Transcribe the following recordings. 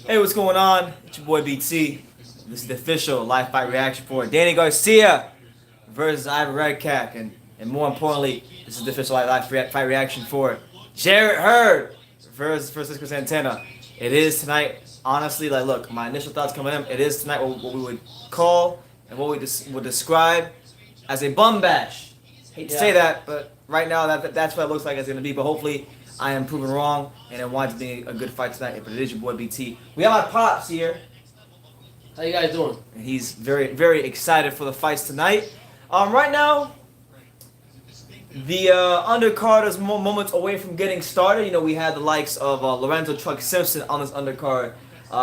Hey, what's going on? It's your boy BT. This is the official live fight reaction for Danny Garcia versus Ivan Redkach, and more importantly, this is the official fight reaction for Jarrett Hurd versus Francisco Santana. It is tonight. Honestly, like, look, my initial thoughts coming in. It is tonight what we would call and what we would describe as a bum bash. Hate to say that, but right now that's what it looks like it's gonna be. But hopefully, I am proven wrong, and it winds up being a good fight tonight. But it is your boy BT. We have my pops here. How you guys doing? And he's very, very excited for the fights tonight. Right now, the undercard is moments away from getting started. You know, we had the likes of Lorenzo Truck Simpson on this undercard.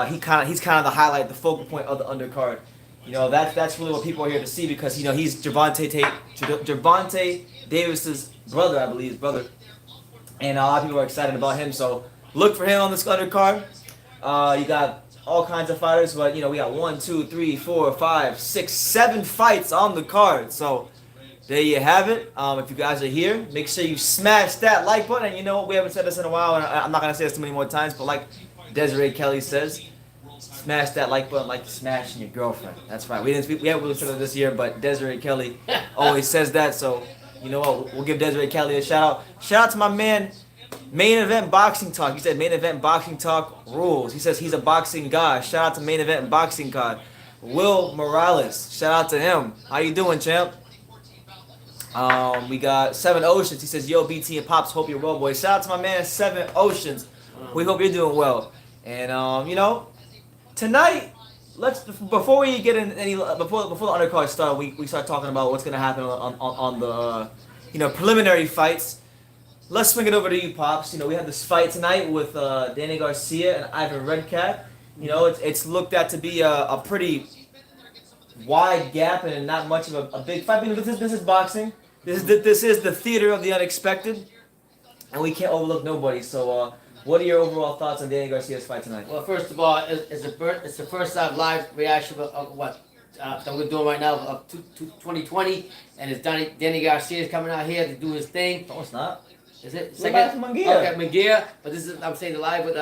He's kind of the highlight, the focal point of the undercard. You know, that's really what people are here to see because, you know, he's Gervonta Davis's brother, I believe, his brother. And a lot of people are excited about him, so look for him on this undercard. You got all kinds of fighters, but, you know, we got 1, 2, 3, 4, 5, 6, 7 fights on the card. So there you have it. If you guys are here, make sure you smash that like button. And you know what? We haven't said this in a while, and I'm not going to say this too many more times, but like Desiree Kelly says, smash that like button like you're smashing your girlfriend. That's right. We haven't really said it this year, but Desiree Kelly always says that. So, you know what? We'll give Desiree Kelly a shout out. Shout out to my man, Main Event Boxing Talk. He said Main Event Boxing Talk rules. He says he's a boxing guy. Shout out to Main Event Boxing God. Will Morales. Shout out to him. How you doing, champ? We got Seven Oceans. He says, yo, BT and Pops, hope you're well, boys. Shout out to my man, Seven Oceans. We hope you're doing well. And, you know, tonight, before we get in before the undercard start, we start talking about what's gonna happen on the you know, preliminary fights. Let's swing it over to you, Pops. You know, we have this fight tonight with Danny Garcia and Ivan Redkach. You know, it's looked at to be a pretty wide gap and not much of a big fight. I mean, this is boxing. This is the theater of the unexpected, and we can't overlook nobody. So, what are your overall thoughts on Danny Garcia's fight tonight? Well, first of all, it's the first live reaction of what that we're doing right now of 2020, and it's Danny Garcia is coming out here to do his thing. No, it's not. Is it? Second? Okay, Mangia. But this is, I'm saying, the live with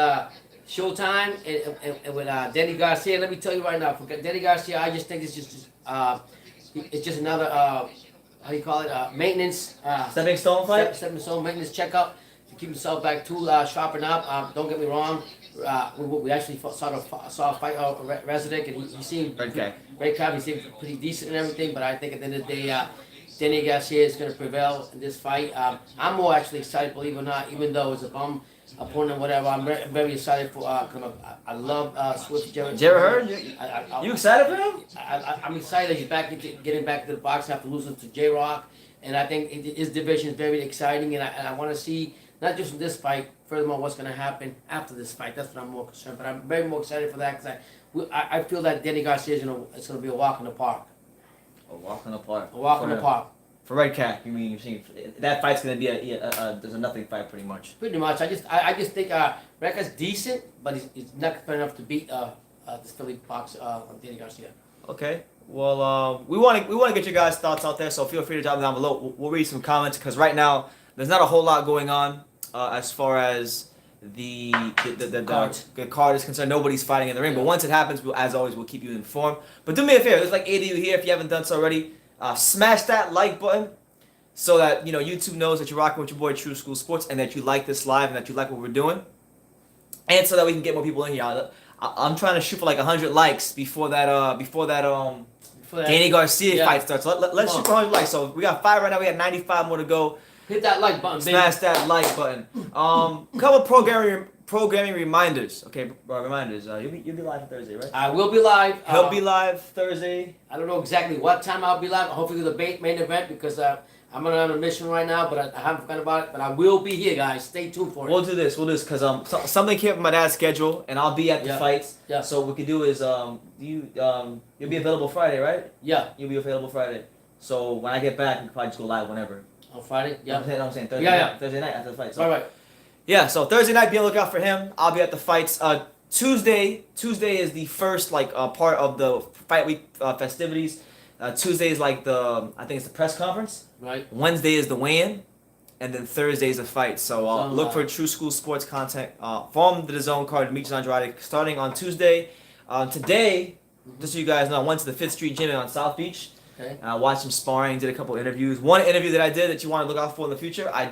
Showtime and with Danny Garcia. Let me tell you right now, for Danny Garcia, I just think it's just another how you call it, maintenance. Stepping stone fight. Stepping stone maintenance checkup to keep himself back to sharpen up. Don't get me wrong. We actually saw a fight Redkach, and he seemed Redkach. He seemed pretty decent and everything. But I think at the end of the day, Danny Garcia is going to prevail in this fight. I'm more actually excited, believe it or not, even though it's a bum opponent, whatever. I'm very excited for. I love Swift Jarrett Hurd. You excited for him? I'm excited that he's getting back to the boxing after losing to J Rock, and I think his division is very exciting, and I want to see not just in this fight, furthermore, what's going to happen after this fight. That's what I'm more concerned. But I'm very more excited for that because I feel that Danny Garcia is going to be a walk in the park. A walk in the park. A walk in the park. For Redkach, you mean you're saying that fight's gonna be there's a nothing fight pretty much. Pretty much. I just think Redkach's decent, but he's not good enough to beat this Philly box Danny Garcia. Okay. Well, we want to get your guys' thoughts out there, so feel free to drop them down below. We'll read some comments because right now there's not a whole lot going on as far as the card is concerned. Nobody's fighting in the ring, but once it happens, as always, we'll keep you informed. But do me a favor, there's like 8 of you here. If you haven't done so already, smash that like button so that, you know, YouTube knows that you're rocking with your boy True School Sports and that you like this live and that you like what we're doing, and so that we can get more people in here. I'm trying to shoot for like 100 likes before that Danny Garcia fight starts. So let's shoot for 100 likes. So we got 5 right now. We got 95 more to go. Hit that like button, baby. Smash that like button. Couple programming reminders. Okay, reminders. You'll be live on Thursday, right? I will be live. He'll be live Thursday. I don't know exactly what time I'll be live. Hopefully the main event because I'm on a mission right now, but I haven't forgotten about it. But I will be here, guys. Stay tuned for it. We'll do this because something came up with my dad's schedule, and I'll be at the fights. Yeah. So what we could do is you'll be available Friday, right? Yeah. You'll be available Friday. So when I get back, we can probably just go live whenever. On Friday? Yeah. I'm saying Thursday. Yeah. Thursday night after the fight. So. All right. Yeah, so Thursday night, be on the lookout for him. I'll be at the fights. Tuesday is the first part of the fight week festivities. Tuesday is I think it's the press conference. Right. Wednesday is the weigh-in, and then Thursday's a fight. So look for True School Sports content from the DAZN card, Demetrius Andrade, starting on Tuesday. Today, just so you guys know, I went to the 5th Street Gym on South Beach. Okay. I watched some sparring, did a couple interviews. One interview that I did that you want to look out for in the future, I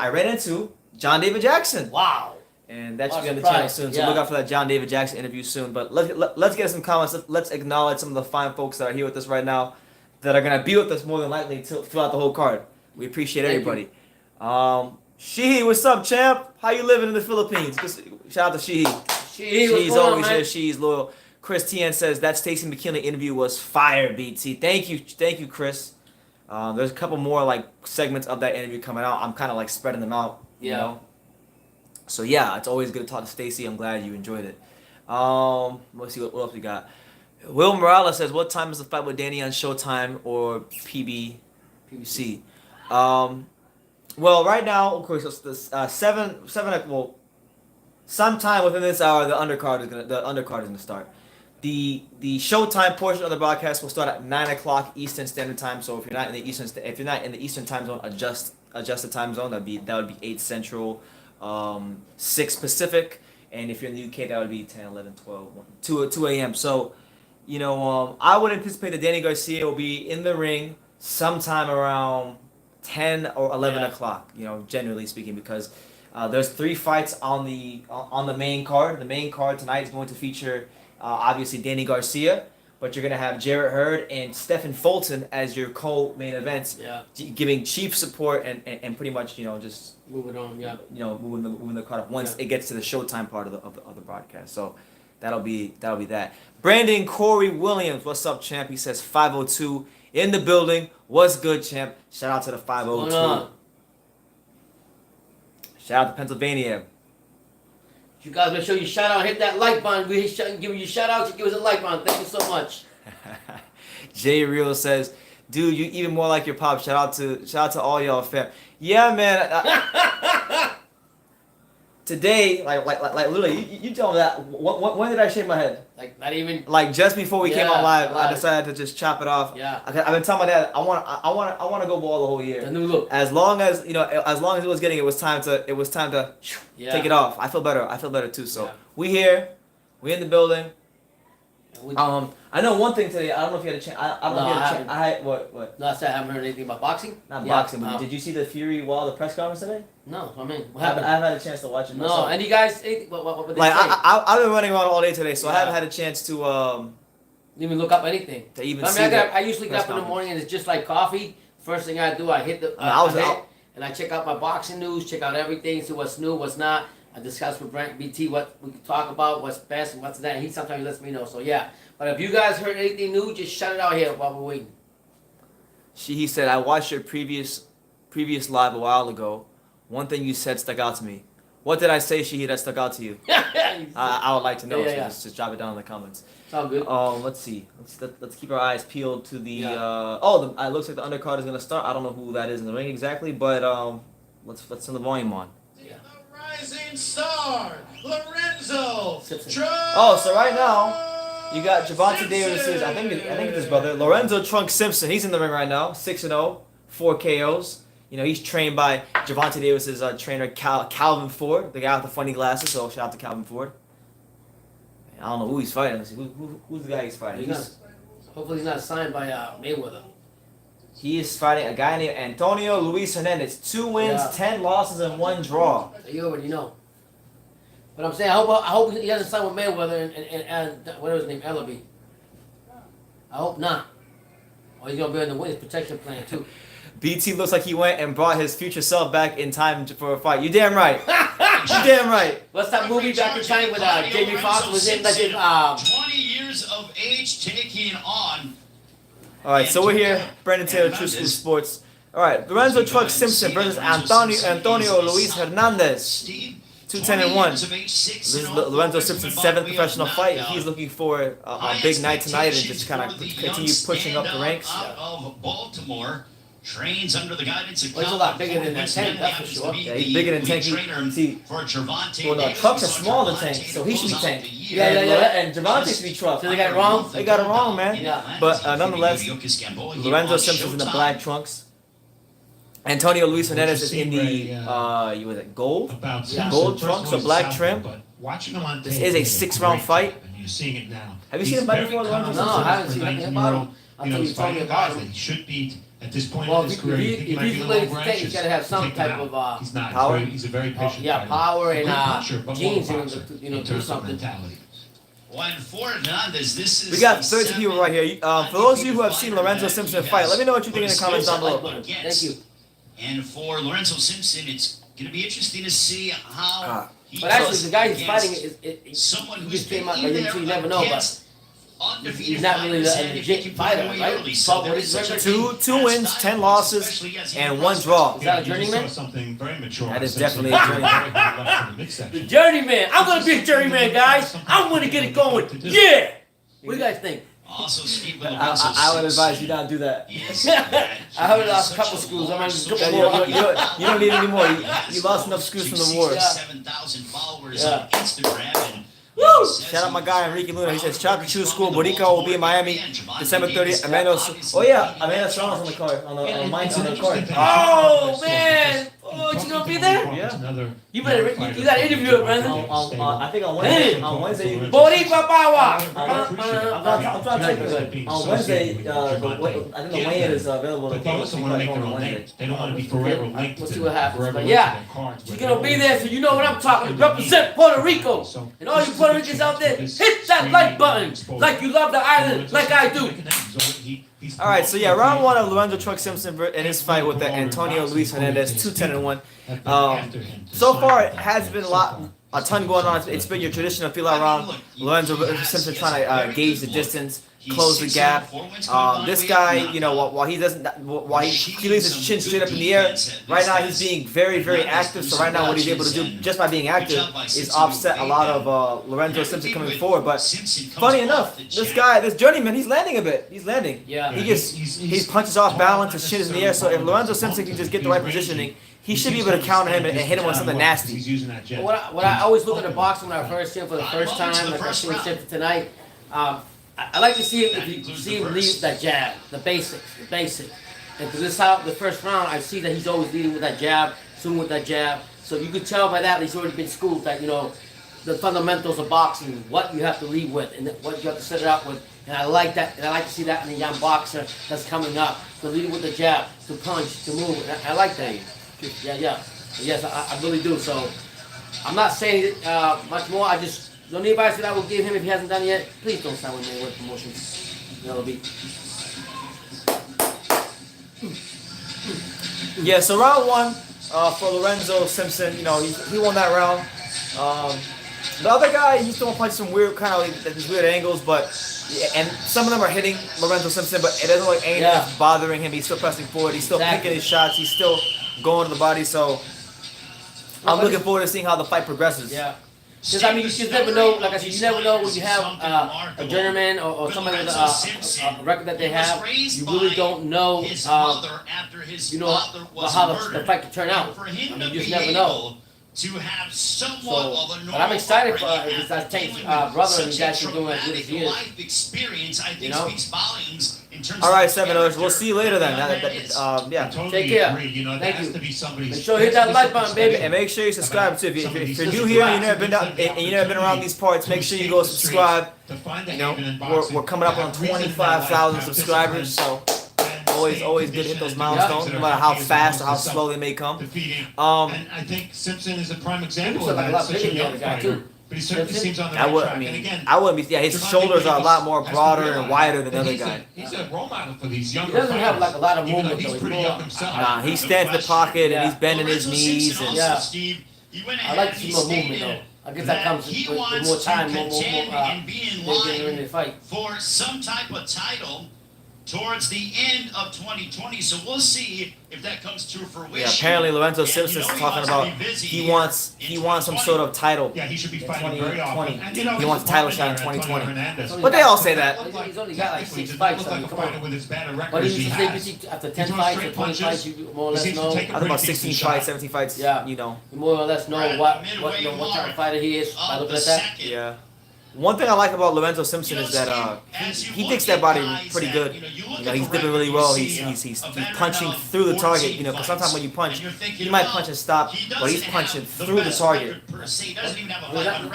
ran into John David Jackson. Wow. And that should be on the channel soon. So look out for that John David Jackson interview soon. But let's get some comments. Let's acknowledge some of the fine folks that are here with us right now, that are going to be with us more than likely throughout the whole card. We appreciate everybody. Shihi, what's up, champ? How you living in the Philippines? Shout out to Shihi. Shihi's always here. Shihi's loyal. Chris TN says that Stacey McKinley interview was fire, BT. Thank you, Chris. There's a couple more like segments of that interview coming out. I'm kind of like spreading them out. You know? So yeah, it's always good to talk to Stacey. I'm glad you enjoyed it. Let's see what else we got. Will Morales says, what time is the fight with Danny on Showtime or PBC? Well, right now, of course, it's this sometime within this hour, the undercard is gonna start. The Showtime portion of the broadcast will start at 9 o'clock Eastern Standard Time. So if you're not in the Eastern time zone, adjust the time zone. That would be 8 Central, 6 Pacific, and if you're in the UK, that would be 10, 11, 12, 1, 2 a.m. So, I would anticipate that Danny Garcia will be in the ring sometime around 10 or 11 o'clock. Generally speaking, because there's 3 fights on the main card. The main card tonight is going to feature obviously Danny Garcia, but you're going to have Jarrett Hurd and Stephen Fulton as your co-main events, giving chief support and pretty much just moving on, moving the card up once it gets to the Showtime part of the broadcast. So that'll be that. Brandon Corey Williams, what's up, champ? He says 502 in the building. What's good, champ? Shout out to the 502. Shout out to Pennsylvania. You guys make sure you shout out, hit that like button. We give you shout outs, you give us a like button. Thank you so much. Jay Real says, dude, you even more like your pop. Shout out to all y'all fam. Yeah, man. Today, like literally, you tell me that. When did I shave my head? Like not even. Like just before we came on live, I decided to just chop it off. Yeah. I've been telling my dad I want to go bald the whole year. A new look. As long as it was getting, it was time to take it off. I feel better too. So we here, we in the building. I know one thing today. I don't know if you had a chance. I don't know if you had a chance. What? No, I said I haven't heard anything about boxing. Not boxing, but did you see the Fury Wilder press conference today? No, I mean, what I happened? haven't had a chance to watch it myself. No, and you guys, what did they say? I've been running around all day today, so I haven't had a chance to didn't even look up anything. To even see I usually get up in the morning and it's just like coffee. First thing I do, I hit the and I check out my boxing news, check out everything, see what's new, what's not. I discuss with Brent BT what we can talk about, what's best and what's that. And he sometimes lets me know. So yeah. But if you guys heard anything new, just shout it out here while we're waiting. He said, I watched your previous live a while ago. One thing you said stuck out to me. What did I say, Shahid, that stuck out to you? I would like to know. Just drop it down in the comments. Sound good. Let's see. Let's keep our eyes peeled to the. It looks like the undercard is gonna start. I don't know who that is in the ring exactly, but let's turn the volume on. The rising star, Lorenzo. So right now. You got Gervonta Davis, I think it's his brother, Lorenzo Trunk Simpson. He's in the ring right now, 6-0, 4 KOs. He's trained by Gervonta Davis's trainer Calvin Ford, the guy with the funny glasses. So shout out to Calvin Ford. I don't know who he's fighting. Who's the guy he's fighting? Hopefully he's not signed by Mayweather. He is fighting a guy named Antonio Luis Hernandez. 2 wins, 10 losses, and 1 draw. You already know. But I'm saying, I hope he doesn't sign with Mayweather and what was his name, Ellaby. I hope not. Or he's gonna be on the witness protection plan too. BT looks like he went and brought his future self back in time for a fight. You damn right. You damn right. What's that movie back in time with Jamie Foxx was in? 20 years of age taking on. All right, so we're here. Brandon Taylor, True School Sports. All right, Lorenzo Truck Simpson versus Antonio Luis Hernandez. 2-10-1. This is Lorenzo Simpson's 7th professional fight. He's looking for a big night tonight and just kind of continue pushing up the ranks. Out of Baltimore, trains under the guidance of he's a lot bigger than that Tank, that's for sure. Yeah, he's bigger than Tank. Truck's are smaller than Tank, so he should be Tank. Yeah. And Gervonta should be Truck. So they got it wrong? They got it wrong, man. Yeah. But nonetheless, Lorenzo Simpson's in the black trunks. Antonio Luis Hernandez is in the was it gold? Gold trunks, so black trim. This is a 6-round fight. You're seeing it now. Have you seen him fight before, Lorenzo? No, I haven't seen anything about him. Until you told me about him. He should beat at this point Well, in his if career. You think he might be a he's little ready to take, he's got to have some Take him type out. of He's not. power. He's a very patient yeah, fighter. power A good and puncher, but genes more in him boxer to, in do terms of something. mentality. Well, and for Hernandez, this is We got the 13 people right here. For those of you who have seen Lorenzo Simpson fight, let me know what you think in the comments down below. Thank you. And for Lorenzo Simpson, it's going to be interesting to see how he But actually, does the guy he's against fighting is someone he who's just came out been like in you there never know, but against undefeated he's not really fighters, a and legit if he can fighter, put away right? early. So So what there is is such a record? thing Two as wins, style, 10 losses, especially as he and 1 progresses. draw. Is that a You just journeyman? saw something very mature. That is Simpson. definitely a journeyman. Very good left from the midsection. The journeyman. I'm gonna be a journeyman, guys. I'm gonna get it going. Yeah. What do you guys think? Also, speak with Lorenzo I would advise you Simpson. not to do that. Is I that heard he lost has a couple such screws. I'm large gonna social go You, more. you don't need any more. You lost enough screws from the war. 7,000 followers Yeah. on Instagram. And Woo! Shout out my guy Enrique Luna. He says, shout out to True School. Borica will be in Miami December 30th. Oh yeah, Amanda Strong's on the card. On the card. Oh man! Oh, you gonna be there? Yeah. Another You better. You gotta interview it, Brandon. I think on Wednesday. Damn. On Wednesday. Boricua power. I'm trying to check it. On Wednesday, I think the weigh-in is available. But they also want to make their own name. They don't want to be forever linked We'll to see what happens. forever But linked yeah, to their cards. you're gonna be there, so you know what I'm talking about. Represent Puerto Rico. And all you Puerto Ricans out there, hit that like button, like you love the island, like I do. All right, so yeah, round 1 of Lorenzo Truck Simpson in his fight with the Antonio Luis Hernandez, 2-10-1. So far, it has been a ton going on. It's been your traditional feel-out round. Lorenzo Simpson trying to gauge the distance, close the gap. This guy, you know, while he leaves his chin straight up in the air, right now he's being very, very active. So right now, what he's able to do just by being active is offset a lot of Lorenzo Simpson coming forward. But funny enough, this journeyman, he's landing a bit. He's landing. Yeah. He punches off balance. His chin is in the air. So if Lorenzo Simpson can just get the right positioning, he should be able to counter him and hit him with something nasty. He's using that jet. What I always look at the boxing when I first see him for the first time, like I see him tonight. I like to see him, if you see him lead that jab, the basic. And for the first round, I see that he's always leading with that jab, swinging with that jab. So you could tell by that he's already been schooled that, you know, the fundamentals of boxing, what you have to lead with, and what you have to set it up with. And I like that, and I like to see that in a young boxer that's coming up. To lead with the jab, to punch, to move. And I like that. Yeah. Yes, I really do. So I'm not saying much more. The only advice that I will give him if he hasn't done it yet, please don't sign with Mayweather Promotions. That'll be. Yeah, so round 1 for Lorenzo Simpson, you know, he won that round. The other guy, he's throwing punches some weird these weird angles, but and some of them are hitting Lorenzo Simpson, but it doesn't look like anything that's bothering him. He's still pressing forward. He's still picking his shots. He's still going to the body. So I'm looking forward to seeing how the fight progresses. Yeah. Because I mean, you just never know. Like I said, you never know when you have a journeyman or somebody with a record that they have. You really don't know. You know how the fight could turn out. I mean, you just never know. To have somewhat So, of a but I'm excited for upbringing this after Tank's dealing brother, with and he's such a actually doing as good as he is. life experience, I think, You know? speaks volumes in terms All of right, his 7 We'll character. see you later then. I Yeah. totally Take care. agree. You know, Thank there has you. to be somebody. Make sure you hit that like button, baby. And make sure you subscribe too. If you're new here and you've never been down and you've never been around these parts, make sure you go subscribe. You know, we're coming up on 25,000 subscribers, so always good to hit those milestones, no matter how fast or how slow they may come. And I think Simpson is a prime example of Like a that. lot Such a bigger than the young other guy, fighter. too. But he certainly seems on the I right would. track. I And mean, again, I wouldn't be. Yeah, his shoulders are a lot more broader and wider than the other he's a- guy. He's a role model for these younger He doesn't have fighters, like a lot of even though movement he's though. pretty He's young more- himself. Nah, he stands in the pocket and he's bending his Lorenzo knees. Simpson And also, Yeah. Steve, he went I ahead like to and see he more movement stated though. I guess that comes he with wants more to time, more contend and be in getting in line the fight. for some type of title towards the end of 2020. So we'll see if that comes to fruition. yeah, apparently Lorenzo And Simpson's you know he talking wants to about be busy he here wants in some 2020. sort of title. Yeah, he should be In fighting very 2020. often. And, you know, He wants a title his shot in opponent there, 2020. Antonio Hernandez. But they all say that. He's only got like Technically, 6 does not fights. look I mean, like a come on. fighter with as bad a record But as he he used has. to say after He 10 throws fights or straight 20 punches. fights, you more or He less seems to know. take a I think about pretty 16 decent fights, shot. 17 fights. Yeah. You know. You more or less know Right, what midway what type of mark fighter he is by of looking the at that. second. Yeah. One thing I like about Lorenzo Simpson is that he digs that body pretty good. You know, he's dipping really well. He's punching through the target. You know, because sometimes when you punch, you might punch and stop, but he's punching through the target.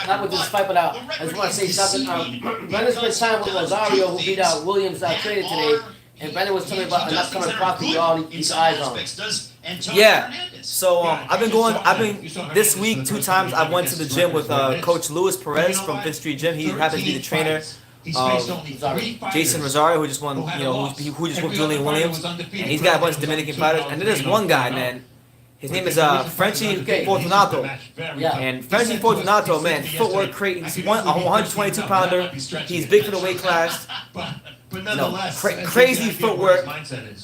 Not with this fight, but I just want to say something. Brendan spent time with Rosario, who beat out Williams trainer today, and Brendan was telling me about an upcoming prospect with all these eyes on. Yeah. So I've been this week 2 times. I went to the gym with Coach Luis Perez from Fifth Street Gym. He happens to be the trainer of Jason Rosario, who just won, you know, who just won Julian Williams, and he's got a bunch of Dominican fighters. And then there's one guy, man. His name is Frenchie Fortunato. Yeah. And Frenchie Fortunato, man, footwork crazy. He's a 122 pounder. He's big for the weight class. No, crazy footwork.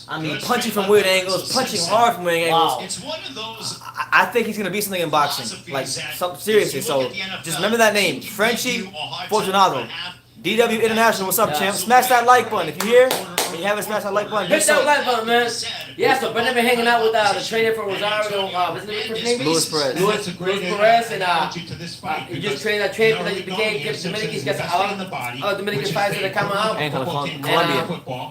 I mean, punching from weird angles, punching hard from weird angles. It's one of those. I think he's gonna be something in boxing, like seriously. So just remember that name, Frenchie Fortunato. DW International, what's up, champ? Smash that like button if you're here. When you haven't smashed that like button, do Hit that so. like button, man. Yeah, so Brendan been hanging out with the trainer for Rosario, what's his name? Luis Perez. Luis Perez, and he just trained that trainer for the Dominican. He's got some Dominican fighters that are coming out. And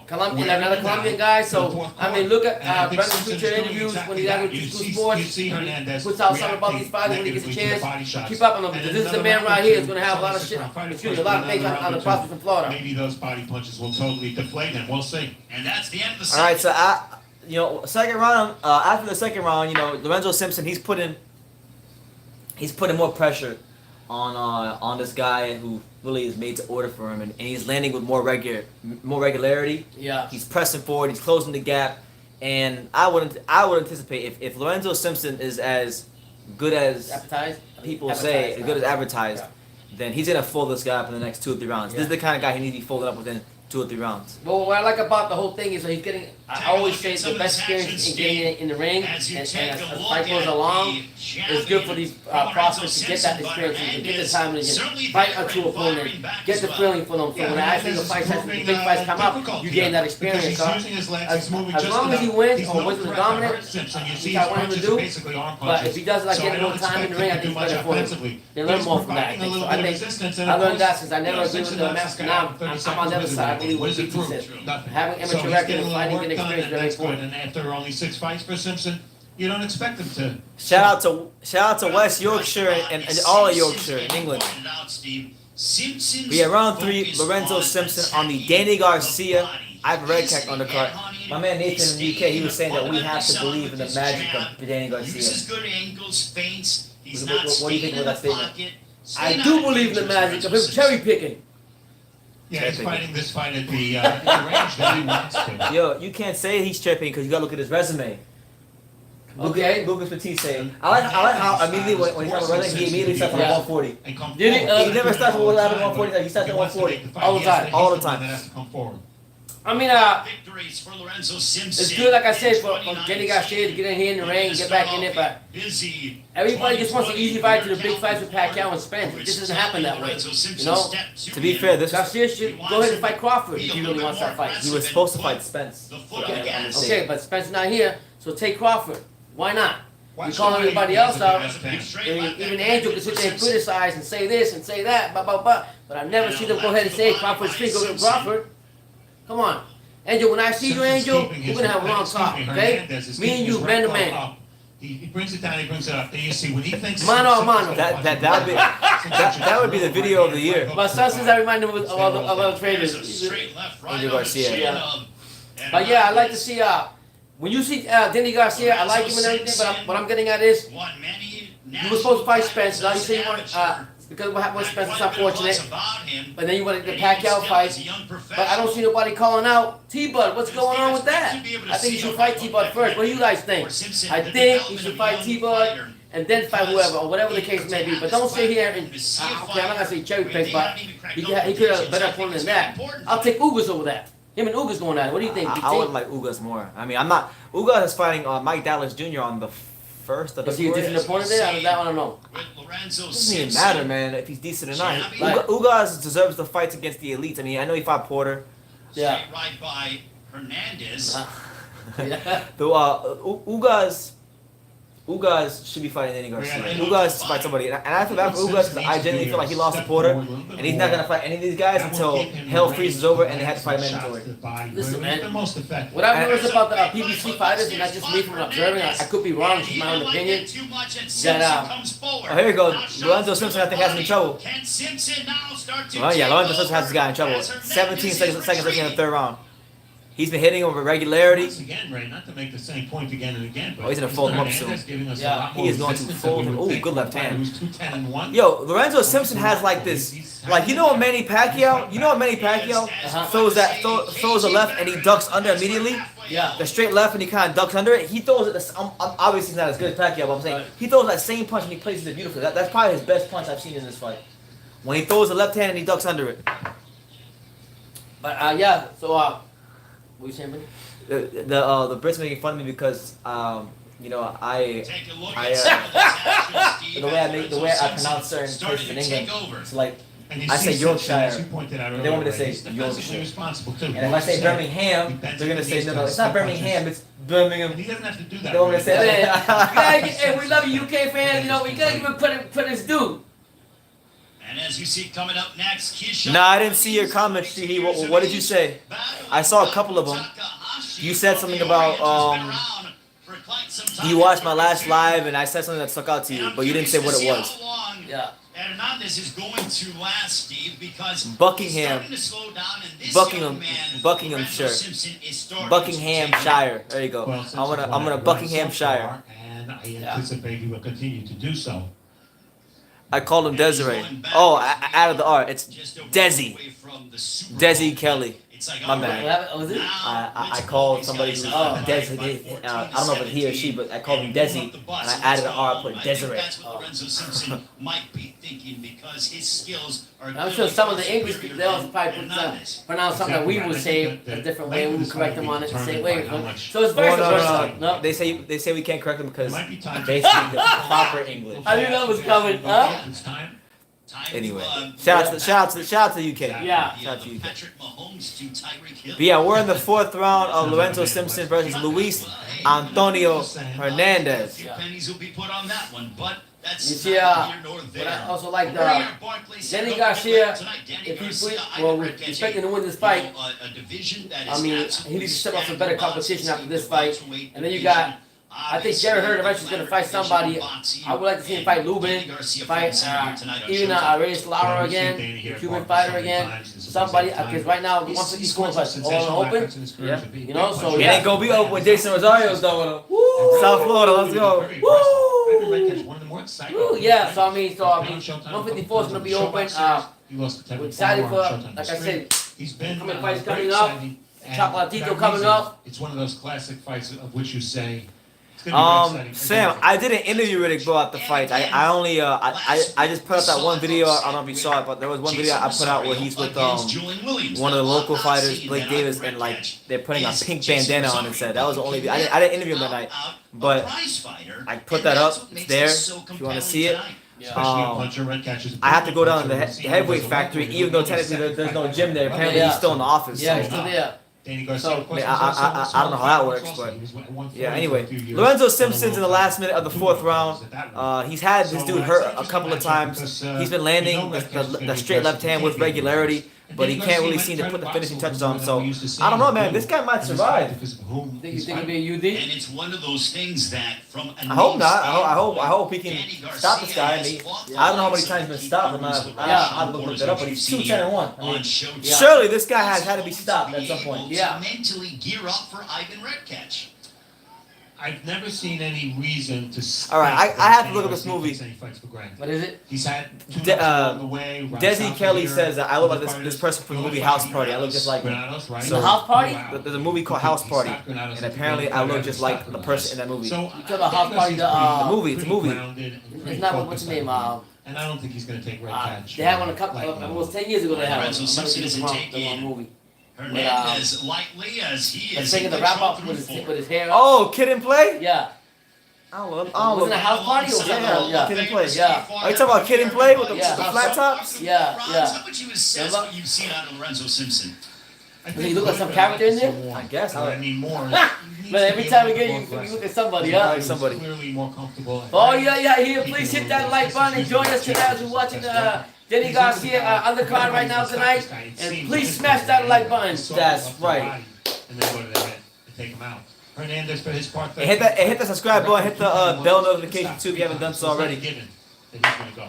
Colombian. Another Colombian guy. So I mean, look at Brendan's future interviews when he's out with sports. He puts out something about these fighters when he gets a chance. Keep up on them because this is the man right here who's gonna have a lot of shit. Excuse me, a lot of things on the prospects in Florida. Maybe those body punches will totally deflate him. We'll see. And that's the end of the All right, so second round. After the second round, you know, Lorenzo Simpson, he's putting more pressure on this guy who really is made to order for him, and he's landing with more regularity. Yeah. He's pressing forward. He's closing the gap, and I would anticipate if Lorenzo Simpson is as good as people say, as good as advertised, then he's gonna fold this guy up in the next 2 or 3 rounds. This is the kind of guy he needs to be folded up within 2 or 3 rounds. Well, what I like about the whole thing is that he's getting, I always say the best experience in getting in the ring, and as the fight goes along, it's good for these prospects to get that experience and get the time to fight a true opponent, get the feeling for them. So when actually the big fights come up, you gain that experience. So as long as he wins or wins with dominant, which I want him to do, but if he does like get more time in the ring, I think it's better for him. They learn more from that, I think. So I learned that since I never agree with the master. Now I'm on the other side. I believe what BT said. Having amateur record and fighting and experience is very important. And after only 6 fights for Simpson, you don't expect him to. Shout out to West Yorkshire and all of Yorkshire in England. We have round 3. Lorenzo Simpson on the Danny Garcia. I have a Redkach undercard. My man Nathan in the UK, he was saying that we have to believe in the magic of Danny Garcia. Good angles, feints. He's What do you think of that statement? I do believe in the magic of him cherry picking. Yeah, he's fighting this fight at the range that he wants to. Yo, you can't say he's tripping because you gotta look at his resume. Okay. Lucas Petit saying, I like how immediately when he's on the resume, he immediately starts at 140. Did he? He never starts with 140. He starts at 140 all the time. All the time. I mean, victories for Lorenzo Simpson. it's good, like I said, for Danny Garcia to get in here in the ring, get back in it, but everybody just wants an easy fight to the big fights with Pacquiao and Spence. This doesn't happen that way, you know? To be fair, Garcia should go ahead and fight Crawford if he really wants that fight. he was supposed to fight Spence. Okay, but Spence not here, so take Crawford. Why not? You call everybody else out. Even Angel can sit there and criticize and say this and say that, blah, blah, blah. But I never see them go ahead and say Crawford's free, go get Crawford. Come on. Angel, when I see you, Angel, we're going to have a long talk, okay? Me and you, man to man. He brings it down, he brings it up. There you see, when he thinks... Mano a mano. That would be the video of the year. But sometimes I remind him of other traders. Andrew Garcia. Yeah. But yeah, I like to see, when you see Danny Garcia, I like him and everything, but what I'm getting at is, you were supposed to fight Spence, now you say you want, because what happened with Spence is unfortunate, but then you want the Pacquiao fight, but I don't see nobody calling out T-Bud. What's going on with that? I think you should fight T-Bud first. What do you guys think? I think you should fight T-Bud and then fight whoever, or whatever the case may be. But don't sit here and, okay, I'm not going to say cherry pick, but he could have a better opponent than that. I'll take Ugas over that. Him and Ugas going at it. What do you think, BT? I would like Ugas more. I mean, I'm not... Ugas is fighting Mike Dallas Jr. on the first of the... Was he a different opponent there? That one I don't know. It doesn't even matter, man, if he's decent or not. Ugas deserves the fights against the elites. I mean, I know he fought Porter. Yeah. Right by Hernandez. Ugas Ugas should be fighting Danny Garcia. Yeah, Ugas should fight somebody. And I feel bad for Ugas because I genuinely feel like he lost to Porter. And he's not going to fight any of these guys until hell freezes over and they have to fight mandatory. Listen, man. What What I've noticed about the PBC fighters, and not just me from observing, I could be wrong, it's my own opinion, that Oh, here we go. Lorenzo Simpson, I think, has him in trouble. Can Simpson now start to Well, yeah, Lorenzo Simpson has this guy in trouble. 17 seconds left in the third round. He's been hitting him with regularity. Once again, Ray, not to make the same point again and again, but Oh, he's gonna fold him up soon. Yeah, he is going to fold him. Ooh, good left hand. He was 2-10-1. Yo, Lorenzo Simpson has like this, like you know what Manny Pacquiao? You know what Manny Pacquiao throws a left and he ducks under immediately. yeah. The straight left and he kind of ducks under it. He throws it. Obviously he's not as good as Pacquiao, but I'm saying he throws that same punch and he places it beautifully. That's probably his best punch I've seen in this fight. When he throws the left hand and he ducks under it. But yeah, so what you saying, buddy? The Brits making fun of me because you know take a look I, at some of the tactics the way I pronounce certain starting places to in take England. over. It's like And you I see say Simpson, as Yorkshire. you pointed out They want me to earlier, say he's defensively Yorkshire. responsible too. And if I say Birmingham, they're gonna say no, it's not Birmingham, it's Birmingham. He doesn't have to do that. They want me to say Hey, that. hey, we love you, UK fans. You know, we gotta give him credit his due. And as you see coming up next, Keyshawn. No, I didn't see your comments, T. What did you say? I saw a couple of them. You said something about you watched my last live and I said something that stuck out to you, but you didn't say what it was. Yeah. Hernandez is going to last, Steve, because Buckingham. he's starting to slow down, and this Buckingham- young man, Buckinghamshire. Lorenzo Simpson, is starting to Buckinghamshire. There you go. Well, since I'm gonna he's won Buckinghamshire. so far, and I anticipate he will continue to do so. I called him Desiree. Oh, out of the R. It's just over Desi. away from the Super Desi Bowl. Kelly. It's like, My all bad. right, What was it? now I let's called these somebody guys who's out by Desi. 14 I don't know if it's he or she, but I called him and Desi, move up the bus. and I added an R. I put I think Desiree. that's what Lorenzo Simpson might be thinking because his skills are. I'm sure some of the English people, they also probably pronounce something that we would say a different way, we would correct them on it the same way. So it's Oh, vice versa. no. They say we can't correct them because It might be time they speak the proper English. I knew that was coming, huh? It's time. Anyway, shout out to the UK. Yeah. Shout out to UK. Patrick Mahomes to Tyreek Hill. But yeah, we're in the fourth round of Lorenzo Simpson versus Luis Antonio Hernandez. A few pennies will be put on that one, but that's You see, neither here nor but there. I also like Maria Barkley said Danny no Garcia, tonight. Danny if he Garcia, please, I well, reckon we're expecting to win this you fight. know, a division that I is mean, absolutely he needs to step up some better stacked with competition after this boxing, fight. welterweight And then you division. got, I think Jared Hurd eventually is going to fight somebody. I would like to see him fight Lubin, fight even Reyes Lara again, the Cuban fighter again. Somebody, because right now, 154 is all open. Yeah. You know, so It yeah. ain't gonna be open with Jason Rosario's though. South Florida, let's go. Woo, yeah, so I mean, 154 is going to be open. We're excited for, like I said, he's been coming fights very coming up. exciting, and Chocolatito for that coming reason, up. It's one of those classic fights of which you say. It's gonna be very exciting. Sam, I did an interview Riddick about the fight. I only I just put out that one video. I don't know if you saw it, but there was one video I put out where he's with one of the local fighters, Blake Davis, and like they're putting a pink bandana on and said that was the only video. I didn't interview him that night, but I put that up. It's there if you want to see it. Especially a puncher, Redkach is a I have to go down to the puncher. heavyweight factory, even though technically there's no gym there. Apparently he's still in the office. Yeah, so- he's still there. Danny Garcia, So, of course, I- was also I don't know how that works, also- but- he was at 140 Yeah, for a anyway, few years. Lorenzo Simpson's in the last minute of the fourth round. He's had this So, dude hurt a couple of times. He's been landing the straight left hand with regularity, but he can't really seem to put the finishing touches on him. So I don't know, man. This guy might survive. Think you think it'll be a UD? And it's one of those things that from a I hope not. name I hope he can Danny Garcia stop this guy. I mean, has fought I don't know how many fights times he's been like stopped. he I looked it up, but he's 2-10-1. I mean, on show. surely this guy has had to be stopped at some point. Yeah. To mentally gear up for Ivan Redkach. I've never seen any reason to. All right, I have to look at this movie. Any fights for granted. What is it? He's had two De- along the way. Desi Kelly says that I look like this person from the movie House Party. I look just like him. The House Party? There's a movie called House Party, and apparently I look just like the person in that movie. So You talk about House Party, The movie, it's a movie. It's not what's his name? And I don't think he's going to take Redkach. They had one a couple, almost 10 years ago. They had one. Lorenzo I'm gonna Simpson get is the wrong taking movie. Hernandez lightly as he And is taking the in wrap control up with through his four. hair. Oh, Kid and Play? Yeah. I don't know. Wasn't it a house party or something? Yeah, Yeah. Kid and Play. Yeah. Are you talking about Kid and Play with the Yeah. flat tops? Yeah, Ron, yeah. how would you assess what you've seen out of Lorenzo Simpson? Does he look like some character in there? I guess. I need more. Man, every time we get you look at somebody, huh? Like somebody. Clearly more comfortable. Oh yeah, here. Please hit that like button and join us tonight as we're watching Danny Garcia undercard right now tonight. And please smash that like button. That's right. And then go to the head and take him out. Hernandez for his part. And hit the subscribe button, hit the bell notification too if you haven't done so already. Given that he's gonna go.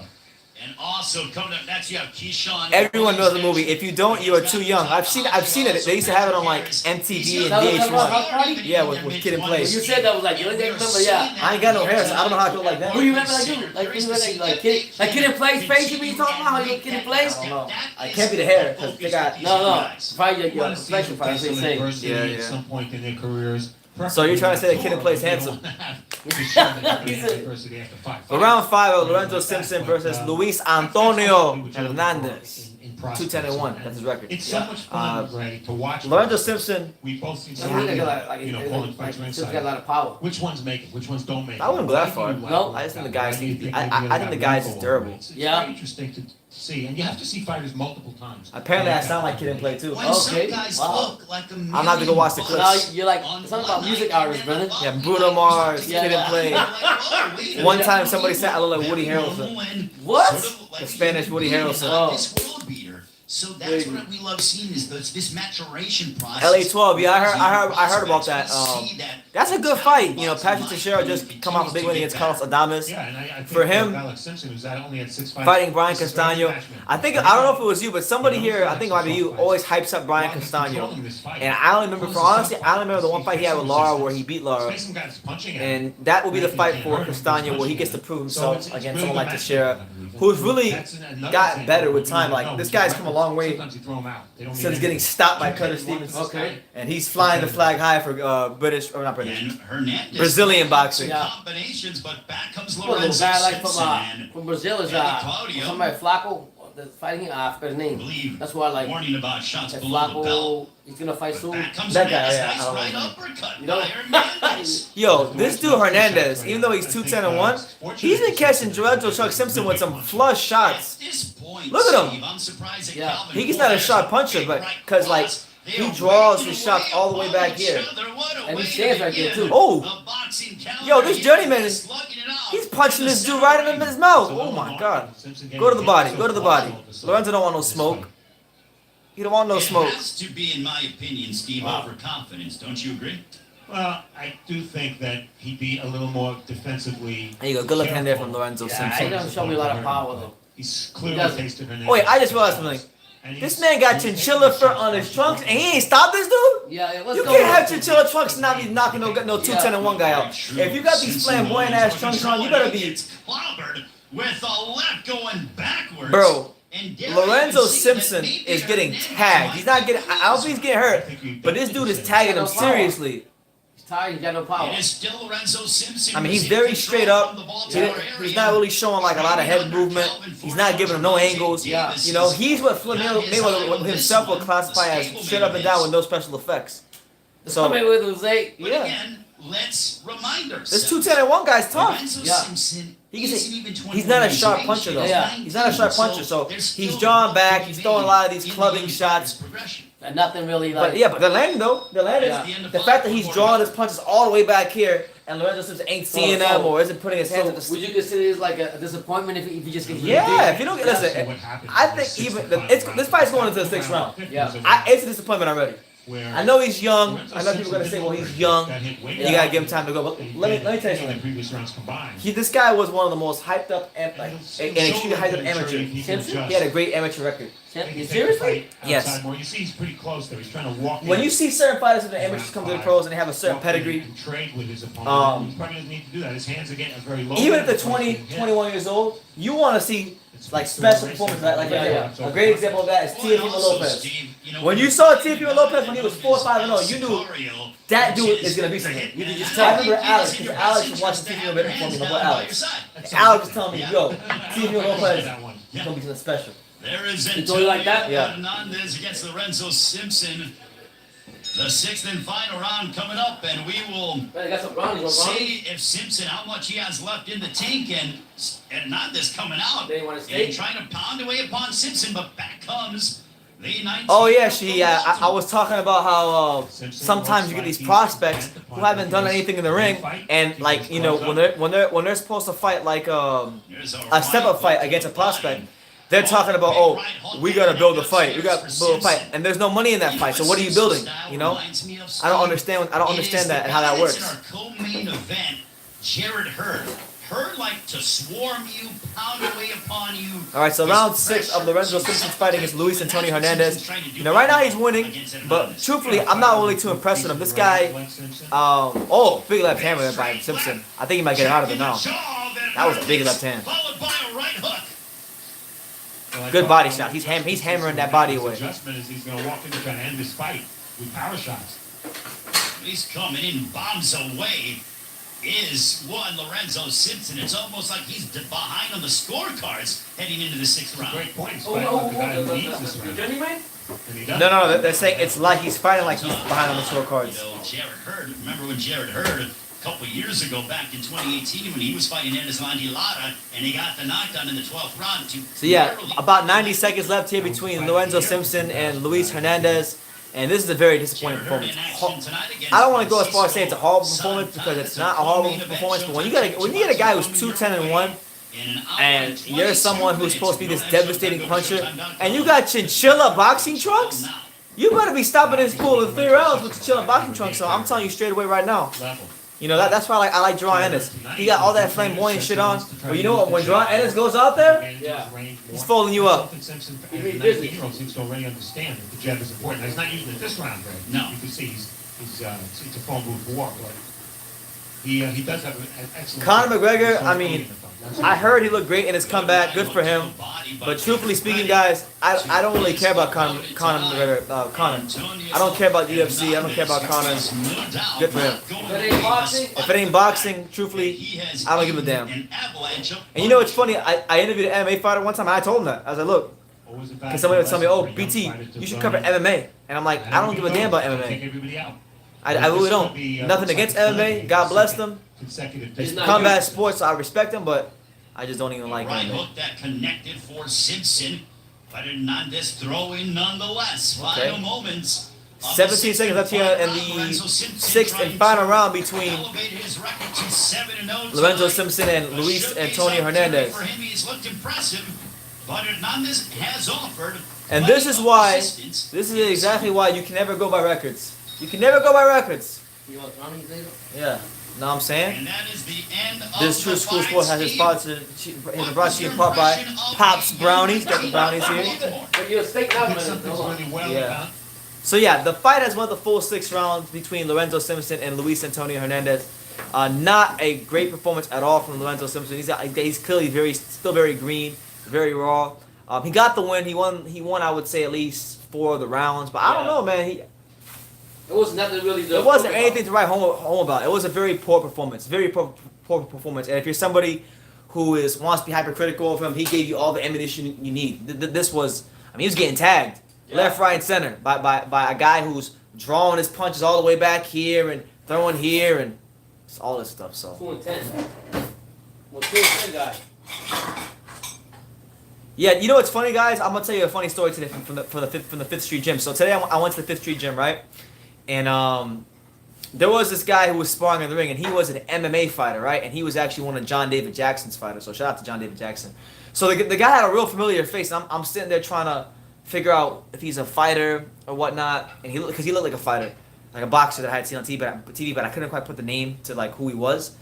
And also coming up next, you have Keyshawn. Everyone knows the movie. If you don't, you are too young. I've seen it. They used to have it on like MTV and VH1. Yeah, with Kid and Play. You said that was like the only thing I remember. Yeah. I ain't got no hair, so I don't know how I look like that. Who do you remember like you? Like who like Kid and Play's face? You mean talking about how you look Kid and Play's? I don't know. I can't be the hair because they got. No. Probably your complexion probably the same. Yeah. At some point in their careers. So you're trying to say that Kid and Play's handsome? For For round 5 of Lorenzo Simpson versus Luis Antonio Hernandez. 2-10-1. That's his record. It's so much fun, Ray, to watch. Lorenzo Simpson. We both seen I some think they got pulling fights from got a inside. lot of power. Which ones make it? Which ones don't make it? I wouldn't go that far. No. I just think the guy's. I think the guy's is durable. It's Yeah. very interesting to see, and you have to see fighters multiple times. Apparently, I sound like Kid and Play too. When Okay. some guys Wow. look like a I'm have to go watch the million Now clips. you're like it's not about music artists, Brennan. Yeah, Bruno Mars, Yeah. Kid and Play. One time somebody said I look like Woody Harrelson. What? The Spanish Woody Harrelson. Oh. This world beater. So that's what we love seeing is this maturation process. LA 12, yeah, I heard about that. That's a good fight. You know, Patrick Teixeira just come off a big win against Carlos Adames. Yeah, and I think For him, Alex Simpson, who's only at 6'5", Fighting Brian Castano. I don't know if it was you, but somebody here, I think it might be you, always hypes up Brian Castano. And I only remember, I only remember the one fight he had with Lara where he beat Lara. And that will be the fight for Castano where he gets to prove himself against someone like Teixeira, who's really got better with time. Like, this guy's come a long way since getting stopped by Cutter Stevens. Okay. And he's flying the flag high for British, or not British, And Hernandez Brazilian boxing. Yeah. combinations, but back comes What little Lorenzo guy like Simpson. from Brazil is Claudio. somebody Flacco that's fighting. I forgot his name. Believe That's why I like. warning about shots That below the belt. Flacco, he's gonna fight soon. Back comes That guy, Hernandez. yeah, I Nice don't right know. uppercut You know? by Hernandez. Yo, this dude Hernandez, even though he's 2-10-1, he's been catching Lorenzo Chuck Simpson with some flush shots. At this point, Look at him. Steve, I'm surprised that Yeah. Calvin He's not a Ford sharp has puncher, big but right because like cross. They he are draws waiting his shots away all the way back upon here. each other. What a And he way stands to right there, begin too. Oh. the boxing calendar. Yo, this journeyman is- Slugging it out He's punching to this the dude center right in ring. his mouth. Oh my god. Go to the body. Go to the body. Lorenzo don't want no smoke. He don't want no smoke. It has to be, in my opinion, Steve, overconfidence. Don't you agree? Well, I do think that he'd be a little more defensively. There you go. Good looking hand there from Lorenzo Yeah, he Simpson. doesn't show me a lot of power though. He's clearly doesn't. tasted Hernandez. Oh wait, I just realized something. And This he's- man got chinchilla fur on his trunks and he ain't stopped this dude? Yeah, let's You go. can't have chinchilla trunks and not be knocking no 2-10-1 guy out. If you got these flamboyant ass trunks on, you better be. It's clobbered with a left going backwards. Bro, And there Lorenzo you can see that Simpson maybe is getting Hernandez tagged. He's not might getting. I don't think he's getting hurt, but this dude is tagging him seriously. He's tired. He got no power. It is still Lorenzo Simpson. I mean, who's he's in very control straight up. from the Baltimore He's area. not really showing like a lot of head movement. He's not giving him no angles. Yeah. You know, he's what Floyd Mayweather himself would classify as straight up and down with no special effects. So Somebody with Jose. But yeah. again, let's remind ourselves. this 2-10-1 guy's tough. Lorenzo Yeah. Simpson He can isn't say- even 21 He's not a years sharp of puncher age. though. Yeah. He's not a sharp puncher, so there's he's still drawing back. room He's to throwing a be lot of these made in clubbing his shots. progression. And nothing really like. But yeah, but they're landing though. They're landing. Yeah. The fact that he's drawing his punches all the way back here, and Lorenzo Simpson ain't seeing them or isn't putting his hands at the. So, would you consider this like a disappointment if he just gets Yeah, if you don't get So listen, what happened I in the think sixth even round, this fight's going into the 6th round. Yeah. It's a disappointment already. where I know he's young. Lorenzo I know people are gonna Simpson say, "Well, didn't he's young. got hit way And you gotta down give him time to go." But than let me he tell you did in the something. previous rounds combined. This guy was one of the most hyped up and like an extremely hyped up amateur. Simpson? He had a great amateur record. Seriously? Yes. More. You see, he's pretty close there. He's trying to walk. When in. you see certain fighters in the amateurs come to the pros and they have a certain Walk in pedigree, and trade with his opponent. He probably doesn't need to do that. His hands again are very low. even if they're 20, 21 years old, you want to see like special performances. Like Yeah, a great example of that is Well, and Teofimo also, Lopez. Steve, you know, When you saw Teofimo Lopez when he was 4-5-0, you knew that dude is gonna be something. You can just I tell. remember Alex, because Alex was watching Teofimo Lopez for me. My boy Alex. Alex was telling me, "Yo, Teofimo Lopez that one. is gonna be something special." There is He told you like that? Yeah. Hernandez against Lorenzo Simpson. The 6th and final round coming up, and we will Man, I got some brownies. see if Simpson, how much he has left in the tank, and Hernandez coming out They want to and stay. trying to pound away upon Simpson, but back comes Oh yeah, I was talking about how sometimes you get these prospects who haven't done anything in the ring, and like when they're supposed to fight like a step-up fight against a prospect, they're talking about, oh, we gotta build a fight, and there's no money in that fight. So what are you building? You know, I don't understand that and how that works. Our co-main event, Jared Hurd like to swarm you, pound away upon you. All right, so round 6 of Lorenzo Simpson's fight against Luis Antonio Hernandez. You know, right now he's winning, but truthfully, I'm not really too impressed with him. This guy, big left hand there by Simpson. I think he might get out of it now. That was a big left hand. Followed by a right hook. Good body shot. He's hammering that body away. Adjustment is he's going to walk in to try to end this fight with power shots. He's coming in, bombs away. Is one Lorenzo Simpson. It's almost like he's behind on the scorecards heading into the 6th round. Great points. Fighting like the guy who needs this round. And he does. No, they're saying it's like he's fighting like he's behind on the scorecards. You know, Jared Hurd. Remember when Jared Hurd, a couple years ago, back in 2018, when he was fighting Eneslandi Lara, and he got the knockdown in the 12th round. So yeah, about 90 seconds left here between Lorenzo Simpson and Luis Hernandez. And this is a very disappointing performance. I don't want to go as far as saying it's a horrible performance because it's not a horrible performance. But when you get a guy who's 2-10-1, and you're someone who's supposed to be this devastating puncher, and you got chinchilla boxing trunks, you better be stopping this pool in 3 rounds with chinchilla boxing trunks. So I'm telling you straight away right now. You know, that's why I like Jerron Ennis. He got all that flamboyant shit on. But you know what? When Jerron Ennis goes out there, he's folding you up. Simpson, as a 19-year-old, seems to already understand that the jab is important. Now, he's not using it this round, Greg. No. You can see it's a phone booth war, but he does have an excellent... Conor McGregor, I mean, I heard he looked great in his comeback. Good for him. But truthfully speaking, guys, I don't really care about Conor McGregor. Conor. I don't care about UFC. I don't care about Conor. Good for him. If it ain't boxing, truthfully, I don't give a damn. And you know what's funny? I interviewed an MMA fighter one time, and I told him that. I was like, look, because somebody would tell me, oh, BT, you should cover MMA. And I'm like, I don't give a damn about MMA. I really don't. Nothing against MMA. God bless them. It's combat sports, so I respect them, but I just don't even like Right MMA. hook that connected for Simpson. But Hernandez throwing nonetheless. Okay. Final moments. 17 seconds left here in the 6th and final round between Lorenzo Simpson and Luis Antonio Hernandez. For him, he's looked impressive, but Hernandez has offered. And this is why, assistance. this is exactly why you can never go by records. You can never go by records. Yeah. Know what I'm saying? And that is the end of This True the School fight, Sport has his Steve. sponsor, has brought to you in part by Pops Brownies. Got the brownies here. But you're a steak now, man. Something's really well Yeah. done. So yeah, the fight has won the full 6 rounds between Lorenzo Simpson and Luis Antonio Hernandez. Not a great performance at all from Lorenzo Simpson. He's clearly still very green, very raw. He got the win. He won. I would say at least 4 of the rounds. But I don't know, man. It was nothing really. It wasn't anything to write home about. It was a very poor performance. Very poor performance. And if you're somebody who wants to be hypercritical of him, he gave you all the ammunition you need. This was, I mean, he was getting tagged left, right, and center by a guy who's drawing his punches all the way back here and throwing here and all this stuff. So 2-10. Well, 2-10 guy. yeah, you know what's funny, guys? I'm gonna tell you a funny story today from the Fifth Street Gym. So today I went to the Fifth Street Gym, right? And there was this guy who was sparring in the ring, and he was an MMA fighter, right? And he was actually one of John David Jackson's fighters. So shout out to John David Jackson. So the guy had a real familiar face. And I'm sitting there trying to figure out if he's a fighter or whatnot, and because he looked like a fighter, like a boxer that I had seen on TV, but I couldn't quite put the name to like who he was.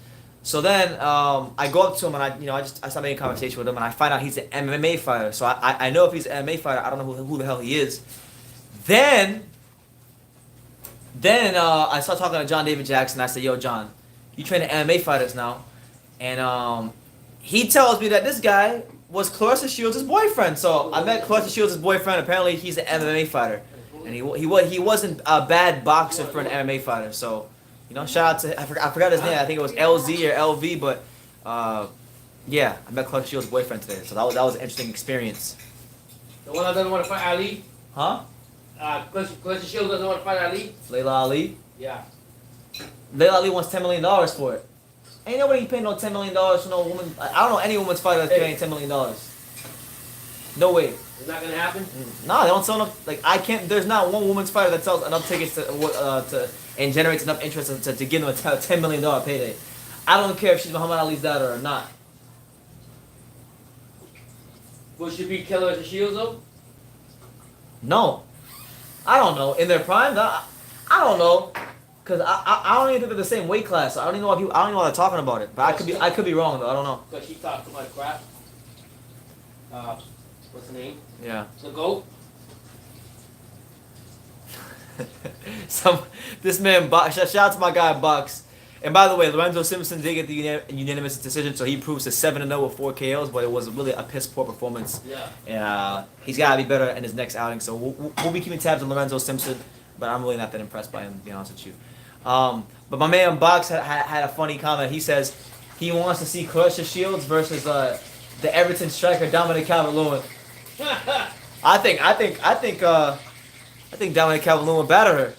So then I go up to him and I start making conversation with him, and I find out he's an MMA fighter. So I know if he's an MMA fighter, I don't know who the hell he is. Then I start talking to John David Jackson. I say, yo, John, you train MMA fighters now. And he tells me that this guy was Clarissa Shields' boyfriend. So I met Clarissa Shields' boyfriend. Apparently he's an MMA fighter. And he wasn't a bad boxer for an MMA fighter. So, you know, shout out to, I forgot his name. I think it was LZ or LV. But, yeah, I met Clarissa Shields' boyfriend today. So that was an interesting experience. The one that doesn't want to fight Ali? Huh? Clarissa Shields doesn't want to fight Ali? Layla Ali? Yeah. Layla Ali wants $10 million for it. Ain't nobody paying no $10 million for no woman. I don't know any woman's fighter that's paying $10 million. No way. It's not gonna happen. No, they don't sell enough. Like I can't. There's not one women's fighter that sells enough tickets to and generates enough interest to give them a $10 million payday. I don't care if she's Muhammad Ali's daughter or not. Will she beat Keller at the Shields though? No, I don't know. In their prime, I don't know, cause I don't even think they're the same weight class. So I don't even know if I don't even know what they're talking about it. But I could be wrong though. I don't know. Because she talked too much crap. What's the name? Yeah. The GOAT. This man, shout out to my guy Bucks. And by the way, Lorenzo Simpson did get the unanimous decision, so he proves to 7-0 with 4 KOs, but it was really a piss poor performance. Yeah. And he's got to be better in his next outing, so we'll be keeping tabs on Lorenzo Simpson, but I'm really not that impressed by him, to be honest with you. But my man Bucks had a funny comment. He says he wants to see Clarissa Shields versus the Everton striker Dominic Calvert-Lewin. I think Dominic Calvert-Lewin batter her.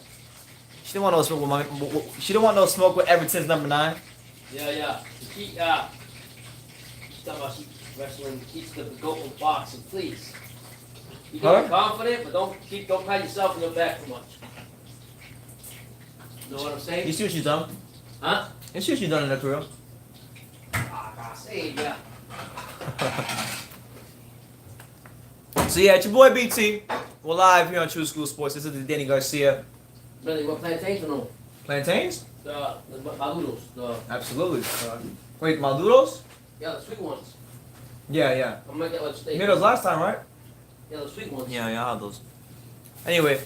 She didn't want no smoke with she didn't want no smoke with Everton's number 9. Yeah. She's talking about she wrestling keeps the GOAT in boxing, please. You can be confident, but don't pat yourself in the back too much. You know what I'm saying? You see what she's done? Huh? You see what she's done in her career? I say, yeah. So yeah, it's your boy BT. We're live here on True School Sports. This is the Danny Garcia. Really, what plantains or no? Plantains? The maduros. Absolutely. Wait, Maduros? Yeah, the sweet ones. Yeah. I'm gonna get like steak. You made those last time, right? Yeah, the sweet ones. Yeah, I had those. Anyway.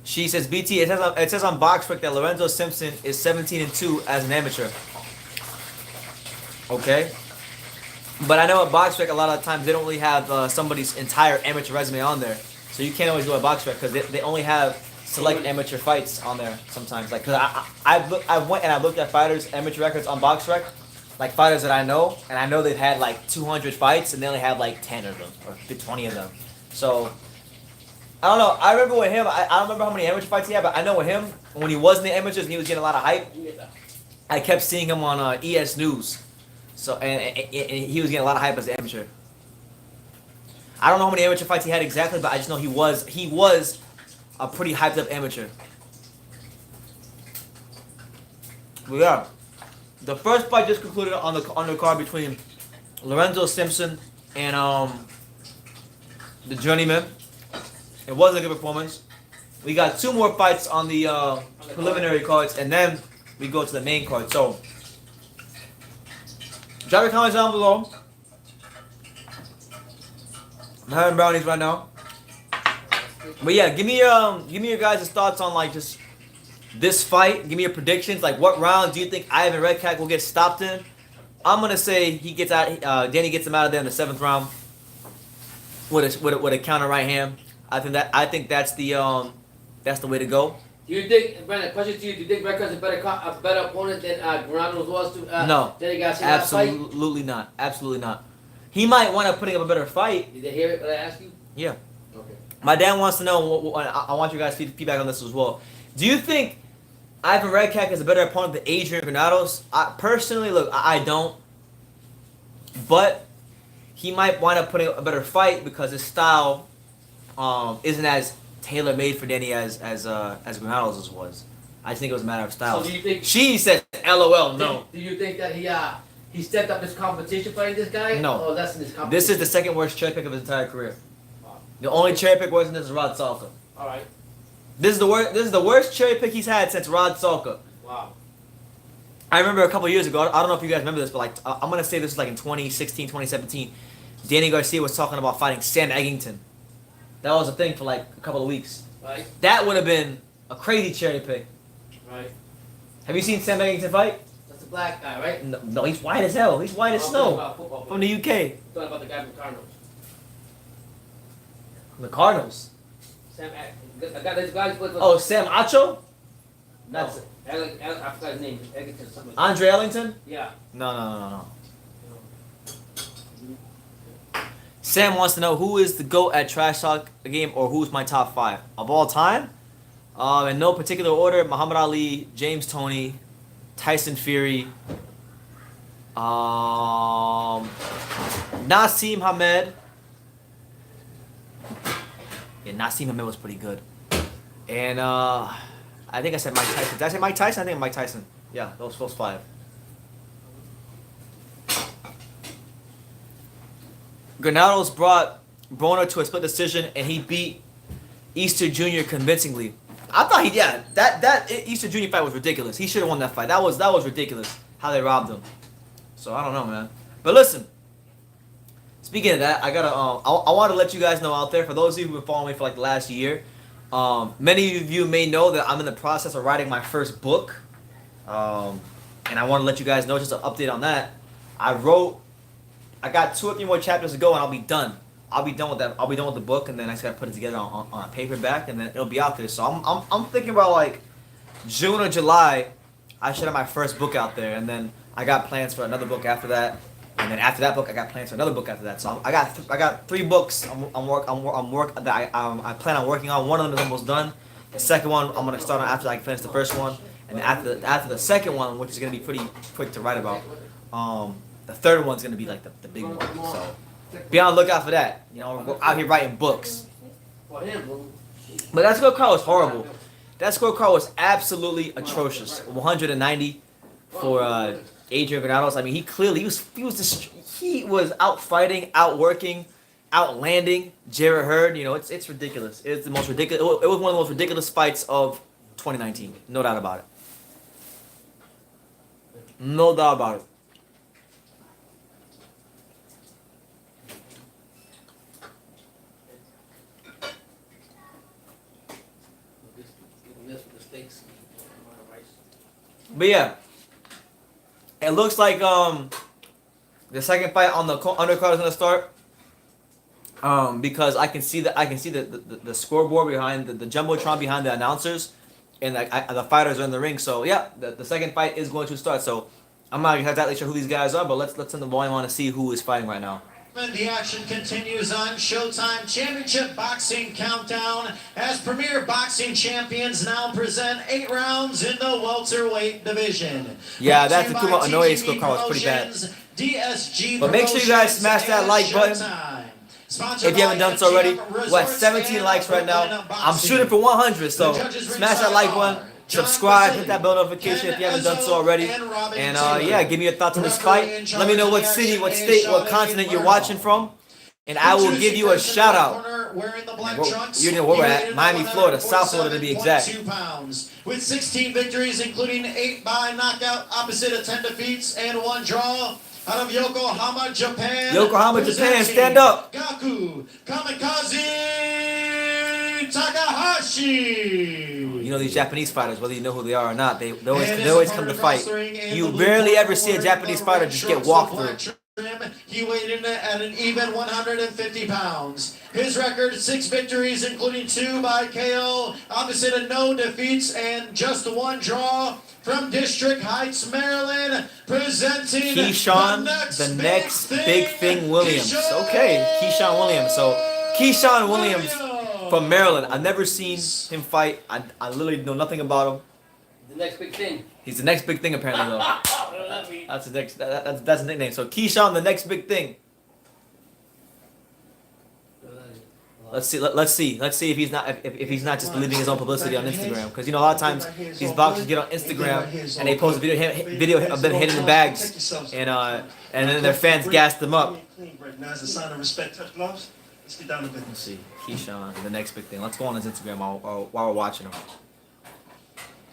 She says, BT, it says on BoxRec that Lorenzo Simpson is 17-2 as an amateur. Okay. But I know at BoxRec a lot of times they don't really have somebody's entire amateur resume on there. So you can't always go at BoxRec because they only have select amateur fights on there sometimes. Like, cause I went and I looked at fighters' amateur records on BoxRec, like fighters that I know, and I know they've had like 200 fights and they only have like 10 of them or 20 of them. So I don't know. I remember with him, I don't remember how many amateur fights he had, but I know with him, when he was in the amateurs and he was getting a lot of hype, I kept seeing him on ES News. So and he was getting a lot of hype as an amateur. I don't know how many amateur fights he had exactly, but I just know he was a pretty hyped up amateur. But yeah, the first fight just concluded on the card between Lorenzo Simpson and the Journeyman. It was a good performance. We got 2 more fights on the preliminary cards, and then we go to the main card. So drop your comments down below. I'm having brownies right now. But yeah, give me your guys' thoughts on like just this fight. Give me your predictions. Like, what round do you think Ivan Redkach will get stopped in? I'm gonna say he gets out. Danny gets him out of there in the 7th round with a counter right hand. I think that's the way to go. Do you think, Brandon, question to you, do you think Redkach's a better opponent than Granados was to No, Danny Garcia last fight? absolutely not. Absolutely not. He might wind up putting up a better fight. Did they hear it when I asked you? Yeah. Okay. My dad wants to know. I want you guys' feedback on this as well. Do you think Ivan Redkach is a better opponent than Adrian Granados? Personally, look, I don't. But he might wind up putting up a better fight because his style isn't as tailor-made for Danny as Granados' was. I just think it was a matter of style. So do you think She said, "LOL, no." Do you think that he stepped up his competition fighting this guy? No. Or lessened his competition? This is the second worst cherry pick of his entire career. Wow. The only cherry pick worse than this is Rod Salka. All right. This is the worst cherry pick he's had since Rod Salka. Wow. I remember a couple years ago, I don't know if you guys remember this, but like I'm going to say this was like in 2016, 2017, Danny Garcia was talking about fighting Sam Eggington. That was a thing for like a couple of weeks. Right. That would have been a crazy cherry pick. Right. Have you seen Sam Eggington fight? That's the black guy, right? No, he's white as hell. He's white as snow. From the UK. I'm talking about the guy from Cardinals. From the Cardinals. This guy with Oh, Sam Acho? That's it. I forgot his name. Eggington or something. Andre Ellington? Yeah. No. Sam wants to know who is the GOAT at Trash Talk game or who's my top 5 of all time. In no particular order: Muhammad Ali, James Toney, Tyson Fury. No Naseem Hamed. Yeah, Naseem Hamed was pretty good. And I think I said Mike Tyson. Did I say Mike Tyson? I think Mike Tyson. Yeah, those 5. Granados brought Broner to a split decision, and he beat Easter Jr. convincingly. I thought that Easter Jr. fight was ridiculous. He should have won that fight. That was ridiculous how they robbed him. So I don't know, man. But listen, speaking of that, I want to let you guys know out there, for those of you who've been following me for like the last year, many of you may know that I'm in the process of writing my first book, and I want to let you guys know, just an update on that. I got 2 or 3 more chapters to go, and I'll be done. I'll be done with that. I'll be done with the book, and then I just gotta put it together on a paperback, and then it'll be out there. So I'm thinking about like June or July. I should have my first book out there, and then I got plans for another book after that, and then after that book, I got plans for another book after that. So I got 3 books. I plan on working on. One of them is almost done. The second one I'm gonna start on after I finish the first one, and then after the second one, which is gonna be pretty quick to write about. The third one's gonna be like the big one. So be on the lookout for that. You know, we're out here writing books. But that scorecard was horrible. That scorecard was absolutely atrocious. 190 for Adrian Granados. I mean, he was out fighting, outworking, outlanding Jarrett Hurd. You know, it's ridiculous. It's the most ridiculous. It was one of the most ridiculous fights of 2019. No doubt about it. No doubt about it. But yeah, it looks like the second fight on the undercard is gonna start. Because I can see the scoreboard behind the jumbotron behind the announcers, and the fighters are in the ring. So yeah, the second fight is going to start. So I'm not exactly sure who these guys are, but let's turn the volume on to see who is fighting right now. The action continues on Showtime Championship Boxing Countdown as Premier Boxing Champions now present 8 rounds in the welterweight division. Yeah, that Takuma Inoue scorecard was pretty bad. DSG but make sure you guys smash that like button if you haven't done so already. We're at 17 likes right now. I'm shooting for 100, so smash that like button. Subscribe, hit that bell notification if you haven't done so already. And yeah, give me your thoughts on this fight. Let me know what city, what state, what continent you're watching from. And I will give you a shout out. You know where we're at. Miami, Florida. South Florida to be exact. With 16 victories, including 8 by knockout, opposite of 10 defeats and 1 draw. Out of Yokohama, Japan. Yokohama, Japan, stand up. Gaku Kamikaze Takahashi. You know these Japanese fighters, whether you know who they are or not, they always come to fight. You rarely ever see a Japanese fighter just get walked through. He weighed in at an even 150 pounds. His record, 6 victories, including 2 by KO, opposite of no defeats and just 1 draw. From District Heights, Maryland, presenting Keyshawn, the next big thing Williams. Okay, Keyshawn Williams. So Keyshawn Williams from Maryland. I've never seen him fight. I literally know nothing about him. The next big thing. He's the next big thing apparently though. That's the next. That's the nickname. So Keyshawn, the next big thing. Let's see if he's not just believing his own publicity on Instagram, because you know a lot of times these boxers get on Instagram and they post a video of them hitting the bags, and then their fans gas them up. Let's see, Keyshawn, the next big thing. Let's go on his Instagram while we're watching him.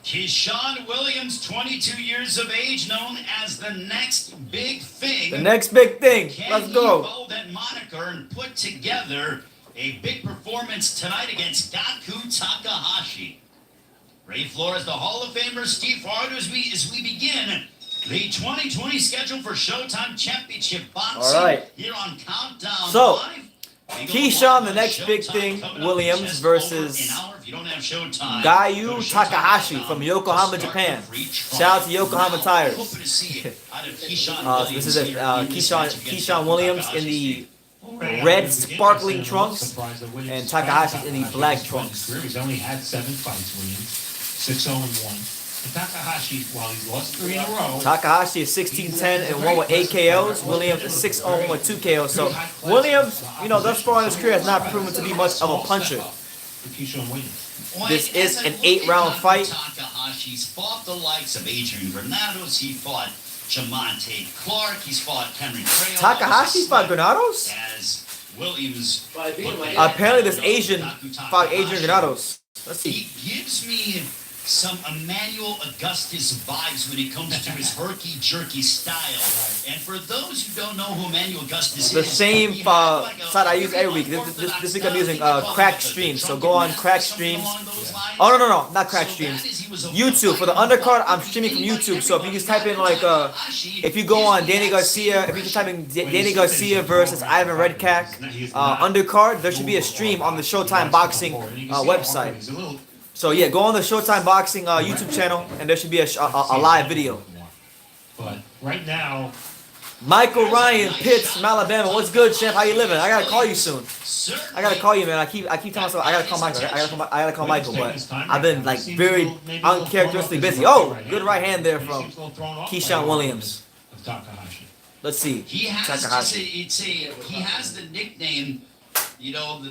Keyshawn Williams, 22 years of age, known as the next big thing. The next big thing. Let's go. Can he hold that moniker and put together a big performance tonight against Gaku Takahashi? Ray Flores, the Hall of Famer, Steve Hart, as we begin the 2020 schedule for Showtime Championship Boxing here on Countdown Live. Keyshawn, the next big thing, Williams versus Gayu Takahashi from Yokohama, Japan. Shout out to Yokohama Tires. This is Keyshawn Williams in the red sparkling trunks, and Takahashi in the black trunks. He's only had 7 fights, Williams. 6-0-1. And Takahashi, while he's lost 3 in a row, Takahashi is 16-10 and won with 8 KOs. Williams is 6-0 with 2 KOs. So Williams, you know, thus far in his career has not proven to be much of a puncher. This is an 8-round fight. Takahashi's fought the likes of Adrian Granados. He fought Jamonte Clark. He's fought Henry Trejo. Takahashi fought Granados? As Williams. Apparently this Asian fought Adrian Granados. Let's see. He gives me some Emmanuel Augustus vibes when it comes to his herky-jerky style. And for those who don't know who Emmanuel Augustus The is, same site I use every week. This week I'm using Crack Streams. So go on Crack Streams. Oh, no, not Crack Streams. YouTube. For the undercard, I'm streaming from YouTube. So if you just type in like, if you go on Danny Garcia, if you just type in Danny Garcia versus Ivan Redkach undercard, there should be a stream on the Showtime Boxing website. So yeah, go on the Showtime Boxing YouTube channel, and there should be a live video. But right now, Michael Ryan, Pitts from Alabama. What's good, champ? How you living? I gotta call you soon. I gotta call you, man. I keep telling myself I gotta call Michael. I gotta call Michael, but I've been like very uncharacteristically busy. Oh, good right hand there from Keyshawn Williams. Let's see. He has the nickname. You know,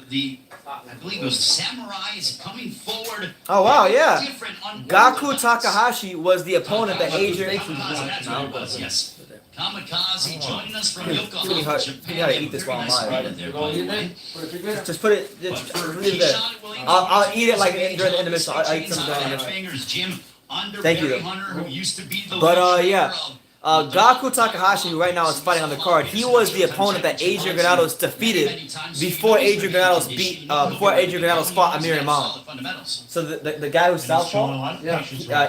I believe it was Samurai is coming forward. Oh wow, yeah. Gaku Takahashi was the opponent that Adrian. Yes. Kamikaze joining us from Yokohama. You gotta eat this while I'm live. Just put it. Just leave it there. I'll eat it like during the intermission. I'll eat some during the intermission. Thank you. But yeah. Gaku Takahashi, who right now is fighting on the card, he was the opponent that Adrian Granados defeated before Adrian Granados fought Amir Imam. So the guy who's southpaw,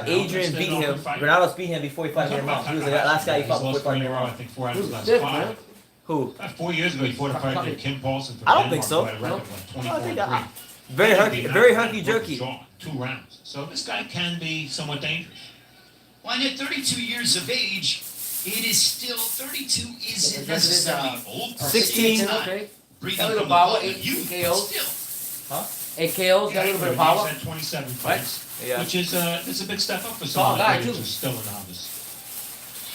Adrian beat him. Granados beat him before he fought Amir Imam. He was the last guy he fought before he fought Amir Imam. I think 4 out of his last 5. Who? 4 years ago, he fought a fighter named Kim Paulson from I don't think so. Very hunky jerky. 2 rounds. So this guy can be somewhat dangerous. Well, and at 32 years of age, it is still 32 isn't necessarily old. 16. Okay. Breathing A little from the power, blood 8 of youth, KOs. still. Huh? 8 KOs, got a little bit of power. He's had 27 fights, Yeah. which is it's a big step up for someone guy, who's too. still a novice.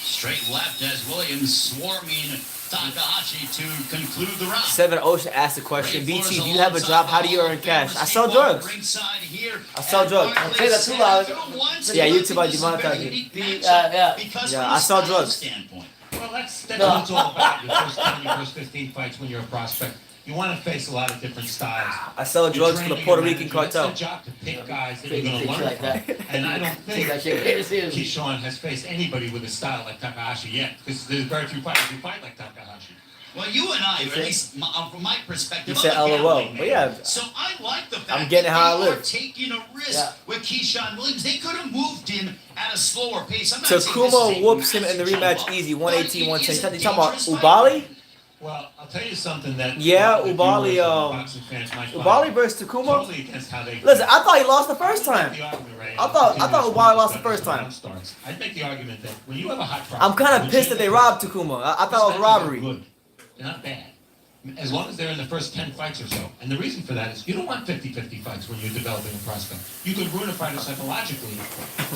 Straight left as Williams swarming Takahashi to conclude the round. 7 Ocean asked the question, BT, do you have a job? How do you earn cash? I sell drugs. I sell drugs. Say that too loud. Yeah, YouTube might demonetize me. Yeah. Yeah, I sell drugs. Well, that's what it's all about. Your first 10, your first 15 fights when you're a prospect. You want to face a lot of different styles. I sell drugs for the Puerto Rican cartel. It's your job to pick guys that you're going to learn like that. from. And I don't think That shit crazy. Keyshawn has faced anybody with a style like Takahashi yet. Because there's very few fighters who fight like Takahashi. Well, you and I, or at least from my perspective, You said I'm a LOL, gambling but man. yeah. So I like the fact I'm getting that how I they live. are taking a risk Yeah. with Keyshawn Williams. They could have moved him at a slower pace. I'm not saying this is Takuma a whoops him in the massive rematch jump, easy, but 118, it 110. is a You talking about dangerous Ubali? fight. Well, I'll tell you something that... Yeah, that Ubali, viewers and boxing fans might find Ubali versus Takuma? totally against how they... Listen, I thought he lost the first time. I thought Ubali lost the first time. I'd make the argument that when you have a hot I'm kind of pissed that they robbed Takuma. I thought it was robbery. Good. They're not bad. As long as they're in the first 10 fights or so. And the reason for that is you don't want 50-50 fights when you're developing a prospect. You could ruin a fighter psychologically.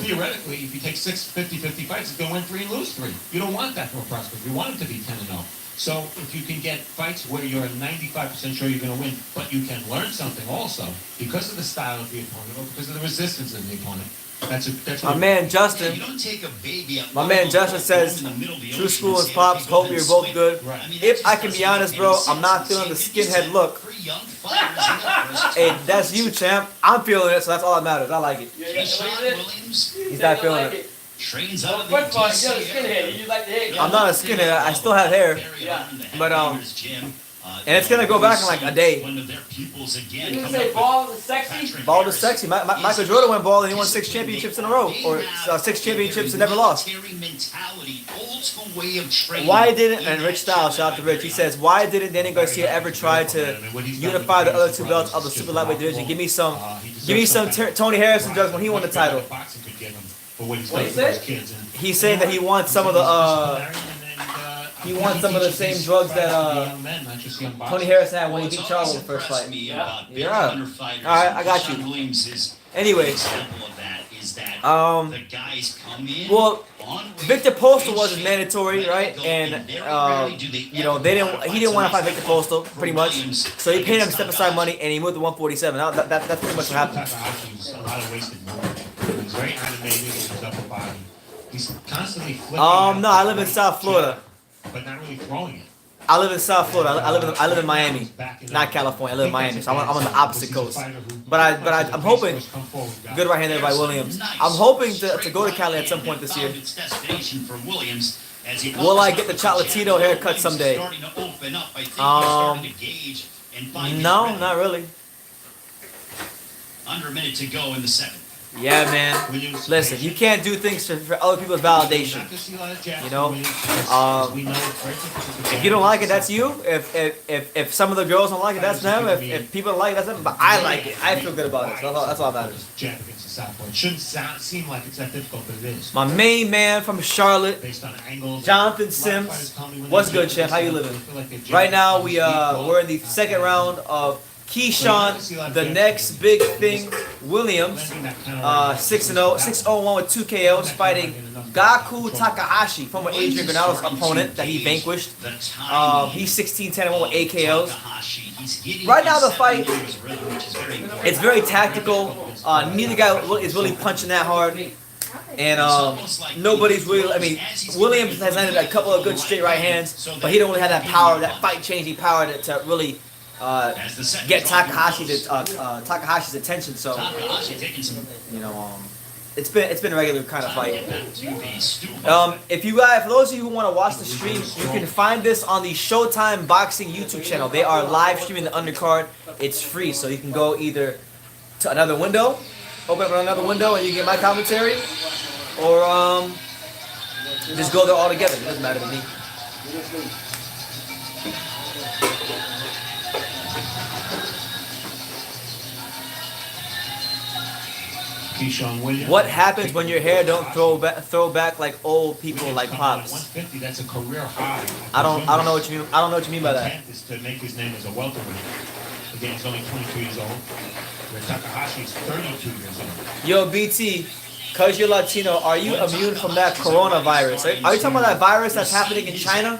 Theoretically, if you take 6 50-50 fights, he's going to win 3 and lose 3. You don't want that for a prospect. You want him to be 10-0. So if you can get fights where you're 95% sure you're going to win, but you can learn something also because of the style of the opponent or because of the resistance of the opponent. That's My man Yeah, Justin. you don't take a baby My man Justin says, True School and Pops, hope you're both good. If I can be honest, bro, I'm not feeling the skinhead look. Hey, that's you, champ. I'm feeling it, so that's all that matters. I like it. He's not feeling it. Trains out of the First of all, you're a skinhead. You like the head. I'm not a skinhead. I still have hair. But, and it's gonna go back in like a day. One of their pupils again. You coming say up ball with is sexy? Patrick Bald is Harris. sexy. Michael Jordan went bald and he won 6 championships in a row. Or 6 championships and never lost. Mentality, old school way of training. Why didn't, and Rich Styles, shout out to Rich, he says, why didn't Danny Garcia ever try to unify the other 2 belts of the super lightweight division? Give me some Tony Harrison drugs when he won the title. What he said? He's saying that he wants some of the, he wants some of the same drugs that Tony Harrison had when he beat Charles in the first fight. Yeah. Alright, I got you. Anyways, is that the guys come in. Well, on Victor Postal wasn't mandatory, right? And you know, he didn't want to fight Victor Postal, pretty much. So he paid him step aside money, and he moved to 147. That's pretty much what happened. Takahashi's a lot of wasted movement. He's very animated with his upper body. He's constantly flicking. No, I live in South Florida. But not really throwing it. I live in South Florida. I live in Miami, not California. I live in Miami, so I'm on the opposite coast. But I'm hoping. Good right hander by Williams. I'm hoping to go to Cali at some point this year. Will I get the Chocolatito haircut someday? No, not really. Under a minute to go in the seventh. Yeah, man. Listen, you can't do things for other people's validation. You know, if you don't like it, that's you. If some of the girls don't like it, that's them. If people don't like it, that's them. But I like it. I feel good about it. So that's all that matters. Jab against the southpaw. It shouldn't seem like it's that difficult, but it is. My main man from Charlotte, Based on angles. Jonathan Sims. What's good, Chef? How you living? Right now, we're in the second round of Keyshawn, the next big thing, Williams, 6-0, 6-0-1 with 2 KOs, fighting Gaku Takahashi, former Adrian Granado's opponent that he vanquished. He's 16-10-1 with 8 KOs. Right now, the fight, it's very tactical. Neither guy is really punching that hard. And nobody's really, I mean, Williams has landed a couple of good straight right hands, but he don't really have that power, that fight-changing power to really get Takahashi's attention. So you know, it's been a regular kind of fight. If you guys, for those of you who want to watch the stream, you can find this on the Showtime Boxing YouTube channel. They are live streaming the undercard. It's free, so you can go either to another window, open up another window, and you get my commentary, or just go there all together. It doesn't matter to me. Keyshawn Williams. What happens when your hair don't throw back like old people like Pops? 150, that's a career high. I don't know what you mean. I don't know what you mean by that. Intent is to make his name as a welterweight. Again, he's only 22 years old. Where Takahashi is 32 years old. Yo, BT, cause you're Latino, are you immune from that coronavirus? Are you talking about that virus that's happening in China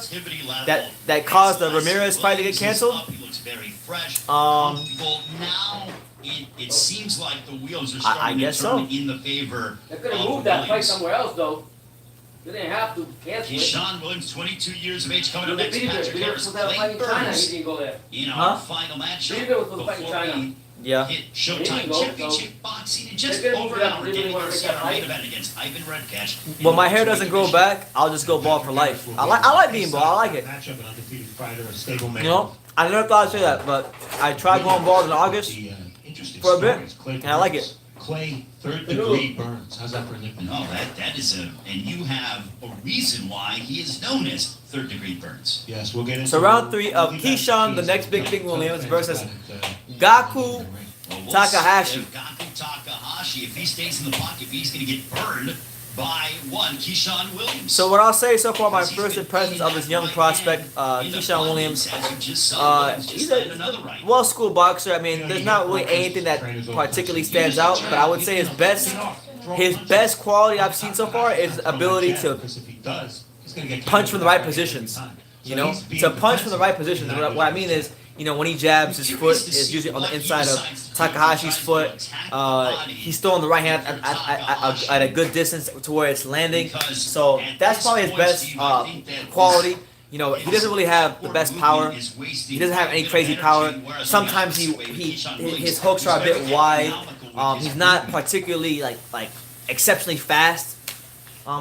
that caused the Ramirez fight to get canceled? Well, now it seems like the wheels are starting to turn in the favor. They could have moved that fight somewhere else, though. They didn't have to cancel it. Keyshawn Williams, 22 years of age, coming up next. He didn't go there. In our final matchup before we Yeah. hit Showtime Championship Boxing in just over an hour. Danny Garcia, main event against Ivan Redkach. When my hair doesn't grow back, I'll just go bald for life. I like being bald. I like it. Matchup, an undefeated fighter, a stable man. You know, I never thought I'd say that, but I tried going bald in August for a bit, and I like it. Clay, third degree burns. How's that for a nickname? No, that is and you have a reason why he is known as third degree burns. Yes, we'll get into So round 3 of Keyshawn, the next big thing Williams versus Gaku Takahashi. If Gaku Takahashi, if he stays in the pocket, if he's going to get burned by one Keyshawn Williams. So what I'll say so far, my first impressions of this young prospect, Keyshawn Williams, he's a well-schooled boxer. I mean, there's not really anything that particularly stands out, but I would say his best quality I've seen so far is ability to punch from the right positions. You know, to punch from the right positions. What I mean is, you know, when he jabs, his foot is usually on the inside of Takahashi's foot. He's throwing the right hand at a good distance to where it's landing. So that's probably his best quality. You know, he doesn't really have the best power. He doesn't have any crazy power. Sometimes his hooks are a bit wide. He's not particularly like exceptionally fast.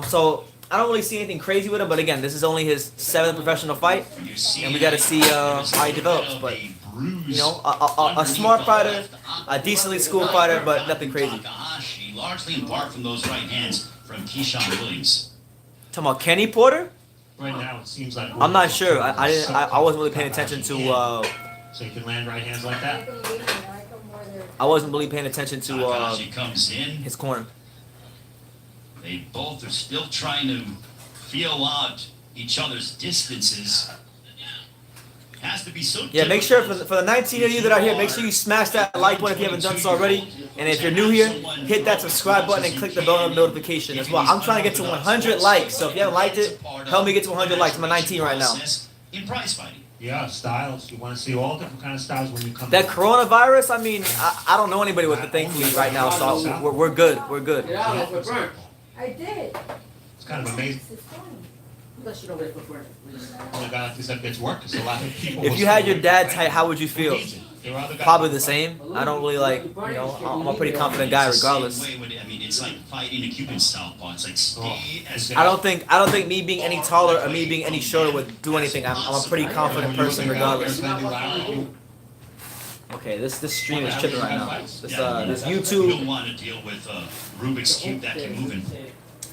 So I don't really see anything crazy with him, but again, this is only his 7th professional fight, and we got to see how he develops. But you know, a smart fighter, a decently schooled fighter, but nothing crazy. Largely in part from those right hands from Keyshawn Williams. Talking about Kenny Porter? Right now, it seems like I'm not sure. I wasn't really paying attention to. So you can land right hands like that. I wasn't really paying attention to Takahashi comes in. his corner. They both are still trying to feel out each other's distances. has to be so Yeah, make sure for difficult. the 19 of you that are here, make sure you smash that like button if you haven't done so already. And if you're new here, hit that subscribe button and click the bell notification as well. I'm trying to get to 100 likes, so if you haven't liked it, help me get to 100 likes. I'm at 19 right now. In prize fighting. Yeah, styles. You want to see all different kind of styles when you come. That in. coronavirus, I mean, I don't know anybody with it, thankfully, right now, so we're good. We're good. Get out of it, burnt. I did. It's kind of amazing. It's funny. Unless you don't wait for burnt. Oh my God, this gets work because a lot of people. If will you had still your dad's wait, height, how would you feel? There are other guys- Probably the same. I don't really like, you know, I'm a pretty confident guy It's the regardless. same way with, I mean, it's like fighting a Cuban southpaw. It's like stay as I don't think me being any taller or me being any shorter would do anything. I'm a pretty confident person regardless. Okay, this stream is tripping right now. This You YouTube. don't want to deal with Rubik's Cube that can move in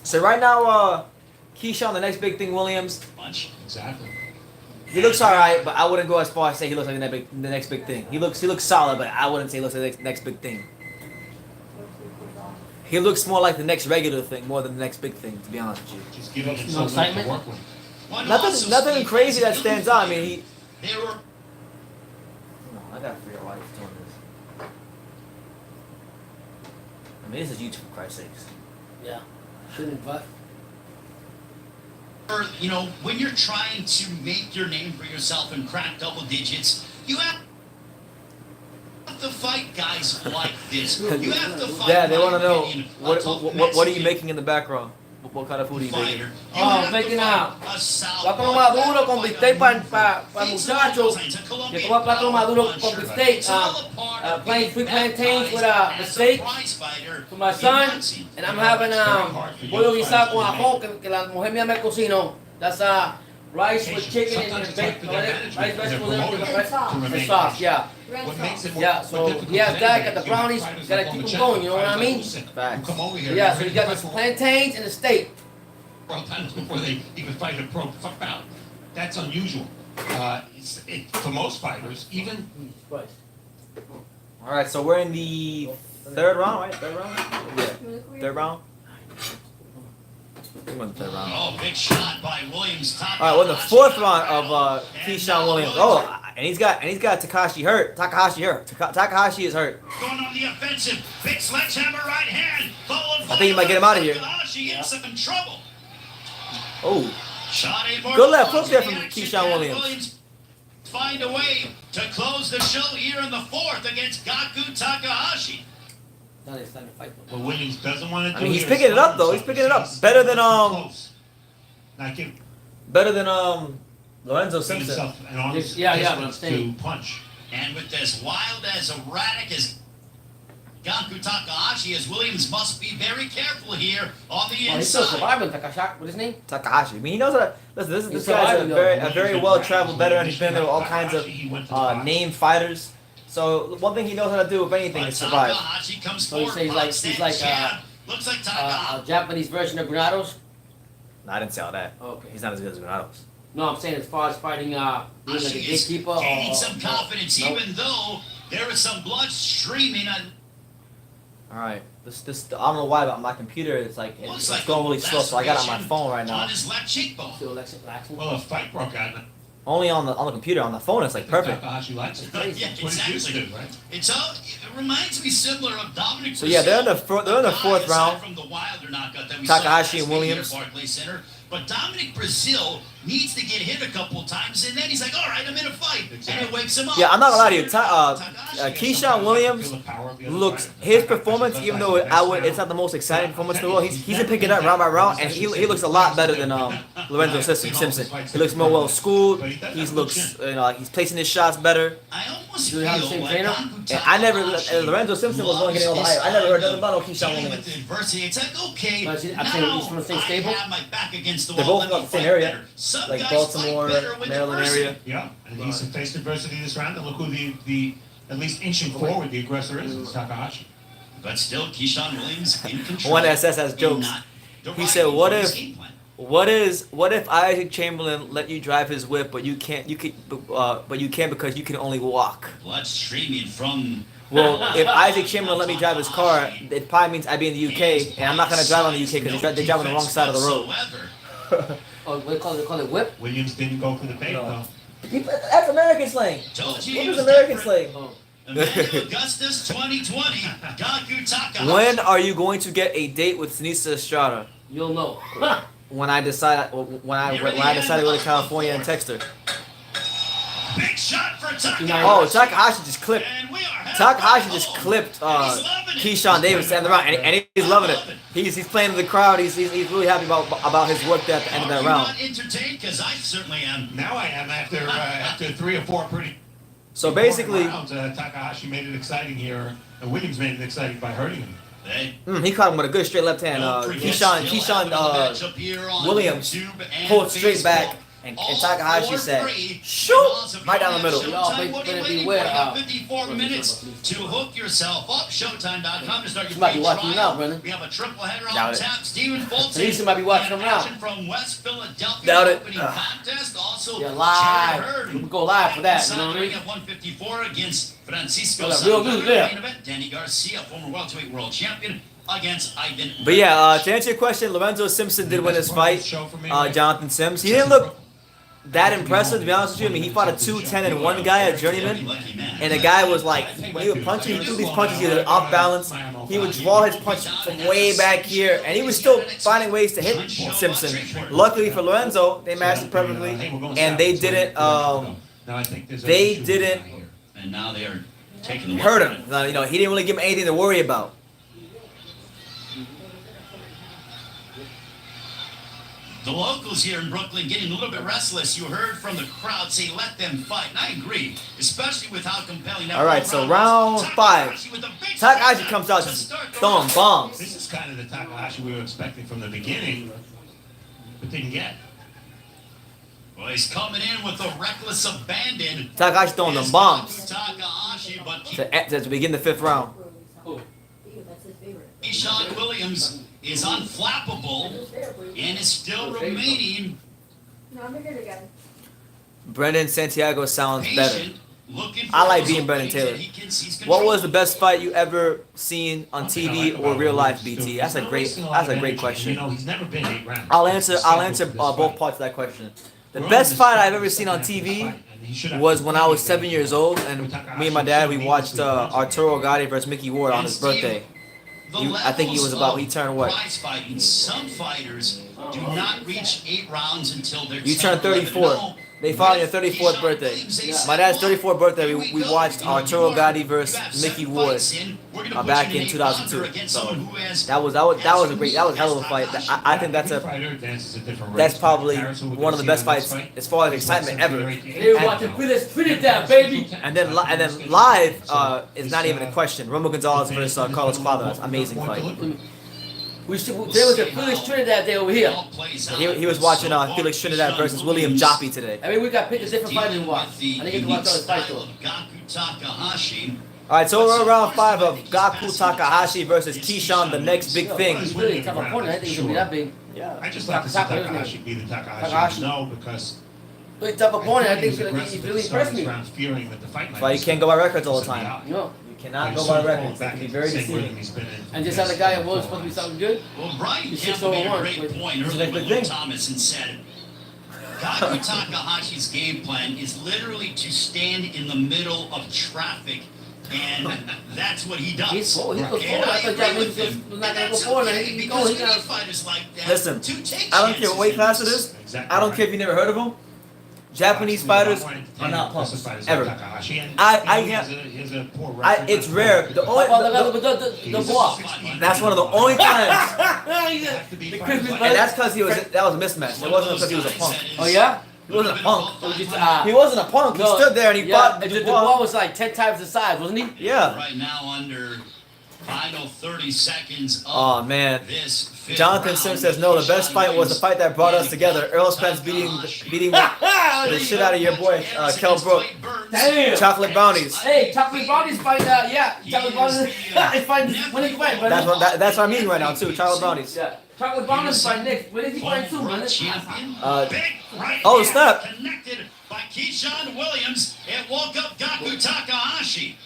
So right now, Keyshawn, the next big thing, Williams. a bunch. Exactly. He looks alright, but I wouldn't go as far as say he looks like the next big thing. He looks solid, but I wouldn't say he looks like the next big thing. He looks more like the next regular thing more than the next big thing, to be honest with you. Just giving him No something to excitement? work with. One loss of Nothing Steve crazy that Young stands out. I mean, he. They were No, I gotta figure out why he's doing this. I mean, this is YouTube, for Christ's sakes. Yeah. Shouldn't, but. you know, when you're trying to make your name for yourself and crack double digits, you have to fight guys like this. You have to fight. Yeah, they want to in my know opinion, a what tough are you Mexican making in the background? What kind of food are you making? fighter. You Oh, have to making fight a southpaw. plátano maduro con Fight bistec a para Things muchachos. like a Que Colombian toma plátano maduro con puncher. bistec. It's all a part of Plain being sweet plantains with baptized the as steak prize fighter for my in son. boxing. And I'm having pollo guisado con ajón que la mujer mía me cocinó. That's rice with chicken and baked rice, vegetables, and sauce. Yeah. Red What makes sauce. it more Yeah, so difficult he has than guy anything got the is, you know, brownies, fighters gotta like keep 'em Lomachenko, going, you know what I fighters mean? like Usyk, Facts. who come over here Yeah, and so you got fight the for plantains and the steak. 12 times before they even fight a pro bout. That's unusual. For most fighters, even Right. All right, so we're in the third round, right? Third round. Yeah. Third round. We're in the third round. Oh, big shot by Williams. Top All right, we're in the fourth round of Keyshawn Williams. Oh, and he's got Takahashi hurt. Takahashi is hurt. Going on the offensive. Big sledgehammer right hand. Followed I think he might get him out of here. Takahashi in some trouble. Oh, Shot a more good left hook there in from action. Keyshawn Can Williams. Find a way to close the show here in the fourth against Gaku Takahashi. Now it's time to fight. what Williams doesn't want to do. I mean, he's here picking is it up, though. He's himself. picking it up. He's Better than, close. Not give Lorenzo Simpson. himself an arm Yeah, distance but I'm saying- to punch. And with as wild as erratic as Gaku Takahashi is, Williams must be very careful here on the Oh, he's still inside. surviving, Takashak. What's his name? Takahashi. I mean, he knows how to. Listen, this He's guy's surviving, though. a very well-traveled veteran. He's been there with all kinds of named fighters. So one thing he knows how to do, if anything, But is survive. Takahashi comes So you forward, say he's like- blocks he's that like, jab. Looks like A Takahashi. Japanese version of Granados. No, I didn't say all that. Okay. He's not as good as Granados. No, I'm saying as far as fighting, being like a is gatekeeper. gaining some confidence, no. even though there is some blood streaming. All right. This I don't know why, but my computer is like Looks it's like going really slow, so I got it on my phone right now. on his left cheekbone. Still relaxing. Well, a fight broke out. Only on the computer. On the phone, it's like perfect. Takahashi likes it. Yeah, That's what he's used exactly. to, right? It reminds me similar of Dominic. So yeah, they're in the Brazil. they're in the fourth Aside round. From the Wilder knockout that we Takahashi saw and Williams. Here at Barclays Center. But Dominic Brazil needs to get hit a couple times, and then he's like, "All right, I'm in a fight," and it wakes him up. Yeah, I'm not gonna lie to you. Takahashi Keyshawn Williams Feel the power of the other looks fighter. his performance, even though it's not the most exciting performance in the world. He's been picking it up round by round, and he looks a lot better than Lorenzo Simpson. He looks more well schooled. He looks he's placing his shots better. I almost Do feel they have the same like trainer? Gaku And I never Takahashi Lorenzo Simpson was the one getting all the hype. I never heard nothing about Keyshawn dealing Williams. with adversity. It's like, okay, No, now I'm saying he's from the same stable? I have my back against the They're wall. both Let from me the same fight area, better. Some like guys Baltimore, fight better with Maryland adversity. area. Yeah, and he's faced adversity this round, and look who the at least inching forward the aggressor is. It's Takahashi. But still, Keyshawn Williams in control. One SS has and jokes. not He deriving said, "What from his if- game plan." What if Isaac Chamberlain let you drive his whip, but you can't because you can only walk?" Blood streaming from. Well, if Isaac Chamberlain let me drive his car, it probably means I'd be in the UK, and I'm not gonna drive on the UK because they drive on the wrong side of the road. Oh, they call it whip. Williams didn't go for the bait No. though. That's American slang. Told you What he is was American different. slang? Emmanuel Augustus 2020. Gaku Takahashi. When are you going to get a date with Sinisa Estrada? You'll know. When I decide when I decide to go to California and text her. Big shot for Takahashi. Oh, Takahashi just clipped. And we are headed Takahashi back just home. clipped He's loving it. Keyshawn Davis and the round, and he's loving it. He's playing to the crowd. He's really happy about his work there at the end of Are that you round. not entertained? Because I certainly am. Now I am after 3 or 4 pretty. So basically, rounds, Takahashi made it exciting here, and Williams made it exciting by hurting him. Hey, he caught him with a good straight left hand. don't forget, Keyshawn still having a matchup here on Williams YouTube and pulled straight Facebook. back, and All Takahashi for said, free. shoot, Because if right you down the have middle. Y'all Showtime, what are you better waiting beware, for? You got 54 please, minutes please. to hook yourself up. Showtime.com to start your You might be free watching trial. now, Brennan. We have a triple header Doubt on it. tap. Stephen Fulton. Felicia might be watching and them now. action from West Philadelphia. Doubt it. Opening contest. Also, You're live. Jared Hurd. We can go live for that, you know what I mean? At 154 against Francisco Well, real Santana. news there. Main event, Danny Garcia, former welterweight world champion, against Ivan. But yeah, to answer your question, Lorenzo Simpson did win his fight. Jonathan Sims. He didn't look that impressive, to be honest with you. I mean, he fought a 2-10-1 guy, a journeyman, and the guy was like, when he would punch, he would do these punches, he was off balance. He would draw his punch from way back here, and he was still finding ways to hit Simpson. Luckily for Lorenzo, they matched it perfectly, and they didn't. They didn't And now they are taking the hurt him. You know, he didn't really give him anything to worry about. The locals here in Brooklyn getting a little bit restless. You heard from the crowd say, let them fight. And I agree, especially with how compelling that All right, so round 5. Takahashi comes out just throwing bombs. This is kind of the Takahashi we were expecting from the beginning, but didn't get. Well, he's coming in with a reckless abandon. Takahashi throwing them bombs Takahashi, but to begin the 5th round. Keyshawn Williams is unflappable and is still remaining Brendan Santiago sounds better. patient. Looking for I like those being Brendan openings that Taylor. he's What was the controlling. best fight you ever seen on TV or real life, BT? That's a great question. You know, he's never been 8 rounds. I'll answer both parts of that question. The best fight I've ever seen on TV was when I was 7 years old, and me and my dad, we watched Arturo Gatti versus Mickey Ward on his birthday. I think he was about, he turned what? Prize fighting. Some fighters do not reach 8 rounds until they're You turn 10, 11. 34. No, They fought on your with 34th Keyshawn birthday. Williams, they My said, dad's "Well, 34th birthday, here we go. watched You know, Arturo you Gatti have versus 7 Mickey Ward fights in. We're gonna put back you in an 2002. 8-pounder against someone So who has that was a hell of a fight. I think that's That's probably one of the best fights as far as excitement ever. Hey, watching Trinidad, baby. And then live is not even a question. Romo Gonzalez versus Carlos Cuadras, amazing fight. There was a Felix Trinidad day over here. all plays out. He was watching Felix Trinidad versus William Joppy today. Every week I pick a different fighter to watch. I With the didn't get to watch unique all his fights style though. of Gaku Takahashi. All right, so we're round 5 of Gaku Takahashi versus Keyshawn, the next big thing. He's really a tough opponent. I think he's gonna be that big. Yeah. I just like to see Takahashi be the Takahashi. Takahashi. No, because Really tough opponent. I think he was he's aggressive really at the start impressed of me. this round, fearing that the fight That's why you can't go by records all the time. You know. You cannot go by records. It can be very deceiving. And just had a guy who was supposed to be something good. Well, Brian He's Kemp 6-0-1, made a great but point he's earlier like with the Lou thing. Thomas and said, Gaku Takahashi's game plan is literally to stand in the middle of traffic, and that's what he does. He's forward. He goes And forward. I I thought agree Jack with Nicholson him. was not And gonna go that's forward. okay, He because goes. we He need got. fighters like that Listen, to take I don't care what weight class it chances. is. I don't care if you never heard of him. Japanese fighters are not punks ever. It's rare. The only The boss. that's one of the only times, The Christmas and buddy. that's because that was a mismatch. It wasn't because he was a punk. Oh yeah. He wasn't a punk. So just, He wasn't a punk. He no, stood there and he fought The Dubois. Dubois was like 10 times the size, wasn't he? Yeah. Right now under final 30 seconds of Oh man. this fifth Jonathan round. Sims says no. The best fight was the fight that brought us together. Earl Spence beating the shit out of your boy Kell Brook. Damn. Chocolate brownies. Hey, Chocolate Brownies fight. Yeah, Chocolate Brownies. It's fighting. When is he fighting, That's brother? what I'm eating right now too. Chocolate brownies. Yeah. Chocolate Brownies fight next. When is he fighting soon, brother? Champion. Big right oh, hand snap. Connected by Keyshawn Williams. It woke up Gaku Takahashi.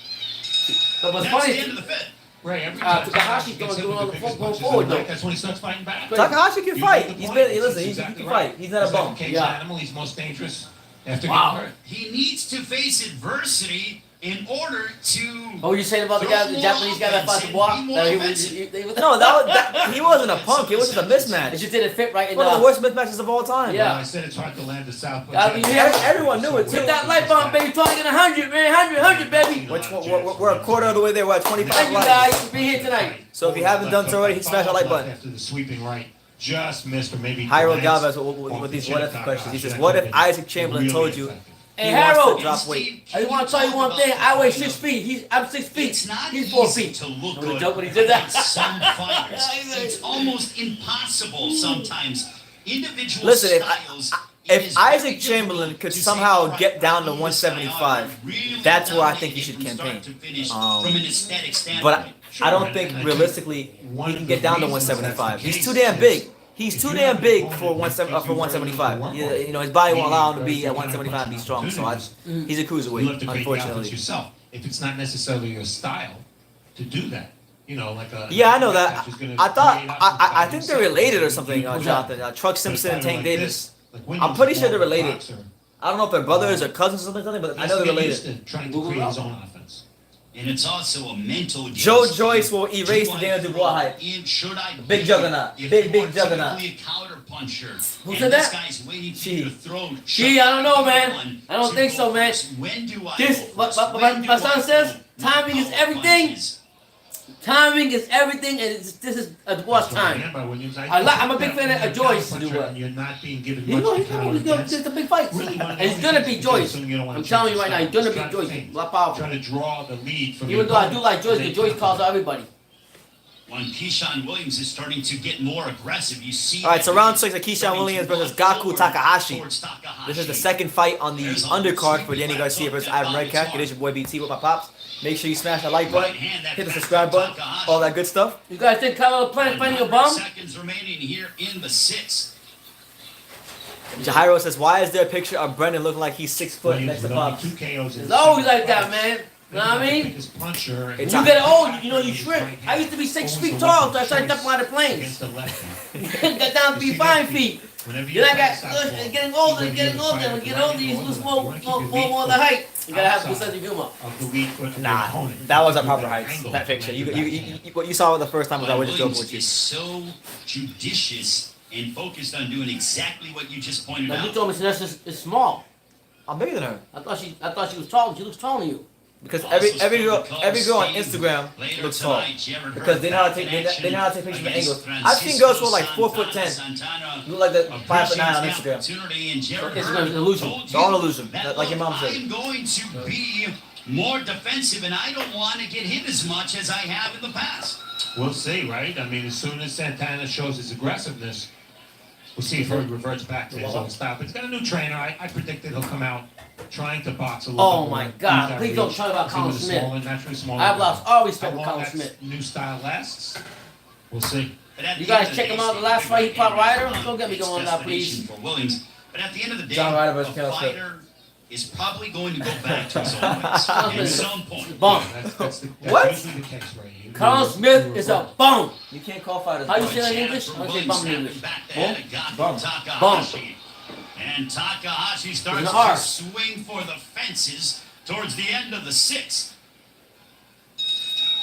But what's That's funny the is end of the fifth. Right, every Takahashi's time he gets going hit on with the biggest front, punches going in the forward, night, that's when he starts fighting back. Takahashi can You fight. make the He's point. been. That's Listen, he exactly can right. fight. He's not a He's like bum. a caged Yeah. animal. He's most dangerous after Wow. getting hurt. He needs to face adversity in order to. What were you saying about the guy, the Japanese guy that fought the block? Be more That offensive. No, he wasn't a punk. It was just a It mismatch. just didn't fit right in One of the worst mismatches of all time. Yeah. I said it's hard to land the southpaw. I mean, yeah. Everyone knew it too. Hit that light bulb, baby. Target 100, man. 100, baby. We're a quarter of the way there. We're at 25 Thank you, likes. guys, for being here tonight. So if you haven't done so already, hit smash that like button. After the sweeping right, just missed or maybe. Harold glanced Galvez with these what if off the questions. He chin. says, what if Isaac Chamberlain Really told you effective. Hey, he wants Harold. to drop weight? I just want to tell you one thing. I weigh 6 feet. I'm 6 feet. It's not He's 4 easy feet. to look Remember the good joke when he did that? against some fighters. It's almost impossible sometimes. Individual Listen, styles. if Isaac Chamberlain could somehow get down to 175, that's where I think he should campaign. But I don't think realistically he can get down to 175. He's too damn big. He's too damn big for 175. You know, his body won't allow him to be at 175 and be strong. So he's a You have cruiserweight, to create the offense unfortunately. yourself. If it's not necessarily your style to do that, you know, like a. Yeah, I know that. Redkach is gonna I thought create offense I by think they're himself. related or something, Who's Jonathan. Truck that? Simpson and But a fighter Tank like Davis. this, like when I'm he's pretty sure they're born a related. boxer, I don't know if they're brothers or cousins or something, but I know they're he's used related. to trying to Google create his it. own offense. And it's also a mental game. Joe Joyce will erase the Daniel Dubois hype. Big juggernaut. Big juggernaut. A counter puncher. Who And said this that? guy's waiting for She. you to throw. She, I don't know, man. I don't think so, man. When do I This, go what first? my When do son I says, go? timing is Power everything. punches. Timing is everything, and this is a Dubois time. I'm a big fan of Joyce to do well. You're not being given You much know, to he's counter gonna against. get the big fights. Really wanna And he's know gonna if beat he's Joyce. doing, you don't wanna I'm telling you change right now, his he's gonna style. beat Joyce. Trying A lot powerful. to draw the lead from Even your though I do opponent, like Joyce, and because then Joyce calls out everybody. When Keyshawn Williams is starting to get more aggressive, you see. All right, so that round he's 6 of Keyshawn starting Williams to versus go Gaku forward Takahashi. towards Takahashi. This is the second fight on the undercard for Danny Garcia versus Adam Redkach. It is your boy BT with my pops. Make sure you smash that like button, hit the subscribe button, all that good stuff. You guys think Carlo Plant fighting a bum? Seconds remaining here in the 6th. Jairo says, why is there a picture of Brendan looking like he's 6 foot next to with only Pops? 2 KOs in It's always seven like that, fights. man. You know what I mean? Biggest puncher It's When a- you get old, you know, you shrink. I used to be 6 feet tall, so I started jumping out of against planes. the lefty. Got down to be 5 feet. Whenever you Then I fight got southpaw, getting older, even getting you older. fight When you a get older, you right lose hand, more, you wanna keep your more weak of the foot height. You gotta have a good outside sense of humor. of the weak foot of the Nah, opponent. that wasn't With proper that heights, angle that to picture. make the backhand. What you saw it the first time was I was just joking Williams with you. is so judicious and focused on doing exactly what you just pointed Now you out. told me Sinestro is small. I'm bigger than her. I thought she was tall. She looks taller than you. Because Also every girl still on Steve. Instagram Later looks tall. tonight, Jared Because they know how to take they know how to take pictures from angles. I've seen girls who are like 4'10", look like they're 5'9" on Instagram. It's an illusion. It's all an illusion, like your mom said. I'm going to be more defensive, and I don't want to get hit as much as I have in the past. We'll see, right? I mean, as soon as Santana shows his aggressiveness, we'll see if he reverts back to his own style. But he's got a new trainer. I predicted he'll come out trying to box a little Oh bit more. my God, Use that please don't reach. talk about See Colin what a Smith. smaller, naturally smaller I've lost all respect How for long Colin that Smith. new style lasts, we'll see. But at You the end guys of check the him day, out, the Steve, last fight he big fought Ryder. advantage Don't get me going now, please. for Williams. But at the end of the day, John Ryder versus a Taylor Swift. fighter is probably going to go back to his own ways at some point. Bum. That's What? usually the case, right? Carl Smith is a bum. You can't call fighters. How you bums. say that in Chance English? for I say Williams bum in snapping English. back to head of Gaku Bum. Takahashi. And Takahashi starts There's an R. to swing for the fences towards the end of the 6th.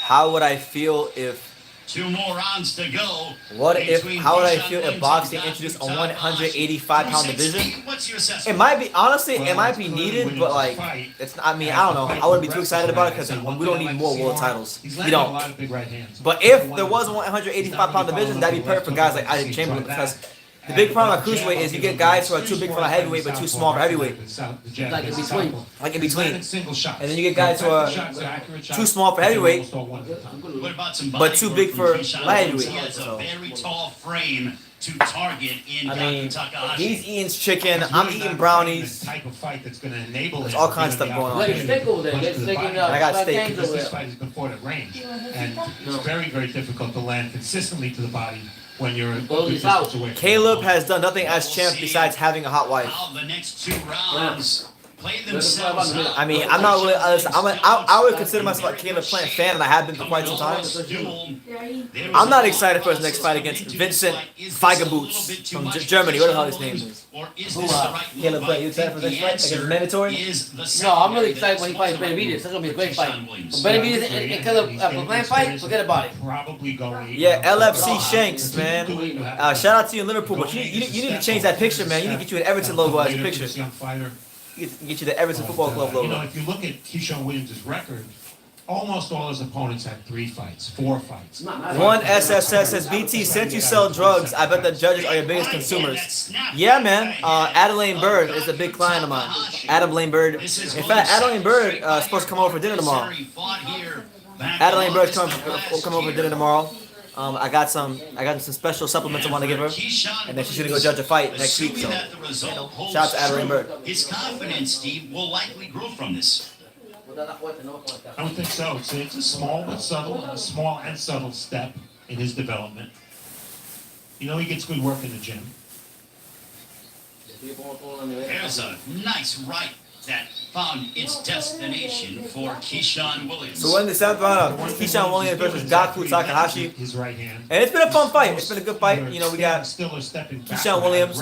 How would I feel if? 2 more rounds to go. What if? between How would I Keyshawn feel if Williams boxing and introduced a Gaku 185-pound Takahashi. division? What's your assessment? It might be honestly, it Well, might be clearly needed, when but it's a like fight, it's. I mean, I don't know. I wouldn't be too excited about it because we don't need more world titles. He's We landing a don't. lot of big right hands. But if there was a 185-pound division, that'd be perfect for guys like Isaac Chamberlain because the big problem with cruiserweight is you get guys who are too big for a heavyweight but too small for heavyweight. Like in between. Like in between. And then you get guys who are too small for heavyweight, What about some but body too work big from for Keyshawn light Williams? heavyweight, He has so. a very tall frame to target in I mean, Gaku Takahashi. he's eating chicken. I'm eating brownies. Type of fight that's going to enable There's him all to kinds of give stuff him going on. the Let him stick over there. opportunity Get to stick punch in to the I got the steak. back because over this there. fight has been fought at range, and No. it's very, very difficult to land consistently to the body when you're a good Well, he's distance out. away. from Caleb the has done nothing as champ besides having a hot wife. How the next 2 rounds play themselves up. I mean, I'm not really. I would consider myself a Caleb Plant fan, and I have been for quite some time. I'm not excited for his next fight against Vincent Feigenboots from Germany. What the hell his name is? Caleb Plant. You excited for the next fight against Mandatory? No, I'm really excited when he fights Benavidez. That's gonna be a great fight. When Benavidez and Caleb Plant fight, forget about it. Probably go. Yeah, LFC Shanks, man. Shout out to you in Liverpool, but you need to change that picture, man. You need to get you an Everton logo as a picture. Get you the Everton Football Club You know, logo. if you look at Keyshawn Williams' record, almost all his opponents had 3 fights, 4 fights. One SSS says, BT, since you sell drugs, I bet the judges are your biggest consumers. Yeah, man. Adelaine Bird is a big client of mine. Adelaine Bird. In fact, Adelaine Bird is supposed to come over for dinner tomorrow. Adelaine Bird's coming over for dinner tomorrow. I got some special supplements I want to give her, and then she's gonna go judge a fight next week. So, shout out to Adelaine Bird. His confidence, Steve, will likely grow from this. I don't think so. It's a small but subtle step in his development. You know, he gets good work in the gym. There's a nice right that found its destination for Keyshawn Williams. So we're in the 7th round of Keyshawn Williams versus Gaku Takahashi. His right hand. And it's been a fun fight. It's been a good fight. You know, we got Keyshawn Williams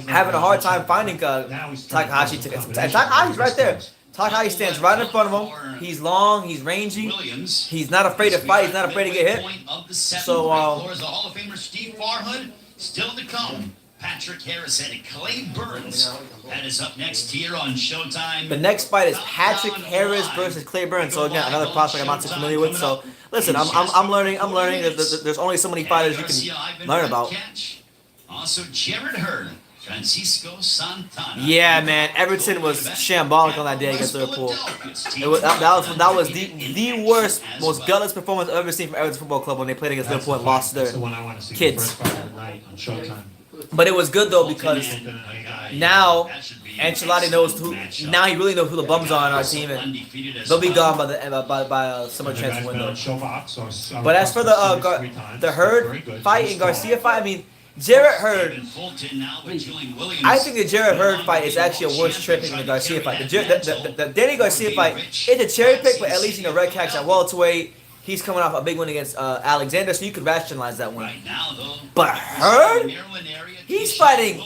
having a hard time finding Takahashi. And Takahashi's right there. Takahashi stands right in front of him. He's long. He's rangy. He's not afraid to fight. He's not afraid to get hit. So, the Hall of Famer Steve Farhood still to come. Patrick Harris and Clay Burns. That is up next here on Showtime. the next fight is Patrick Harris versus Clay Burns. So again, another prospect I'm not too familiar with. So listen, I'm learning. There's only so many fighters you can learn about. Also, Jared Hurd, Francisco Santana. Yeah, man, Everton was shambolic on that day against Liverpool. That was the worst, most gutless performance I've ever seen from Everton Football Club when they played against Liverpool and lost their kids. But it was good though because now Ancelotti knows who. Now he really knows who the bums are on our team, and they'll be gone by summer transfer window. But as for the Hurd fight and Garcia fight, I mean, Jarrett Hurd. I think the Jarrett Hurd fight is actually a worse cherry pick than the Garcia fight. The Danny Garcia fight, it's a cherry pick, but at least Redkach at welterweight. He's coming off a big win against Alexander, so you could rationalize that one. But Hurd, he's fighting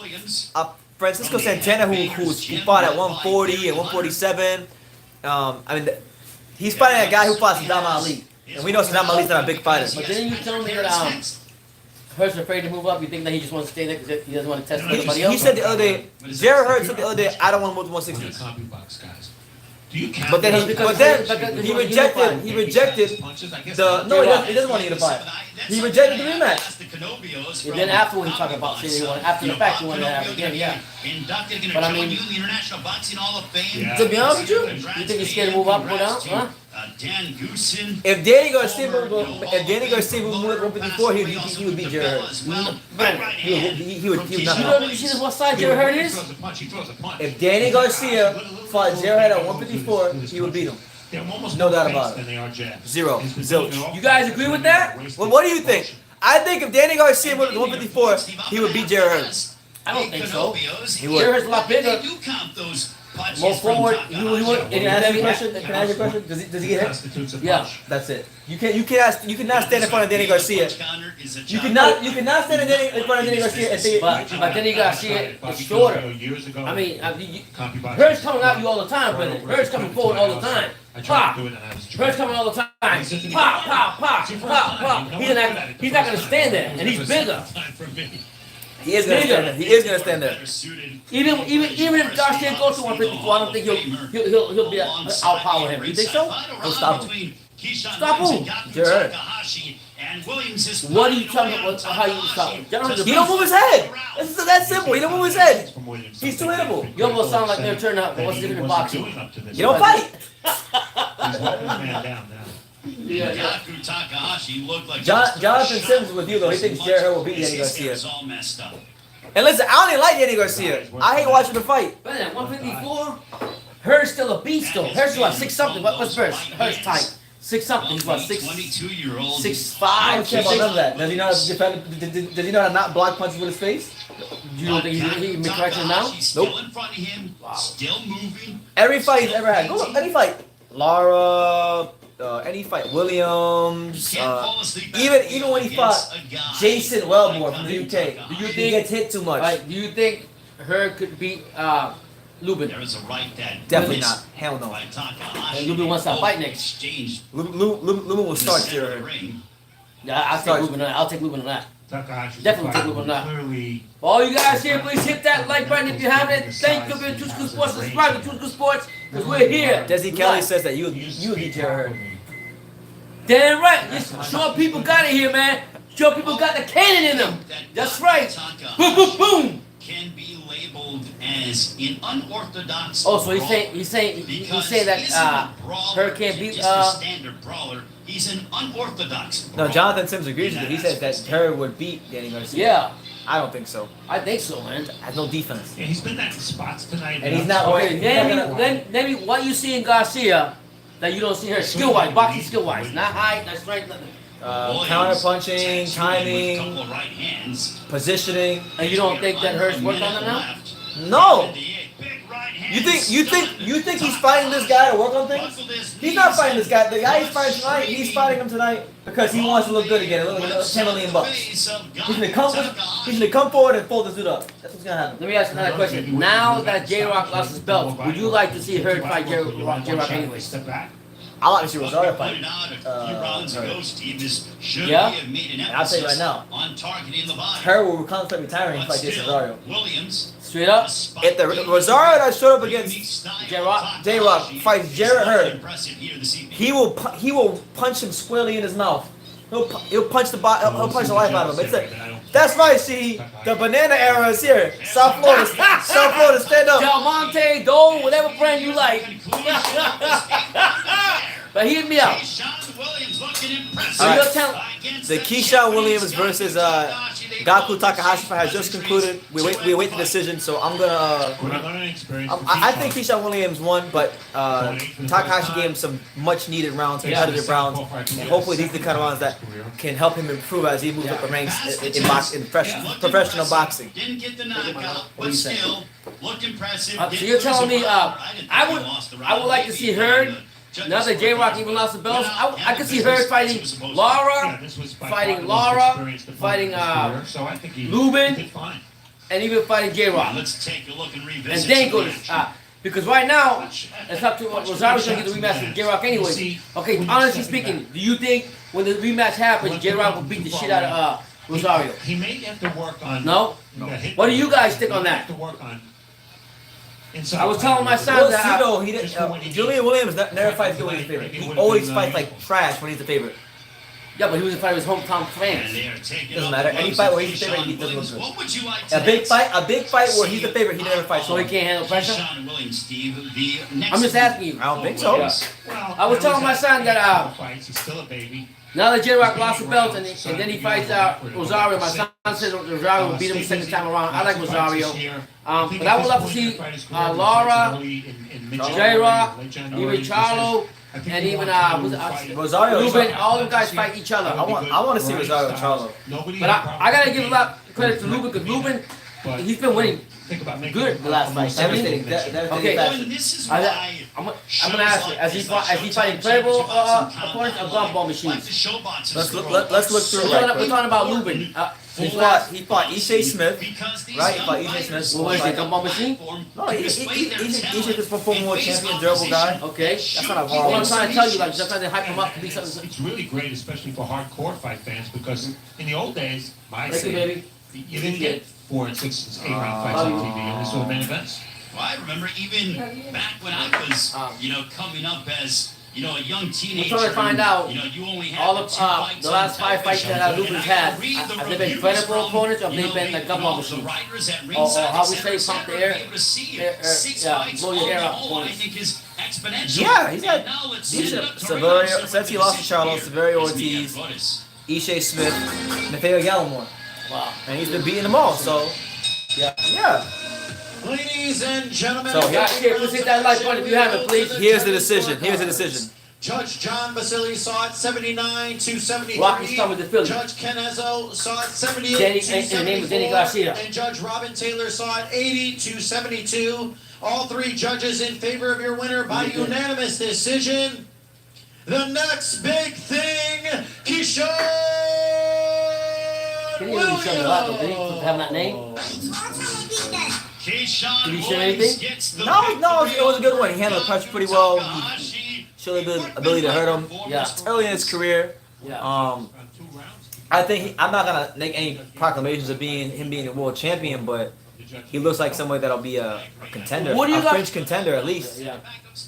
Francisco Santana, who fought at 140 and 147. I mean, he's fighting a guy who fought Saddam Ali, and we know Saddam Ali's not a big fighter. But didn't you tell me that Hurd's afraid to move up? You think that he just wants to stay there because he doesn't want to test anybody else? He said the other day, Jarrett Hurd said the other day, I don't want to move to 160. But then he rejected the no, he doesn't want to unify. He rejected the rematch. And then after when he talked about saying after the fact he wanted to have it again, yeah. But I mean, to be honest with you, you think he's scared to move up or down? Huh? If Danny Garcia moved 154, he would beat Jarrett Hurd. He would not. You see what side Jarrett Hurd is? If Danny Garcia fought Jarrett at 154, he would beat him. No doubt about it. Zero. Zilch. You guys agree with that? Well, what do you think? I think if Danny Garcia moved to 154, he would beat Jarrett Hurd. I don't think so. He would. Jarrett Hurd's a lot bigger. More forward. Can I ask you a question? Does he get hit? Yeah, that's it. You cannot stand in front of Danny Garcia. You cannot stand in front of Danny Garcia and say. But Danny Garcia is shorter. I mean, Hurd's coming at you all the time, Brendan. Hurd's coming forward all the time. Pop. Hurd's coming all the time. Pop, pop, pop, pop, pop. He's not gonna stand there, and he's bigger. He is gonna stand there. He is gonna stand there. Even if Garcia goes to 154, I don't think he'll be outpower him. You think so? He'll stop him. Stop who? Jarrett. What are you talking about? How you stop him? He don't move his head. It's that simple. He don't move his head. He's too hittable. You almost sound like they're turning out. What's the difference in boxing? You don't fight. Gaku Takahashi looked like Jonathan Sims is with you though. He thinks Jarrett Hurd will beat Danny Garcia. And listen, I don't even like Danny Garcia. I hate watching the fight. But at 154, Hurd's still a beast though. Hurd's what, 6-something? What's Hurd's tight? 6-something. He's what, 6'5"? I don't care about none of that. Does he know how to defend? Does he know how to not block punches with his face? You don't think he can be corrected now? Still Nope. in front of him, Wow. still moving. Every fight he's ever had. Go look, any fight. Lara, any fight. Williams. Can't fall asleep at Even the even when he wheel fought against a guy Jason Wellmore from the like UK. Takahashi. Do you He think? gets hit too much. Like, do you think Hurd could beat Lubin? There is a right that Definitely is not. Hell no. by Takahashi. And Lubin wants that Both fight next. Exchange Luma will in the start center of the here. ring. Yeah, I'll Sorry. take Lubin on that. I'll take Lubin on that. Takahashi Definitely take Lubin on that. clearly All you guys here, please hit that like button if you haven't. Thank you for being Two School Sports. Subscribe to Two School Sports because we're here. Desi Kelly Live. says that you beat Jared Hurd. Damn right. Just show people got it here, man. Show people got the cannon in them. That's right. Boom, boom, boom. Can be labeled as an unorthodox. Oh, so he's brawler saying because that he isn't a brawler, Hurd can't beat just a standard brawler. He's an unorthodox. No, brawler. Jonathan Sims agrees with it. He said that Hurd would beat Danny Garcia. Yeah, I don't think so. I think so, man. Has no defense. Yeah, he's been that in spots tonight. And he's not Okay, working. name me what you see in Garcia that you don't see her skill wise, boxing skill wise, not height, not strength, nothing. Counter punching, With a timing, couple of right hands. positioning. And you don't think that Hurd's worked on that now? No. Big right You hands. think he's fighting this guy to work on things? He's not fighting this guy. The guy he's fighting tonight, he's fighting him tonight because he wants to look good again. Look at $10 million bucks. He's gonna come forward and fold this dude up. That's what's gonna happen. Let me ask you another question. Now that J Rock lost his belt, would you like to see Hurd fight J Rock anyways? Step back. I like to see Rosario fight. Pointed out a few rounds Hurd. ago, Steve, this should Yeah? have made an And I'll tell you right emphasis now, on targeting the body. Hurd will contemplate retiring and But fight Jason still, Rosario. Williams, Straight up? If the Rosario that showed up against J-Rock fights Jarrett Hurd, impressive here this evening. he will punch him squarely in his mouth. He'll punch the he'll punch the life out of him. That's right, see, the banana era is here. South Florida, stand up. Del Monte, Dole, whatever brand you like. But hear me out. Keyshawn Williams looking impressive. So you're telling Against The Keyshawn Williams versus Gaku Takahashi fight has just concluded. We wait the decision, so I'm gonna. I think Keyshawn Williams won, but Takahashi gave him some much needed rounds, competitive rounds, and hopefully these are the kind of rounds that can help him improve as he moves up the ranks in professional boxing. Didn't get the knockout, What do but you think? still looked impressive. So you're telling me, I would like to see Hurd. Now that J Rock even lost the belts, I could see Hurd fighting Lara, fighting Lubin, and even fighting J Rock. Let's take a look and And revisit. then go some to action. because right now it's up to Rosario's gonna get the rematch with J Rock anyways. Okay, honestly speaking, do you think when the rematch happens, J Rock will beat the shit out of Rosario? He may have to work on. No? What do you guys think on that? I was telling my son We'll that see though. He didn't. Julian Williams never fights good when he's the favorite. He always fights like trash when he's the favorite. yeah, but he was a fight with his hometown And fans. they are taking Doesn't up matter. the Any gloves fight of where he's the favorite, he Keyshawn doesn't look Williams. good. What would you like A big tonight? fight where he's the favorite, he never fights. So he can't handle pressure. Keyshawn Williams, Steve, the next I'm just asking you. I don't think so. Yeah. I was telling my son that He's still a baby. now that J Rock lost the belt and then he fights Rosario, my son says Rosario will beat him the second time around. I like Rosario. But I would love to see Lara, J-Rock, even Charlo, and even Rosario. Lubin, all them guys fight each other. I want to see Rosario and Charlo. But I gotta give a lot of credit to Lubin because Lubin, he's been winning good the last fight. Devastating. Okay. Fashion. This is I- why I'm gonna ask you, as he fighting playable opponents or gumball machines? Let's look through We're right talking quick. about Lubin. He fought Ishe Smith. Right, he fought Ishe Smith. What is it, gumball machine? No, Ishe is a former world champion, durable guy. Okay. That's not a What I'm horrible. trying to tell you, like, sometimes they hype him up to be something. It's really great, especially for hardcore fight fans, because in the old days, my Thank you, baby. you didn't get 4 and 6 and 8 round fights on TV, and this was main events. Well, I remember even back when I was, coming up as, a young teenager. trying to find out you only had all the of two fights the on last 5 fights television. that Lubin's And I had, read the have they been reviews credible from, opponents or have they been like gumball the machines? writers at Or ringside, how we et cetera, say pump the et cetera, air? be able to see Air, it. 6 yeah, fights blow your on air the out whole, I points. think is exponential. Yeah, he's And had now let's decent. set it up to reverse Severio, it since he with lost to this Charlo, here. Severio Here's Miguel Ortiz, Flores. Ishe Smith, Nathaniel Gallimore, Wow. and he's been beating them all. So yeah. Ladies and gentlemen, So, Guys, here, please hit that like button if you haven't, please. Here's the decision. Judge John Basili saw it 79 to 73. Rocky's coming to Philly. Judge Ken Ezzo saw it 78 Danny, to and the name was 74. Danny Garcia. And Judge Robin Taylor saw it 80 to 72. All three judges in favor of your winner by unanimous decision. The next big thing, Keyshawn He didn't really show me a lot, though, did he? For having that name? Keyshawn Did he say Williams anything? gets the No, victory it was a good one. He over handled the punch pretty well. He Takahashi. showed a good ability to hurt him. Yeah. Early in his career. Yeah. I think I'm not gonna make any proclamations of him being a world champion, but he looks like somebody that'll be a contender, What do you a got- fringe contender at least. Yeah.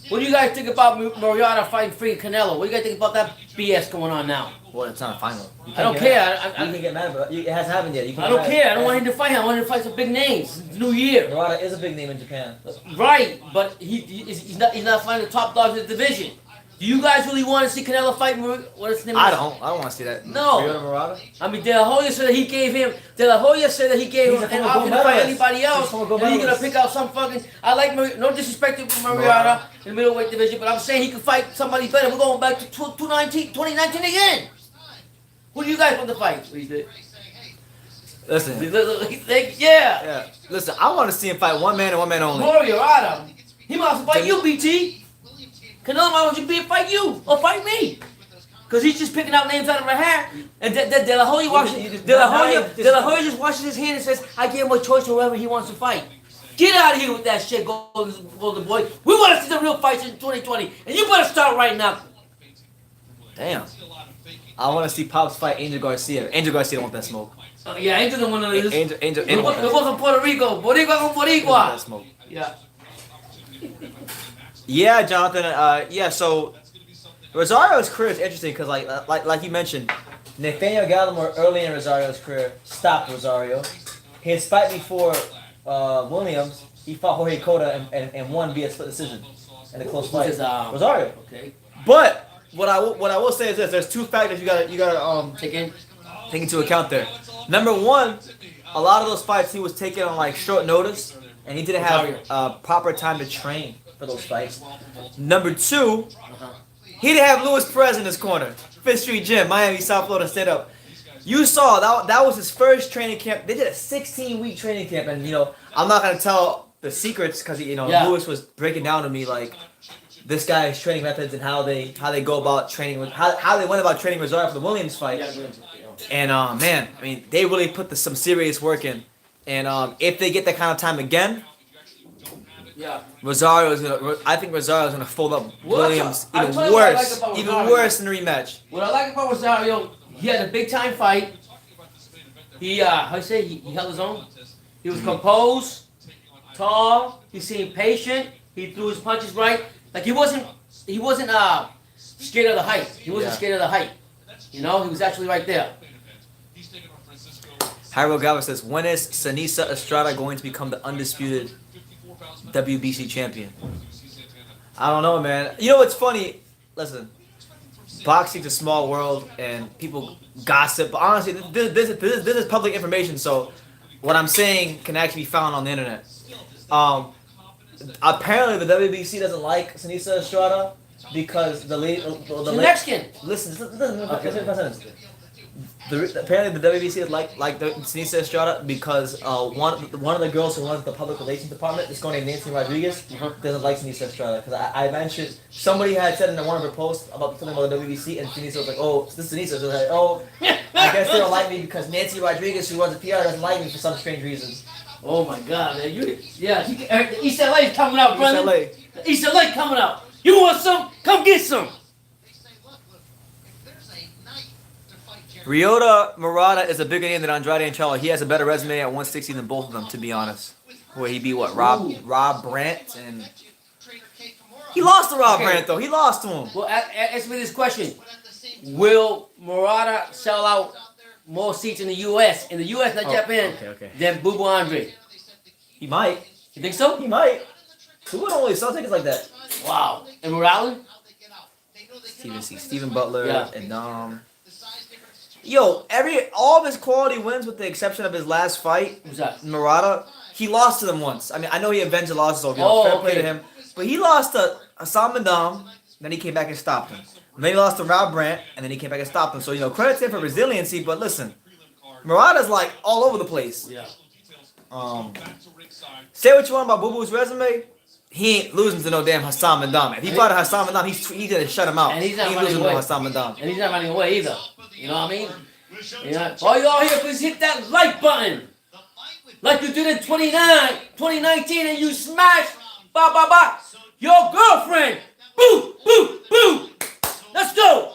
What do you guys think about Moriarty fighting freaking Canelo? What do you guys think about that BS going on now? Well, it's not a final. You I don't can't get care. mad. You can get mad about it. It hasn't happened yet. You I don't care. I don't want him to fight him. I want him to fight some big names. It's New Year. Murata is a big name in Japan. Right, but he's not fighting the top dogs in the division. Do you guys really want to see Canelo fight? What is his name? I don't want to see that. No. Ryota Murata? I mean, De La Hoya said that he gave him. De La Hoya said that he gave He's him a an former option gold to fight medalist. anybody He's a else. former gold And he's gonna medalist. pick out some fucking. I like no disrespect to Moriarty in the middleweight division, but I'm saying he could fight somebody better. We're going back to 2019 again. Who do you guys want to fight? What do you think? Listen. Yeah. Yeah. Listen, I want to see him fight one man and one man only. Moriarty. He might have to fight you, BT. Canelo might want you to fight you or fight me. Because he's just picking out names out of a hat. And De La Hoya just washes his hand and says, I give him a choice of whoever he wants to fight. Get out of here with that shit, Golden Boy. We want to see the real fights in 2020. And you better start right now. Damn. I want to see Pops fight Angel Garcia. Angel Garcia don't want that smoke. Yeah, Angel don't want to lose. Angel We're want both from Puerto Rico. Boricua con that Boricua. smoke. Yeah. Yeah, Jonathan. So Rosario's career is interesting because, like you mentioned, Nathaniel Gallimore early in Rosario's career stopped Rosario. His fight before Williams, he fought Jorge Cota and won via split decision in a close fight. Which is, Rosario. Okay. But what I will say is this: there's two factors you gotta Take into account there. Number one, a lot of those fights he was taking on like short notice, and he didn't have proper time to train for those fights. Number two, he didn't have Luis Perez in his corner. Fifth Street Gym, Miami, South Florida stand-up. You saw that was his first training camp. They did a 16-week training camp, and I'm not gonna tell the secrets because Luis was breaking down to me like this guy's training methods and how they go about training with how they went about training Rosario for the Williams fight. And man, I mean they really put some serious work in. And if they get that kind of time again, I think Rosario's gonna fold up Williams even worse in the rematch. What I like about Rosario, he had a big time fight. He he held his own. He was composed, tall. He seemed patient. He threw his punches right. Like he wasn't scared of the height. He wasn't scared of the height. He was actually right there. Jairo Galvez says, when is Sanisa Estrada going to become the undisputed WBC champion? I don't know, man. You know what's funny? Listen, boxing's a small world and people gossip. But honestly, this is public information, so what I'm saying can actually be found on the internet. Apparently, the WBC doesn't like Sanisa Estrada because the Mexican. Listen, apparently the WBC is like the Sanisa Estrada because one of the girls who runs the public relations department, this girl named Nancy Rodriguez, doesn't like Sanisa Estrada because I mentioned somebody had said in one of her posts about something about the WBC and Sanisa was like, oh, this is Sanisa, so like, oh, I guess they don't like me because Nancy Rodriguez, who runs the PR, doesn't like me for some strange reasons. Oh my God, man! East LA is coming out, brother. East LA coming out. You want some? Come get some. Ryota Murata is a bigger name than Andrade and Charlo. He has a better resume at 160 than both of them, to be honest. Where he beat Rob Brandt, and he lost to Rob Brandt though. He lost to him. Well, answer me this question: will Murata sell out more seats in the U.S. not Japan, than Bubu Andre? He might. You think so? He might. Who would only sell tickets like that? Wow. And Morales? Steven Butler and all of his quality wins with the exception of his last fight, Who's that? Murata, he lost to them once. I mean, I know he avenged the losses over fair play to him, but he lost to Hassan Mandam, then he came back and stopped him. And then he lost to Rob Brandt, and then he came back and stopped him. So, credit to him for resiliency, but listen, Murata's like all over the place. Yeah. Say what you want about Boo Boo's resume, he ain't losing to no damn Hassan Mandam. If he fought Hassan Mandam, he's gonna shut him out. And he's not he ain't running losing to away. Hassan Mandam. And he's not running away either. You know what I mean? All y'all here, please hit that like button. Like you did in 2019, and you smashed, your girlfriend. Boo, boo, boo. Let's go.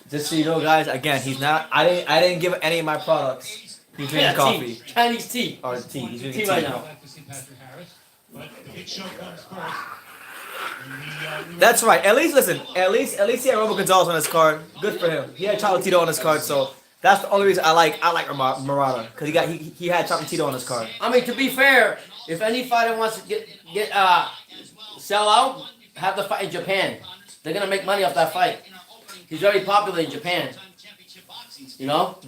Just so you know, guys, again, he's not. I didn't give any of my products. He's drinking coffee. Chinese tea. Or tea. He's drinking Tea right tea. now. I'd like to see Patrick Harris, but the big show comes first. That's right. At least listen. At least he had Robo Gonzalez on his card. Good for him. He had Chocolatito on his card, so that's the only reason I like Murata, because he had Chocolatito on his card. I mean, to be fair, if any fighter wants to get sell out, have the fight in Japan. They're gonna make money off that fight. He's very popular in Japan. You know?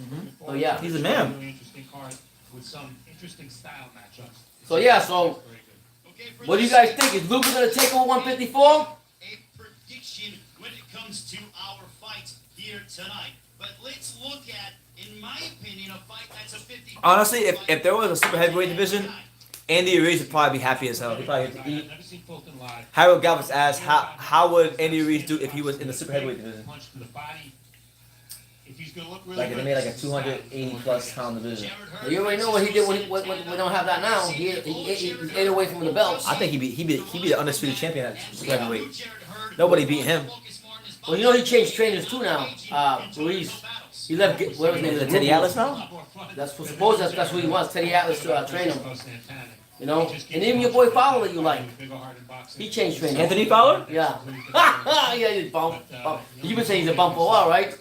So yeah. He's a man. Really interesting card with some interesting style matchups. So yeah. So what do you guys think? Is Luka gonna take over 154? A prediction when it comes to our fight here tonight. But let's look at, in my opinion, a fight that's a 50. Honestly, if there was a super heavyweight division, Andy Ruiz would probably be happy as hell. He'd probably get to eat. I've never seen Fulton live. Harold Galvis asked, how would Andy Ruiz do if he was in the super heavyweight division? Punch to the body. If he's gonna look really Like if they good, made like a 280 plus pound division. You already know what he did when we don't have that now. He ate away from the belts. I think he'd be the undisputed champion at super heavyweight. Nobody beat him. Well, you know he changed trainers too now. Ruiz. He left. What was his name? Teddy Atlas now? That's suppose that's who he wants. Teddy Atlas to train him. You know, and even your boy Fowler that you like, he changed trainers. Anthony Fowler? Yeah. Yeah, he's bump. You've been saying he's a bump for a while, right?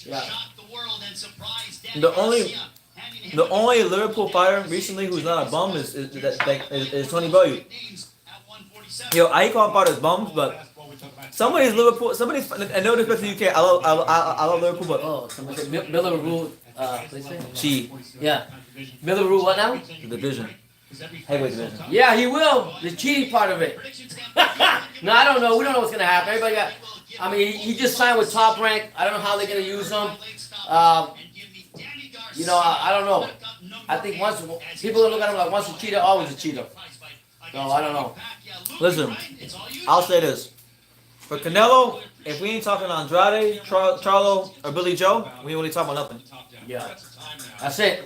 Yeah. The only Liverpool fighter recently who's not a bum is Tony Bellew. Yo, I ain't calling fighters bums, but somebody's Liverpool. And no disrespect to the UK. I love Liverpool, but Oh, somebody said Miller ruled. What is it? Chi, Yeah. Miller ruled what now? the division, heavyweight division. Yeah, he will. The cheating part of it. No, I don't know. We don't know what's gonna happen. Everybody got. I mean, he just signed with Top Rank. I don't know how they're gonna use him. You know, I don't know. I think once people look at him like once a cheater, always a cheater. No, I don't know. Listen, I'll say this. For Canelo, if we ain't talking Andrade, Charlo, or Billy Joe, we ain't really talking about nothing. Yeah, that's it.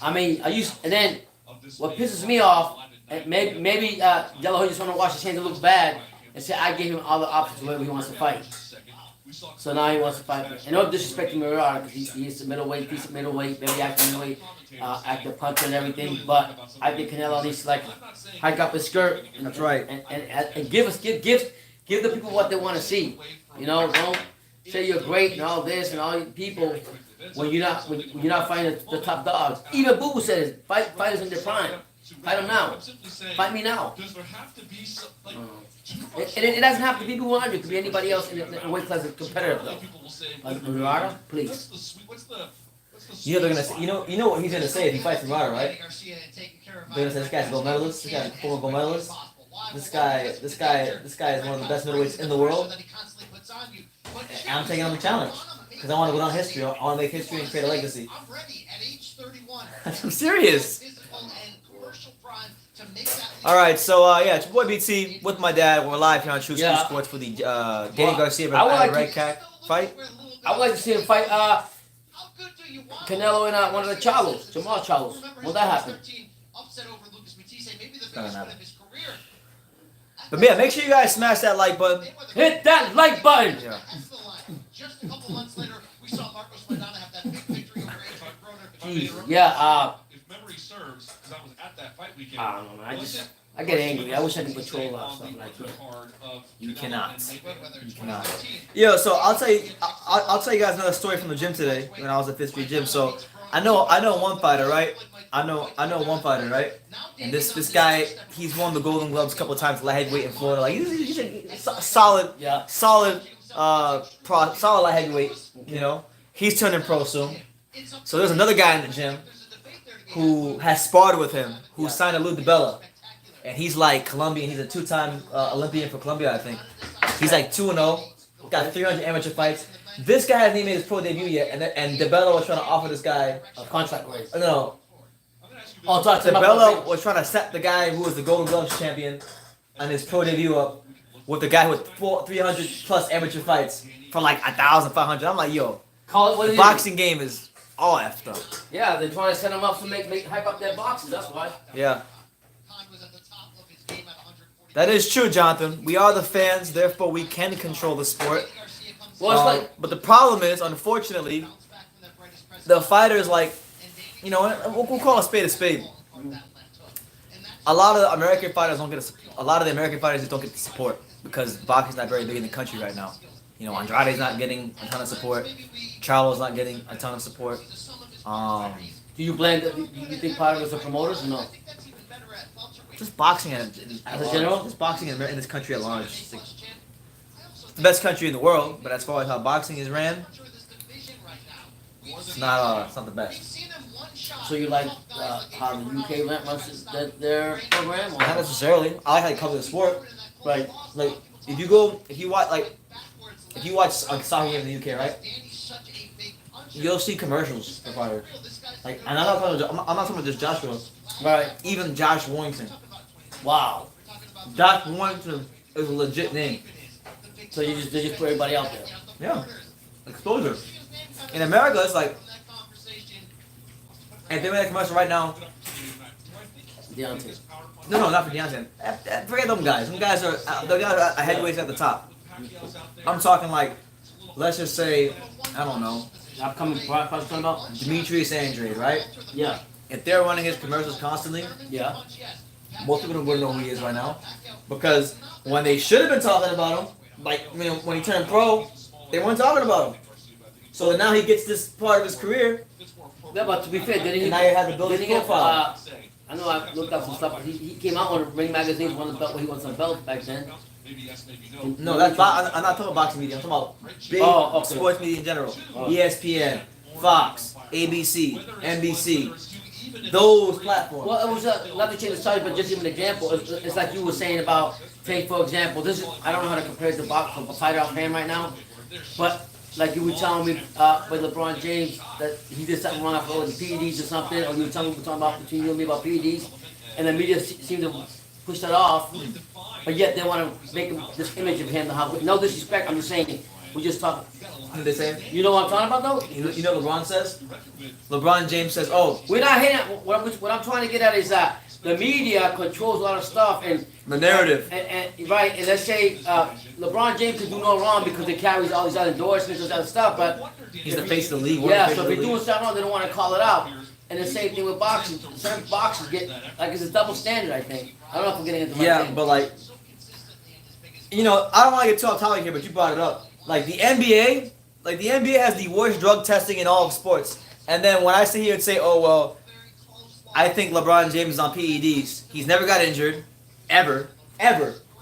I mean, and then what pisses me off, and maybe De La Hoya just want to wash his hands and look bad and say I gave him all the options where he wants to fight. So now he wants to fight me. And no disrespect to Murata, because he is a middleweight, decent middleweight, very active middleweight, active puncher and everything. But I think Canelo needs to like hike up his skirt. And, That's right. And give the people what they want to see. You know, don't say you're great and all this and all you people when you're not fighting the top dogs. Even Boo Boo says fighters in their prime. Fight them now. Fight me now. Does there have to be some, like, It doesn't have to be 100. It could be anybody else in the weight class that's competitive though. people will say, Like Murata, please. what's the You know they're gonna say, you know what he's gonna say if he fights Murata, right? They're gonna say this guy's a gold medalist. This guy's a former gold medalist. This guy is one of the best middleweights in the world. And I'm taking on the challenge because I want to go down history. I want to make history and create a legacy. I'm serious. All right, so yeah, it's your boy BT with my dad. We're live here on True School Sports for the Danny Garcia versus Redkach fight. I would like to see him fight Canelo and one of the Charlos, Jamal Charlos. Will that happen? Gonna happen. But yeah, make sure you guys smash that like button. Hit that like button. Yeah. Just a couple months later, we saw Marcos Maidana have that big victory over Adrian Broner. Jeez. Yeah. if memory serves, because I was at that fight weekend. I don't know, man. I get angry. I wish I could control stuff like that. You cannot. You cannot. Yo, so I'll tell you guys another story from the gym today when I was at Fifth Street Gym. So I know one fighter, right? I know one fighter, right? And this guy, he's won the Golden Gloves a couple of times, light heavyweight in Florida. Like he's a solid light heavyweight. You know, he's turning pro soon. So there's another guy in the gym who has sparred with him, who signed a Lou DiBella. and he's like Colombian. He's a two-time Olympian for Colombia, I think. He's like 2-0. Got 300 amateur fights. This guy hasn't even made his pro debut yet, and DeBello was trying to offer this guy A contract raise. no. Oh, talk to DeBello was trying to set the guy who was the Golden Gloves champion on his pro debut up with the guy with 300 plus amateur fights for like 1,500. I'm like, yo, Call it what the it is. boxing game is all effed up. Yeah, they're trying to set him up to make hype up their boxes. That's why. Yeah. That is true, Jonathan. We are the fans, therefore we can control the sport. Well, it's like But the problem is, unfortunately, the fighters like, you know, we'll call a spade a spade. A lot of the American fighters don't get a lot of the American fighters just don't get the support because boxing's not very big in the country right now. You know, Andrade's not getting a ton of support. Charlo's not getting a ton of support. do you blame? You think part of it's the promoters or no? Just boxing as a general? just boxing in this country at large. It's like the best country in the world, but as far as how boxing is ran, it's not the best. So you like how the UK runs their program? Or? Not necessarily. I like how they cover the sport. Right. Like if you watch a soccer game in the UK, right? You'll see commercials for fighters. Like, and I'm not talking about just Joshua. Right. Even Josh Warrington. Wow. Josh Warrington is a legit name. So they just put everybody out there. Yeah. Exposure. In America, it's like, if they make a commercial right now, Deontay. no, not for Deontay. Forget them guys. Them guys are heavyweights at the top. I'm talking like, let's just say, I don't know, Upcoming fights talking about? Demetrius Andrade, right? Yeah. If they're running his commercials constantly, Yeah. most people wouldn't know who he is right now. Because when they should have been talking about him, like when he turned pro, they weren't talking about him. So now he gets this part of his career, Yeah, but to be fair, didn't he? and now you have to build his didn't he profile. I know I looked up some stuff. But he came out on Ring Magazine, won the belt when he won some belts back then. No, I'm not talking about boxing media. I'm talking about big sports media in general. ESPN, Fox, ABC, NBC, those platforms. Well, it was not to change the subject, but just give an example. It's like you were saying about, take for example, this is I don't know how to compare it to boxing, a fighter out fan right now, but like you were telling me with LeBron James that he did something wrong after the PEDs or something, or you were talking about between you and me about PEDs, and the media seemed to push that off, but yet they want to make this image of him. No disrespect, I'm just saying. We just talk. What did they say? You know what I'm talking about, though? You know LeBron says? LeBron James says, oh, We're not hitting. What I'm trying to get at is that the media controls a lot of stuff and the narrative. and right. And let's say LeBron James can do no wrong because he carries all these other endorsements and other stuff, but He's the face of the league. yeah. So if they're doing something wrong, they don't want to call it out. And the same thing with boxing. Certain boxers get like it's a double standard. I think. I don't know if I'm getting into my Yeah, thing. but like, you know, I don't want to get too off topic here, but you brought it up. Like the NBA has the worst drug testing in all of sports. And then when I sit here and say, oh well, I think LeBron James is on PEDs. He's never got injured, ever.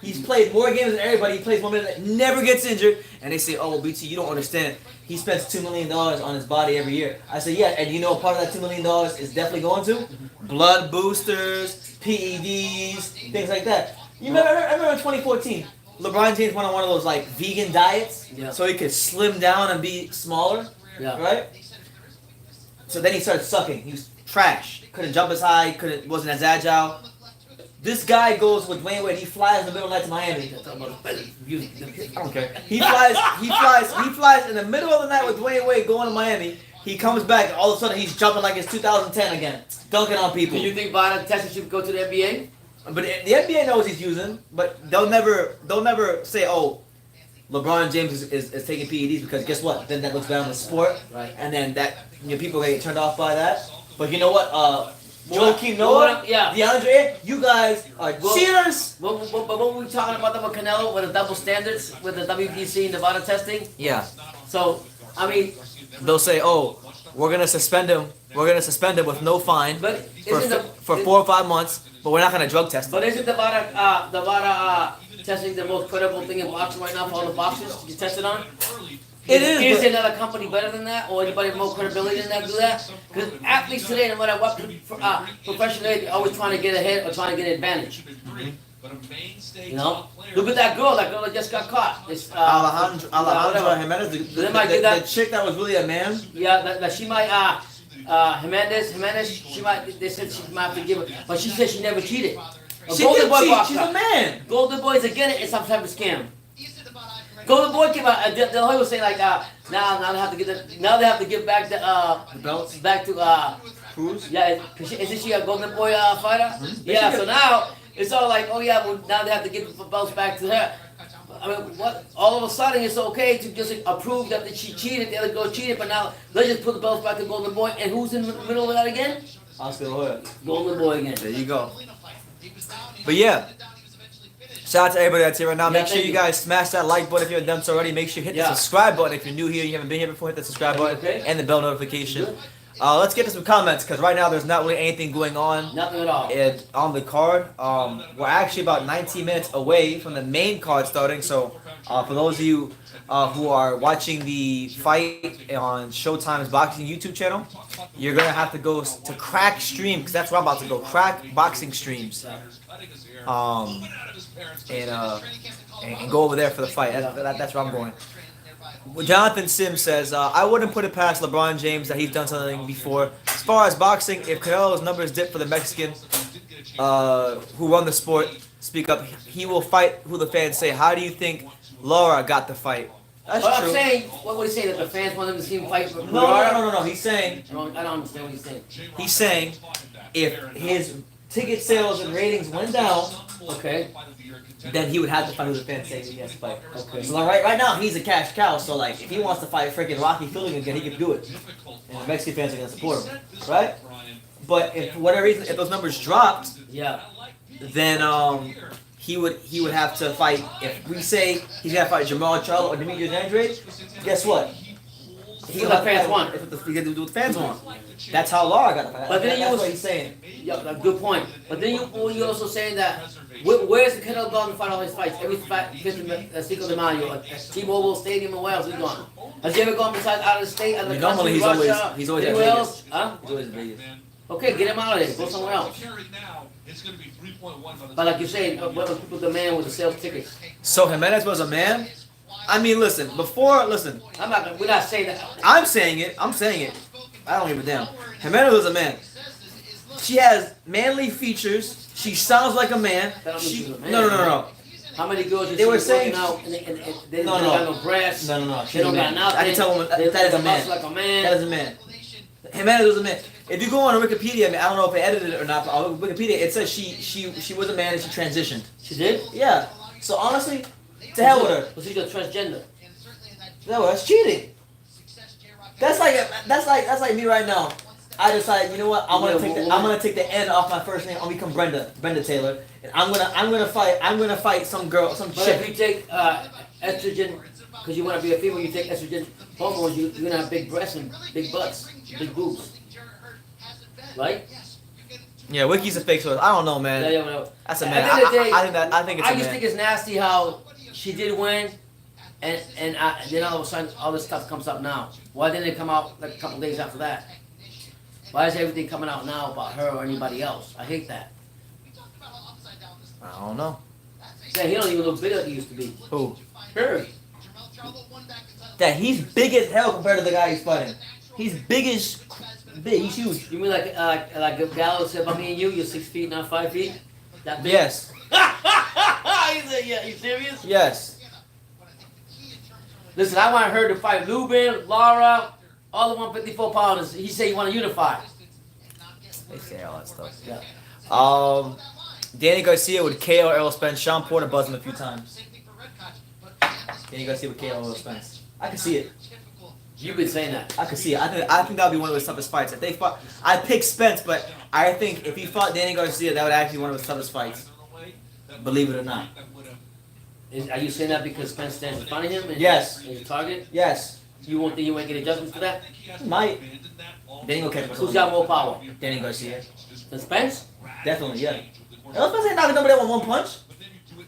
He's played more games than everybody. He plays more minutes, never gets injured. And they say, oh well, BT, you don't understand. He spends $2 million on his body every year. I say, yeah, and you know part of that $2 million is definitely going to blood boosters, PEDs, things like that. I remember in 2014. LeBron James went on one of those like vegan diets, so he could slim down and be smaller, right? So then he started sucking. He was trash. Couldn't jump as high. Wasn't as agile. This guy goes with Dwayne Wade. He flies in the middle of the night to Miami. I don't care. He flies in the middle of the night with Dwayne Wade going to Miami. He comes back and all of a sudden he's jumping like it's 2010 again, dunking on people. Do you think Biden testing should go to the NBA? But the NBA knows he's using, but they'll never say, oh, LeBron James is taking PEDs because guess what? Then that looks bad on the sport, right? And then people get turned off by that. But you know what? Joakim Noah, DeAndre, you guys are cheaters. But what were we talking about them with Canelo with the double standards with the WBC Nevada testing? Yeah. So I mean, they'll say, oh, we're gonna suspend him. We're gonna suspend him with no fine for 4 or 5 months. But we're not gonna drug test him. But isn't Nevada testing the most credible thing in boxing right now for all the boxers you tested on? It is, Is but- there another company better than that, or anybody with more credibility than that do that? Because athletes today, no matter what professionally, they're always trying to get ahead or trying to get advantage. You know, look at that girl that just got caught. This Alejandro whatever. Jimenez, They might give that- the chick that was really a man. Yeah, that she might Jimenez, she might. They said she might forgive her, but she said she never cheated. A She Golden did Boy cheat. boxer. She's a man. Golden Boys again, it's some type of scam. Golden Boy came out. The Hoy was saying like, now they have to give back the belts? back to Cruz. yeah. Isn't she a Golden Boy fighter? Yeah. So now it's all like, oh yeah, well, now they have to give the belts back to her. I mean, what? All of a sudden, it's okay to just approve that she cheated, the other girl cheated, but now let's just put the belts back to Golden Boy. And who's in the middle of that again? Oscar De La Hoya. Golden Boy again. There you go. But yeah, shout out to everybody that's here right now. Yeah, Make sure thank you you. guys smash that like button if you haven't done so already. Make sure you hit the Yeah. subscribe button if you're new here and you haven't been here before. Hit the subscribe button Okay. and the bell notification. Let's get to some comments because right now there's not really anything going on. Nothing at all. On the card. We're actually about 19 minutes away from the main card starting. So for those of you who are watching the fight on Showtime's boxing YouTube channel, you're gonna have to go to Crack Stream because that's where I'm about to go. Crack Boxing Streams. And go over there for the fight. That's where I'm going. Jonathan Sims says, I wouldn't put it past LeBron James that he's done something before. As far as boxing, if Canelo's numbers dip for the Mexican who run the sport, speak up, he will fight who the fans say. How do you think Laura got the fight? That's What true. I'm saying, what would he say, that the fans want him to see him fight for No. He's saying, I don't understand what he's saying. if his ticket sales and ratings went down, Okay. then he would have to fight who the fans say he has to fight. Okay. So like right now he's a cash cow. So like if he wants to fight freaking Rocky Fielding again, he can do it. And the Mexican fans are gonna support him, right? But if for whatever reason, if those numbers dropped, Yeah. then he would have to fight. If we say he's gonna fight Jamal Charlo or Demetrius Andrade, guess what? He what the fans want. If he can do what the fans want. That's how Laura got the fight. But then That's you what he's saying. Yeah, good point. But then you also saying that where's the Canelo gone to fight all his fights? Every fight, Cinco de Mayo, at T-Mobile Stadium, and where else he's gone? Has he ever gone besides out of the state, out of the Normally country, he's Russia, always at anywhere Vegas. else? Huh? He's always in Vegas. Okay, get him out of there. Go somewhere else. But like you say, what was people demand with the sales tickets? So Jimenez was a man. I mean, listen. We're not saying that. I'm saying it. I don't give a damn. Jimenez was a man. She has manly features. She sounds like a man. That don't mean She, she's a man. no. How many girls you They see were saying- working out and they No, don't no. got no breasts? No. They She's a don't got man. nothing. I can tell that is a man. Muscle like a man. That is a man. Jimenez was a man. If you go on Wikipedia, I mean, I don't know if they edited it or not, but on Wikipedia it says she was a man and she transitioned. She did? Yeah. So honestly, to hell with her. Was she a transgender? No, that's cheating. That's like me right now. I decide, you know what? I'm gonna take the N off my first name. I'll become Brenda Taylor, and I'm gonna fight some girl, some But if chick. you take estrogen, because you want to be a female, you take estrogen hormones, you're gonna have big breasts and big butts, big boobs, right? Yeah, Wiki's a fake source. I don't know, man. Yeah, whatever. That's a At man. the end of the day, I think it's I a just man. think it's nasty how she did win, and then all of a sudden all this stuff comes up now. Why didn't it come out like a couple days after that? Why is everything coming out now about her or anybody else? I hate that. I don't know. Yeah, he don't even look big like he used to be. Who? Her. That he's big as hell compared to the guy he's fighting. He's big. He's huge. You mean like if Gallo said about me and you're 6 feet, not 5 feet? That big? Yes. He said, yeah, you serious? Yes. Listen, I want her to fight Lubin, Lara, all the 154 pounders. He said he want to unify. They say all that stuff. Yeah. Danny Garcia would KO Errol Spence. Sean Porter buzzed him a few times. Danny Garcia would KO Errol Spence. I can see it. You've been saying that. I can see it. I think that would be one of his toughest fights. If they fought, I'd pick Spence, but I think if he fought Danny Garcia, that would actually be one of his toughest fights. Believe it or not. Are you saying that because Spence stands in front of him? And Yes. And you target? Yes. You won't think you might get adjustments for that? He might. Danny will catch him. Who's got more power? Danny Garcia. Than Spence? Definitely, yeah. Errol Spence ain't knocking nobody out with one punch.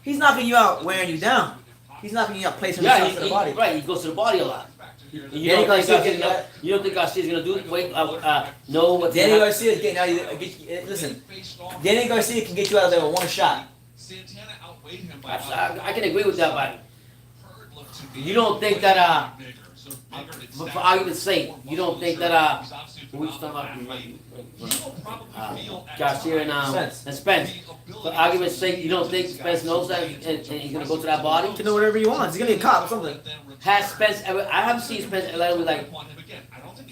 He's knocking you out, wearing you down. He's not going to place him Yeah, to the body. right. He goes to the body a lot. You Danny don't, think Garcia Garcia's you don't think Garcia's gonna do it? Wait, know what? Danny Garcia is getting out. Listen, Danny Garcia can get you out of there with one shot. I can agree with that, but you don't think that for argument's sake, you don't think that who we talking about? Garcia and Spence. For argument's sake, you don't think Spence knows that and he's gonna go to that body? He can do whatever he wants. He's gonna get caught or something. Has Spence ever? I haven't seen Spence ever like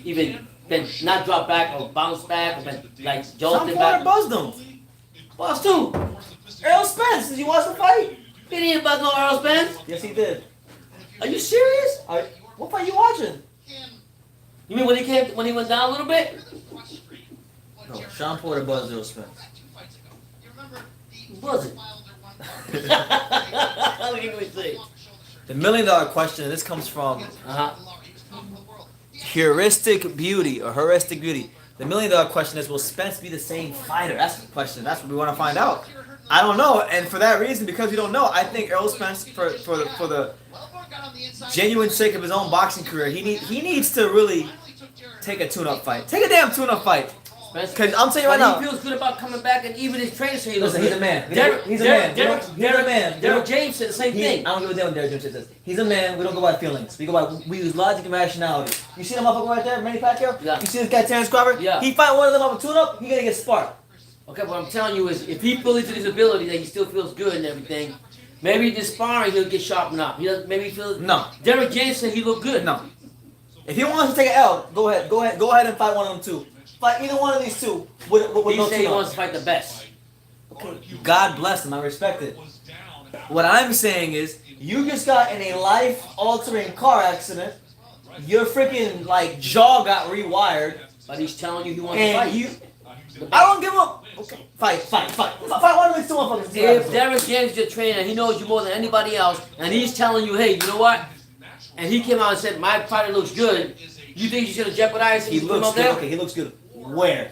even been not drop back or bounce back or been like Some jolted fighter back. buzzed him. Buzzed who? Errol Spence. Did you watch the fight? He didn't buzz no Earl Spence. Yes, he did. Are you serious? What fight you watching? You mean when he went down a little bit? No, Sean Porter buzzed Errol Spence. Was it? What can we say? The $1 million question. This comes from Heuristic Beauty or Heuristic Beauty. The $1 million question is: will Spence be the same fighter? That's the question. That's what we want to find out. I don't know, and for that reason, because we don't know, I think Errol Spence, for the genuine sake of his own boxing career, he needs to really take a tune-up fight. Take a damn tune-up fight. Because I'm telling you right now, he feels good about coming back, and even his trainer said he looks listen, good. he's a man. He's a man. Derek James said the same thing. I don't give a damn what Derek James says. He's a man. We don't go by feelings. We use logic and rationality. You see that motherfucker right there, Manny Pacquiao? Yeah. You see this guy, Terrence Crawford? Yeah. He fight one of them off a tune-up, he gonna get sparked. Okay, what I'm telling you is, if he believes in his ability that he still feels good and everything, maybe in this sparring he'll get sharpened up. He doesn't. Maybe he feels. No. Derek James said he looked good. No. If he wants to take an L, go ahead and fight one of them two. Fight either one of these two with He no said he tune-up. wants to fight the best. Okay. God bless him. I respect it. What I'm saying is, you just got in a life-altering car accident. Your freaking jaw got rewired, But he's telling you he wants to and fight. you. I don't give up. Okay. Fight one of these two motherfuckers. If Derek James is your trainer, he knows you more than anybody else, and he's telling you, hey, you know what? And he came out and said, my fighter looks good. You think he's gonna jeopardize him? He looks good. Okay, he looks good. Where?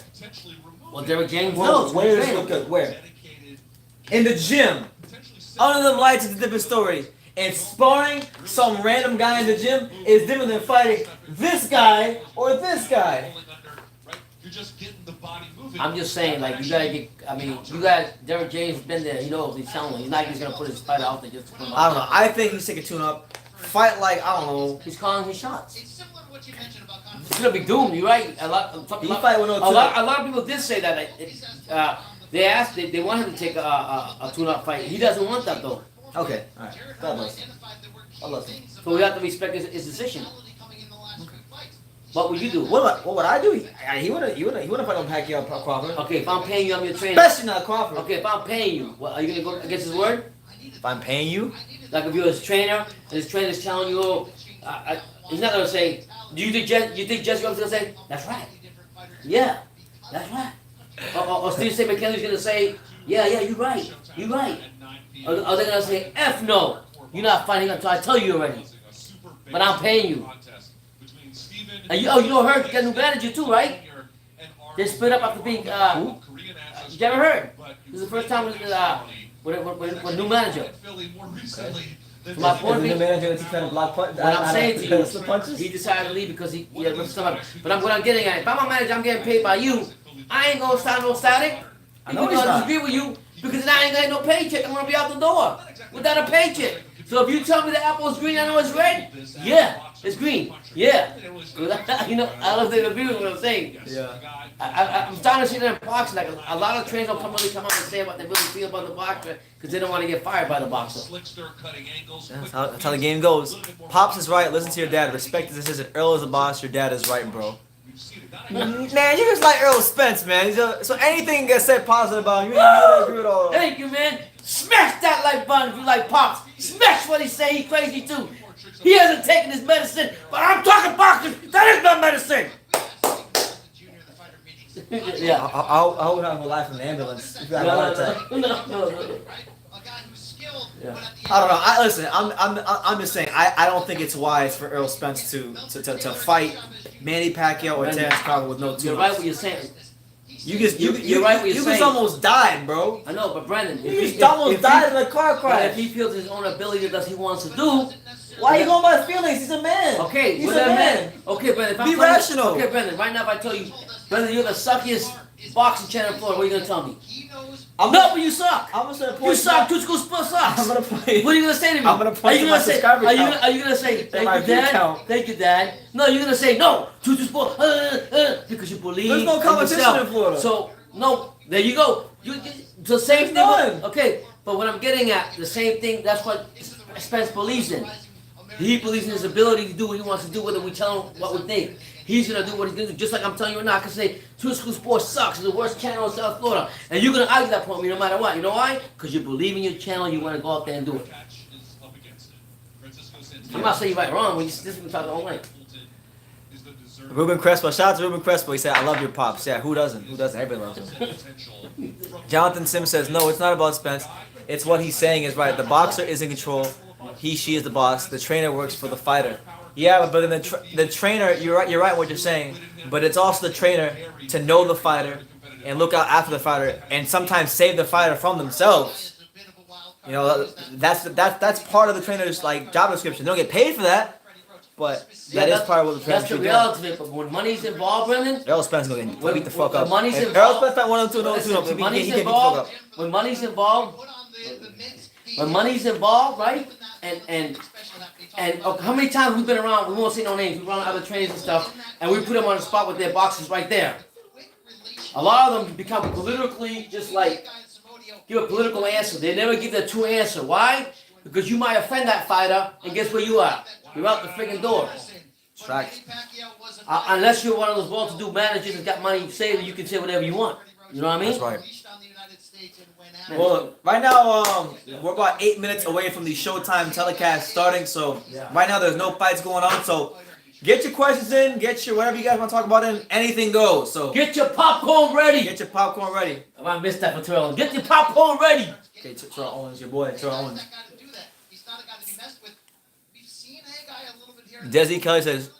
Well, Derek James Well, knows. where does he look good? Where? In the gym. Under them lights is a different story. And sparring some random guy in the gym is different than fighting this guy or this guy. I'm just saying, you gotta get. I mean, you got Derek James has been there. He knows. He's telling you. He's not just gonna put his fighter out there just to put him out. I don't know. I think he's taking tune-up. Fight I don't know. He's calling his shots. He's gonna be doomed. You're right. A lot of people did say that. They want him to take a tune-up fight. He doesn't want that though. Okay. All right. God bless him. God bless him. So we have to respect his decision. What would you do? What would I do? He wouldn't fight on Pacquiao Crawford. Okay, if I'm paying you, I'm your trainer. Especially not Crawford. Okay, if I'm paying you, are you gonna go against his word? If I'm paying you, Like if you're his trainer, and his trainer's telling you, he's not gonna say, do you think Jesse Roberts gonna say, that's right? Yeah, that's right. Or Steve St. McKinley's gonna say, yeah, you're right. Or are they gonna say, F no, you're not fighting until I tell you already. But I'm paying you. And you know her got a new manager too, right? They split up after being, you never heard? This is the first time with a new manager. From my point of view, what I'm saying to you, he decided to leave because he had rough stomach. But what I'm getting at, if I'm a manager, I'm getting paid by you. I ain't gonna start no static. I know I'm he's gonna not. disagree with you because then I ain't gonna get no paycheck. I'm gonna be out the door without a paycheck. So if you tell me the apple is green, I know it's red. Yeah, it's green. Yeah. You know, I don't think they agree with what I'm saying. yeah. I'm starting to see that in boxing. Like a lot of trainers don't really come out and say what they really feel about the boxer because they don't want to get fired by the boxer. That's how the game goes. Pops is right. Listen to your dad. Respect his decision. Earl is the boss. Your dad is right, bro. Man, you just like Errol Spence, man. So anything gets said positive about him, you don't agree with all. Thank you, man. Smash that like button if you like Pops. Smash what he say. He's crazy too. He hasn't taken his medicine, but I'm talking boxing. That is not medicine. Yeah. I would have a life in the ambulance. If you had a heart attack. No. Yeah. I don't know. Listen. I'm just saying. I don't think it's wise for Errol Spence to fight Manny Pacquiao or Terrence Crawford with no You're tune-ups. right what you're saying. You're right what you're you saying. just almost died, bro. I know, but Brendan, You just almost died in a car but crash. if he feels his own ability that he wants to do, Why are you going by his feelings? He's a man. okay, he's with a that man. Okay, Brendan, if I'm Be playing- rational. Okay, Brendan, right now if I tell you, Brendan, you're the suckiest boxing channel in Florida, what are you gonna tell me? No, but you suck. I'm just gonna You point suck. Two schools plus sucks. I'm gonna play. What are you gonna say to me? I'm gonna point Are you to gonna my say? subscriber Are you count. gonna, are you gonna say thank my you, view Dad? count. Thank you, Dad. No, you're gonna say no. Two sports. Because you believe. There's no in competition yourself. in Florida. So no, there you go. You the same thing. none. Okay, but what I'm getting at, the same thing. That's what Spence believes in. He believes in his ability to do what he wants to do, whether we tell him what we think. He's gonna do what he's gonna do, just like I'm telling you right now. I can say Two School Sports sucks. It's the worst channel in South Florida, and you're gonna argue that point with me no matter what. You know why? Because you believe in your channel. You want to go out there and do it. I'm not saying you're right or wrong. This is talking the whole way. Ruben Crespo, shout out to Ruben Crespo. He said, "I love your pops." Yeah, who doesn't? Who doesn't? Everybody loves him. Jonathan Sims says, "No, it's not about Spence. It's what he's saying is right. The boxer is in control. She is the boss. The trainer works for the fighter." Yeah, but then the trainer, you're right. You're right what you're saying. But it's also the trainer to know the fighter and look out after the fighter and sometimes save the fighter from themselves. You know, that's part of the trainer's like job description. They don't get paid for that, but that is part of what the trainer That's the should do. reality of it. But when money's involved, Brendan, Errol Spence gonna get beat the fuck when up. money's If involved- Errol Spence fight 102, no, listen, 2 when he money's get beat the fuck up. involved, when money's involved, right? And how many times we've been around? We won't say no names. We run other trainers and stuff, and we put them on the spot with their boxes right there. A lot of them become politically just like give a political answer. They never give the true answer. Why? Because you might offend that fighter, and guess where you are? You're out the friggin' door. Right. Unless you're one of those well-to-do managers that's got money saved, you can say whatever you want. You know what I mean? That's right. Well, right now, we're about 8 minutes away from the Showtime telecast starting. So right now, there's no fights going on. So get your questions in, get your whatever you guys want to talk about in. Anything goes. So Get your popcorn ready. get your popcorn ready. I missed that for Terrell. Get your popcorn ready. Okay, Terrell Owens, your boy, Terrell Owens. Desi Kelly says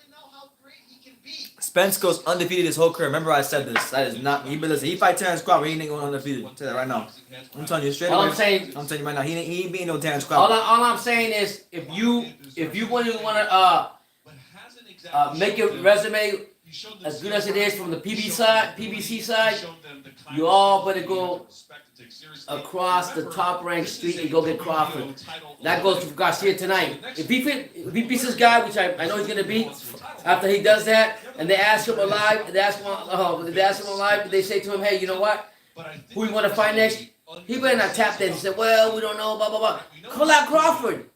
Spence goes undefeated his whole career. Remember, I said this. That is not. He fight Terrence Crawford. He ain't going undefeated. I'll tell you that right now. I'm telling you straight All away. I'm saying, I'm telling you right now. He ain't beating no Terrence all Crawford. I'm saying is, if you want to make your resume as good as it is from the PBC side, you all better go across the top-ranked street and go get Crawford. That goes to Garcia tonight. If he beats this guy, which I know he's gonna beat, after he does that, and they ask him alive, they say to him, hey, you know what? Who you want to fight next? He better not tap that and say, well, we don't know, blah blah blah. Call out Crawford.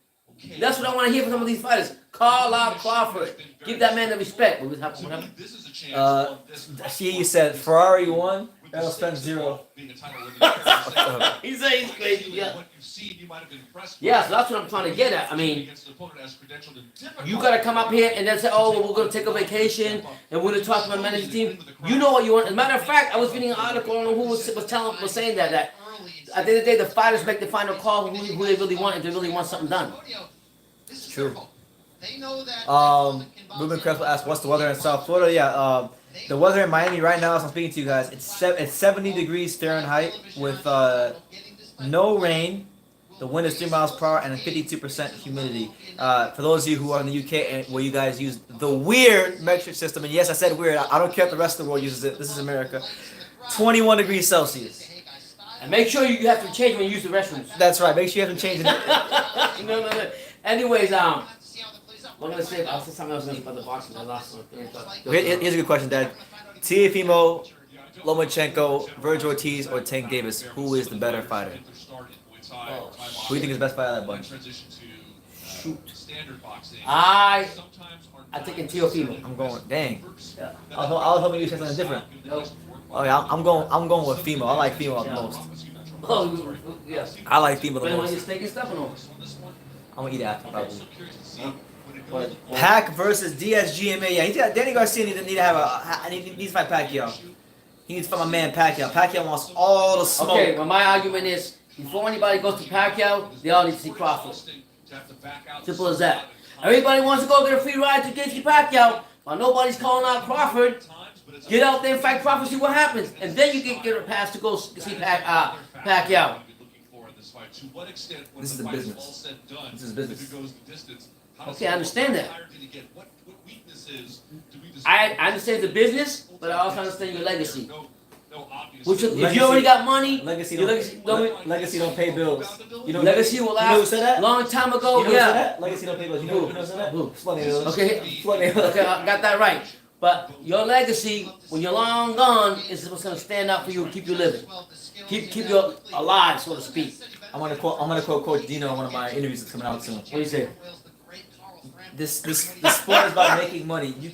That's what I want to hear from some of these fighters. Call out Crawford. Give that man the respect. What happened? See, you said Ferrari 1, Errol Spence 0. He said he's crazy. Yeah. Yeah, so that's what I'm trying to get at. I mean, you got to come up here and then say, oh, well, we're going to take a vacation and we're going to talk to my management team. You know what you want. As a matter of fact, I was reading an article, I don't know who was saying that at the end of the day, the fighters make the final call who they really want if they really want something done. True. Ruben Crespo asked, what's the weather in South Florida? Yeah, the weather in Miami right now, as I'm speaking to you guys, it's 70 degrees Fahrenheit with no rain. The wind is 3 miles per hour and a 52% humidity. For those of you who are in the UK and where you guys use the weird metric system, and yes, I said weird. I don't care if the rest of the world uses it. This is America. 21 degrees Celsius. And make sure you have to change when you use the restrooms. That's right. Make sure you have to change it. No. Anyways, what I'm gonna say, I'll say something else about the boxing. I lost one. Here's a good question, Dad. Teofimo, Lomachenko, Virgil Ortiz, or Tank Davis, who is the better fighter? Who do you think is the best fighter out of that bunch? Shoot. I think in Teofimo. I'm going. Dang. Yeah. I was hoping you said something different. No. Oh yeah, I'm going with Fimo. I like Fimo the most. Oh, yes. I like Fimo the When you most. steak and stuff or no? I'm gonna eat after probably. What? Pac versus DSGMA. Yeah, he's got Danny Garcia. Needs to fight Pacquiao. He needs to fight my man Pacquiao. Pacquiao wants all the smoke. Okay, well my argument is, before anybody goes to Pacquiao, they all need to see Crawford. Simple as that. Everybody wants to go get a free ride to get to Pacquiao, but nobody's calling out Crawford. Get out there and fight properly, see what happens. And then you can get a pass to go see Pacquiao. This is the business. This is business. Okay, I understand that. I understand the business, but I also understand your legacy. Which, if you already got money, Legacy your don't, legacy don't pay bills. You know, legacy will you know who last said that? long time ago. You know who Yeah. said that? Legacy don't pay bills. You know who said that? Who? Flood me, Okay, Flood me. okay, I got that right. But your legacy, when you're long gone, is what's gonna stand out for you and keep you living, keep you alive, so to speak. I'm gonna quote Coach Dino in one of my interviews that's coming out soon. What do you say? This sport is about making money. You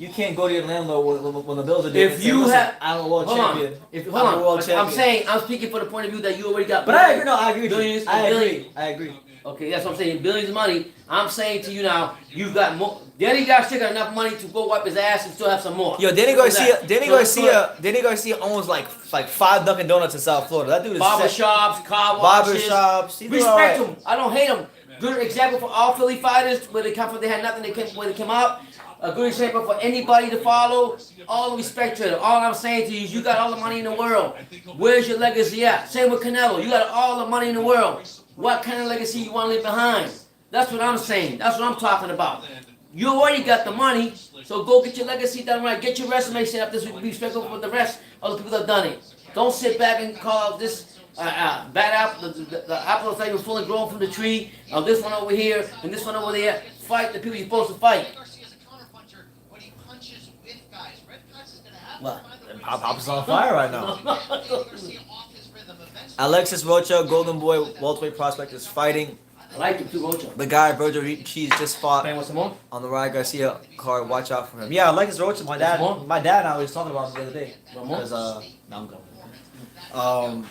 can't go to your landlord when the bills are due. If you have, I'm a world hold champion. on. If I'm a world champion. I'm speaking for the point of view that you already got. But I agree. No, I agree. With Billions you. and I billions. agree. I agree. Okay, that's what I'm saying. Billions of money. I'm saying to you now, you've got more. Danny Garcia got enough money to go wipe his ass and still have some more. Yo, Danny Garcia owns like 5 Dunkin' Donuts in South Florida. That dude is Barbershops, car washes. Barbershops. He's doing all Respect right. him. I don't hate him. Good example for all Philly fighters where they come from. They had nothing. When they came out. A good example for anybody to follow. All the respect to it. All I'm saying to you is you got all the money in the world. Where's your legacy at? Same with Canelo. You got all the money in the world. What kind of legacy you want to leave behind? That's what I'm saying. That's what I'm talking about. You already got the money, so go get your legacy done right. Get your resume set up this week. Be respectful for the rest of the people that have done it. Don't sit back and call this bad apple. The apple is not even fully grown from the tree. This one over here and this one over there. Fight the people you're supposed to fight. What? Pop's on fire right now. Alexis Rocha, Golden Boy welterweight prospect, is fighting I like him too, Rocha. the guy Virgil Cheese just fought Man, what's some more? on the Ryan Garcia card. Watch out for him. Yeah, Alexis Rocha. My dad and I was talking about him the other day. One more? Because no, I'm going.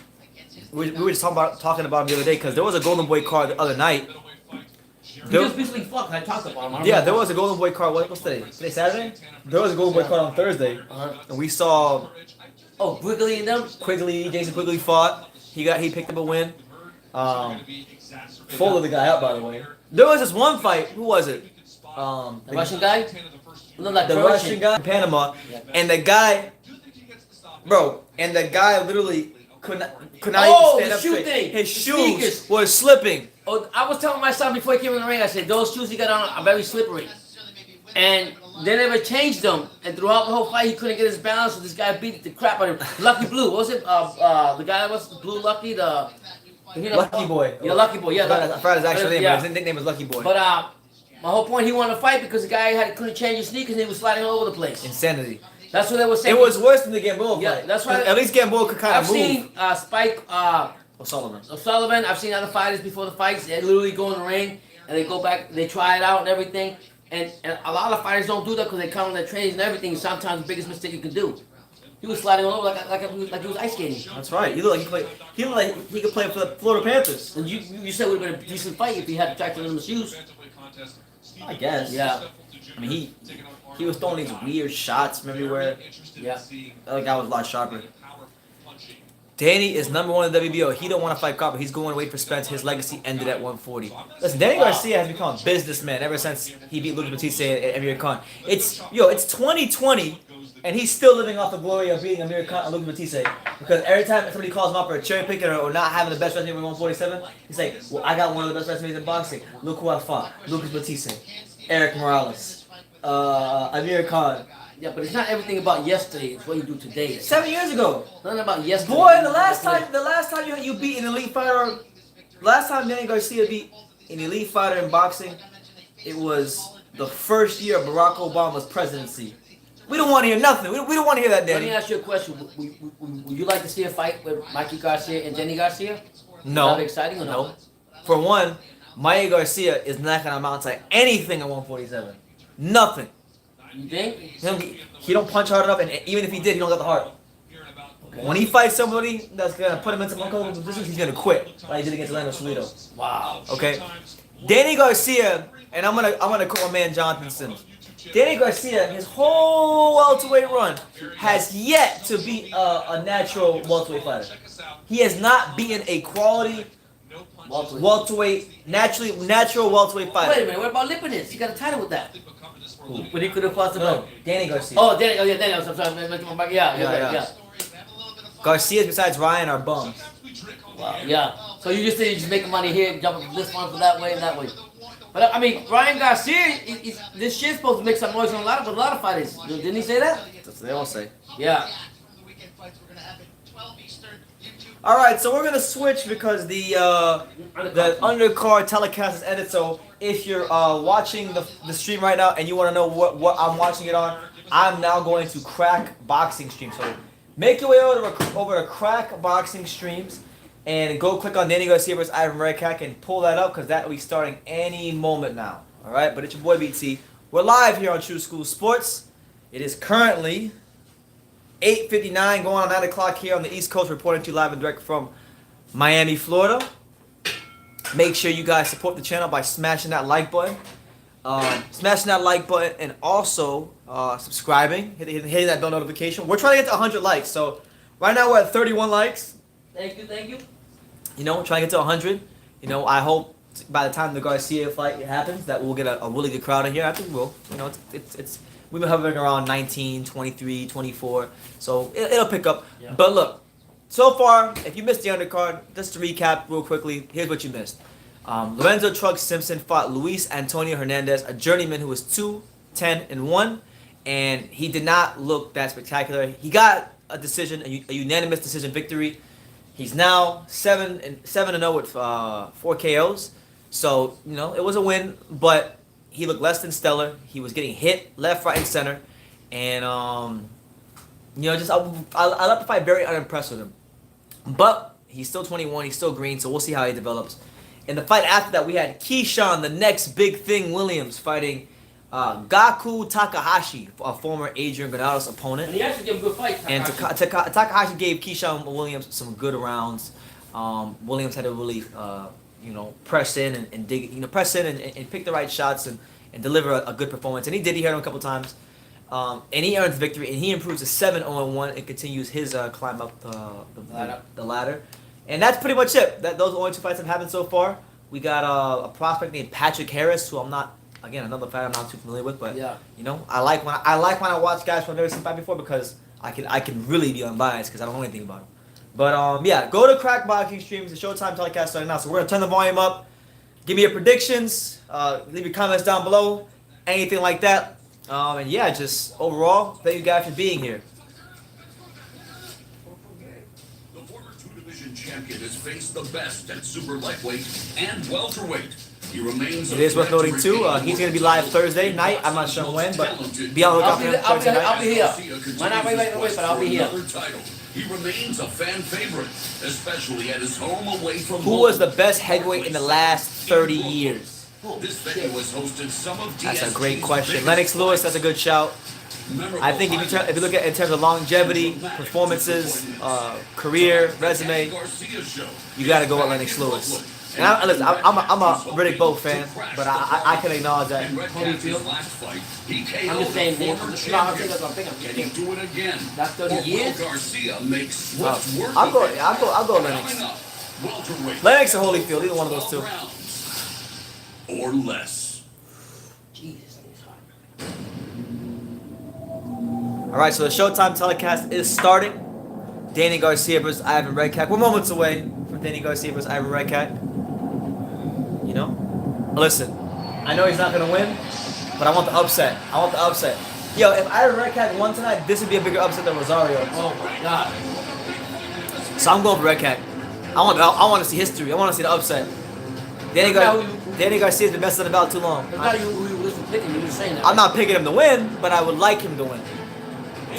We were just talking about him the other day because there was a Golden Boy card the other night. He just basically fucked. I talked about him. I don't Yeah, know. there was a Golden Boy card. What's today? Today Saturday? There was a Golden Boy card on Thursday, and we saw Oh, Quigley and them? Jason Quigley fought. He picked up a win. Folded the guy up, by the way. There was this one fight. Who was it? The Russian guy? Looked like The Russian guy in Panama, and the guy, literally could not even stand the up shoe straight. thing. His The shoes sneakers. were slipping. Oh, I was telling my son before he came in the ring, I said, those shoes he got on are very slippery. And they never changed them. And throughout the whole fight, he couldn't get his balance, so this guy beat the crap out of him. Lucky Blue, what was it? The guy that was Blue Lucky, Lucky Boy. Yeah, Lucky Boy, yeah. I forgot his actual name, Yeah. but his nickname was Lucky Boy. But my whole point, he wanted to fight because the guy couldn't change his sneakers and he was sliding all over the place. Insanity. That's what they were saying. It was worse than the Gamboa Yeah, fight. that's why- At least Gamboa could kind I've of move. seen Spike O'Sullivan. I've seen other fighters before the fights. They literally go in the ring and they go back, they try it out and everything. And a lot of fighters don't do that because they count on their trainings and everything. Sometimes the biggest mistake you can do. He was sliding all over like he was ice skating. That's right. He looked like he could play for the Florida Panthers. And you said it would have been a decent fight if he had attracted him to shoes. I guess. Yeah. I mean, he was throwing these weird shots from everywhere. Yeah. That guy was a lot sharper. Danny is #1 in the WBO. He don't want to fight Copper. He's going to wait for Spence. His legacy ended at 140. Listen, Danny Garcia has become a businessman ever since he beat Lucas Batista at Amir Khan. It's 2020, and he's still living off the glory of beating Amir Khan and Lucas Batista. Because every time somebody calls him up for a cherry picking or not having the best resume at 147, he's like, well, I got one of the best resumes in boxing. Look who I fought. Lucas Batista, Eric Morales, Amir Khan. Yeah, but it's not everything about yesterday. It's what you do today. 7 years ago. Nothing about yesterday. Boy, the last time you beat an elite fighter, last time Danny Garcia beat an elite fighter in boxing, it was the first year of Barack Obama's presidency. We don't want to hear nothing. We don't want to hear that, Let me Danny. ask you a question. Would you like to see a fight with Mikey Garcia and Danny Garcia? No. Is that exciting or no? No. For one, Mikey Garcia is not going to amount to anything at 147. Nothing. You think? He don't punch hard enough, and even if he did, he don't got the heart. Okay. When he fights somebody that's going to put him in some uncomfortable positions, he's going to quit, like he did against Orlando Salido. Wow. Okay, Danny Garcia, and I'm gonna quote my man Jonathan Sims. Danny Garcia, his whole welterweight run, has yet to beat a natural welterweight fighter. He has not beaten a quality natural welterweight fighter. Wait a minute. What about Lipinets? He got a title with that. But he could have fought No, Danny Garcia. Oh, Danny. Oh, yeah, Danny. I'm sorry. Yeah. Garcias besides Ryan are bums. Wow, yeah. So you just say you're just making money here, jumping from this one for that way and that way. But I mean, Ryan Garcia, this shit's supposed to make some noise on a lot of fighters. Didn't he say that? That's what they all say. Yeah. All right, so we're gonna switch because the undercard telecast is ended. So if you're watching the stream right now and you want to know what I'm watching it on, I'm now going to Crack Boxing Stream. So make your way over to Crack Boxing Streams and go click on Danny Garcia vs. Ivan Redkach and pull that up because that will be starting any moment now. All right, but it's your boy BT. We're live here on True School Sports. It is currently 8:59, going on 9 o'clock here on the East Coast, reporting to you live and direct from Miami, Florida. Make sure you guys support the channel by smashing that like button. And also subscribing, hitting that bell notification. We're trying to get to 100 likes. So right now we're at 31 likes. Thank you. You know, trying to get to 100. You know, I hope by the time the Garcia fight happens that we'll get a really good crowd in here. I think we will. You know, it's we've been hovering around 19, 23, 24. So it'll pick up. Yeah. But look, so far, if you missed the undercard, just to recap real quickly, here's what you missed. Lorenzo Truck Simpson fought Luis Antonio Hernandez, a journeyman who was 2-10-1, and he did not look that spectacular. He got a decision, a unanimous decision victory. He's now 7-0 with 4 KOs. So, you know, it was a win, but he looked less than stellar. He was getting hit left, right, and center. And, you know, just I left the fight very unimpressed with him. But he's still 21. He's still green, so we'll see how he develops. In the fight after that, we had Keyshawn, the next big thing Williams, fighting Gaku Takahashi, a former Adrian Granados opponent. And he actually gave a good fight. And Takahashi gave Keyshawn Williams some good rounds. Williams had to really, you know, press in and dig, you know, press in and pick the right shots and deliver a good performance. And he did. He hit him a couple times. And he earns victory. And he improves to 7-0-1 and continues his climb up the ladder. And that's pretty much it. Those are the only 2 fights that have happened so far. We got a prospect named Patrick Harris, who I'm not. Again, another fight I'm not too familiar with, but yeah. You know, I like when I watch guys who I've never seen fight before because I can really be unbiased because I don't know anything about them. But yeah, go to Crack Boxing Streams. The Showtime telecast starting now, so we're gonna turn the volume up. Give me your predictions. Leave your comments down below. Anything like that. And yeah, just overall, thank you guys for being here. The former 2-division champion has faced the best at super lightweight and welterweight. He remains. It is worth noting too. He's gonna be live Thursday night. I'm not sure when, but be on the lookout for him Thursday night. I'll be here. Might not wait, but I'll be here. He remains a fan favorite, especially at his home away from. Who was the best heavyweight in the last 30 years? This venue has hosted some of That's a great question. Lennox Lewis, that's a good shout. I think if you look at in terms of longevity, performances, career, resume, you got to go with Lennox Lewis. And listen, I'm a Riddick Bowe fan, but I can acknowledge that. Holyfield. I'm just saying, Can he do it again? That's 30 years. Garcia makes what's working. I'll go Lennox. Lennox or Holyfield, either one of those two. Or less. Jesus, it's hard. All right, so the Showtime telecast is starting. Danny Garcia versus Ivan Redkach. We're moments away from Danny Garcia versus Ivan Redkach. You know? Listen, I know he's not going to win, but I want the upset. Yo, if Ivan Redkach won tonight, this would be a bigger upset than Rosario. Oh my God. So I'm going for Redkach. I want to see history. I want to see the upset. Danny Garcia has been messing about too long. I'm not picking him to win, but I would like him to win.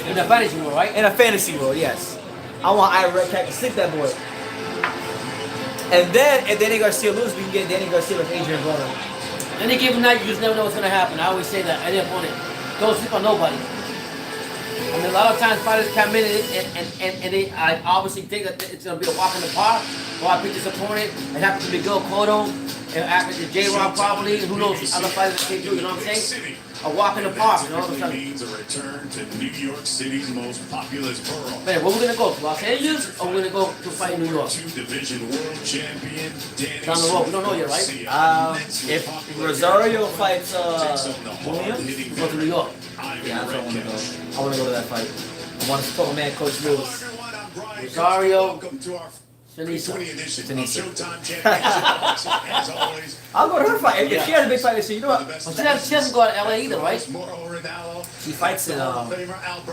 In a fantasy world, right? In a fantasy world, yes. I want Ivan Redkach to stick that boy. And then, if Danny Garcia loses, we can get Danny Garcia with Adrian Broner. Any given night, you just never know what's going to happen. I always say that. Any opponent. Don't sleep on nobody. I mean, a lot of times fighters come in and I obviously think that it's going to be a walk in the park. Or I pick this opponent. It happens to be Gil Cotto. And after the J-Rock probably, who knows, other fighters that came through, you know what I'm saying? A walk in the park, you know what I'm saying? Means a return to New York City's most populous borough. Man, where we gonna go? To Los Angeles or we gonna go to fight in New York? Two-division world champion Danny Down the road, we don't know yet, right? If Rosario fights Williams, we go to New York. yeah, that's where I want to go. I want to go to that fight. I want to support my man, Coach Lewis. Rosario, Welcome to our Sinisa. 20 edition of Sinisa. Showtime Championship. As always, I'll go to her fight. If she has a big fight this year, you know what? But she doesn't go to LA either, right? She fights in, no,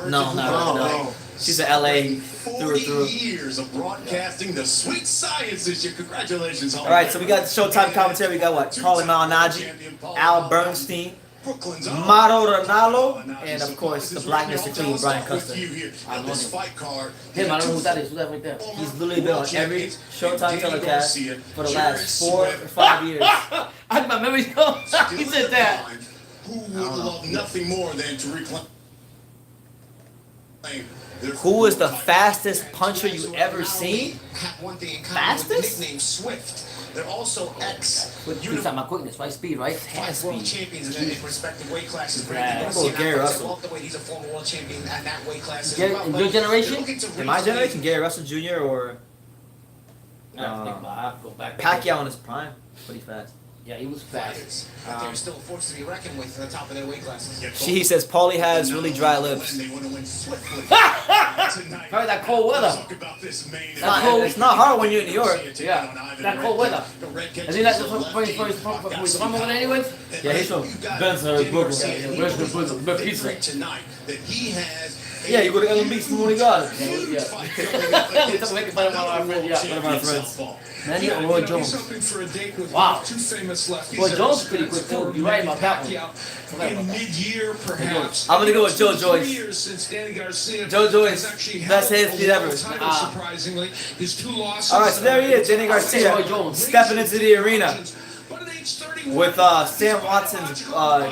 No. no. She's an LA through and 40 through. years of broadcasting the sweet science this year. Congratulations, All right, so we got the Showtime commentary. We got what? Carly Malignaggi, Al Bernstein, Brooklyn's Mauro Ranallo, and of course the Black Mr. Clean, Brian Custer. I know him. Him, I don't know who that is. Who's that right there? He's literally been on every Showtime telecast for the last 4 or 5 years. I had my memories go. He said that. Who would love nothing more than to reclaim their Who is the fastest puncher you ever seen? One thing in common with the Fastest? nickname Swift. They're also ex He's talking about quickness, right? Speed, right? five world champions in their respective weight classes. Yeah. Garcia, Oh, Gary now fights at Russell. welterweight. He's a former world champion at that weight class as Gary- well. in But your generation? they're looking to In my reclaim- generation, Gary Russell Jr. or I have to think about it. I have to go back. Pacquiao in his prime. Pretty fast. Yeah, he was fast. fighters that they're still forced to be reckoned with at the top of their weight classes. She says Paulie has really dry lips. They want to win swiftly. Probably that cold weather. Talk about this main It's not hard when you're in New York. Yeah, that cold weather. Is he not the from over there anyways? Yeah, he's from Benson, Brooklyn. Where's the Brooklyn? But pizza. Tonight that he has Yeah, you go to LMB Smoothie Garden. Yeah. We're making fun of one of our friends, yeah. One of our friends. Man, you Roy Jones. Wow. Boy, Jones is pretty quick too. You're right about that one. In mid-year, perhaps. I'm gonna go with Joe Joyce. 2 years since Danny Garcia Joe Joyce, has actually best held head a speed ever. world title, surprisingly. His 2 losses. All right, so there he is, Danny Garcia, Roy Jones. stepping into the arena But at age 31, with Sam Watson's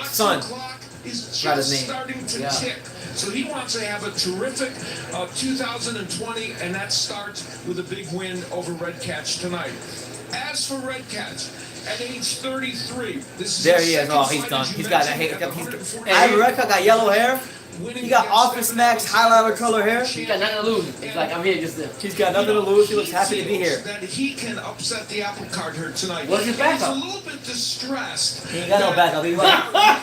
son. is Forgot his just name. starting to Yeah. tick. So he wants to have a terrific 2020, and that starts with a big win over Redkach tonight. As for Redkach, at age 33, this is There his he is. second Oh, he's fight, done. as you He's got that mentioned, hair. at He's 140 Ivan Redkach got yellow hair. winning He got against Office Max highlighter color hair. He got nothing to lose. It's like I'm here just there. He's got nothing to lose. He looks happy to be here. That he can upset the apple cart here tonight. What's his backup? He's a little bit distressed. He ain't got no backup.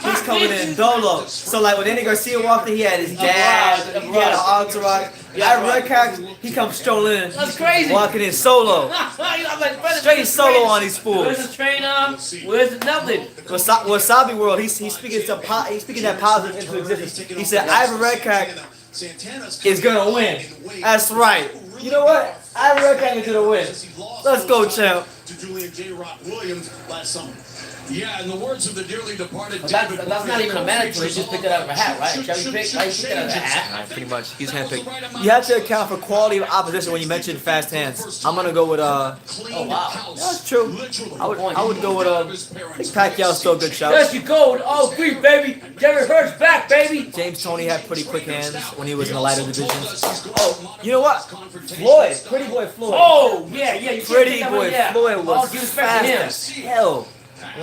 He's coming in dolo. So like when Danny Garcia walked in, he had his dad. He had an entourage. Ivan Redkach, he comes strolling in, That's crazy. walking in solo. I'm like, brother, Straight solo on these Where's fools. the trainer? Where's the nothing? Wasabi World, he's speaking that positive into existence. He said Ivan Redkach is gonna win. That's right. You know what? Ivan Redkach is gonna win. Let's go, champ. To Julian J. Rock Williams last summer. Yeah, in the words of the dearly departed But David that's not even a mandatory. He just picked it out of a hat, right? Cherry pick, right? He picked it out of a hat. Pretty much, he's handpicked. You have to account for quality of opposition when you mention fast hands. I'm gonna go with Oh, wow. that's true. I would go with I think Pacquiao's still a good There shout. you go with all three, baby. Jerry Hurt's back, baby. James Toney had pretty quick hands when he was in the lighter divisions. Oh, you know what? Floyd, Pretty Boy Floyd. Oh, yeah. You can't Pretty take that Boy one, yeah. Floyd All was due respect fast to him. as hell. I'm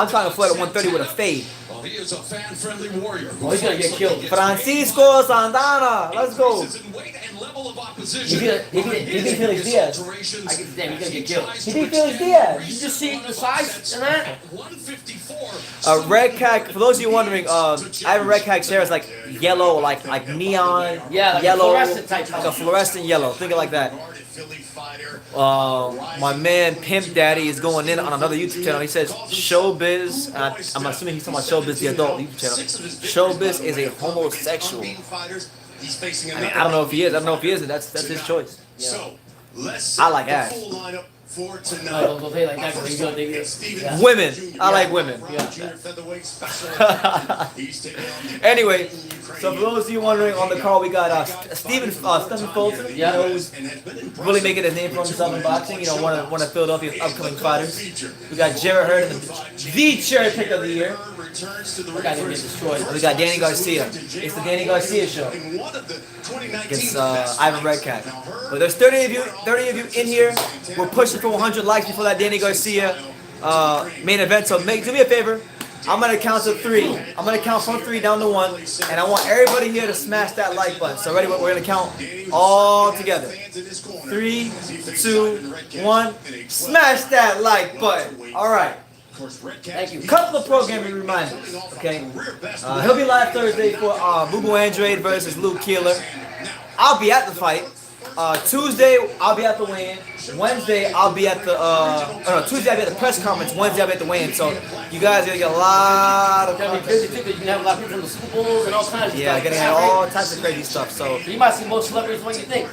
talking Floyd at 130 with a fade. Well, he is a fan-friendly warrior. Oh, he's gonna get killed. Francisco Santana, let's go. In weight and level of He opposition. beat Felix Diaz. I can damn, he's gonna get killed. He beat Felix Diaz. You just see the size and that? 154. Redkach, for those of you wondering, Ivan Redkach's hair is like yellow, like neon, Yeah, like a yellow, fluorescent type like a color. fluorescent yellow. Think of it like that. My man Pimp Daddy is going in on another YouTube channel. He says Showbiz. I'm assuming he's talking about Showbiz, the adult YouTube channel. Showbiz is a homosexual. I mean, I don't know if he is. I don't know if he isn't. That's his choice. So, let's I like ass. for tonight. No, don't say it like that, 'cause he's gonna dig it. Yeah. Women. I like women. Anyway, so for those of you wondering on the call, we got Stephen Fulton. Yeah. You know, who's really making his name for himself in boxing. You know, one of Philadelphia's upcoming fighters. We got Jared Hurd, the cherry pick of the year. That guy's gonna get destroyed. We got Danny Garcia. It's the Danny Garcia show against Ivan Redkach. But there's 30 of you in here. We're pushing for 100 likes before that Danny Garcia main event. So do me a favor. I'm gonna count to 3. I'm gonna count from 3 down to 1, and I want everybody here to smash that like button. So ready? We're gonna count all together. 3, 2, 1. Smash that like button. All right. Thank you. Couple of programming reminders. Okay. He'll be live Thursday for Bubu Andrade versus Luke Keeler. I'll be at the fight. Tuesday, I'll be at the weigh-in. Wednesday, I'll be at the, Tuesday I'll be at the press conference. Wednesday, I'll be at the weigh-in. So, you guys are going to get a lot of You're busy too, because you can have a lot of people from the Super Bowls and all kinds of yeah, stuff. going to have all types of crazy stuff. So, You might see more celebrities than you think.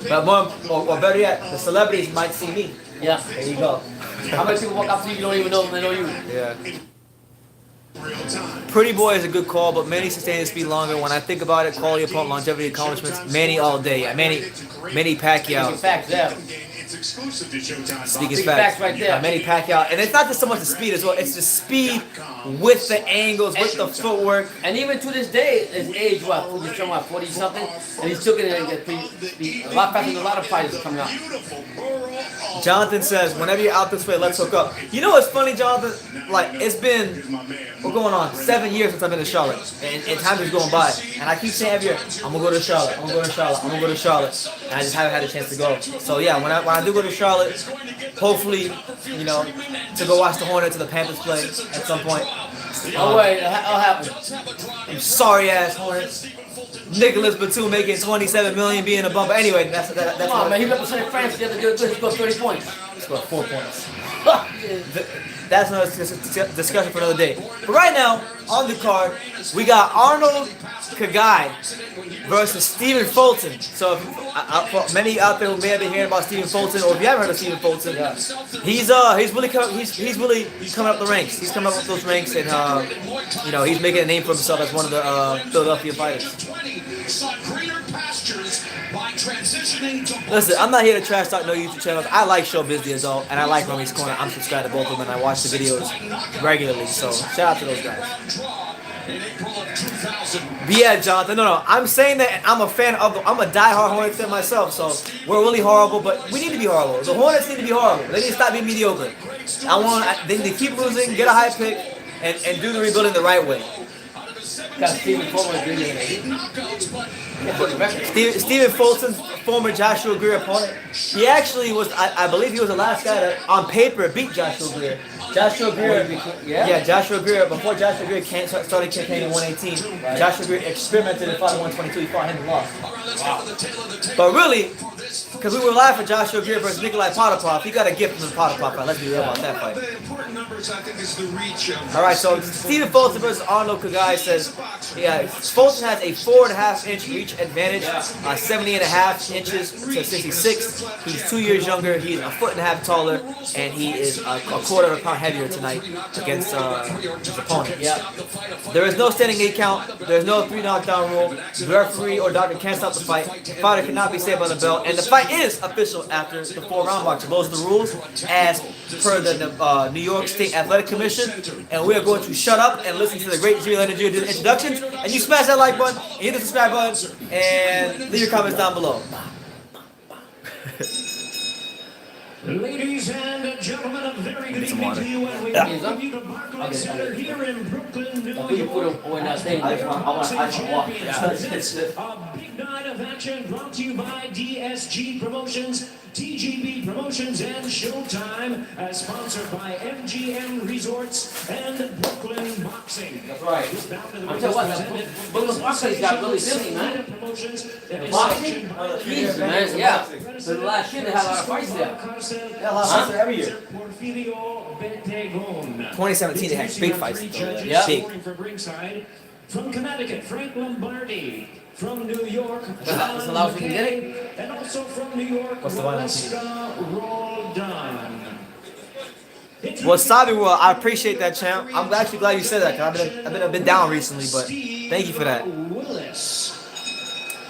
but more, or better yet, the celebrities might see me. Yeah. There you go. How many people walk up to you don't even know them, they know you? Yeah. Pretty Boy is a good call, but Manny sustained his speed longer. When I think about it, quality opponent, longevity, accomplishments, Manny all day. Yeah, Manny Pacquiao. Facts, yeah. Speaking Big facts, facts right there. Manny Pacquiao, and it's not just so much the speed as well. It's the speed with the angles, with the footwork. And even to this day, his age, what, he's showing what, 40 something, and he's still going to get a lot faster than a lot of fighters coming out. Jonathan says, whenever you're out this way, let's hook up. You know what's funny, Jonathan? Like, it's been, we're going on 7 years since I've been to Charlotte, and time is going by. And I keep saying every year, I'm going to go to Charlotte, I'm going to go to Charlotte, I'm going to go to Charlotte. And I just haven't had a chance to go. So yeah, when I do go to Charlotte, hopefully, you know, to go watch the Hornets or the Panthers play at some point. No way, it'll happen. I'm sorry ass Hornets. Nicholas Batum making $27 million being a bumper. Anyway, that's Come on, man, he represented France the other day, he scored 30 points. He scored 4 points. That's another discussion for another day. But right now, on the card, we got Arnold Kagai versus Stephen Fulton. So, for many out there who may have been hearing about Stephen Fulton, or if you haven't heard of Stephen Fulton, he's really coming up the ranks. He's coming up with those ranks, and you know, he's making a name for himself as one of the Philadelphia fighters. Listen, I'm not here to trash talk no YouTube channels. I like Showbiz the Adult, and I like Rummy's Corner. I'm subscribed to both of them, and I watch the videos regularly. So shout out to those guys. But yeah, Jonathan, no, I'm saying that I'm a fan of I'm a diehard Hornets fan myself, so we're really horrible, but we need to be horrible. The Hornets need to be horrible. They need to stop being mediocre. They need to keep losing, get a high pick, and do the rebuilding the right way. Got Stephen Fulton Stephen Fulton, former Joshua Greer opponent. He actually was, I believe he was the last guy that, on paper, beat Joshua Greer. Joshua Greer, Joshua Greer, before Joshua Greer started campaigning in 118, Joshua Greer experimented and fought in 122, he fought him and lost. Wow. But really, because we were live for Joshua Greer versus Nikolai Potapov, he got a gift from the Potapov fight. Let's be real about that fight. The important numbers, I think, is the reach of. All right, so Stephen Fulton versus Arnold Kagai says, yeah, Fulton has a 4.5-inch reach advantage, 70.5 inches to 66. He's 2 years younger. He's a 1.5 taller, and he is a quarter of a pound heavier tonight against his opponent. Yeah. There is no standing 8 count. There is no 3 knockdown rule. The referee or doctor can't stop the fight. The fighter cannot be saved by the bell, and the fight is official after the 4-round mark. So those are the rules as per the New York State Athletic Commission, and we are going to shut up and listen to the great Jimmy Leonard Jr. do the introductions, and you smash that like button, and hit the subscribe button, and leave your comments down below. Ladies and gentlemen, a very good evening to you, and we welcome you to Barclays Center here in Brooklyn, New York. A big night of action brought to you by DSG Promotions, TGB Promotions, and Showtime, as sponsored by MGM Resorts and Brooklyn Boxing. That's right. I'm telling you what, Brooklyn Boxing's got really busy, man. Boxing? Man, yeah. So the last year they had a lot of fights there. Yeah, a lot of fights every year. 2017 they had big fights. Yeah. Big. From Connecticut, Frank Lombardi. From New York, That's the loudest we can get it. and also from New York, Waleska Roldan. Wasabi World, I appreciate that, champ. I'm actually glad you said that, because I've been a bit down recently, but thank you for that.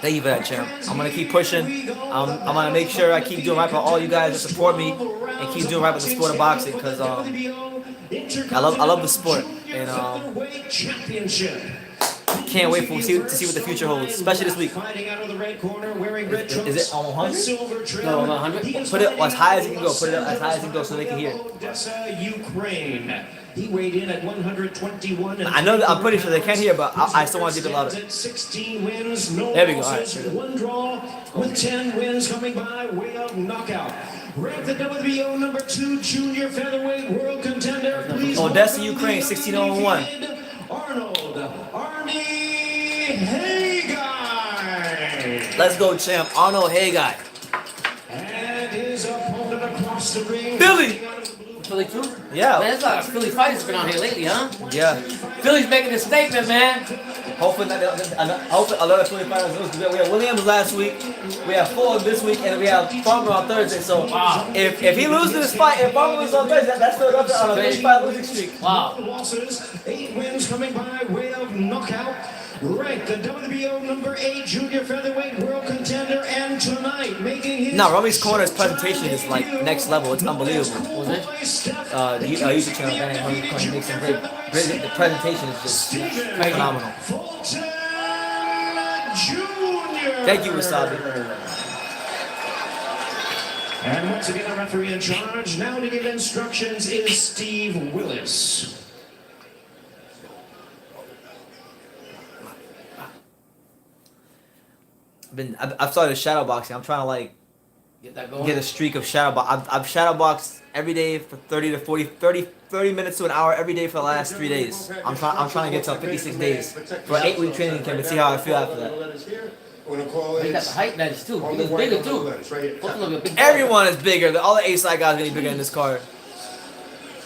Thank you for that, champ. I'm going to keep pushing. I'm going to make sure I keep doing right by all you guys that support me and keep doing right with the sport of boxing, because I love the sport. And Can't wait to see what the future holds, especially this week. Is it on 100? No, 100. Put it as high as you can go. Put it up as high as you can go so they can hear. Ukraine. He weighed in at 121. I know that I'm pretty sure they can hear, but I still want to keep it louder. 16 wins, no There we go. losses, All right. one draw, with 10 wins coming by way of knockout. Ranked the WBO number 2 junior featherweight world contender. Please Odessa, welcome Ukraine, the 1601. undefeated Arnold Arnie Haggai. Let's go, champ. Arnold Haggai. And his opponent across the ring. Philly. Philly too? Yeah. Man, there's a lot of Philly fighters been out here lately, huh? Yeah. Philly's making a statement, man. Hopefully, hopefully a lot of 20 fighters lose. We had Williams last week. We have Ford this week, and we have Farmer on Thursday. So if he loses this fight, if Farmer loses on Thursday, that's still up on a 35 losing streak. Wow. Losses, 8 wins coming by way of knockout. Ranked the WBO number 8 junior featherweight world contender, and tonight making his Rome's Corner's presentation is like next level. It's unbelievable. Was it? YouTube channel, Danny Garcia makes some great. The presentation is just phenomenal. Fulton Jr. Thank you, Wasabi. And once again, the referee in charge now to give instructions is Steve Willis. I've started shadow boxing. I'm trying to like Get that going. get a streak of shadow box. I've shadow boxed every day for 30 minutes to an hour every day for the last 3 days. I'm trying to get to 56 days for an 8-week training camp and see how I feel after that. He got the height advantage too. He's bigger too. Fulton will be a big Everyone is bigger. All the A-side guys are gonna be bigger in this card.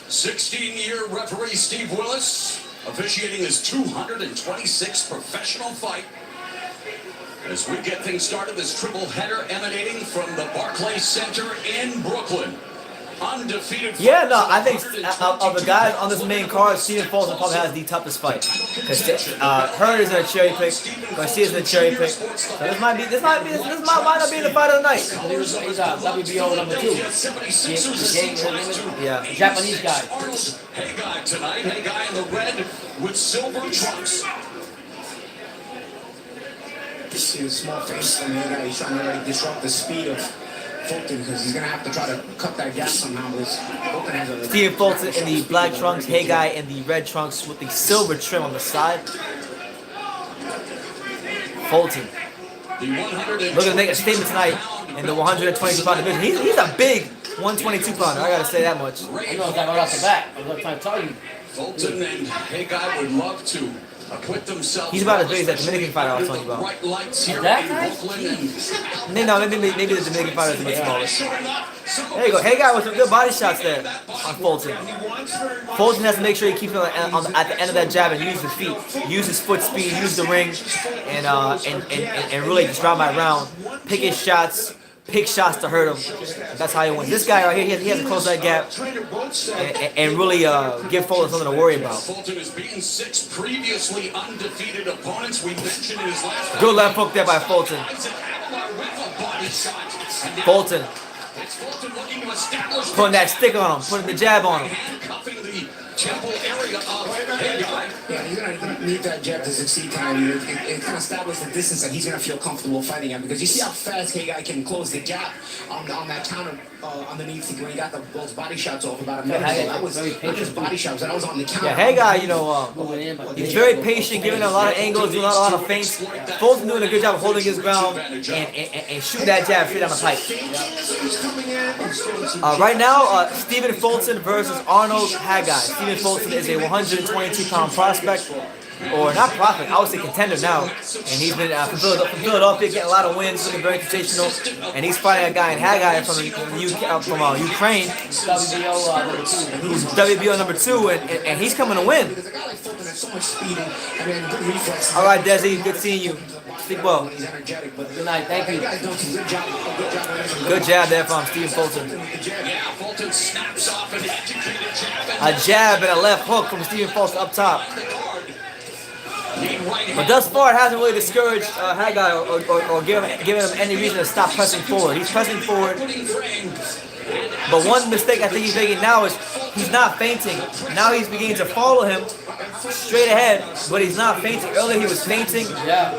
16-year referee Steve Willis officiating his 226th professional fight. As we get things started, this triple header emanating from the Barclays Center in Brooklyn. Undefeated. Yeah, no, I think of the guys on this main card, Stephen Fulton probably has the toughest fight. Because Hurd is in a cherry pick, Garcia's in a cherry pick. So this might not be the fight of the night. He's WBO number 2. Yeah. Japanese guy. Arnold Haggai tonight. Haggai in the red with silver trunks. You see a small face from the guy. He's trying to like disrupt the speed of Fulton because he's gonna have to try to cut that gap somehow. Because Fulton has a Stephen Fulton in the black trunks, Haggai in the red trunks with the silver trim on the side. Fulton looking to make a statement tonight in the 122-pound division. He's a big 122-pounder. I gotta say that much. I know that right off the bat. I was trying to tell you. Fulton and Haggai would love to acquit themselves. He's about as big as that Dominican fighter I was telling you about. Bright lights here That in guy? Brooklyn and No, maybe the Dominican fighter is a bit smaller. There you go. Haggai with some good body shots there on Fulton. Fulton has to make sure he keeps it at the end of that jab and use his feet, use his foot speed, use the ring, and really just round by round, pick his shots. Pick shots to hurt him. That's how he wins. This guy right here, he has to close that gap and really give Fulton something to worry about. Fulton has beaten 6 previously undefeated opponents. We mentioned in his last Good left hook there by Fulton. Fulton It's Fulton looking to establish putting that stick on him, putting the jab on him. handcuffing the temple area of Haggai. yeah, he's gonna need that jab to succeed time. It can establish the distance that he's gonna feel comfortable fighting at because you see how fast Haggai can close the gap on that counter underneath when he got those body shots off about a minute ago. That was not just body shots, that was on the counter. Yeah, Haggai, Moving in, but he's very patient, giving a lot of angles, doing a lot of feints. Fulton doing a good job of holding his ground and shooting that jab straight down the pipe. Right now, Stephen Fulton versus Arnold Haggai. Stephen Fulton is a 122-pound prospect, or not prospect, I would say contender now. And he's been from Philadelphia, getting a lot of wins, looking very sensational. And he's fighting a guy in Haggai from Ukraine, WBO number 2. who's WBO number 2, and he's coming to win. Because a guy like Fulton has so much speed and good reflexes. All right, Desi, good seeing you. Speak well. He's energetic, but Good night, thank you. Haggai does a good job. Good jab there from Stephen Fulton. Yeah, Fulton snaps off an educated jab. A jab and a left hook from Stephen Fulton up top. But thus far, it hasn't really discouraged Haggai or given him any reason to stop pressing forward. He's pressing forward. But one mistake I think he's making now is he's not fainting. Now he's beginning to follow him straight ahead, but he's not fainting. Earlier he was fainting. Yeah.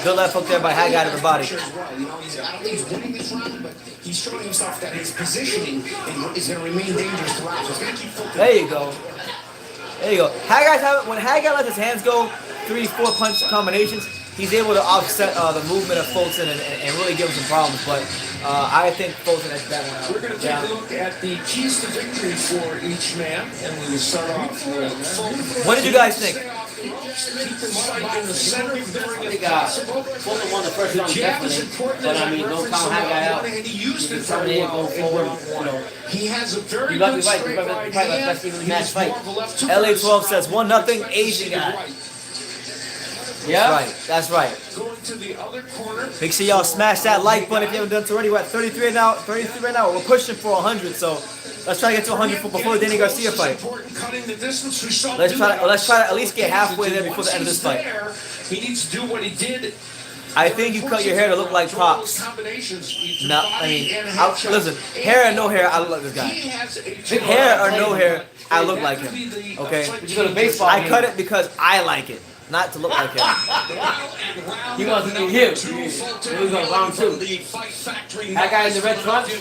Good left hook there by Haggai to the body. I don't think he's winning this round, but he's showing himself that his positioning is going to remain dangerous throughout. So he's going to keep focusing. There you go. There you go. When Haggai lets his hands go, 3-4 punch combinations, he's able to offset the movement of Fulton and really give him some problems. But I think Fulton has that one out. We're going to take a look at the keys to victory for each man, and we will start off with Fulton. What did you guys think? Keep this fight in the center of the ring I think if possible. Fulton won the first round Jab is definitely, important, but as I mean, don't referenced count in Haggai round out. one, and he used it Coming very in, well going in forward, round one. He has a very You might be good right. straight You might be right right. hand. Best even match He's fight. more of a left hook LA12 says style. 1-0 Asian guy. Right. Yeah. Right, that's right. Going to the other corner. Make sure y'all smash that like button if you haven't done it already. We're at 33 now. 33 right now. We're pushing for 100, so let's try to get to 100 before the Danny Garcia fight. Let's try to at least get halfway there before the end of this fight. He needs to do what he did. I think you cut your hair to look like Pops. No, I mean, listen, hair or no hair, I look like this guy. Hair or no hair, I look like him. Okay? You go to baseball. I cut it because I like it, not to look like him. He wants to be here. Here we go, round two. That guy in the red trunks.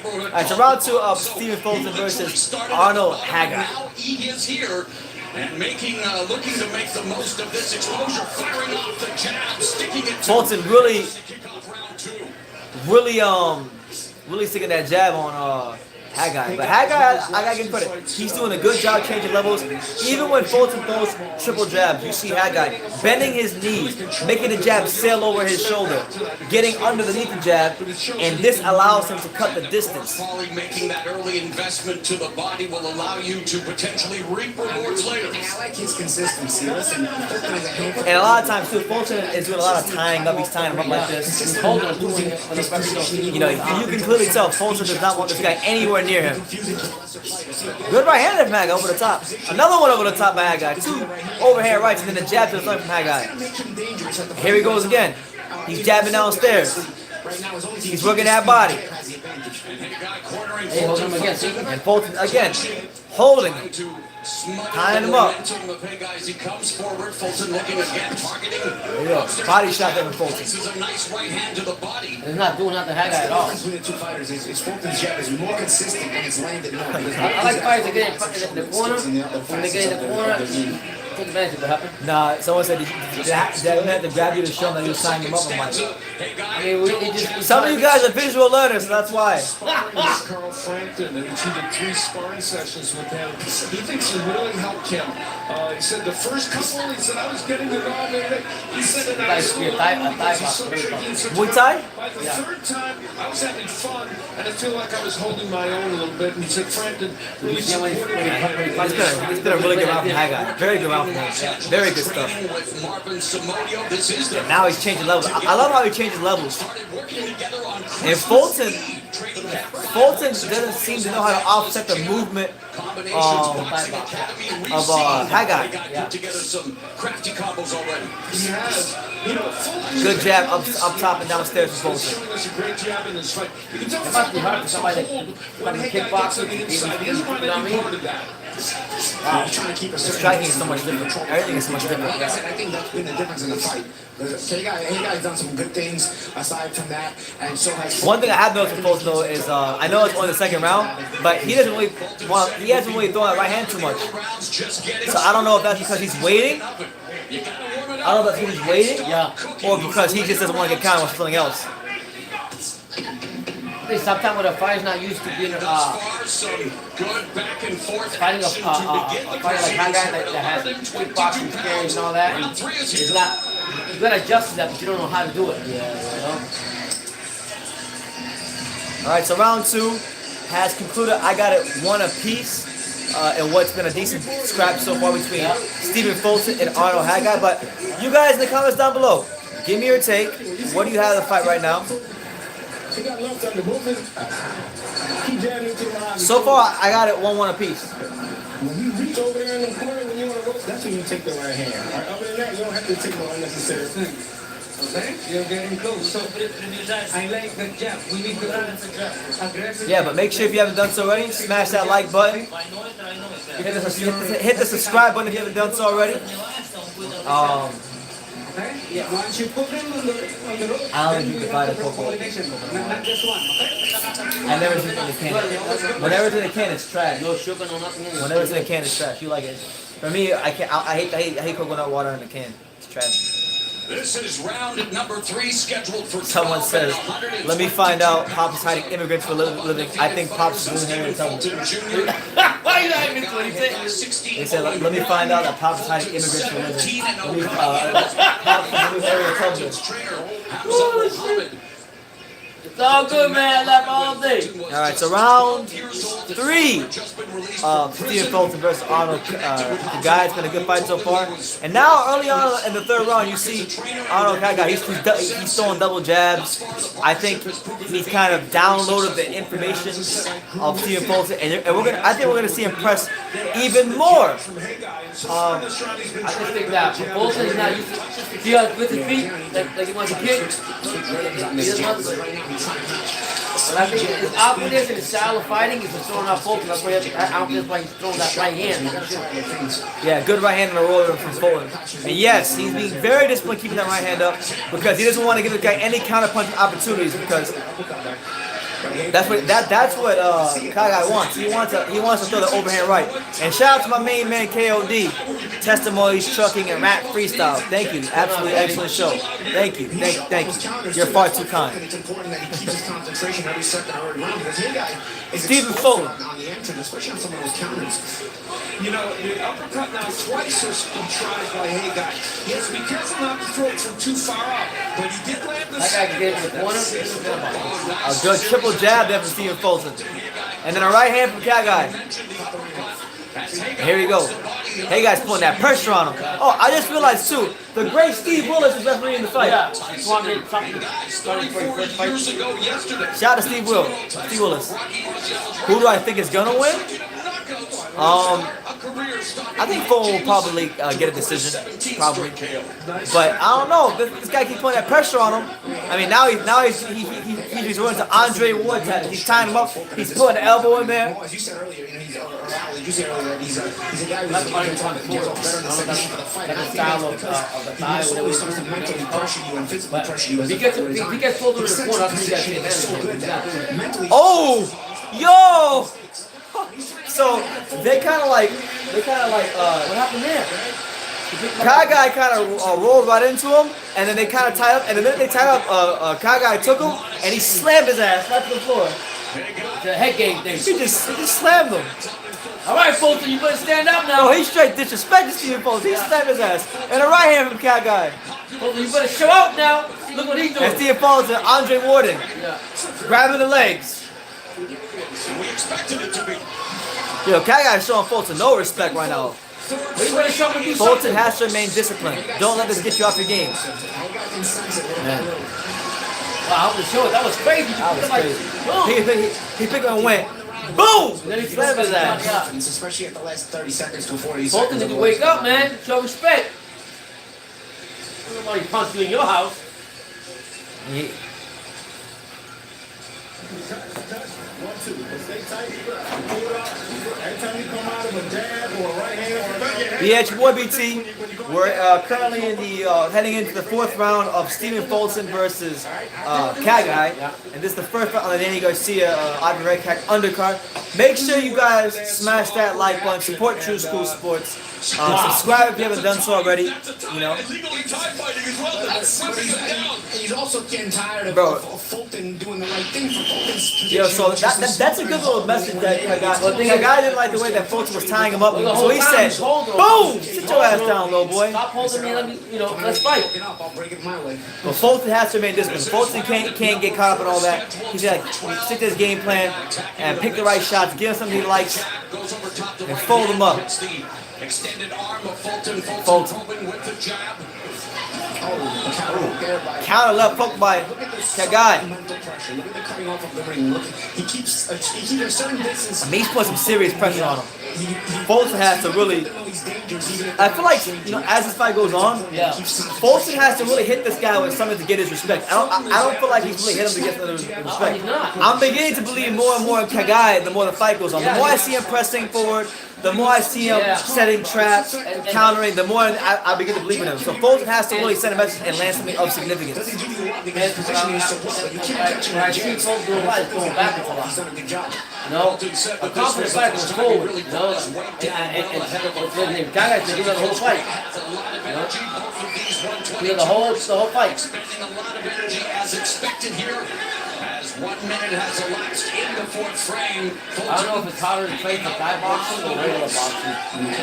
Alright, so round 2 of Stephen Fulton versus Arnold Haggai. He is here and looking to make the most of this exposure, firing off the jab, sticking it to Fulton really kickoff round 2. really sticking that jab on Haggai. But Haggai, I gotta give him credit. He's doing a good job changing levels. Even when Fulton throws triple jabs, you see Haggai bending his knees, making the jab sail over his shoulder, getting underneath the jab, and this allows him to cut the distance. Making that early investment to the body will allow you to potentially reap rewards later. And I like his consistency. Listen, Fulton is a handful. And a lot of times too, Fulton is doing a lot of tying up. He's tying him up like this. He's holding him, doing it when the referee don't see You know, you can clearly tell Fulton does not want this guy anywhere near him. Good right hand from Haggai over the top. Another one over the top by Haggai. 2 overhand rights and then the jab to the front from Haggai. Here he goes again. He's jabbing downstairs. He's working that body. Hey, hold him again, see? And Fulton again, holding him. Tying him up. He comes forward, Fulton looking again, targeting. There you go. Body shot there from Fulton. This is a nice right hand to the body. He's not doing nothing to Haggai at all. Between the two fighters is Fulton's jab is more consistent and it's landed more. I like fighters that get in the corner. When they get in the corner, take advantage of what happened. Nah, someone said, did you have to grab you to show him that he was tying him up? I'm like, I mean, some of you guys are visual learners, so that's why. Carl Frampton, and he did 3 sparring sessions with him. He thinks it really helped him. He said the first couple, he said, I was getting it wrong. He said, and I was Muay Thai? By the third time, I was having fun, and I feel like I was holding my own a little bit. And he said, Frampton, really supported me. It's been a really good round from Haggai. Very good round from him. Very good stuff. And now he's changing levels. I love how he changes levels. And Fulton doesn't seem to know how to offset the movement of Haggai. Good jab up top and downstairs from Fulton. It must be hard for somebody that kickboxer to be able to, you know what I mean? Trying to keep The striking is so much different. Everything is so much different. Like I said, I think that's been the difference in the fight. Haggai's done some good things aside from that, and so has. One thing I have noticed with Fulton though is I know it's only the second round, but he hasn't really thrown that right hand too much. So I don't know if that's because he's waiting. I don't know if that's because he's waiting, or because he just doesn't want to get counted with something else. Sometimes when a fighter's not used to being fighting a fighter like Haggai that has kickboxing experience and all that, and it's not. You gotta adjust to that, but you don't know how to do it. You know? All right, so round 2 has concluded. I got it 1 apiece in what's been a decent scrap so far between Stephen Fulton and Arnold Haggai. But you guys in the comments down below, give me your take. What do you have in the fight right now? So far, I got it 1-1 apiece. When you reach over there in the corner when you want to rope, that's when you take the right hand. Right? Other than that, you don't have to take no unnecessary thing. Okay? You're getting close. So I like the jab. We need to go aggressive. Yeah, but make sure if you haven't done so already, smash that like button. Hit the subscribe button if you haven't done so already. Okay? Yeah. Once you put them on the rope, I don't drink the Vita Coco. not just one. Okay? I never drink in the can. Whenever it's in the can, it's trash. No sugar, no nothing in it. Whenever it's in the can, it's trash. You like it? For me, I can't. I hate coconut water in the can. It's trash. This is round number 3 scheduled for Someone says, "Let me find out Pops is hiding immigrants for a living." I think Pops is doing Harry something. Why you not even what he said? They said, "Let me find out that Pops is hiding immigrants for a living." Let me, Pops is doing Harry something. It's all good, man. I laugh all day. All right, so round 3, Stephen Fulton versus Arnold. The guy's been a good fight so far. And now, early on in the 3rd round, you see Arnold Kaga. He's throwing double jabs. I think he's kind of downloaded the information of Stephen Fulton, and I think we're gonna see him press even more. I just think that Fulton is not used to. He has with his feet, like he wants to kick. He doesn't want to. But I think his awkwardness and his style of fighting is just throwing out Fulton. That's why he's throwing that right hand. Yeah, good right hand in a roller from Fulton. And yes, he's being very disciplined keeping that right hand up because he doesn't want to give the guy any counterpunch opportunities because that's what Kagai wants. He wants to throw the overhand right. And shout out to my main man KOD, testimonies, trucking, and rap freestyle. Thank you, absolutely excellent show. Thank you. You're far too kind. It's important that he keeps his concentration every second or every round because his guy is Stephen Fulton on the entrance, especially on some of those counters. You know, the uppercut now twice has been tried by Haggai. He has to be careful not to throw it from too far out, but he did land the That guy can get in the corner. A good triple jab there from Stephen Fulton. And then a right hand from Kagai. And here we go. Hey guys, putting that pressure on him. Oh, I just realized too, the great Steve Willis is refereeing the fight. Yeah, I just want to make something starting for your first fight. Shout out to Steve Willis. Who do I think is gonna win? I think Fulton will probably get a decision, probably. But I don't know. This guy keeps putting that pressure on him. I mean, now he's going to Andre Ward. He's tying him up. He's putting an elbow in there. As you said earlier, he's a guy who's better in the second half of the fight. That's the style of the thigh. He always comes to mentally pressure you and physically pressure you. If he gets pulled to the corner, I think he gets advantage. Oh, yo! So they kind of like what happened there? Kagai kind of rolled right into him, and then they kind of tied up. And the minute they tied up, Kagai took him, and he slammed his ass right to the floor. The head game thing. He just slammed him. All right, Fulton, you better stand up now. No, he straight disrespected Stephen Fulton. He slammed his ass. And a right hand from Kagai. Fulton, you better show out now. Look what he's doing. And Stephen Fulton, Andre Warden, grabbing the legs. We expected it to be. Yo, Kagai's showing Fulton no respect right now. Fulton has to remain disciplined. Don't let this get you off your game. Man. Wow, the show, that was crazy. That was crazy. He picked up and went, boom! And then he slammed his ass. Especially at the last 30 seconds to 40 seconds. Fulton, need to wake up, man. Show respect. Nobody punched you in your house. Yeah, it's your boy BT. We're Currently in the heading into the 4th round of Stephen Fulton versus Kagai, and this is the first round on the Danny Garcia Redkach undercard. Make sure you guys smash that like button, support True School Sports, subscribe if you haven't done so already. You know. He's also getting tired of Fulton doing the right thing for Fulton's position. Yo, so that's a good little message that Kagai didn't like the way that Fulton was tying him up, so he said, "Boom! Sit your ass down, little boy." Stop holding me, let me, let's fight. I'll break it my way. But Fulton has to remain disciplined. Fulton can't get caught up in all that. He's got to stick to his game plan and pick the right shots, give him something he likes, and fold him up. Extended arm of Fulton. Fulton. With the jab. Counter left hook by Kagai. Mental pressure. Look at the cutting off of the ring. Look, he keeps a certain distance. I mean, he's put some serious pressure on him. Fulton has to really. I feel like, you know, as this fight goes on, Fulton has to really hit this guy with something to get his respect. I don't feel like he's really hit him to get his respect. I'm beginning to believe more and more in Kagai the more the fight goes on. The more I see him pressing forward, the more I see him setting traps, countering, the more I begin to believe in him. So Fulton has to really send a message and land something of significance. I see Fulton doing what? Going backwards a lot. No, a confident fight goes forward. No, and Gaga's been doing the whole fight. You know, the whole fight. Spending a lot of energy as expected here. As 1 minute has elapsed in the fourth frame. I don't know if it's harder to train for guy boxing or regular boxing.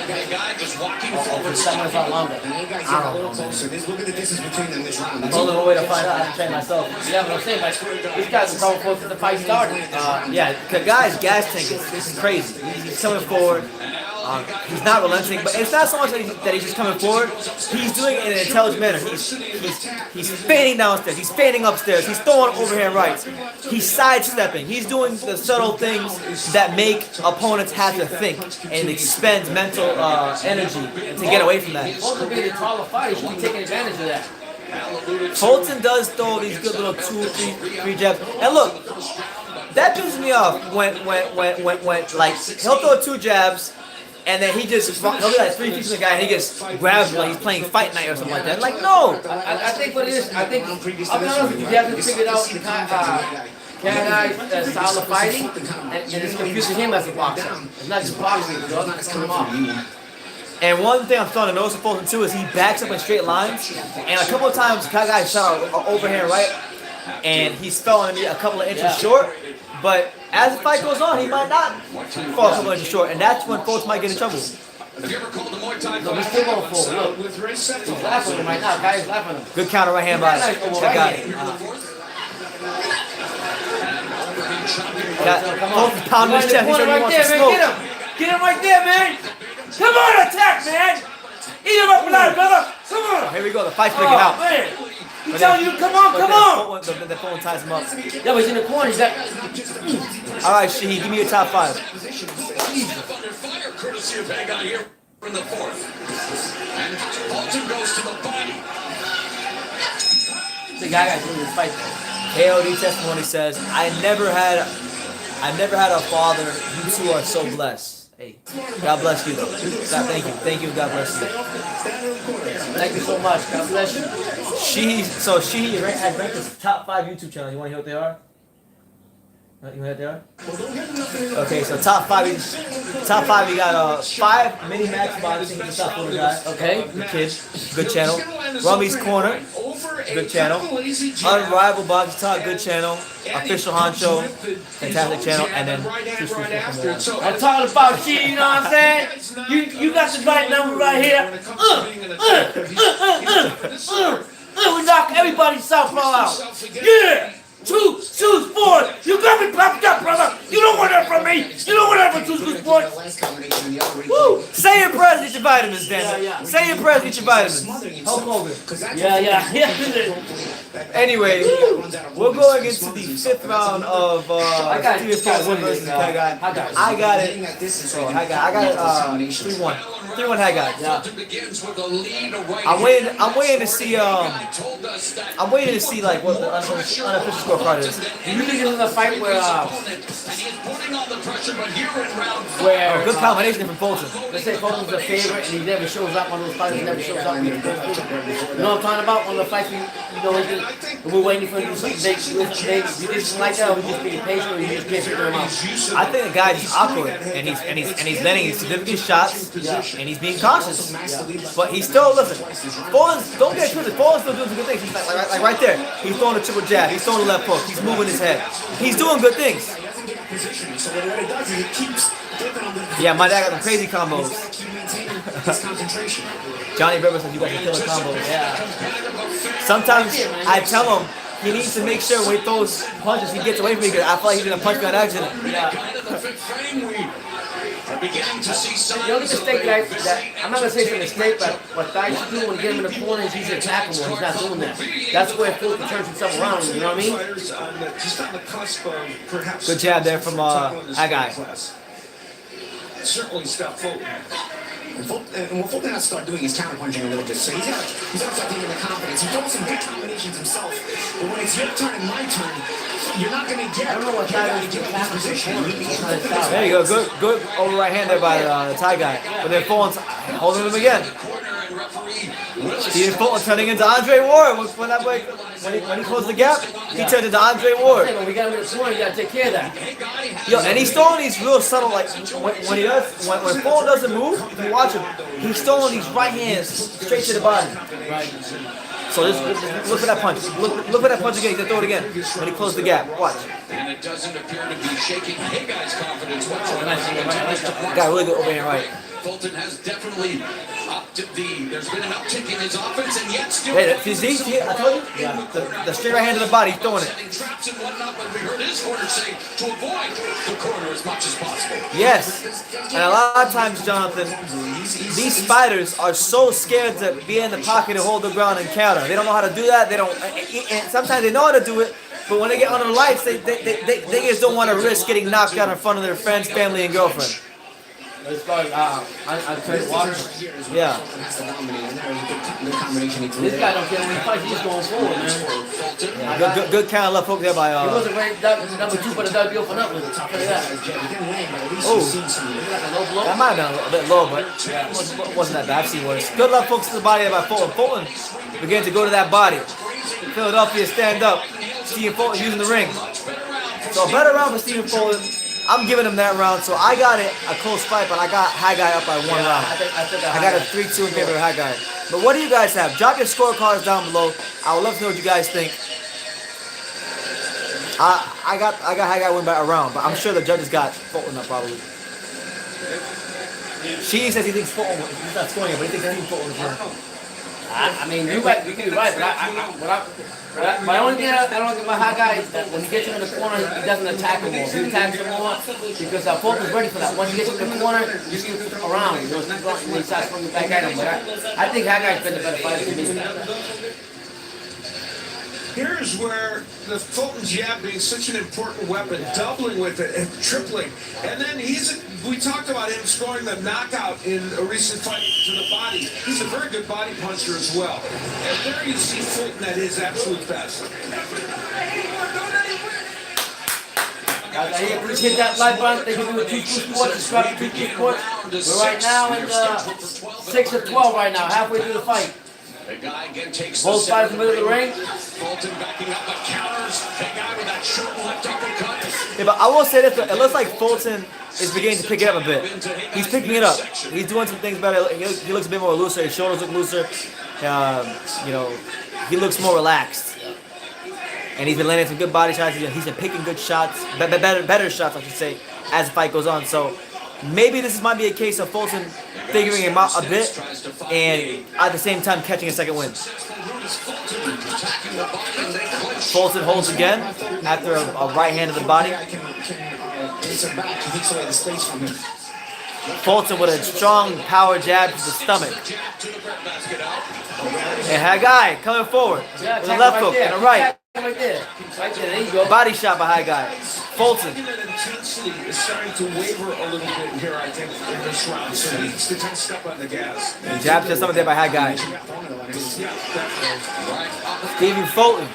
The guy just walking Or forward. for someone that's longer. And you guys get a little closer. Look at the distance between them this round. That's the only way to find out. I train myself. Yeah, but I'm saying, like, these guys are coming forward since the fight started. Yeah, Kagai's gas tank is crazy. He's coming forward. He's not relenting, but it's not so much that he's just coming forward. He's doing it in an intelligent manner. He's fading downstairs. He's fading upstairs. He's throwing overhand rights. He's sidestepping. He's doing the subtle things that make opponents have to think and expend mental energy to get away from that. Fulton being a taller fighter, he should be taking advantage of that. Fulton does throw these good little 2, 3 jabs. And look, that pisses me off when like he'll throw 2 jabs. And then he'll be like 3 feet from the guy and he just grabs him like he's playing Fight Night or something like that. Like, no! I think what it is, I'll be honest with you, you haven't figured out Kagai's style of fighting, and it's confusing him as a boxer. It's not just boxing, it's coming off. And one thing I'm starting to notice with Fulton too is he backs up in straight lines. And a couple of times Kagai shot an overhand right and he's falling a couple of inches short. But as the fight goes on, he might not fall a couple inches short, and that's when Fulton might get in trouble. Have you ever called the Muay Thai No, he's still going forward. Look, he's laughing at him right now. Guy's laughing at him. Good counter right hand by Kagai. Fulton's pounding his chest. He's Right wants there, to man. smoke. Get him right there, man. Come on, attack, man. Eat him up alive, brother. Come on. Here we go. The fight's breaking out. Man. He's telling you, come on. The Fulton ties him up. Yeah, but he's in the corner. He's like, All right, Shahid, give me your top 5. under fire, courtesy of Hagai here in the fourth. And Fulton goes to the body. the guy got doing this fight. KOD testimony says, I never had a father. You two are so blessed. Hey, God bless you though. God, thank you, God bless you. Thank you so much. God bless you. She has ranked his top 5 YouTube channels. You want to hear what they are? You want to hear what they are? Okay, so top 5. We got 5 mini max boxing. He's a top 4 guy. Okay. The kid, good channel. Rummy's Corner, good channel. Unrivaled Boxing Talk, good channel. Official Honcho, fantastic channel. And then I'm talking about you, you know what I'm saying? You got the right number right here. We knock everybody's southpaw out. Yeah! 2 Sports! You got me popped up, brother! You don't want that from me! You don't want that from 2 Sports! Woo! Say your prayers, get your vitamins, damn it. Say your prayers, get your vitamins. Hulk Hogan. Yeah. Anyway, we're going into the 5th round of Steven Fulton versus Haggai. I got it. So Haggai, I got it 3-1. 3-1 Haggai. Yeah. I'm waiting to see like what the unofficial scorecard is. Do you think this is a fight where Good combination from Fulton. let's say Fulton's a favorite and he never shows up on those fights, he never shows up in the first week. You know what I'm talking about? One of the fights we're waiting for him to do something big. You did something like that, or we just being patient, or you just can't figure him out. I think the guy is awkward and he's letting significant shots and he's being cautious. But he's still Fulton's, don't get it twisted, Fulton's still doing some good things. He's like right there. He's throwing a triple jab, he's throwing a left hook, he's moving his head. He's doing good things. Yeah, my dad got some crazy combos. Johnny Rivers says you got some killer combos. Yeah. Sometimes I tell him he needs to make sure when he throws punches he gets away from me because I feel like he's gonna punch me on accident. Yeah. We're beginning to see signs The only of mistake a that I'm not gonna say it's a mistake, but what Thigh should do when you get him in the corner is he's attacking him. He's not doing that. That's where Fulton turns himself around. You know what I mean? Fighters on just on the cusp of perhaps. Good jab there from Haggai. Certainly stop Fulton. And what Fulton has to start doing is counterpunching a little bit. So he's got to start taking the confidence. He throws some good combinations himself. But when it's your turn and my turn, you're not going to get. I don't know what Thigh is doing. There you go. Good over right hand there by the Thai guy. But then Fulton's holding him again. Stephen Fulton turning into Andre Ward. When he closed the gap, he turned into Andre Ward. When we got him in the corner, you gotta take care of that. Yo, and he's throwing these real subtle, like when Fulton doesn't move, if you watch him, he's throwing these right hands straight to the body. Right. So just look for that punch. Look for that punch again. He's gonna throw it again when he closed the gap. Watch. And it doesn't appear to be shaking Haggai's confidence whatsoever. Got really good overhand right. Fulton has definitely there's been an uptick in his offense, and yet still. Hey, see, I told you? Yeah. The straight right hand to the body, he's throwing it. Setting traps and whatnot, but we heard his corner say to avoid the corner as much as possible. Yes. And a lot of times, Jonathan, these fighters are so scared to be in the pocket and hold the ground and counter. They don't know how to do that. They don't. And sometimes they know how to do it, but when they get under the lights, they just don't want to risk getting knocked out in front of their friends, family, and girlfriend. Let's go. I trade water. Yeah. This guy don't care when he fights. He's just going forward, man. Yeah, good kind of left hook there by. He wasn't ranked number 2 for the WBO for nothing. I'll tell you that. Oh, Like a low blow. that might have been a bit low, but it wasn't that bad. I've seen worse. Good left hooks to the body there by Fulton. Fulton began to go to that body. Philadelphia stand up. Stephen Fulton using the ring. So a better round for Stephen Fulton. I'm giving him that round, so I got it a close fight, but I got Haggai up by 1 round. I got a 3-2 in favor of Haggai. But what do you guys have? Drop your scorecards down below. I would love to know what you guys think. I got Haggai win by a round, but I'm sure the judges got Fulton up probably. She says he thinks Fulton. He's not scoring it, but he thinks Stephen Fulton is winning. I mean, you could be right, but my only thing I don't like about Haggai is that when he gets him in the corner, he doesn't attack him more. He attacks him more because Fulton's ready for that. Once he gets him in the corner, you see him around. You know, he starts swinging back at him. But I think Haggai's been the better fighter than me. Here's where the Fulton jab being such an important weapon, doubling with it and tripling. And then we talked about him scoring the knockout in a recent fight to the body. He's a very good body puncher as well. And there you see Fulton at his absolute best. Please hit that like button. They give you a 2 sports. Subscribe to 2 sports. We're right now in 6 of 12 right now, halfway through the fight. The guy again takes both sides in the middle of the ring. Fulton backing up, but counters. The guy with that short left uppercut. Yeah, but I will say this, it looks like Fulton is beginning to pick it up a bit. He's picking it up. He's doing some things better. He looks a bit more looser. His shoulders look looser. You know, he looks more relaxed. And he's been landing some good body shots. He's been picking good shots, better shots, I should say, as the fight goes on. So maybe this might be a case of Fulton figuring him out a bit and at the same time catching a second win. Fulton holds again after a right hand to the body. Fulton with a strong power jab to the stomach. And Haggai coming forward with a left hook and a right. Right there, there you go. Body shot by Haggai. Fulton. Intensity is starting to waver a little bit here, I think, in this round. So he needs to kind of step on the gas. And jab to the stomach there by Haggai. Stephen Fulton.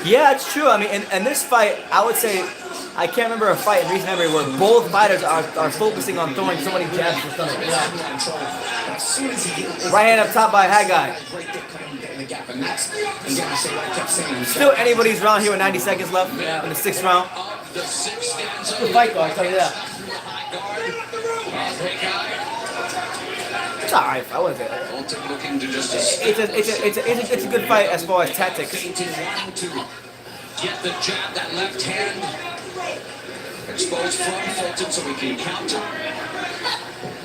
Yeah, it's true. I mean, in this fight, I would say, I can't remember a fight in recent memory where both fighters are focusing on throwing so many jabs to the stomach. Right hand up top by Haggai. Still anybody's round here with 90 seconds left in the 6th round. Good fight though, I'll tell you that. It's alright, I wouldn't say that. It's a good fight as far as tactics. Get the jab, that left hand exposed from Fulton so we can counter. A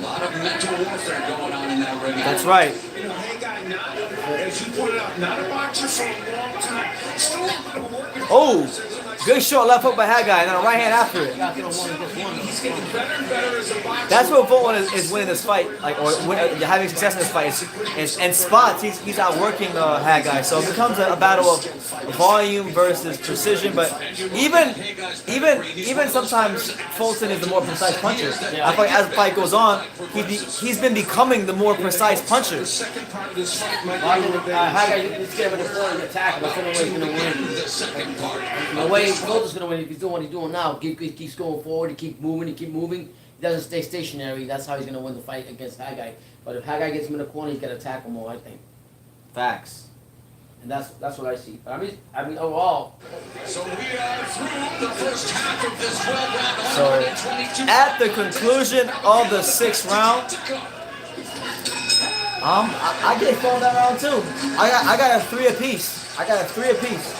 lot of mental warfare going on in that ring. That's right. You know, as you pointed out, not a boxer for a long time. Still working. Oh, Good short left hook by Haggai, and then a right hand after it. Got to get on one against one. He's getting better and better as a boxer. That's what Fulton is winning this fight, like, or having success in this fight. In spots, he's outworking Haggai. So it becomes a battle of volume versus precision. But even sometimes Fulton is the more precise puncher. I feel like as the fight goes on, he's been becoming the more precise puncher. The second part of this fight might Haggai, let's get him in the corner and attack him. That's the only way he's going to win. The second part. The way Fulton's going to win, if he's doing what he's doing now, he keeps going forward, he keeps moving. He doesn't stay stationary. That's how he's going to win the fight against Haggai. But if Haggai gets him in the corner, he can attack him more, I think. Facts. And that's what I see. But I mean overall. So we are through the first half of this 12-round So 122. at the conclusion of the 6th round, I get thrown that round too. I got a 3 apiece.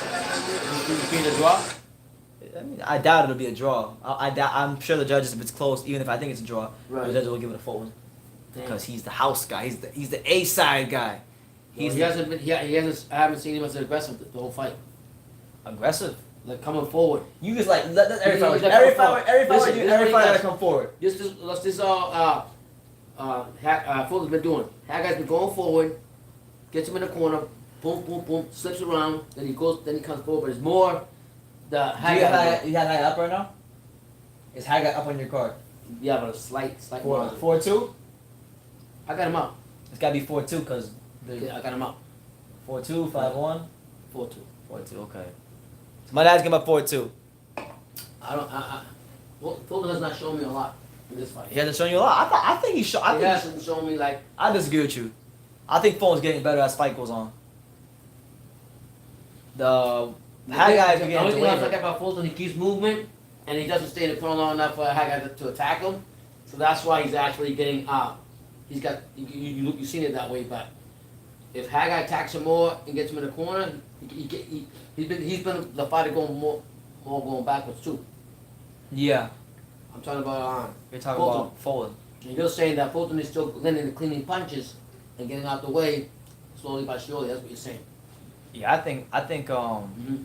Be the draw. I mean, I doubt it'll be a draw. I'm sure the judges, if it's close, even if I think it's a draw, Right. the judges will give it a Fulton because he's the house guy. He's the A side guy. He hasn't been. He hasn't. I haven't seen him as aggressive the whole fight. Aggressive. Like coming forward. You just like let every He- fighter, he- every Listen, fighter he gotta does. come forward. This is all. Fulton's been doing. Haggai's been going forward, gets him in the corner, boom, boom, boom, slips around, then he comes forward. But it's more the You have Haggai. Haggai up right now? Is Haggai up on your card? Yeah, but a slight margin. 4-2? I got him up. It's gotta be 4-2 because Yeah, I got him up. 4-2, 5-1, 4-2. 4-2. Okay. So my dad's giving up 4-2. Fulton has not shown me a lot in this fight. He hasn't shown you a lot. I think he showed. He hasn't shown me like. I disagree with you. I think Fulton's getting better as fight goes on. The Haggai is The getting only to thing I like waver. about Fulton, he keeps movement, and he doesn't stay in the corner long enough for Haggai to attack him. So that's why he's actually getting he's got you've seen it that way. But if Haggai attacks him more and gets him in the corner, he's been the fighter going more going backwards too. Yeah. I'm talking about You're talking Fulton. about Fulton. And you're saying that Fulton is still landing the cleaning punches and getting out the way slowly but surely. That's what you're saying. Yeah, I think Mm-hmm.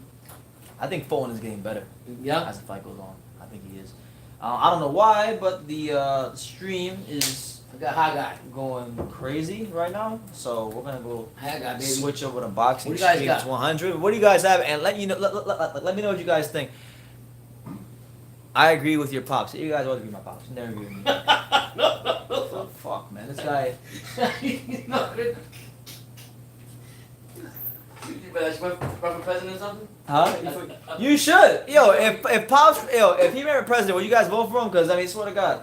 I think Fulton is getting better Yeah. as the fight goes on. I think he is. I don't know why, but the stream is I got Haggai. going crazy right now. So we're gonna go Haggai, baby. switch over to boxing What do you guys streams got? 100. What do you guys have? And let me know what you guys think. I agree with your pops. You guys always agree with my pops. You never agree with me. Oh, fuck, man. This guy. He's not good. You better run for president or something? Huh? You should. Yo, if pops, if he ran for president, will you guys vote for him? Because I mean, swear to God,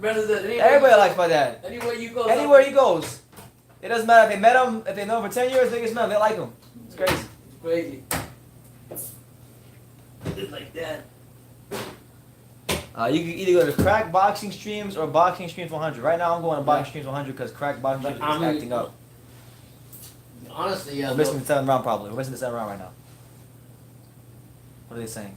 everybody likes my dad. Anywhere you go. Anywhere he goes, it doesn't matter if they met him, if they know him for 10 years, they just met him. They like him. It's crazy. Crazy. Just like that. You can either go to Crack Boxing Streams or Boxing Streams 100. Right now, I'm going to Boxing Streams 100 because Crack Boxing Streams is acting up. Honestly, yeah. We're missing the 7th round probably. We're missing the 7th round right now. What are they saying?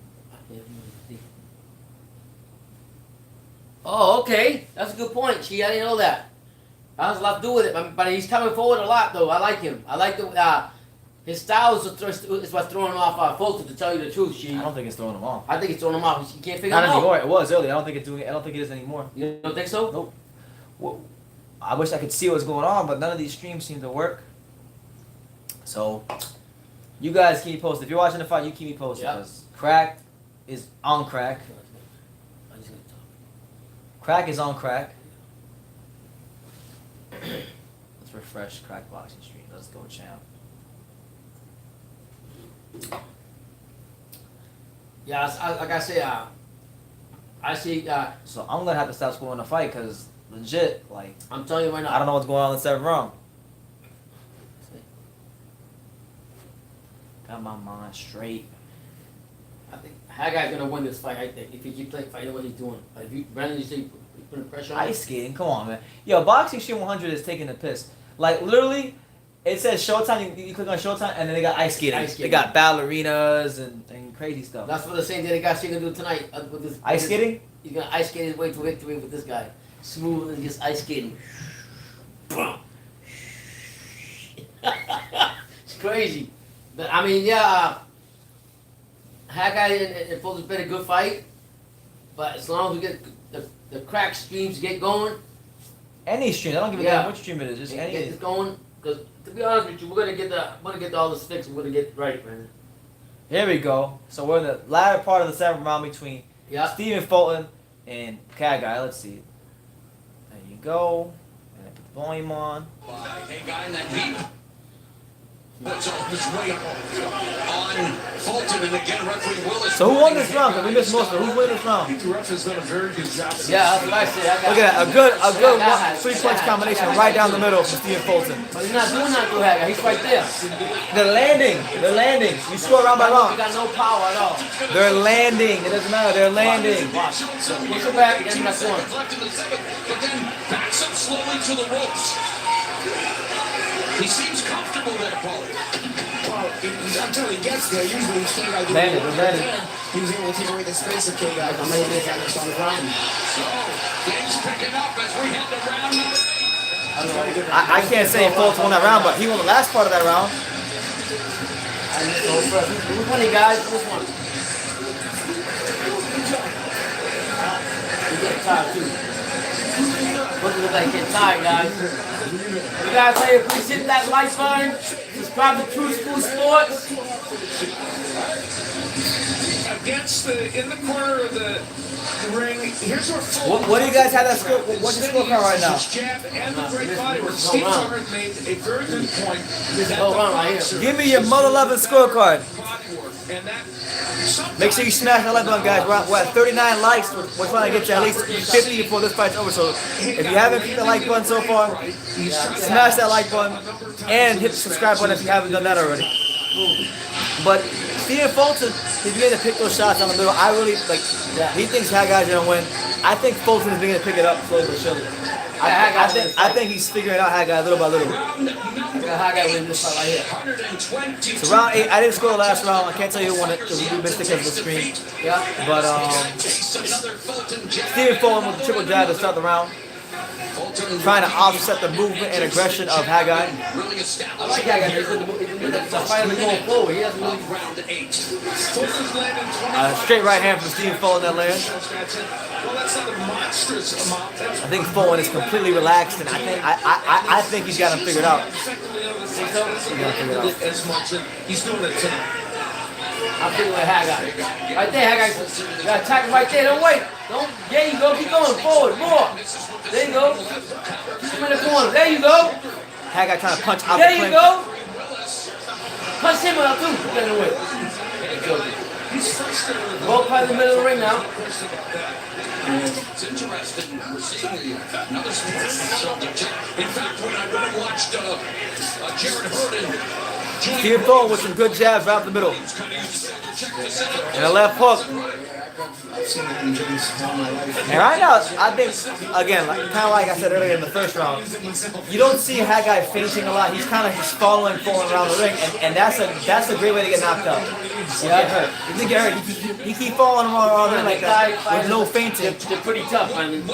Oh, okay. That's a good point. I didn't know that. That has a lot to do with it. But he's coming forward a lot, though. I like him. I like the his style is what's throwing him off Fulton, to tell you the truth. I don't think it's throwing him off. I think it's throwing him off. He can't figure Not him out. anymore. It was earlier. I don't think it's doing it. I don't think it is anymore. You don't think so? Nope. Well, I wish I could see what's going on, but none of these streams seem to work. So, you guys keep me posted. If you're watching the fight, you keep me posted. Yep. Because Crack is on crack. Crack is on crack. Let's refresh Crack Boxing Stream. Let's go, champ. Yeah, like I say, I see. So I'm gonna have to stop scoring the fight because legit, like, I'm telling you right now. I don't know what's going on in the 7th round. Got my mind straight. I think Haggai's gonna win this fight. I think if he keeps fighting what he's doing. Like, if you, Brandon, you say you putting pressure on him. Ice skating, come on, man. Yo, Boxing Stream 100 is taking the piss. Like, literally, it says Showtime. You click on Showtime, and then they got ice skating. Ice skating. They got ballerinas and crazy stuff. That's what the same Danny Garcia gonna do tonight with this. Ice skating? He's gonna ice skate his way to victory with this guy. Smooth and just ice skating. It's crazy. But I mean, yeah. Haggai and Fulton's been a good fight, but as long as we get the crack streams get going, Any stream. I don't give a damn which stream it is. Just get any. this going. Because to be honest with you, we're gonna get all this fixed. We're gonna get right, man. Here we go. So we're in the latter part of the 7th round between Stephen Fulton and Haggai. Let's see. There you go. And I put the volume on. Hey, guy in that beat. That's all his weight on Fulton, and again, referee Willis. So who won this round? Because we missed most of it. Who's winning this round? The ref has done a very good job. Yeah, that's what I said. Look at that. A good 3-punch combination right down the middle from Stephen Fulton. But he's not doing that to Haggai. He's right there. They're landing. You score round by He round. got no power at all. They're landing. It doesn't matter. They're landing. Watch. Push it back. Get him that corner. Left in the 7th, but then backs up slowly to the ropes. He seems comfortable there, Paul. Well, until he gets there, usually K-Guy he was able to take away the space of K-Guy. So, things picking up as we head to round number 8. I can't say Fulton won that round, but he won the last part of that round. Which one, guys? Which one? He's getting tired too. Looks like getting tired, guys. You guys say please hit that like button. Subscribe to True School Sports. Against in the corner of the ring, here's where What do you guys have that score? What's your scorecard right now? his jab and the great body work. Steve Hubbard made a very good point. Give me your mother loving scorecard. Body work, and that Make sure you smash that like button, guys. We're at 39 likes. We're trying to get to at least 50 before this fight's over. So if you haven't hit the like button so far, smash that like button and hit the subscribe button if you haven't done that already. But Stephen Fulton, he's beginning to pick those shots on the middle. I really like. He thinks Haggai's gonna win. I think Fulton is beginning to pick it up slowly but surely. I think he's figuring out Haggai little by little. Haggai win this fight right here. So round 8, I didn't score the last round. I can't tell you who won it because we missed it because of the screen. Yeah. But Stephen Fulton with the triple jab to start the round, trying to offset the movement and aggression of Haggai. I like Haggai. He's finally going forward. He doesn't really. Straight right hand from Stephen Fulton that lands. well, that's not a monstrous amount. I think Fulton is completely relaxed, and I think he's got him figured out. As much as he's doing it tonight. I'm thinking with Haggai. Right there, Haggai. You gotta attack him right there. Don't wait. Don't. There you go. Keep going forward. More. There you go. Keep him in the corner. There you go. Haggai trying to punch out There the you clinch. go. Punch him out too. Get in the way. Both part in the middle of the ring now. It's interesting. We're seeing another subject. In fact, when I really watched Jared Hurd Stephen Fulton with some good jabs right up the middle. And a left hook. And right now, I think, again, kind of like I said earlier in the first round, you don't see Haggai finishing a lot. He's kind of just falling around the ring, and that's a great way to get knocked out. Get hurt. He didn't get hurt. He keep falling around the ring like that with no fainting. They're pretty tough, man.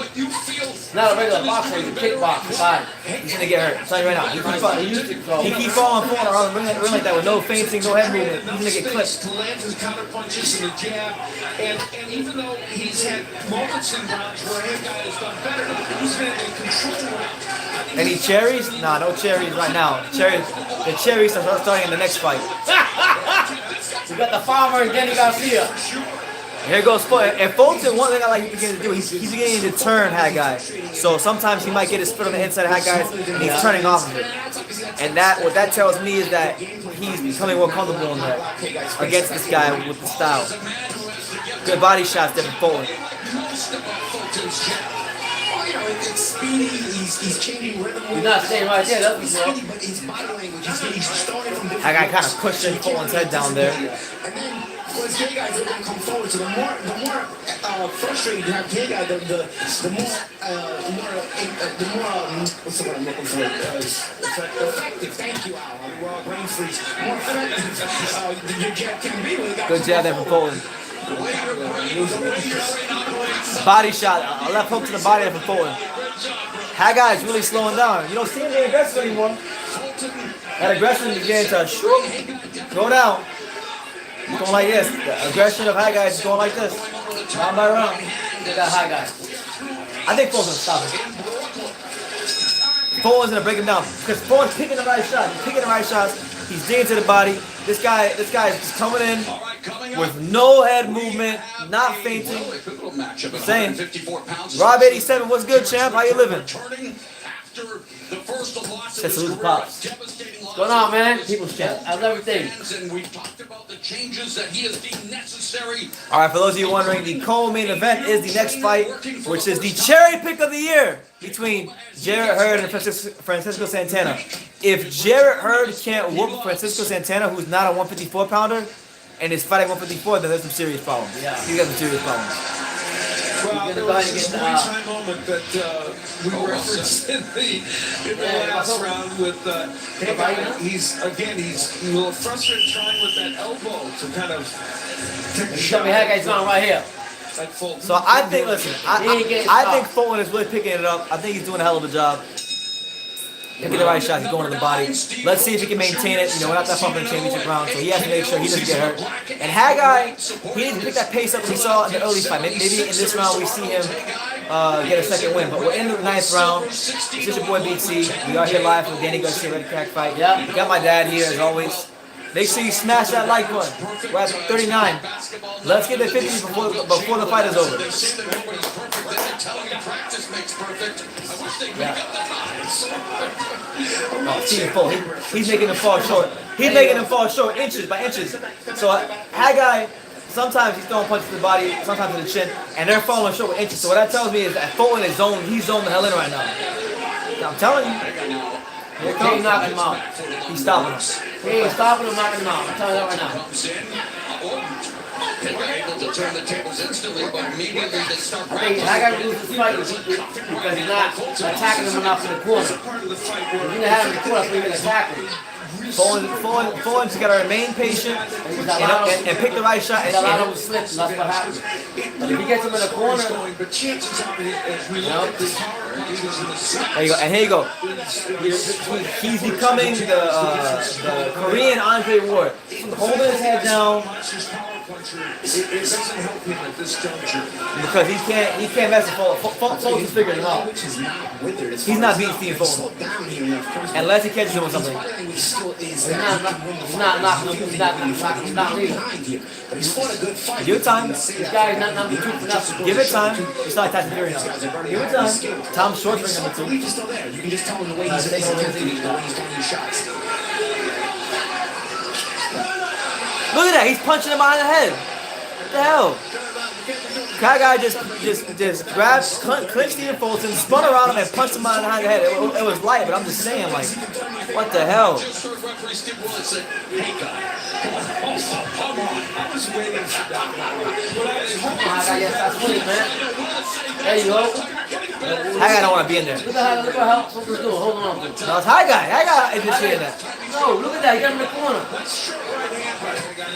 Not a regular boxer, he's a kickboxer. He's gonna get hurt. I'm telling you right now. He keep falling around the ring like that with no fainting, no head movement. He's gonna get clipped. To land his counter punches and the jab, and even though he's had moments in rounds where his guy has done better, he's been in control rounds. Any cherries? Nah, no cherries right now. The cherries are starting in the next fight. We got the farmer and Danny Garcia. Here goes Fulton. And Fulton, one thing I like him beginning to do, he's beginning to turn Haggai. So sometimes he might get his foot on the inside of Haggai, and he's turning off of it. And what that tells me is that he's becoming more comfortable in there against this guy with the style. Good body shots there from Fulton. It's speedy, he's changing rhythm. He's not staying right there, that's for sure. But his body language, he's starting from different. Haggai kind of pushing Fulton's head down there. And then, once K-Guys are going to come forward, so the more frustrated you have K-Guy, the more, what's the word I'm looking for? Effective, thank you, Al. Brain freeze. More effective your jab can be. Good jab there from Fulton. Body shot, a left hook to the body there from Fulton. Haggai is really slowing down. You don't see him being aggressive anymore. That aggression is beginning to go down. Going like this. The aggression of Haggai is going like this. Round by round. They got Haggai. I think Fulton's gonna stop him. Fulton's gonna break him down because Fulton's picking the right shot. He's picking the right shots. He's digging to the body. This guy is just coming in with no head movement, not fainting. Saying, Rob 87, what's good, champ? How you living? Said salute to Pops. What's going on, man? People's champ. How's everything? All right, for those of you wondering, the co-main event is the next fight, which is the cherry pick of the year between Jarrett Hurd and Francisco Santana. If Jarrett Hurd can't whoop Francisco Santana, who's not a 154-pounder, and is fighting 154, then there's some serious problems. Yeah. He's got some serious problems. Well, there was this one-time moment that we referenced in the last round with he's a little frustrated trying with that elbow to kind of take a shot. Haggai's going right here. Like Fulton. So I think, listen, I think Fulton is really picking it up. I think he's doing a hell of a job. Picking the right shot, he's going to the body. Let's see if he can maintain it. You know, we're not that far from the championship round, so he has to make sure he doesn't get hurt. And Haggai, he needs to pick that pace up we saw in the early fight. Maybe in this round we see him get a second win. But we're in the 9th round. This is your boy BT. We are here live for the Danny Garcia Redkach fight. Yeah, we got my dad here as always. Make sure you smash that like button. We're at 39. Let's get to 50 before the fight is over. Yeah. Oh, Stephen Full, he's making him fall short. He's making him fall short inches by inches. So Haggai, sometimes he's throwing punches to the body, sometimes to the chin, and they're falling short with inches. So what that tells me is that Fulton is zoned. He's zoned the hell in right now. I'm telling you. Here comes knocking him out. He's stopping him. He ain't stopping him, knocking him out. I'm telling you that right now. They were able to turn the tables instantly, but immediately they start I think Haggai will lose this fight because he's not attacking him enough in the corner. If you're going to have him in the corner, that's where you're going to attack him. Fulton's got to remain patient and pick the right shot. And a lot of them slip, and that's what happens. But if he gets him in the corner, there you go. And here you go. He's becoming the Korean Andre Ward. Holding his head down. It doesn't help him at this juncture. Because he can't mess with Fulton. Fulton's figuring him out. He's not beating Steve Fulton. Unless he catches him with something. he's not knocking him. He's not leaving. Give it time. This guy is not number 2 for nothing. Give it time. It's not Tyson Fury now. Give it time. Tom Short's ring number 2. You can just tell him the way he's thinking, the way he's throwing his shots. Look at that. He's punching him behind the head. What the hell? Guy just grabbed, clinched Stephen Fulton, spun around him and punched him behind the head. It was light, but I'm just saying, like, what the hell? Just heard referee Steve Willis say, hey, guy, come on. I was waiting for that. Yes, that's sweet, man. There you go. High guy don't want to be in there. Look at how Fulton's doing. Hold on. No, it's High guy. High guy is just in there. No, look at that. He got him in the corner.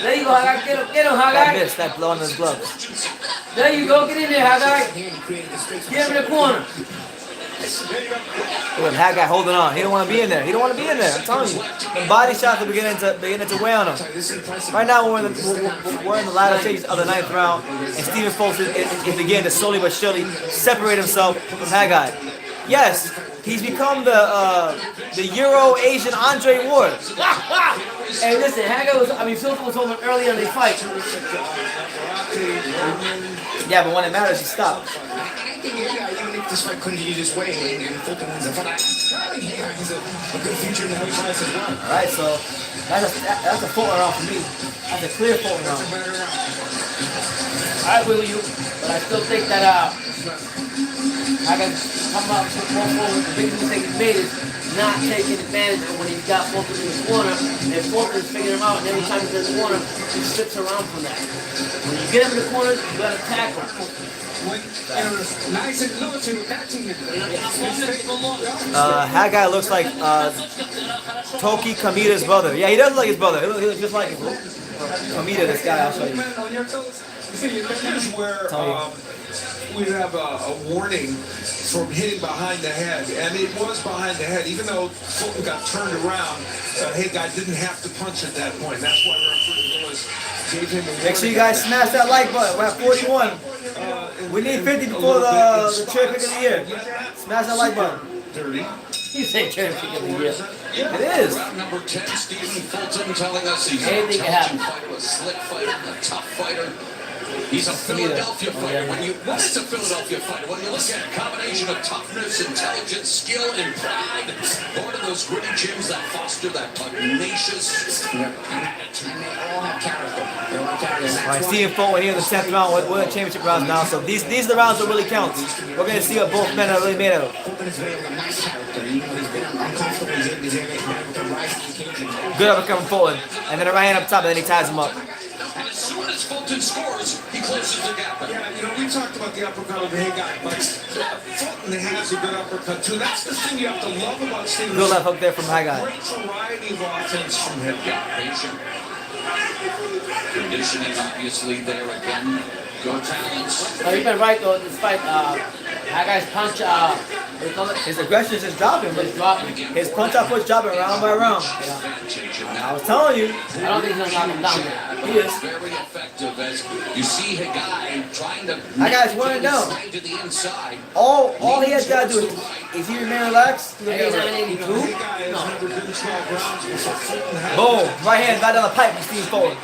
There you go, High guy. Get him, High guy. That missed. That blow on his glove. There you go. Get in there, High guy. Get him in the corner. Look, High guy holding on. He don't want to be in there. He don't want to be in there. I'm telling you. The body shots are beginning to weigh on him. Right now, we're in the latter stages of the 9th round, and Stephen Fulton is beginning to slowly but surely separate himself from Haggai. Yes, he's become the Euro-Asian Andre Ward. Hey, listen, Fulton was over early on the fight. Yeah, but when it matters, he stopped. I think even if this fight continues this way and Fulton wins the fight, I think he's a good future in the heavy class as well. All right, so that's a Fulton round for me. That's a clear Fulton round. I agree with you, but I still think that I can come up with one forward. The biggest mistake he's made is not taking advantage of when he's got Fulton in the corner, and Fulton is figuring him out, and every time he's in the corner, he slips around from that. When you get him in the corner, you gotta tackle him. Haggai looks like Toki Kamida's brother. Yeah, he does look like his brother. He looks just like him. Kamida, this guy, I'll show you. Here's where we'd have a warning from hitting behind the head, and it was behind the head. Even though Fulton got turned around, Haggai didn't have to punch at that point. That's why referee Willis gave him a warning. Make sure you guys smash that like button. We're at 41. We need 50 before the cherry pick of the year. Smash that like button. Dirty. You say cherry pick of the year. It is. Round number 10, Stephen Fulton telling us he's Anything a can happen. fighter, a slick fighter, a tough fighter. He's a Philadelphia fighter. What is a Philadelphia fighter? When you look at a combination of toughness, intelligence, skill, and pride, born in those gritty gyms that foster that pugnacious And they all have character. They all have character. All right, Stephen Fulton here in the 10th round. We're in championship rounds now, so these are the rounds that really count. We're going to see what both men are really made of. Fulton is very nice character. You know, he's been uncomfortable. He's able to rise to the occasion. Good uppercut from Fulton. And then a right hand up top, and then he ties him up. as soon as Fulton scores, he closes the gap. Yeah, you know, we talked about the uppercut of Haggai, but Fulton has a good uppercut too. That's the thing you have to love about Stephen. Good left hook there from Haggai. Great variety of offense from him. Yeah, patient. Conditioning obviously there again. Go talents. No, you've been right though. This fight, Haggai's punch, what do you call it? His aggression is just dropping. It's dropping. His punch out push dropping round by round. I was telling you. I don't think he's gonna knock him down there. He is. Very effective as you see Haggai trying to. Haggai's wearing down. To the inside. All he has got to do is he remain relaxed. He'll Hey, get he's it. 982? Haggai has never been 12 rounds before Fulton has. Boom. Right hand right down the pipe from Steve Fulton.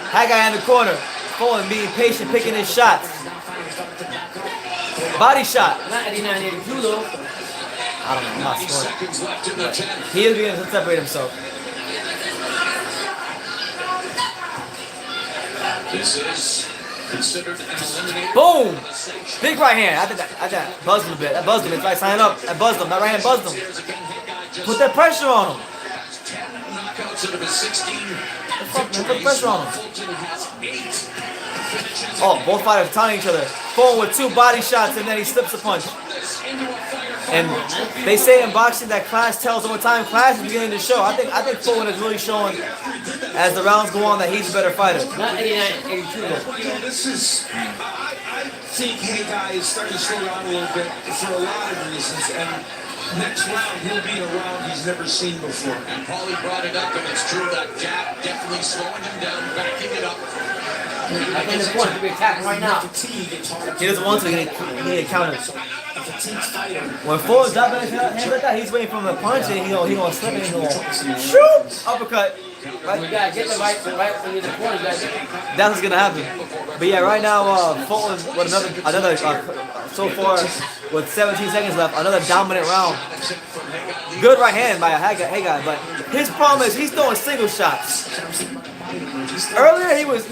Haggai in the corner. Fulton being patient, picking his shots. Body shot. Not 89-82 though. I don't know. I'm not 90 scoring. seconds left in the 10th. He is beginning to separate himself. This is considered an eliminated. Boom! Big right hand. I think that buzzed him a bit. That buzzed him. It's like signing up. That buzzed him. That right hand buzzed him. Put that pressure on him. 10 knockouts out of his 16 Put pressure on him. Fulton has 8. Oh, both fighters tying each other. Fulton with 2 body shots and then he slips a punch. And they say in boxing that class tells over time. Class is beginning to show. I think Fulton is really showing as the rounds go on that he's a better fighter. Not 89-82 though. You know, this is, I think Haggai is starting to slow down a little bit for a lot of reasons, and next round he'll be in a round he's never seen before. And Paulie brought it up, and it's true that jab definitely slowing him down, backing it up. I think this one could be attacking right now. He doesn't want to. He need counters. When Fulton's dropping his hands like that, he's waiting for him to punch and he gonna slip and he gonna shoot uppercut. Right? You gotta get the right when you're in the corner. You gotta get That's what's gonna happen. But yeah, right now Fulton with another so far with 17 seconds left, another dominant round. Good right hand by Haggai, but his problem is he's throwing single shots. Earlier he was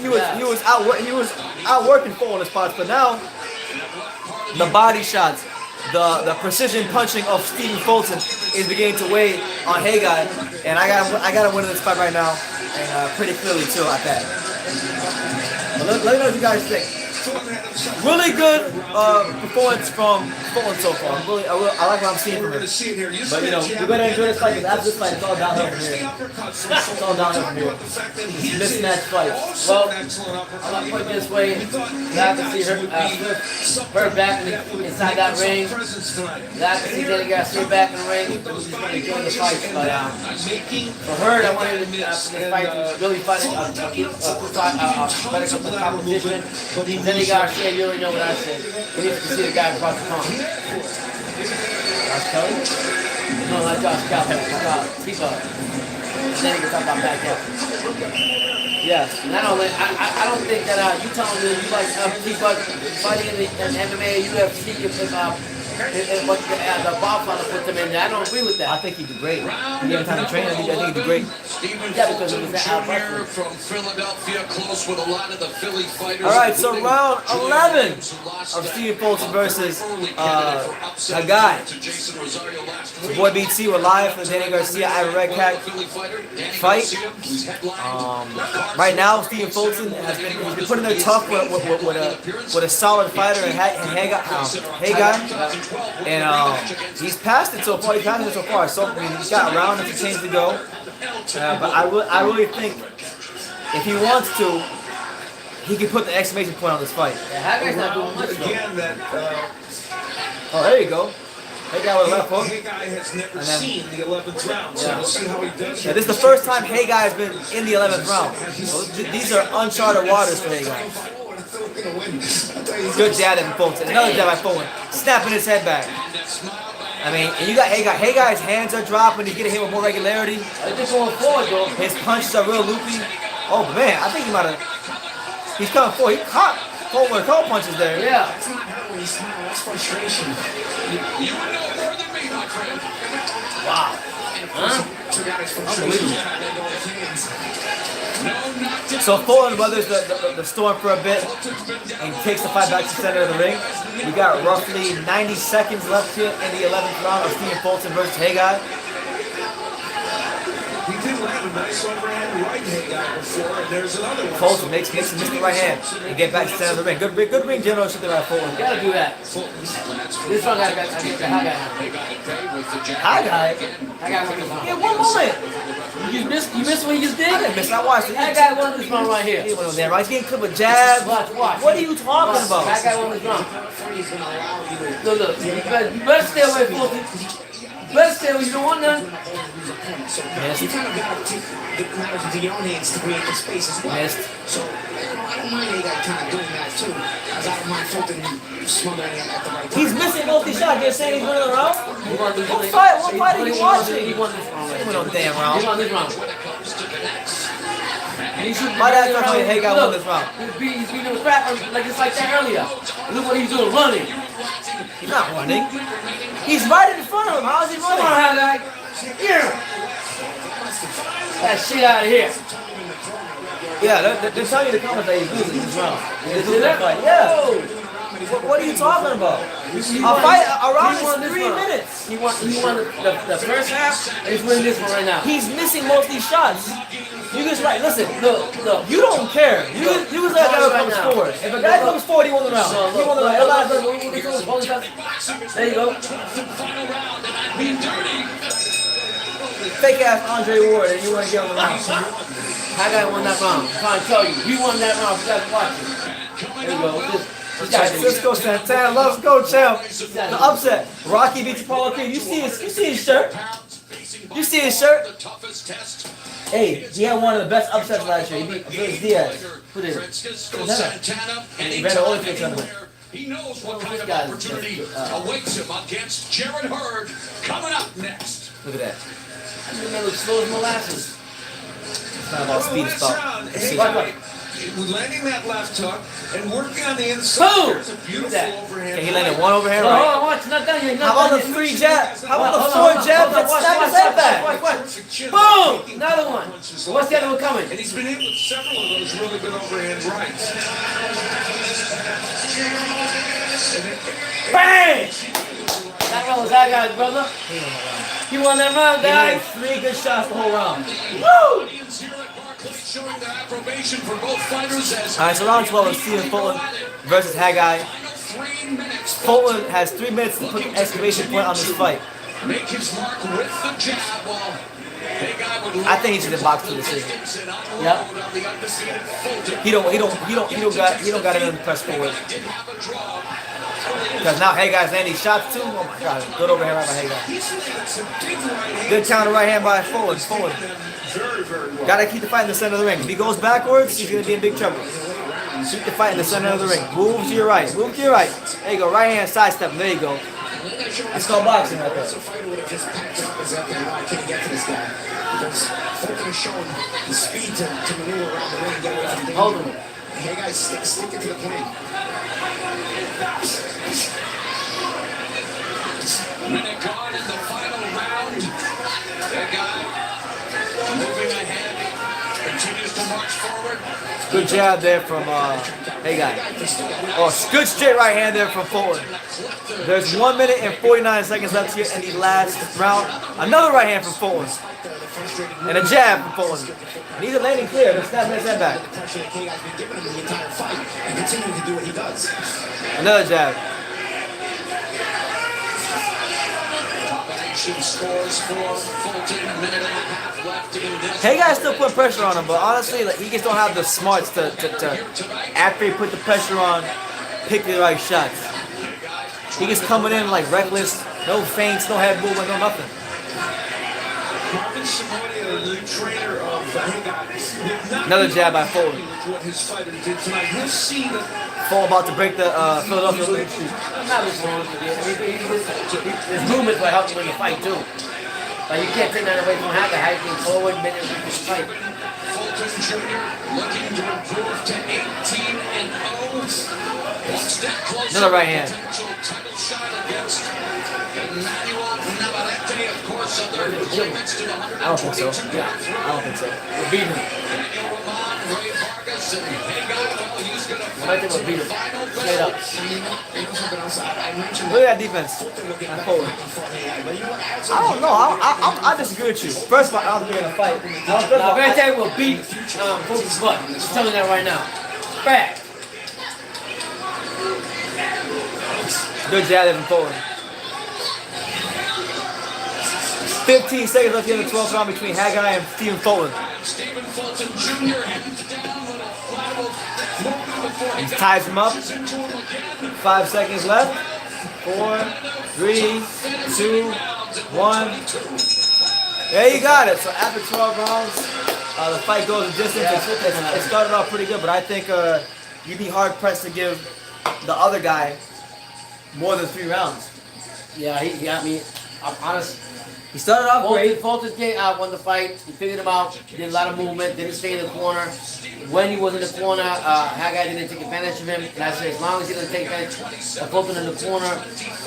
outworking Fulton in his spots, but now the body shots, the precision punching of Stephen Fulton is beginning to weigh on Haggai, and I got to win this fight right now, and pretty clearly too at that. But let me know what you guys think. Really good performance from Fulton so far. I like what I'm seeing from him. But you know, we better enjoy this fight because after this fight, it's all downhill from here. It's all downhill from here. Mismatch fights. Well, I'm gonna put it this way. Glad to see her back inside that ring. Glad to see Danny Garcia back in the ring. She's going to enjoy the fight. But for her, I wanted to fight really fighting better competition. Danny Garcia, you already know what I said. We need to see the guy across the pond. Josh Kelly? No, not Josh Kelly. Tifa. Then you can talk about back up. Yes. And I don't think that you telling me you like Tifa fighting in MMA, UFC, and what the Bob father put them in there. I don't agree with that. I think he'd be great. He gave him time to train. I think he'd be great. Yeah, because it was that from Philadelphia, close with a lot of the Philly fighters. All right, so round 11 of Stephen Fulton versus Haggai. Boy BT, we're live for the Danny Garcia, Redkach fight. Right now, Stephen Fulton has been putting there tough with a solid fighter in Haggai. And he's passed it so far. So I mean, he's got a round and some change to go. But I really think if he wants to, he can put the exclamation point on this fight. Yeah, Hagai's not doing much though. Again, that Oh, there you go. Haggai with a left hook. Haggai has never And then- seen the 11th round, so we'll see how he does. Yeah, this is the first time Haggai has been in the 11th round. So these are uncharted waters for Haggai. Good jab from Fulton. Another jab by Fulton. Snapping his head back. I mean, and you got Haggai. Haggai's hands are dropping. He's getting hit with more regularity. They're just going forward though. His punches are real loopy. Oh man, I think he might have. He's coming forward. He caught Fulton with a couple punches there. Yeah. It's not hurt when you smile. That's frustration. You would know more than me, my friend. Wow. Took out his frustration. They go with hands. So Fulton weathers the storm for a bit and takes the fight back to the center of the ring. We got roughly 90 seconds left here in the 11th round of Stephen Fulton versus Haggai. He did land a nice overhand right Haggai before, and there's another one. Fulton makes him miss the right hand and get back to the center of the ring. Good ring generalship there by Fulton. You gotta do that. This one gotta get the Haggai. Haggai? Haggai won this round. Yeah, one moment. You missed what he just did? I didn't miss. I watched it. Haggai won this round right here. He went on there, right? He's getting clipped with jabs. Watch. What are you talking about? Haggai won this round. Look, you better stay away from Fulton. You better stay away. You don't want none. So you kind of got to take the matters into your own hands to create the space as well. Missed. So I don't mind Haggai kind of doing that too. As I don't mind Fulton smothering him at the right time. He's missing both these shots. You're saying he's winning the round? He won this What fight are you watching? He won this round. He went on the damn He round. won this round. And he should be My dad's running talking around. Haggai won this round. He's beating the crap like just like that earlier. Look what he's doing, running. He's not running. He's right in front of him. How is he Come on, running? Haggai. Here. That shit out of here. Yeah, they're telling you the comments that he's losing this round. He's See losing that? the fight. Yeah. What are you talking about? A round is 3 minutes. He won the first half, and he's winning this one right now. He's missing most of these shots. You just like, listen, Look. you don't care. You just let a guy comes forward. If a guy comes forward, he won the round. He won the round. There you go. Fake ass Andre Ward, and you want to get on the round. Haggai won that round. I'm trying to tell you. He won that round. You guys watch it. There you go. Cisco Santana, let's go, champ. The upset. Rocky beats Apollo Creed. You see his shirt? You see his shirt? Hey, he had one of the best upsets last year. He beat Vince Diaz. Who did it? Santana, He ran the Holyfield tournament. he knows what kind of opportunity awaits him against Jared Hurd coming up next. Look at that. I think that looks slow as molasses. It's not about speed, it's about Haggai landing that left hook and working on the inside. Boom! There's a beautiful That. overhand. Okay, he landed one overhand Hold right. on, watch. It's not done yet. How about the 3 jabs? How about the 4 jabs that snap his head back? Boom! Another one. What's the other one coming? And he's been hit with several of those really good overhand rights. Bang! That round was that guy's brother. He won that round, He had guys. 3 good shots the whole round. Woo! Showing their approbation for both fighters as Alright, so round 12 is Stephen Fulton versus Haggai. 3 minutes. Fulton has 3 minutes to put an exclamation point on this fight. Make his mark with the jab while Haggai would I think he should have boxed the decision. Yep. He don't got it in the press forward. Because now Haggai's landing shots too. Oh my god, good overhand right by Haggai. Good counter right hand by Fulton. Gotta keep the fight in the center of the ring. If he goes backwards, he's gonna be in big trouble. Keep the fight in the center of the ring. Move to your right. Move to your right. There you go. Right hand sidestep. There you go. That's called boxing right there. So fighter would have just packed it up and said, okay, no, I can't get to this guy. Because Fulton has shown the speed to maneuver around the ring and get away from danger. Hold him. Hey guys, stick it to the plane. Minute gone in the final round. Haggai moving ahead, continues to march forward. Good jab there from Haggai. Oh, good straight right hand there from Fulton. There's 1 minute and 49 seconds left here in the last round. Another right hand from Fulton. And a jab from Fulton. And he's landing clear, but snapping his head back. Pressure that Haggai's been giving him the entire fight and continuing to do what he does. Another jab. Action scores for Fulton. A minute and a half left in this. Hey guys still put pressure on him, but honestly, like, he just don't have the smarts to after he put the pressure on, pick the right shots. He just coming in like reckless, no feints, no head movement, no nothing. Marvin Samonia, the new trainer of Redkach, Another jab by Fulton. what his fighter did tonight. He'll see that. Fulton about to break the Philadelphia lead. I'm not looking wrong with it. His movements will help you win the fight too. But you can't take that away from Hacker. Hiking forward, minute of this fight. Fulton Jr. looking to improve to 18-0. One step closer. Another right hand. Potential title shot against Emmanuel Navarrete, of course, other claimants to 100. I don't think so. Yeah, I don't think so. We're beating him. Daniel Roman, Ray Vargas, and Hagar. Well, he's going to I think we'll beat him. Straight up. I mentioned Look at that defense. I'm forward. I don't know. I disagree with you. First of all, I don't think they're gonna fight. Now, Redkach will beat Fulton's butt. I'm telling you that right now. Back. Good jab there from Fulton. 15 seconds left in the 12th round between Haggai and Stephen Fulton. Stephen Fulton Jr. hands down with a flammable movement before He ties him up. 5 seconds left. 4, 3, 2, 1. There you got it. So after 12 rounds, the fight goes a distance. It started off pretty good, but I think you'd be hard pressed to give the other guy more than 3 rounds. Yeah, he got me. I'm honest. He started off great. Fulton came out, won the fight. He figured him out. Did a lot of movement. Didn't stay in the corner. When he was in the corner, Haggai didn't take advantage of him. And I said, as long as he doesn't take advantage of Fulton in the corner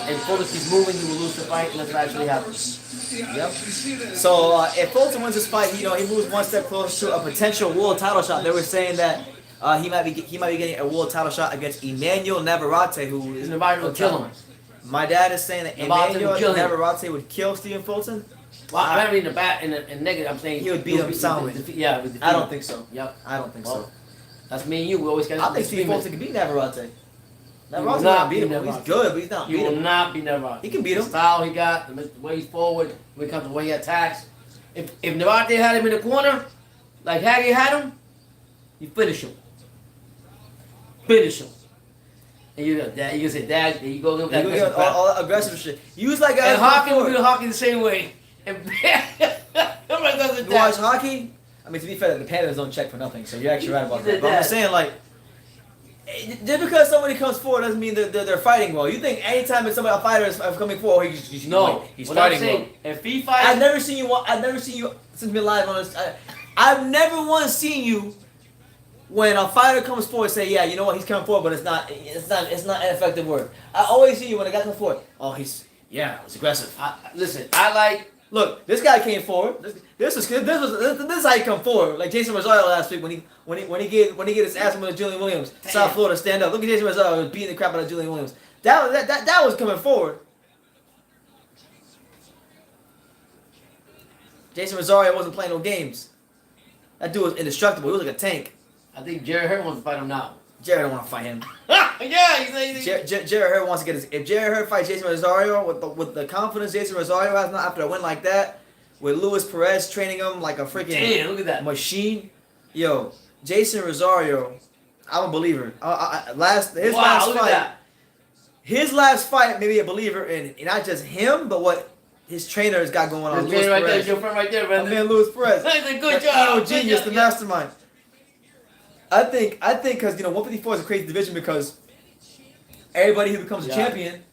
and Fulton keeps moving, he will lose the fight. And that's what actually happened. Yep. So if Fulton wins this fight, he moves one step closer to a potential world title shot. They were saying that he might be getting a world title shot against Emmanuel Navarrete, who is Navarrete will kill him. My dad is saying that Emmanuel Navarrete would kill Stephen Fulton. Well, I'm not reading the bat in negative. I'm saying he would beat him soundly. Yeah, I don't think so. Yep. I don't think so. That's me and you. We always got. I think Stephen Fulton can beat Navarrete. Navarrete not beat him. He's good, but he's not. He will not beat Navarrete. He can beat him. The style he got, the way he's forward, when it comes to the way he attacks. If Navarrete had him in the corner, like Haggai had him, you finish him. Finish him. And you gonna say, Dad, you go with that aggressive all aggressive shit. Use like and hockey will do hockey the same way. And you watch hockey? I mean, to be fair, the Panthers don't check for nothing, so you're actually right about that. But I'm just saying, like, just because somebody comes forward doesn't mean that they're fighting well. You think anytime a fighter is coming forward, he's fighting well. If he fights, I've never seen you since been live on this. I've never once seen you when a fighter comes forward say, yeah, you know what, he's coming forward, but it's not an effective word. I always see you when a guy comes forward. Oh, it's aggressive. Listen, Look, this guy came forward. This is how he come forward. Like Jason Rosario last week when he get his ass with Julian Williams, South Florida, stand up. Look at Jason Rosario beating the crap out of Julian Williams. That was coming forward. Jason Rosario wasn't playing no games. That dude was indestructible. He was like a tank. I think Jared Hurd wants to fight him now. Jared don't want to fight him. Yeah, Jared Hurd wants to get his. If Jared Hurd fights Jason Rosario with the confidence Jason Rosario has now after a win like that, with Luis Perez training him like a freaking look at that machine, yo, Jason Rosario, I'm a believer. His last fight made me a believer in not just him, but what his trainer has got going on. Luis Perez. Right there, your friend right there, man. Man, Luis Perez. Good job. Genius, the mastermind. I think because 154 is a crazy division because everybody who becomes a champion,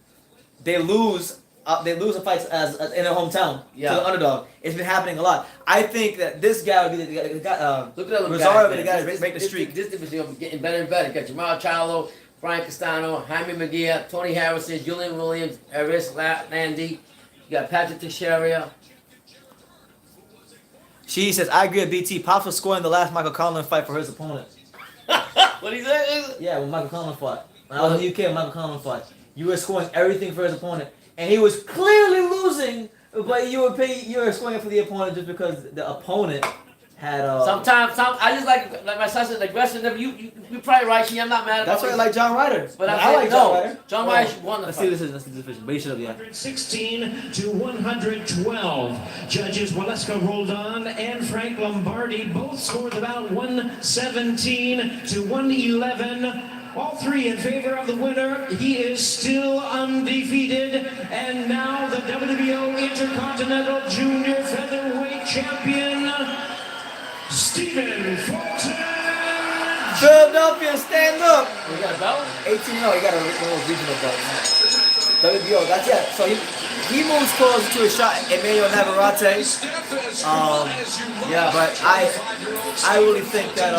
they lose a fight in their hometown to the underdog. It's been happening a lot. I think that this guy would be the guy. Look at Rosario would be the guy to break the streak. This division is getting better and better. You got Jamal Charlo, Brian Castano, Jaime Magia, Tony Harrison, Julian Williams, Eris Landy. You got Patrick Teixeira. She says, I agree with BT. Pops was scoring the last Michael Conlan fight for his opponent. What he say? Yeah, when Michael Conlan fought. When I was in the UK, when Michael Conlan fought. You were scoring everything for his opponent. And he was clearly losing, but you were scoring it for the opponent just because the opponent had Sometimes I just like my son said, like wrestling. You probably right. I'm not mad about that's why I like John Ryder. But I like John Ryder. John Ryder won the Let's fight. see this division. But he should have, yeah. 116 to 112. Judges Waleska Roldan and Frank Lombardi both scored about 117 to 111. All three in favor of the winner. He is still undefeated. And now the WBO Intercontinental Junior Featherweight Champion, Stephen Fulton. Philadelphia, stand up. You got a belt? 18-0. He got one of those regional belts. WBO. That's it. So he moves closer to a shot. Emilio Navarrete. Yeah, but I really think that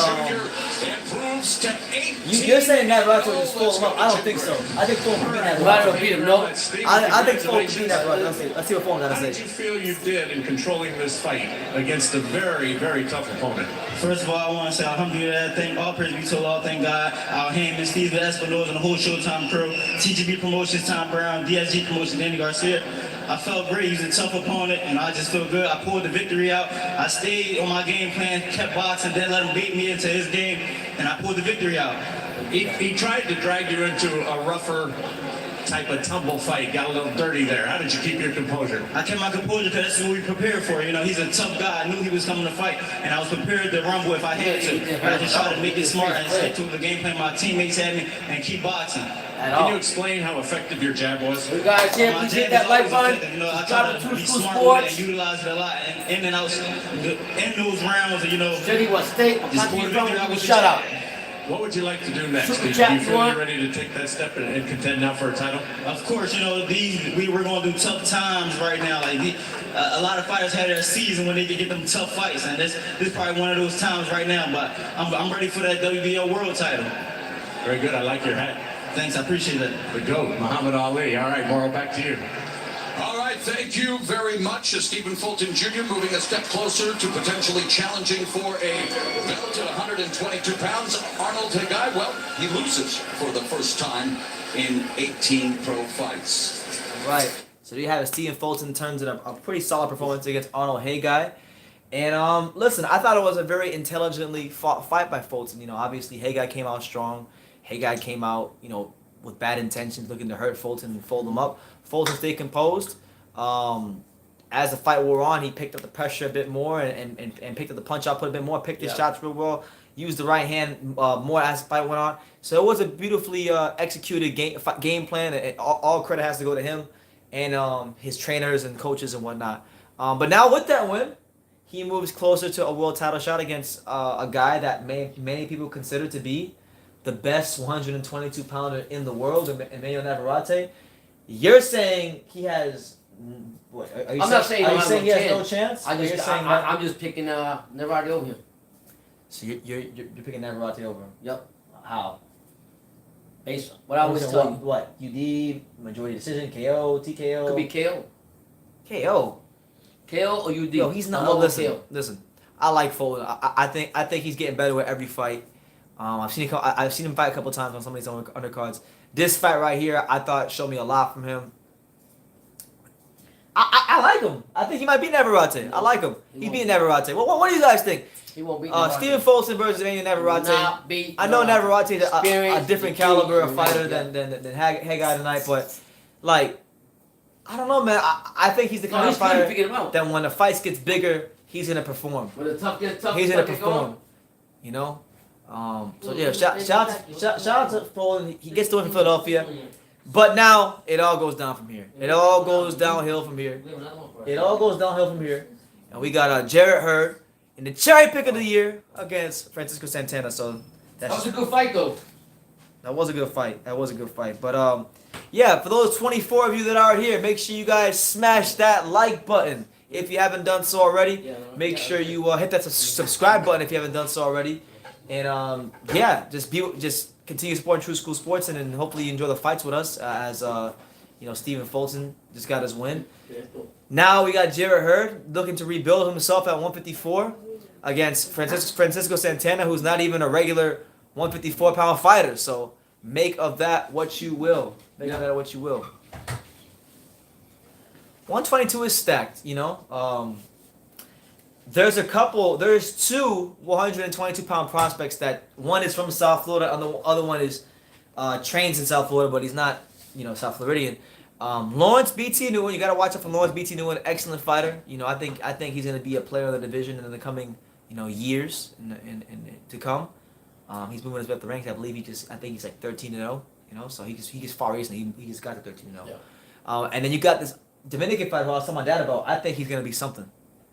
you're saying Navarrete will just fold him up. I don't think so. I think Fulton will beat Navarrete will Navarrete. beat him. No. I think Fulton will beat Navarrete. Let's see what Fulton got to How did you say. feel you did in controlling this fight against a very, very tough opponent? First of all, I want to say alhamdulillah, thank all praise be to Allah, thank God, our Heyman, Steve Espinosa, and the whole Showtime crew, TGB Promotions, Tom Brown, DSG Promotions, Danny Garcia. I felt great. He was a tough opponent, and I just feel good. I pulled the victory out. I stayed on my game plan, kept boxing, didn't let him beat me into his game, and I pulled the victory out. He tried to drag you into a rougher type of tumble fight, got a little dirty there. How did you keep your composure? I kept my composure because that's what we prepared for. You know, he's a tough guy. I knew he was coming to fight, and I was prepared to rumble if I had to. I just tried to make it smart and stick to the game plan my teammates had me and keep boxing. Can you explain how effective your jab was? You guys here, please hit that like button. You know, I Subscribe try to to be True School smart with it Sports. and utilize it a lot. And in and out, in those rounds, you know. City was state. Just pull the victory out with the Shout out. What would you like to do next? Super Do chat you feel for- you're ready to take that step and contend now for a title? Of course, you know, we're going through tough times right now. Like a lot of fighters had their season when they could get them tough fights, and this is probably one of those times right now. But I'm ready for that WBO world title. Very good. I like your hat. Thanks, I appreciate that. The GOAT, Muhammad Ali. All right, Morrow, back to you. All right, thank you very much. Stephen Fulton Jr. moving a step closer to potentially challenging for a belt at 122 pounds. Arnold Higai, well, he loses for the first time in 18 pro fights. Right. So there you have it. Stephen Fulton turns in a pretty solid performance against Arnold Higai. And listen, I thought it was a very intelligently fought fight by Fulton. You know, obviously Higai came out strong. Higai came out, you know, with bad intentions, looking to hurt Fulton and fold him up. Fulton stayed composed. As the fight wore on, he picked up the pressure a bit more and picked up the punch output a bit more, picked his shots real well, used the right hand more as the fight went on. So it was a beautifully executed game plan. And all credit has to go to him and his trainers and coaches and whatnot. But now with that win, he moves closer to a world title shot against a guy that many people consider to be the best 122-pounder in the world, Emilio Navarrete. You're saying he has. What, are you I'm not saying are you he saying he has has no chance? I'm just picking Navarrete over him. So you're picking Navarrete over him. Yep. How? Based on what I always tell you. What? UD, majority decision, KO, TKO. Could be KO. KO. KO or UD. Yo, he's not. No, Listen. I like Fulton. I think he's getting better with every fight. I've seen him fight a couple times on some of these undercards. This fight right here, I thought showed me a lot from him. I like him. I think he might beat Navarrete. I like him. He beat Navarrete. What do you guys think? He won't beat Stephen Fulton versus Emilio Navarrete. I know Navarrete is a different caliber of fighter than Higai tonight, but like, I don't know, man. I think he's the kind of fighter that when the fight gets bigger, he's gonna perform. When the tough gets tough, he's gonna perform. You know. So yeah, shout out to Fulton. He gets to win from Philadelphia. But now, it all goes down from here. It all goes downhill from here. It all goes downhill from here. And we got Jarrett Hurd in the cherry pick of the year against Francisco Santana. So that was a good fight, though. That was a good fight. But yeah, for those 24 of you that are here, make sure you guys smash that like button if you haven't done so already. Make sure you hit that subscribe button if you haven't done so already. And yeah, just continue supporting True School Sports, and then hopefully you enjoy the fights with us as you know, Stephen Fulton just got his win. Now we got Jarrett Hurd looking to rebuild himself at 154 against Francisco Santana, who's not even a regular 154-pound fighter. So make of that what you will. 122 is stacked, you know. there's two 122-pound prospects that one is from South Florida and the other one is trains in South Florida, but he's not, South Floridian. Lawrence BT Newman, you got to watch out for Lawrence BT Newman, excellent fighter. I think he's going to be a player of the division in the coming, years and to come. He's moving his way up the ranks. I think he's like 13-0. So he gets far recently. He just got to 13-0. Yeah. And then you got this Dominican fighter who I was telling my dad about. I think he's going to be something.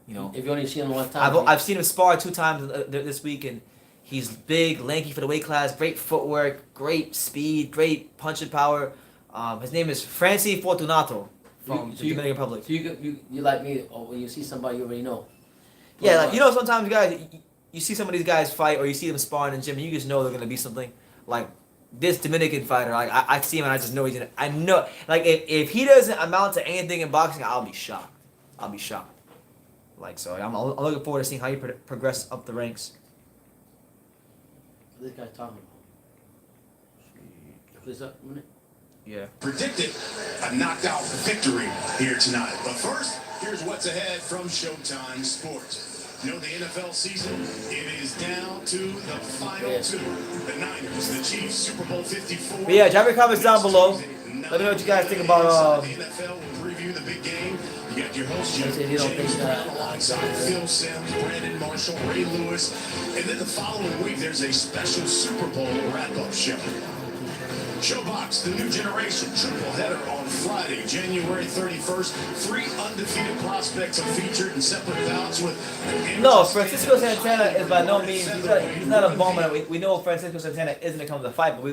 If you only see him one time. I've seen him spar 2 times this week, and he's big, lanky for the weight class, great footwork, great speed, great punching power. His name is Francis Fortunato from the Dominican Republic. So you like me, or when you see somebody you already know. Yeah, sometimes guys, you see some of these guys fight, or you see them sparring in the gym, and you just know they're gonna be something. Like this Dominican fighter, like I see him and I just know he's gonna. I know, like if he doesn't amount to anything in boxing, I'll be shocked. Like so, I'm looking forward to seeing how you progress up the ranks. This guy's talking about. Please up a minute. Yeah. Predicted a knockout victory here tonight. But first, here's what's ahead from Showtime Sports. The NFL season, it is down to the final 2. The Niners, the Chiefs, Super Bowl 54. But yeah, drop your comments down below. Let me know what you guys think about The NFL will preview the big game. You got your host, James alongside Phil Sims, Brandon Marshall, Ray Lewis. And then the following week, there's a special Super Bowl wrap-up show. Showbox, the new generation, triple header on Friday, January 31st. 3 undefeated prospects are featured in separate bouts with... No, Francisco Santana is by no means, he's not a bum. We know Francisco Santana isn't going to come to the fight, but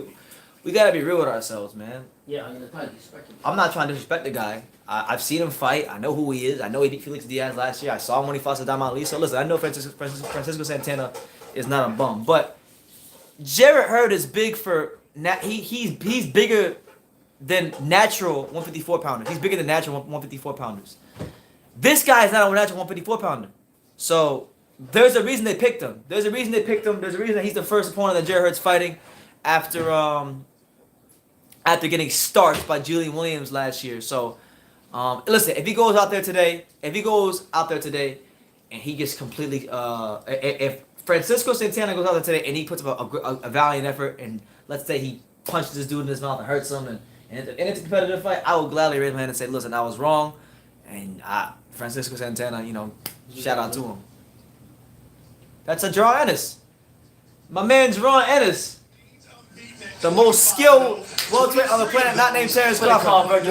we got to be real with ourselves, man. Yeah, I'm going to disrespect him. I'm not trying to disrespect the guy. I've seen him fight. I know who he is. I know he beat Felix Diaz last year. I saw him when he fought Saddam Ali. So listen, I know Francisco Santana is not a bum. But Jarrett Hurd is big for... He's bigger than natural 154 pounders. He's bigger than natural 154 pounders. This guy is not a natural 154 pounder. So there's a reason they picked him. There's a reason that he's the first opponent that Jarrett Hurd's fighting after getting starched by Julian Williams last year. So listen, if he goes out there today and he gets completely if Francisco Santana goes out there today and he puts up a valiant effort, and let's say he punches this dude in his mouth and hurts him, and it's a competitive fight, I will gladly raise my hand and say, listen, I was wrong, and Francisco Santana, shout out to him. That's a Jerron Ennis. My man Jerron Ennis. The most skilled welterweight on the planet, not named Terrence Crawford.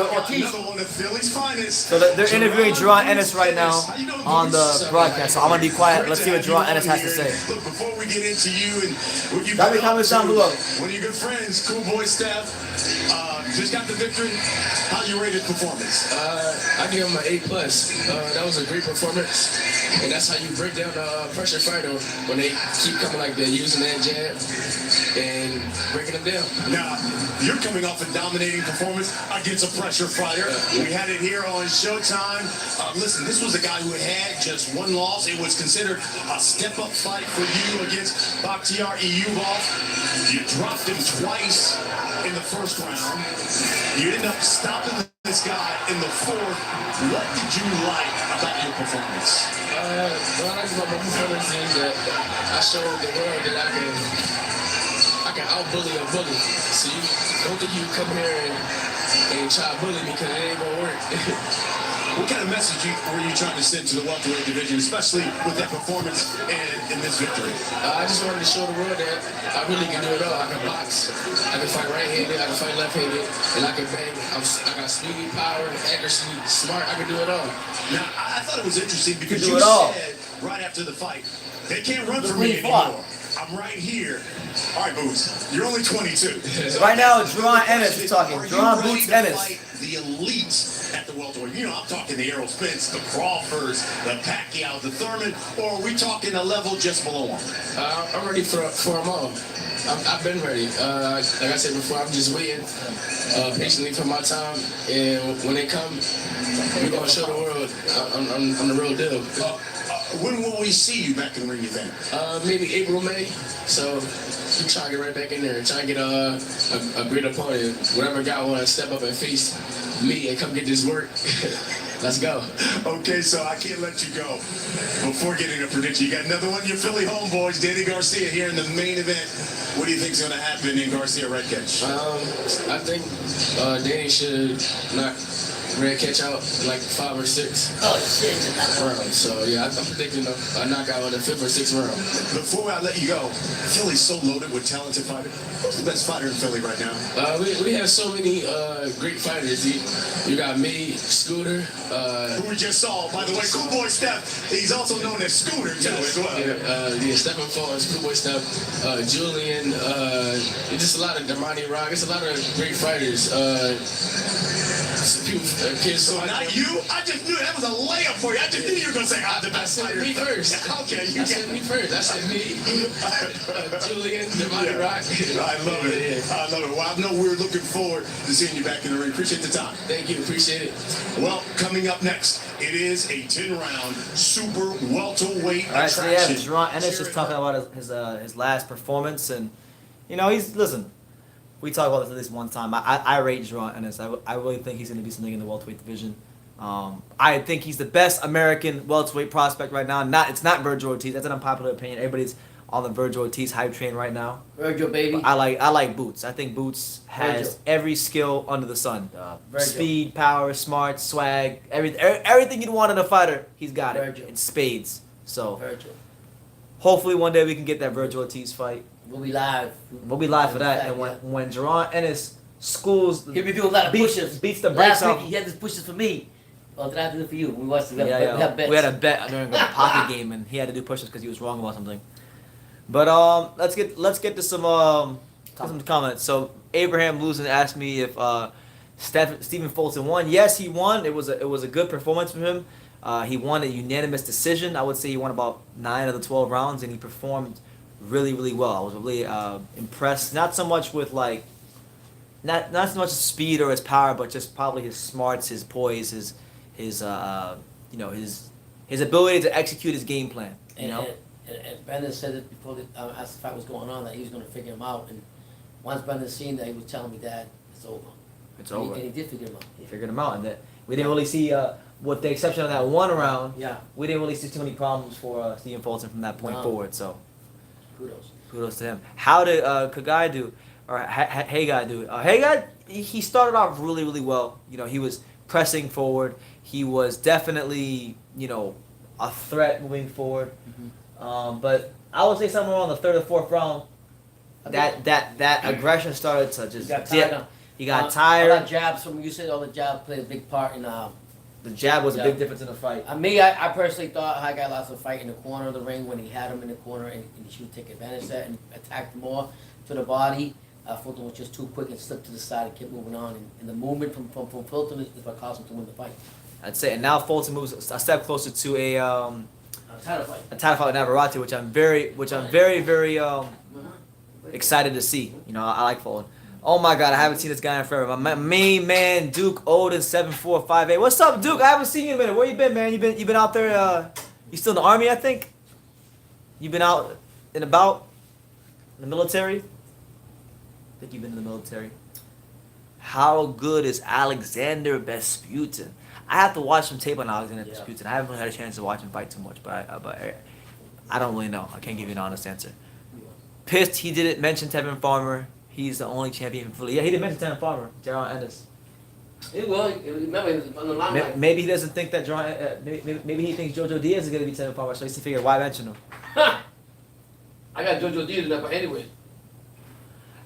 So they're interviewing Jerron Ennis right now on the broadcast. So I'm gonna be quiet. Let's see what Jerron Ennis has to say. Before we get into you and what you drop your comments down below. One of your good friends, Cool Boy Steph, just got the victory. How you rated performance? I give him an A+. That was a great performance, and that's how you break down a pressure fighter when they keep coming like they're using that jab and breaking them down. Now, you're coming off a dominating performance against a pressure fighter. We had it here on Showtime. Listen, this was a guy who had just 1 loss. It was considered a step-up fight for you against Bakhtiar Eyubov. You dropped him twice in the first round. You end up stopping this guy in the 4th. What did you like about your performance? What I like about my performance is that I showed the world that I can out-bully a bully. So you don't think you come here and try to bully me, because it ain't gonna work. What kind of message were you trying to send to the welterweight division, especially with that performance and in this victory? I just wanted to show the world that I really can do it all. I can box, I can fight right-handed, I can fight left-handed, and I can bang. I got speed, power, accuracy, smart. I can do it all. Now, I thought it was interesting because you said right after the fight, they can't run from me anymore. I'm right here. All right, Boots, you're only 22. Right now, Jerron Ennis is talking. Jerron Boots Ennis. The elites at the welterweight. I'm talking the Errol Spence, the Crawfords, the Pacquiao, the Thurman, or are we talking a level just below them? I'm ready for them all. I've been ready. Like I said before, I'm just waiting patiently for my time, and when they come, we're gonna show the world I'm the real deal. When will we see you back in the ring, you think? Maybe April, May. So you try to get right back in there and try to get a great opponent. Whatever guy want to step up and face me and come get this work. Let's go. Okay, so I can't let you go before getting a prediction. You got another one of your Philly homeboys, Danny Garcia, here in the main event. What do you think's going to happen in Garcia Redkach? I think Danny should knock Redkach out like 5 or 6 rounds. So yeah, I'm predicting a knockout in the 5th or 6th round. Before I let you go, Philly's so loaded with talented fighters. Who's the best fighter in Philly right now? We have so many great fighters. You got me, Scooter. Who we just saw, by the way, Cool Boy Steph. He's also known as Scooter too, as well. Yeah, Stephen Falls, Cool Boy Steph, Julian. Just a lot of Damani Rock. It's a lot of great fighters. Kids. So not you? I just knew that was a layup for you. I just knew you were going to say, I'm the best fighter. Me first. Okay, I said me first. I said me, Julian, Damani Rock. I love it. Yeah. I love it. Well, I know we're looking forward to seeing you back in the ring. Appreciate the time. Thank you. Appreciate it. Well, coming up next, it is a 10-round super welterweight All right, so yeah, attraction. Jerron Ennis just talking about his last performance, and you know listen. We talk about this at least one time. I rate Jerron Ennis. I really think he's going to be something in the welterweight division. I think he's the best American welterweight prospect right now. It's not Virgil Ortiz. That's an unpopular opinion. Everybody's on the Virgil Ortiz hype train right now. Virgil, baby. I like Boots. I think Boots has Virgil. every skill under the sun. Virgil. Speed, power, smart, swag, everything you'd want in a fighter, he's got Virgil. it in spades. So Virgil. hopefully one day we can get that Virgil Ortiz fight. We'll be live. We'll be live for that. And when Jerron Ennis schools, He'll be doing a lot of push-ups. beats the brakes Last off. week he had this push-ups for me. Well, did I do it for you? We watched the Yeah, we have bets. we had a bet during a pocket game, and he had to do push-ups because he was wrong about something. But let's get to some comments. So Abraham Luzin asked me if Stephen Fulton won. Yes, he won. It was a good performance from him. He won a unanimous decision. I would say he won about 9 of the 12 rounds, and he performed really, really well. I was really impressed. Not so much with not so much his speed or his power, but just probably his smarts, his poise, his ability to execute his game plan. And Brendan said it before as the fight was going on that he was going to figure him out. And once Brendan seen that, he was telling me that it's over. It's over. And he did figure him out. He figured him out, and that we didn't really see, with the exception of that one round, Yeah. we didn't really see too many problems for Stephen Fulton from that point No. forward. So Kudos. to him. How did Kagai do? Or Hagai do? Hagai, he started off really, really well. You know, he was pressing forward. He was definitely, a threat moving forward. Mm-hmm. But I would say somewhere around the 3rd or 4th round, that aggression started to just dip. He got tired. All that jabs from you said all the jabs played a big part in the jab was a big difference in the fight. I personally thought Hagai lost the fight in the corner of the ring when he had him in the corner and he should take advantage of that and attacked more to the body. Fulton was just too quick and slipped to the side and kept moving on. And the movement from Fulton is what caused him to win the fight. I'd say, and now Fulton moves a step closer to a title fight. A title fight with Navarrete, which I'm very, very excited to see. I like Fulton. Oh my God, I haven't seen this guy in forever. My main man, Duke Olden, 7458. What's up, Duke? I haven't seen you in a minute. Where you been, man? You been out there? You still in the army, I think. You been out and about in the military. I think you've been in the military. How good is Alexander Vesputin? I have to watch some tape on Alexander Vesputin. I haven't really had a chance to watch him fight too much, but I don't really know. I can't give you an honest answer. Pissed he didn't mention Tevin Farmer. He's the only champion for Philly. Yeah, he didn't mention Tevin Farmer. Jerron Ennis. Remember, he was on the limelight. Maybe he doesn't think that maybe he thinks JoJo Diaz is going to be Tevin Farmer, so he figured why mention him. I got JoJo Diaz in that, but anyway.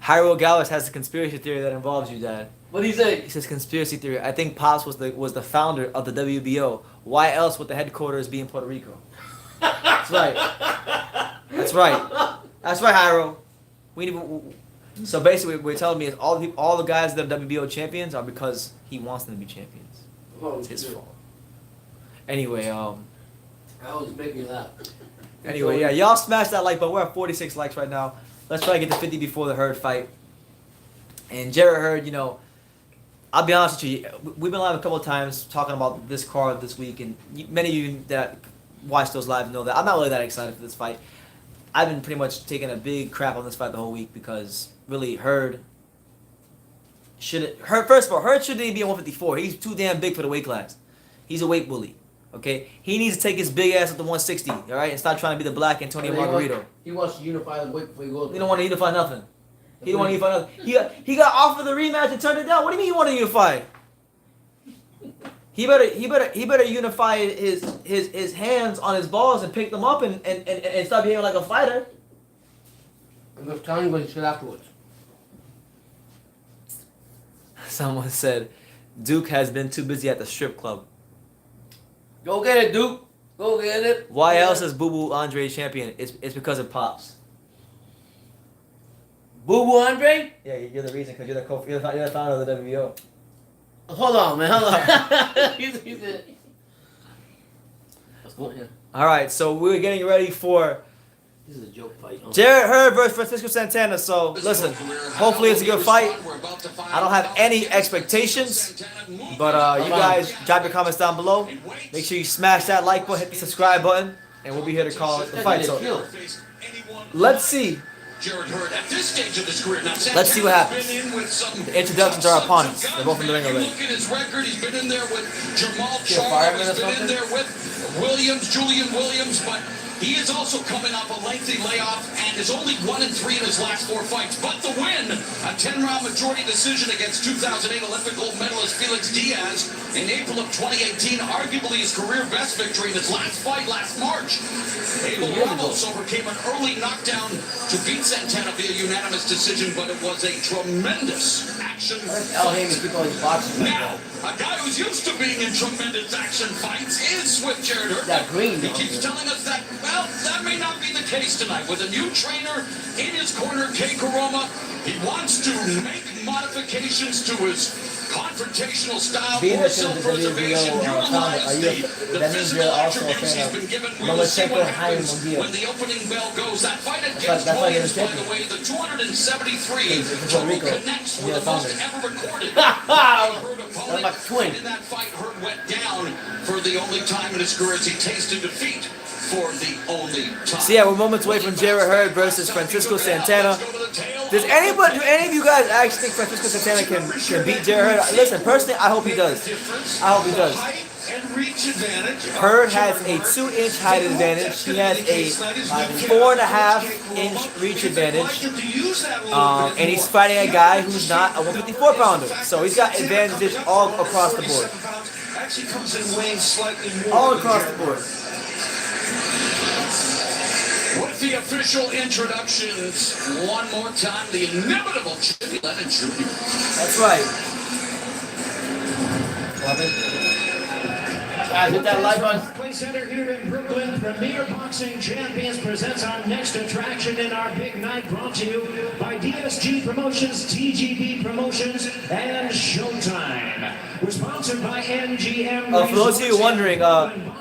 Hyro Gallus has a conspiracy theory that involves you, Dad. What did he say? He says conspiracy theory. I think Pops was the founder of the WBO. Why else would the headquarters be in Puerto Rico? That's right. That's right. That's right, Hyro. So basically, what we're telling me is all the guys that are WBO champions are because he wants them to be champions. It's his fault. Anyway, I always make me laugh. Anyway, yeah, y'all smash that like button. We're at 46 likes right now. Let's try to get to 50 before the Hurd fight. And Jared Hurd, I'll be honest with you, we've been live a couple of times talking about this card this week, and many of you that watch those live know that I'm not really that excited for this fight. I've been pretty much taking a big crap on this fight the whole week because really Hurd shouldn't even be at 154. He's too damn big for the weight class. He's a weight bully. Okay? He needs to take his big ass up to 160, all right? And stop trying to be the black Antonio Margarito. He wants to unify the weight before he goes. He don't want to unify nothing. He don't want to unify nothing. He got offered the rematch and turned it down. What do you mean he want to unify? He better unify his hands on his balls and pick them up and stop behaving like a fighter. I'm just telling you what he said afterwards. Someone said Duke has been too busy at the strip club. Go get it, Duke. Go get it. Why else is Boo Boo Andre champion? It's because of Pops. Boo Boo Andre? Yeah, you're the reason because you're the founder of the WBO. Hold on, man. Hold on. He's What's going on? All right, so we're getting ready for This is a joke fight. Jared Hurd versus Francisco Santana. So listen, hopefully it's a good fight. I don't have any expectations, but you guys drop your comments down below. Make sure you smash that like button, hit the subscribe button, and we'll be here to call the fight. So let's see. Let's see what happens. The introductions are our opponents. They're both in the ring already. Look at his record. He's been in there with Jamal Charles. He's been in there with Julian Williams, but he is also coming off a lengthy layoff and is only 1-3 in his last 4 fights. But the win, a 10-round majority decision against 2008 Olympic gold medalist Felix Diaz in April of 2018, arguably his career best victory in his last fight last March. Abel Ramos overcame an early knockdown to beat Santana via unanimous decision, but it was a tremendous action fight. Now, a guy who's used to being in tremendous action fights is with Jared Hurd. He keeps telling us that, well, that may not be the case tonight. With a new trainer in his corner, Kei Kuroma, he wants to make modifications to his confrontational style for self-preservation. Utilize the physical attributes he's been given. We will see what happens when the opening bell goes. That fight against Williams, by the way, the 273 total connects were the most ever recorded. I'm like a twin. In that fight, Hurd went down for the only time in his career as he tasted defeat for the only time. So yeah, we're moments away from Jared Hurd versus Francisco Santana. Do any of you guys actually think Francisco Santana can beat Jared Hurd? Listen, personally, I hope he does. I hope he does. Hurd has a 2-inch height advantage. He has a 4.5-inch reach advantage. And he's fighting a guy who's not a 154-pounder. So he's got advantages all across the board. All across the board. With the official introductions, one more time, the inevitable Jimmy Lennon Jr. That's right. Hit that like button. Play Center here in Brooklyn. Premier Boxing Champions presents our next attraction in our big night, brought to you by DSG Promotions, TGB Promotions, and Showtime. We're sponsored by MGM. For those of you wondering,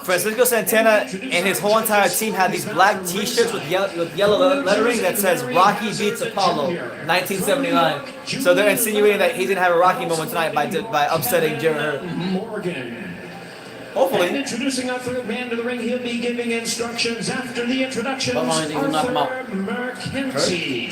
Francisco Santana and his whole entire team had these black T-shirts with yellow lettering that says "Rocky beats Apollo, 1979." So they're insinuating that he's gonna have a Rocky moment tonight by upsetting Jared Hurd. Morgan. Hopefully. And introducing our third man to the ring, he'll be giving instructions after the introductions. Arthur McKenzie.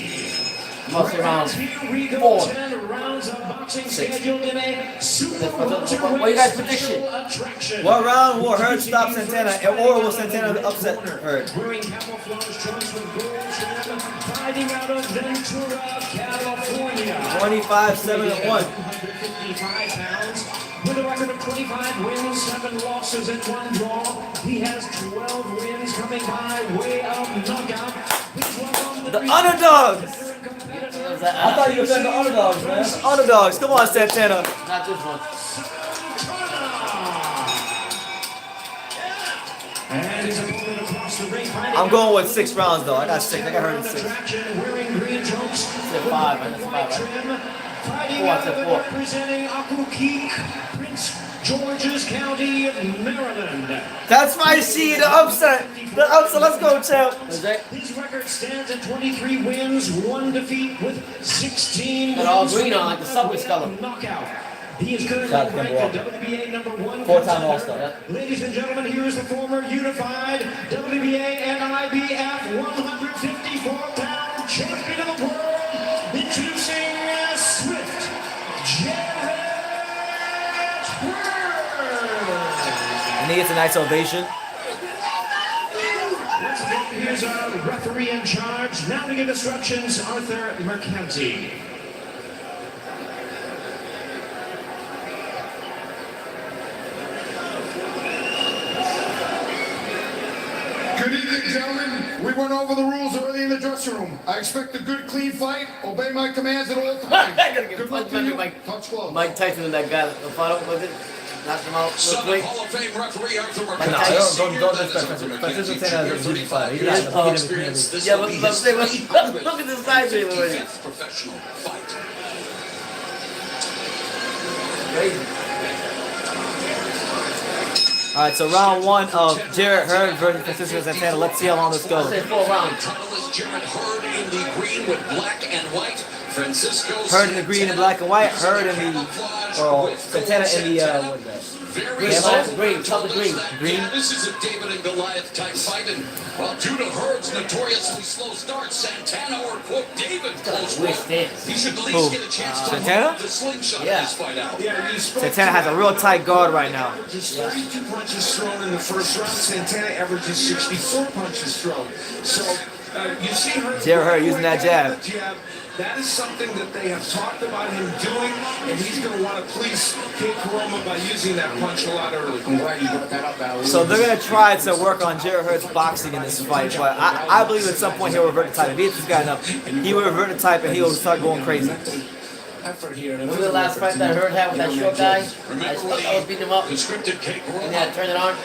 Here we go, 10 rounds of boxing scheduled in a super welterweight special attraction. What round will Hurd stop Santana, or will Santana upset Hurd? Wearing camouflage trunks with gold trim, fighting out of Ventura, California. 25-7-1. 155 pounds. With a record of 25 wins, 7 losses, and 1 draw. He has 12 wins coming by way of knockout. Please welcome The underdogs! I thought you were saying the underdogs, man. Underdogs, come on, Santana. Not this one. And his opponent across the ring. I'm going with 6 rounds, though. I got 6. I got Hurd in 6. Wearing green trunks. Said 5, man. That's 5, right? Fighting 4, I out said of 4. representing Occoquan, Prince George's County, Maryland. That's my seed, the upset. The upset, let's go, champ. His record stands at 23 wins, 1 defeat with 16 Got all wins. green on like the subway color. Knockout. He is currently Shout out to ranked Walker. the WBA number 1 4-time contender. All-Star, yeah. Ladies and gentlemen, here is the former unified WBA and IBF 154-pound champion of the world, introducing Swift Jared Hurd. gets a nice ovation. Here's our referee in charge. Now to give instructions, Arthur Mercanti. Good evening, gentlemen. We went over the rules early in the dressing room. I expect a good, clean fight. Obey my commands at all times. Good luck to you. Touch gloves. Mike Tyson and that guy, the final was it? Knocked him out real Son of quick. Hall of Fame referee Arthur No, Mercanti. don't disrespect Francisco. Francisco Santana is a beauty fighter. He's not Long competing with experience. me. This Yeah, will but be look his at this side here already. 355th professional fight. Crazy. All right, so round one of Jarrett Hurd versus Francisco Santana. Let's see how long this I goes. said 4 rounds. Titleist Jarrett Hurd in the green with black and white. Francisco Hurd in the green and black and white. Hurd in the, or Santana in the, what is that? Very Green, soft. green, color green. Green. Yeah, this is a David and Goliath type fight, and well, due to Hurd's notoriously slow start, Santana or quote David close Weird one. stance. He should at Who? least get a chance to Santana? move the slingshot Yeah. in this fight out. Yeah, you spoke Santana has a real tight guard right now. Averages 32 punches thrown in the first round. Santana averages 64 punches thrown. So you see her. Jarrett Hurd using that jab. That is something that they have talked about him doing, and he's going to want to please Kate Koroma by using that punch a lot early. I'm glad you brought that up, Al. So they're gonna try to work on Jarrett Hurd's boxing in this fight, but I believe at some point he'll revert the type. If he hits this guy enough, he will revert the type and he'll start going crazy. Remember the last fight that Hurd had with that short guy? I was beating him up. The scripted Kate And yeah, turn it on.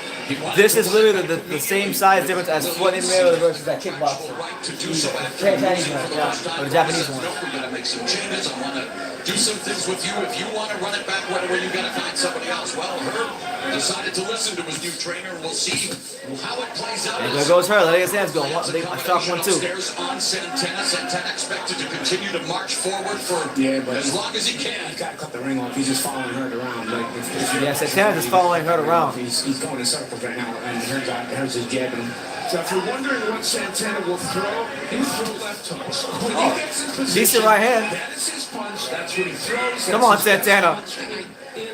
This is literally the same size difference as Floyd Mayweather versus that kickboxer. right to do so after Chinese one, or the Japanese one. We gotta make some changes. I want to do some things with you. If you want to run it back right away, you got to find somebody else. Well, Hurd decided to listen to his new trainer. We'll see how it plays out. And there goes Hurd. Let his hands go. A sharp one too. Upstairs on Santana. Santana expected to continue to march forward for as long as he can. He's got to cut the ring off. He's just following her around. Like, Yeah, Santana's just following Hurd around. He's going in circles right now, and Hurd's just jabbing him. So if you're wondering what Santana will throw, he will throw left hooks. When he gets in position, Decent right hand. that is his punch. That's what he throws. Come on, Santana.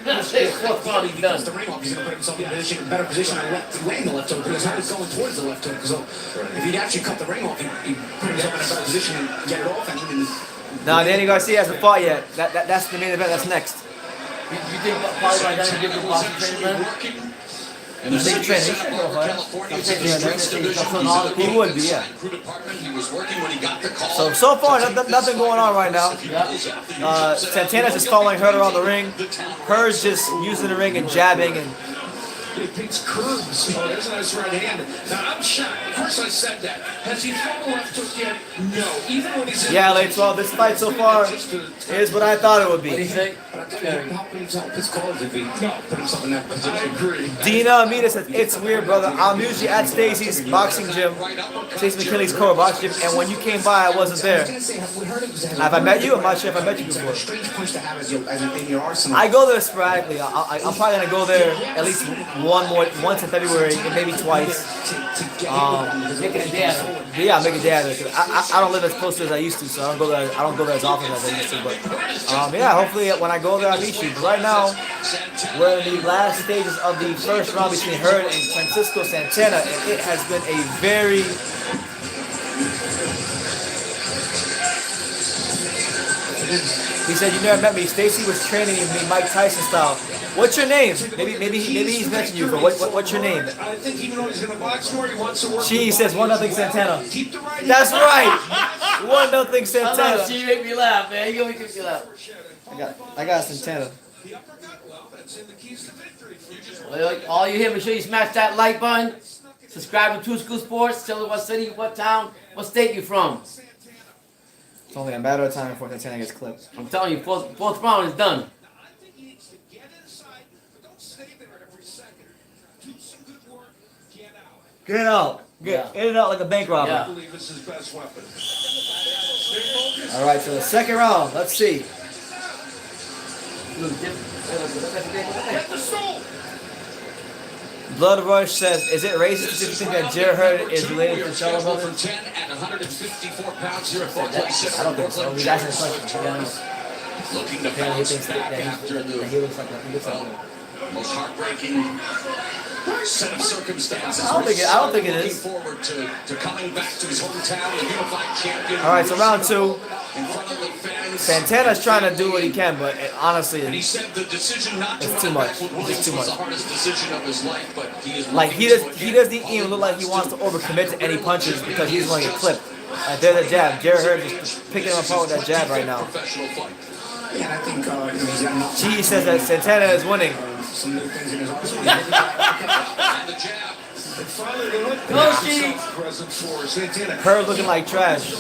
That's it. 4th round, he's done. The ring off, he's going to put himself in a better position to land the left hook because Hurd's going towards the left hook. So if he'd actually cut the ring off, he'd put himself in a better position and get it off. And even No, Danny Garcia hasn't fought yet. That's the main event. That's next. You think probably by then he'll give him boxing training then? In the city training. center of California, I'm it's saying, the yeah, streets that's- division. that's He's all- in he the would be, yeah. crew department. He was working when he got the call. So far, nothing going on right now. Santana's just following Hurd around the ring. Hurd's just using the ring and jabbing and. He picks curves. Oh, there's a nice right hand. Now, I'm shocked. Of course I said that. Has he thrown a left hook yet? No. Even when he's in Yeah, late 12. This fight so far is what I thought it would What do you be. think? how can he help his cause if he put himself in that I position? agree. Dina Amita says, it's weird, brother. I'm usually at Stacy's boxing gym, Stacey McKinley's core boxing gym, and when you came by, I wasn't there. Have I met you? I'm not sure if I met you before. Strange punch to have as in your arsenal. I go there sporadically. I'm probably gonna go there at least once in February, and maybe twice. Making it there. Yeah, make a day out of it. 'Cause I don't live as close as I used to, so I don't go there as often as I used to. But yeah, hopefully when I go there, I meet you. But right now, we're in the last stages of the first round between Hurd and Francisco Santana, and it has been a very He said, "You never met me. Stacy was training me Mike Tyson style. What's your name? Maybe he's mentioned you, but what's your name?" I think even though he's going to box more, he wants to work. She says 1-0 Santana. Keep the right. That's right. 1-0 I know, Santana. she make me laugh, man. You make me laugh. I got Santana. The uppercut. Well, that's in the keys to victory. Well, all you hear, make sure you smash that like button. Subscribe to Two School Sports. Tell us what city, what town, what state you from. It's only a matter of time before Santana gets clipped. I'm telling you, fourth round is done. I think he needs to get inside, but don't stay there every second. Do some good work. Get out. Get out. Get in and out like a bank robber. Yeah. I believe it's his best weapon. Stay focused. All right, so the second round. Let's see. Get the stool. Blood Rush says, "Is it racist if you think that Jarrett Hurd is related We to are Charles scheduled Brothers?" for 10 at 154 pounds here at Barclays I Center. don't think so. He's asking a question. Looking to Apparently he bounce thinks back that after he looks like the most heartbreaking set of circumstances. I don't think it Looking is. forward to coming back to his hometown, a unified champion. All right, so round 2. In front of the fans. Santana's trying to do what he can, but honestly, And he said the decision not to it's run too back much. with It's Williams too was much. the hardest decision of his life, but he is Like looking to he again doesn't even follow look like he the wants to rules overcommit to any punches because he's going to get just clipped. There's a jab. Jared Hurd is picking him apart with that jab right now. professional fight. Yeah, and I think he's got enough. G says that Santana is winning. Some new things in his arsenal. And the jab. Finally, they look present for Santana. Hurd looking like trash.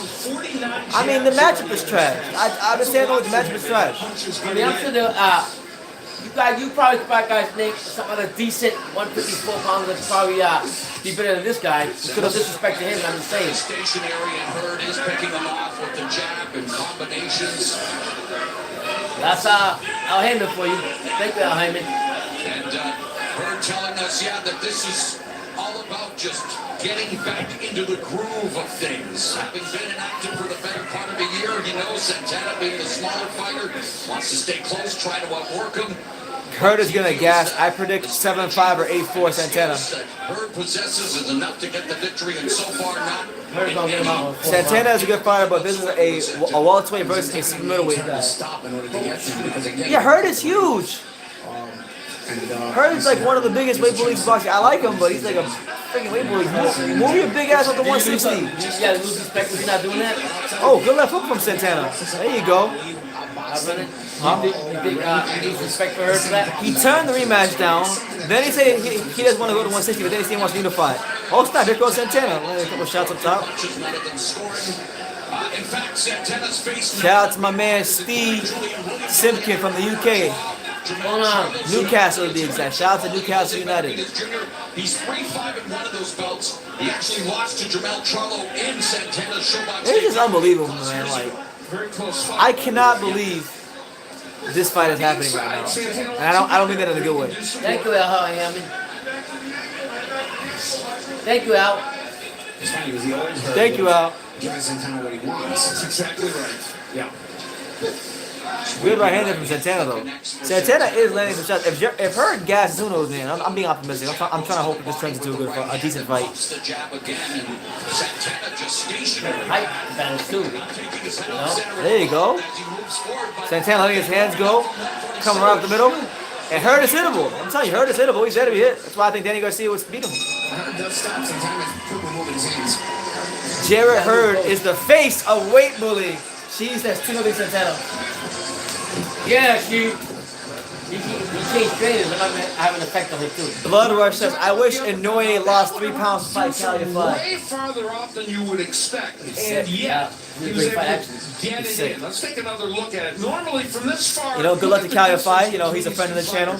I mean, the matchup is trash. I understand what the matchup is trash. I mean, I'm sure you probably guys think some other decent 154 pounder that's probably be better than this guy. Could have disrespected him, I'm just saying. Stationary and Hurd is picking him off with the jab and combinations. That's Al Heyman for you. Thank you, Al Heyman. And Hurd telling us, yeah, that this is all about just getting back into the groove of things. Having been inactive for the better part of a year, he knows Santana being the smaller fighter, wants to stay close, try to outwork him. Hurd is going to gas. I predict 7-5 or 8-4 Santana. That Hurd possesses is enough to get the victory, and so far not. Hurd's gonna get him out. Santana is a good fighter, but this is a welterweight versus a super middleweight guy. Stop in order to get to him because again. Yeah, Hurd is huge. Hurd is like one of the biggest weight bullies in boxing. I like him, but he's like a freaking weight bully. Move your big ass up to 160. You gotta lose respect if you're not doing that. Oh, good left hook from Santana. There you go. You lose respect for her for that? He turned the rematch down. Then he said he doesn't want to go to 160, but then he said he wants to unify. Oh, snap. Here goes Santana. A couple shots up top. In fact, Santana's face. Shout out to my man Steve Simpkin from the UK. Hold on. Newcastle to be exact. Shout out to Newcastle United. He's 3-5 in one of those belts. He actually lost to Jermell Charlo in Santana's showbox. It's just unbelievable, man. Like, Very close fight. I cannot believe this fight is happening right now. And I don't mean that in a good way. Thank you, Al Heyman. Thank you, Al. It's funny because he always heard Thank you, Al. giving Santana what he wants. That's exactly right. Yeah. Good right hander from Santana though. Santana is landing some shots. If Hurd gasses, who knows, man? I'm being optimistic. I'm trying to hope this turns into a decent fight. The jab again, and Santana just stationary. Height advantage too. There you go. Santana letting his hands go, coming right up the middle. And Hurd is hittable. I'm telling you, Hurd is hittable. He's there to be hit. That's why I think Danny Garcia would beat him. Hurd does stop. Santana's quickly moving his hands. Jared Hurd is the face of weight bullying. Jeez, that's Timothy Santana. Yeah, she changed trainers and I have an effect on it too. Blood Rush says, I wish Inoue lost 3 pounds to fight Caliafy. Way farther off than you would expect. And Yeah, yet, he was great able fight, to actually. get it in. Let's take another look at it. Normally, from this far... You know, good luck to Caliafy. You know, he's a friend of the channel.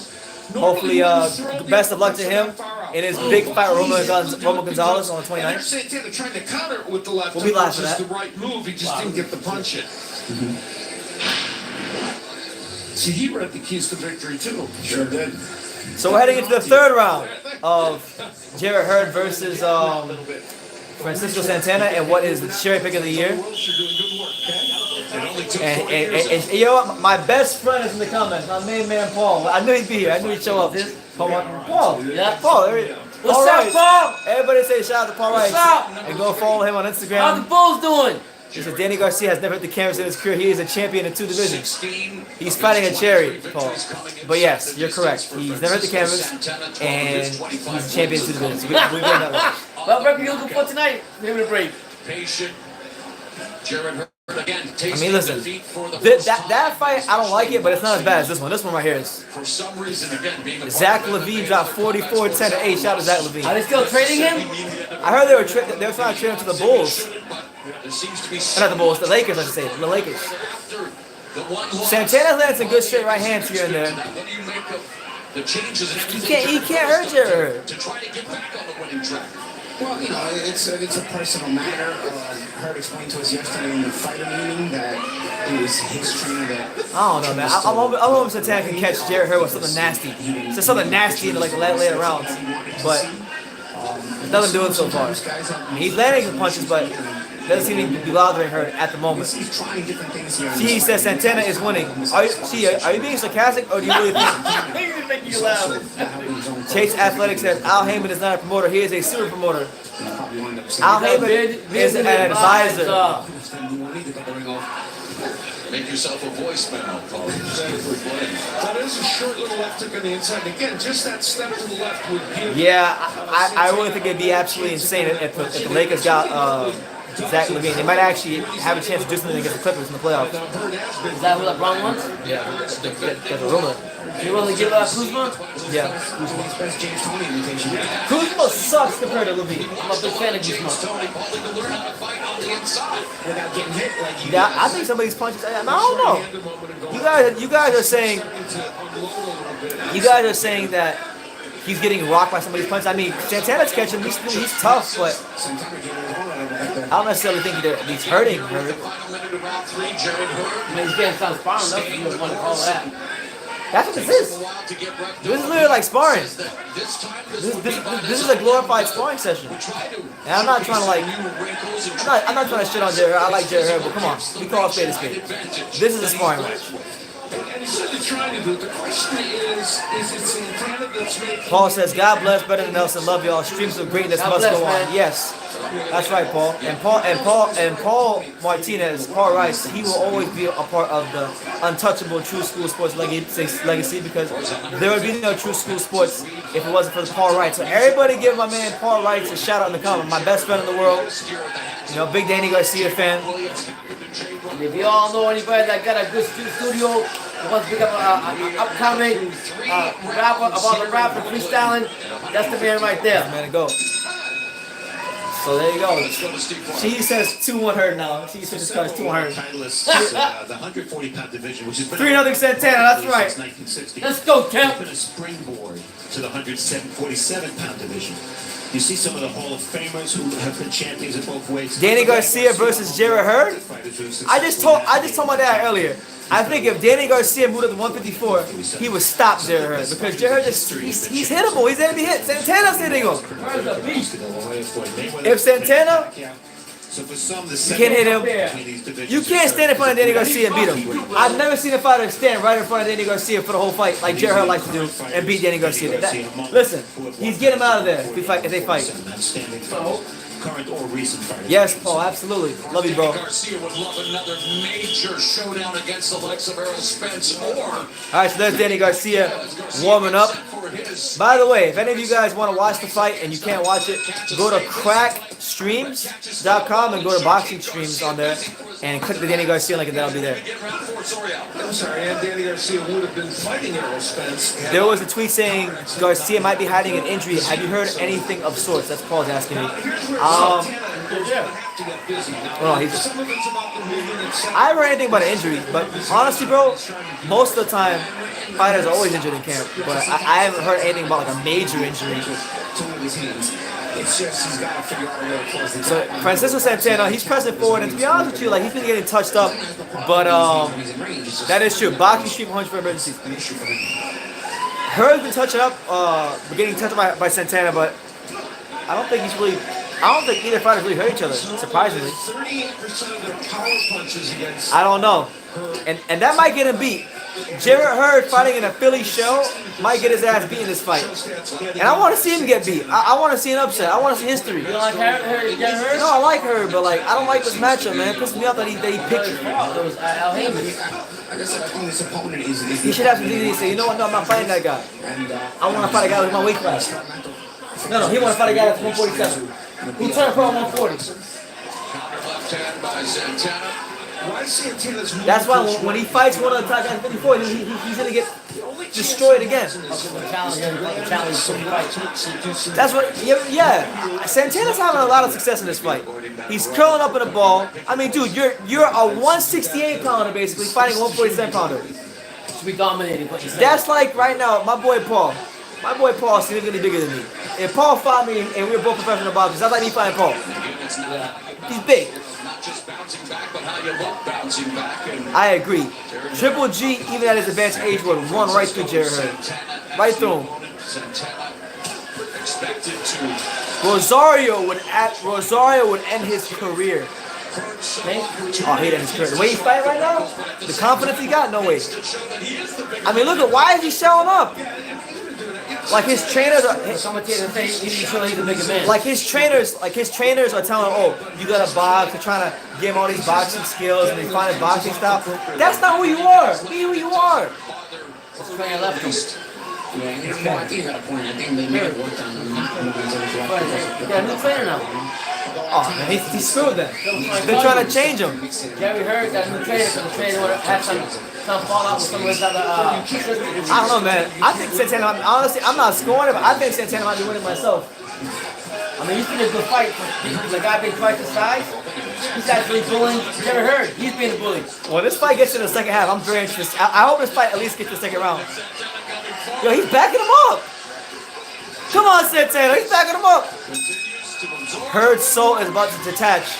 Hopefully, best of luck to him in his big fight with Romo Gonzalez on the 29th. Santana trying to counter it with the left We'll be hook, live which for is that. the right move. He just didn't get the punch in. See, he read the keys to victory too. Sure did. So we're heading into the 3rd round of Jared Hurd versus Francisco Santana, and what is the cherry pick of the year. And you know what? My best friend is in the comments. My main man Paul. I knew he'd be here. I knew he'd show up. Paul. Yeah. Paul. What's up, Paul? Everybody say shout out to Paul Rice. What's up? And go follow him on How's the Instagram. Bulls doing? He said Danny Garcia has never hit the canvas in his career. He is a champion in 2 divisions. He's fighting a cherry, Paul. But yes, you're correct. He's never hit the canvas, and he's a champion in 2 divisions. We've been that way. What record you looking for tonight? Give me a break. Patient. Jared Hurd again. I mean, listen, that fight, I don't like it, but it's not as bad as this one. This one right here is. For some reason, again, being a Zach Levine dropped 44-10 to 8. Shout out to Zach Are Levine. they still trading him? I heard they were trying to trade him to the Bulls. there seems to be Not the Bulls, the Lakers, I should say. The Lakers. Santana's landing some good straight right hands here and there. What do you make of the changes in He can't hurt Jared. to try to get back on the winning track? Well, you know, it's a personal matter. Hurd explained to us yesterday in the fighter meeting that it was his trainer that. I don't know, man. I'm hoping Santana can catch Jared Hurd with something nasty. Just something nasty in like the later rounds. But there's nothing doing so far. I mean, he's landing some punches, but doesn't seem to be bothering her at the moment. He's trying different things here. She says Santana is winning. Are you being sarcastic, or do you really think? making you laugh. Chase Athletic says Al Heyman is not a promoter. He is a super promoter. Al Heyman is an advisor. Make yourself a voicemail, Paul. That is a short little left hook on the inside. Again, just that step to the left would give. Yeah, I really think it'd be absolutely insane if the Lakers got Zach LaVine. They might actually have a chance to do something against the Clippers in the playoffs. Is that who LeBron wants? Yeah, that's a rumor. You willing to give Kuzma? Yeah. Kuzma sucks compared to LaVine. I'm a big fan of Kuzma. Yeah, I think some of these punches. I don't know. You guys are saying that he's getting rocked by some of these punches. I mean, Santana's catching. He's tough, but I don't necessarily think he's hurting. I mean, he's getting some sparring enough. You want to call that? That's what this is. This is literally like sparring. This is a glorified sparring session. And I'm not trying to I'm not trying to shit on Jerry. I like Jerry Herb, but come on, we call it spade a spade. This is a sparring match. Paul says, God bless, better than Nelson. Love y'all. Streams of greatness must go on. Yes. That's right, Paul. And Paul Martinez, Paul Rice, he will always be a part of the untouchable True School Sports legacy because there would be no True School Sports if it wasn't for the Paul Rice. So everybody give my man Paul Rice a shout out in the comment. My best friend in the world. You know, big Danny Garcia fan. And if you all know anybody that got a good studio, who wants to pick up an upcoming rapper about the rap and freestyling, that's the man right there. Man to go. So there you go. She says 2-1 her now. She says it's 2-1 her. The 140-pound division, which has been 3-0 Santana, that's right. Let's go, Kemp. been a springboard to the 147-pound division. You see some of the Hall of Famers who have been champions at both weights. Danny Garcia versus Jarrett Hurd. I just told my dad earlier. I think if Danny Garcia moved up to 154, he would stop Jarrett Hurd because Jarrett Hurd he's hittable. He's going to be hit. Santana's hitting him. If Santana, you can't hit him. You can't stand in front of Danny Garcia and beat him. I've never seen a fighter stand right in front of Danny Garcia for the whole fight like Jarrett Hurd likes to do and beat Danny Garcia. Listen, he's getting him out of there if they fight. Current or recent fighters. Yes, Paul, absolutely. Love you, bro. Garcia would love another major showdown against the likes of Errol Spence or. All right, so there's Danny Garcia warming up. By the way, if any of you guys want to watch the fight and you can't watch it, go to crackstreams.com and go to boxing streams on there and click the Danny Garcia link and that'll be there. I'm sorry, and Danny Garcia would have been fighting Errol Spence. There was a tweet saying Garcia might be hiding an injury. Have you heard anything of sorts? That's Paul's asking me. I haven't heard anything about an injury, but honestly, bro, most of the time, fighters are always injured in camp. But I haven't heard anything about like a major injury. So Francisco Santana, he's pressing forward, and to be honest with you, like he's been getting touched up, but that is true. Boxing stream 100 for emergencies. Heard's been touching up, getting touched up by Santana, but I don't think either fighter's really hurt each other, surprisingly. 38% of their power punches against. I don't know. And that might get him beat. Jarrett Hurd fighting in a Philly show might get his ass beat in this fight. And I want to see him get beat. I want to see an upset. I want to see history. You don't like Hurd? No, I like Hurd, but like I don't like this matchup, man. It pisses me off that he picked. Al Heyman. He should have to say, you know what? No, I'm not fighting that guy. I want to fight a guy with my weight class. No, he want to fight a guy that's 147. Who turned pro 140? Left hand by Santana. That's why when he fights one of the top guys at 54, he's gonna get destroyed again. That's what, yeah. Santana's having a lot of success in this fight. He's curling up in a ball. I mean, dude, you're a 168 pounder basically fighting a 147 pounder. Should be dominating. That's like right now, my boy Paul. My boy Paul is significantly bigger than me. If Paul fought me and we were both professional boxers, that's like me fighting Paul. He's big. Not just bouncing back, but how you look bouncing back. I agree. Triple G, even at his advanced age, would run right through Jarrett Hurd. Right through him. Rosario would end his career Oh, he didn't spirit. The way he's fighting right now, the confidence he got, no way. I mean, look at why is he showing up? Like his trainers are. Like his trainers are telling him, oh, you gotta box. They're trying to give him all these boxing skills and they find his boxing style. That's not who you are. Be who you are. Trainer left him. Yeah, I think you got a point. I think they made it work on him. Yeah, new trainer now. Oh man, he screwed them. They're trying to change him. Jerry Hurd got a new trainer because the trainer had some fallout with some of his other I don't know, man. I think Santana. Honestly, I'm not scoring it, but I think Santana might be winning myself. I mean, he's been a good fight. The guy been twice his size. He's actually bullying Jerry Hurd. He's being the bully. When this fight gets to the second half, I'm very interested. I hope this fight at least gets to the second round. Yo, he's backing him up. Come on, Santana. He's backing him up. Hurd's soul is about to detach.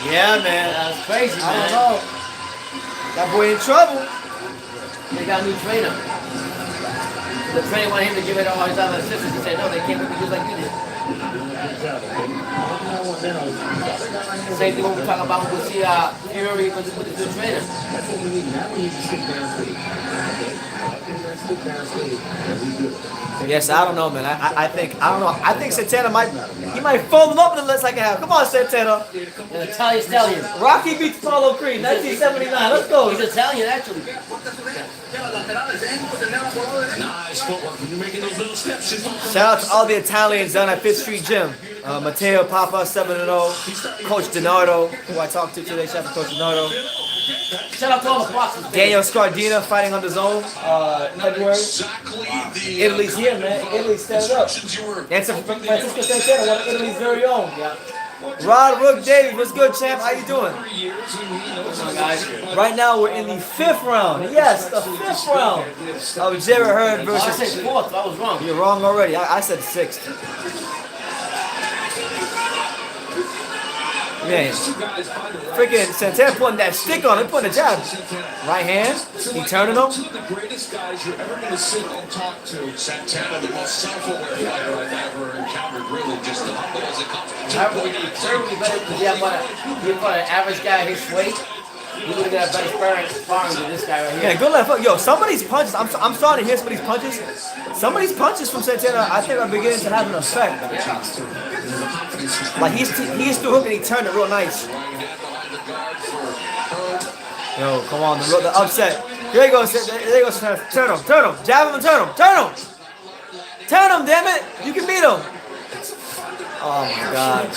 Yeah, man. That's crazy, man. I don't know. That boy in trouble. They got a new trainer. The trainer wanted him to give it all his other assistants. He said, no, they can't make it just like you did. Same thing when we talk about with the Fury with the new trainer. That's what we need. Now we need to stick down stage. Stick down stage. Yes, I don't know, man. I think Santana might fold him up in the second half. Come on, Santana. An Italian stallion. Rocky beats Paulo Creed, 1979. Let's go. He's Italian, actually. Nice footwork. You're making those little steps. Shout out to all the Italians down at 5th Street Gym. Matteo Papa, 7-0. Coach Donardo, who I talked to today. Shout out to Coach Donardo. Shout out to all the boxers. Daniel Scardina fighting on the zone. February. Italy's here, man. Italy's standing up. And Francisco Santana, one of Italy's very own. Yeah. Rod Rook Davies, what's good, champ? How you doing? Right now we're in the 5th round. Yes, the 5th round of Jerry Hurd versus. I said 4th. I was wrong. You're wrong already. I said 6th. Man, freaking Santana putting that stick on him, putting a jab. Right hand, he turning him. Two of the greatest guys you're ever going to sit and talk to. Santana, the most self-aware fighter I've ever encountered, really just humble as it comes. Certainly better because you put an average guy his weight. You would have got a better sparring than this guy right here. Yeah, good left hook. Yo, some of these punches, I'm starting to hear some of these punches. Some of these punches from Santana, I think are beginning to have an effect. Like he's through hook and he turned it real nice. Yo, come on, the upset. There he goes, turn him, jab him and turn him. Turn him, damn it, you can beat him. Oh my God.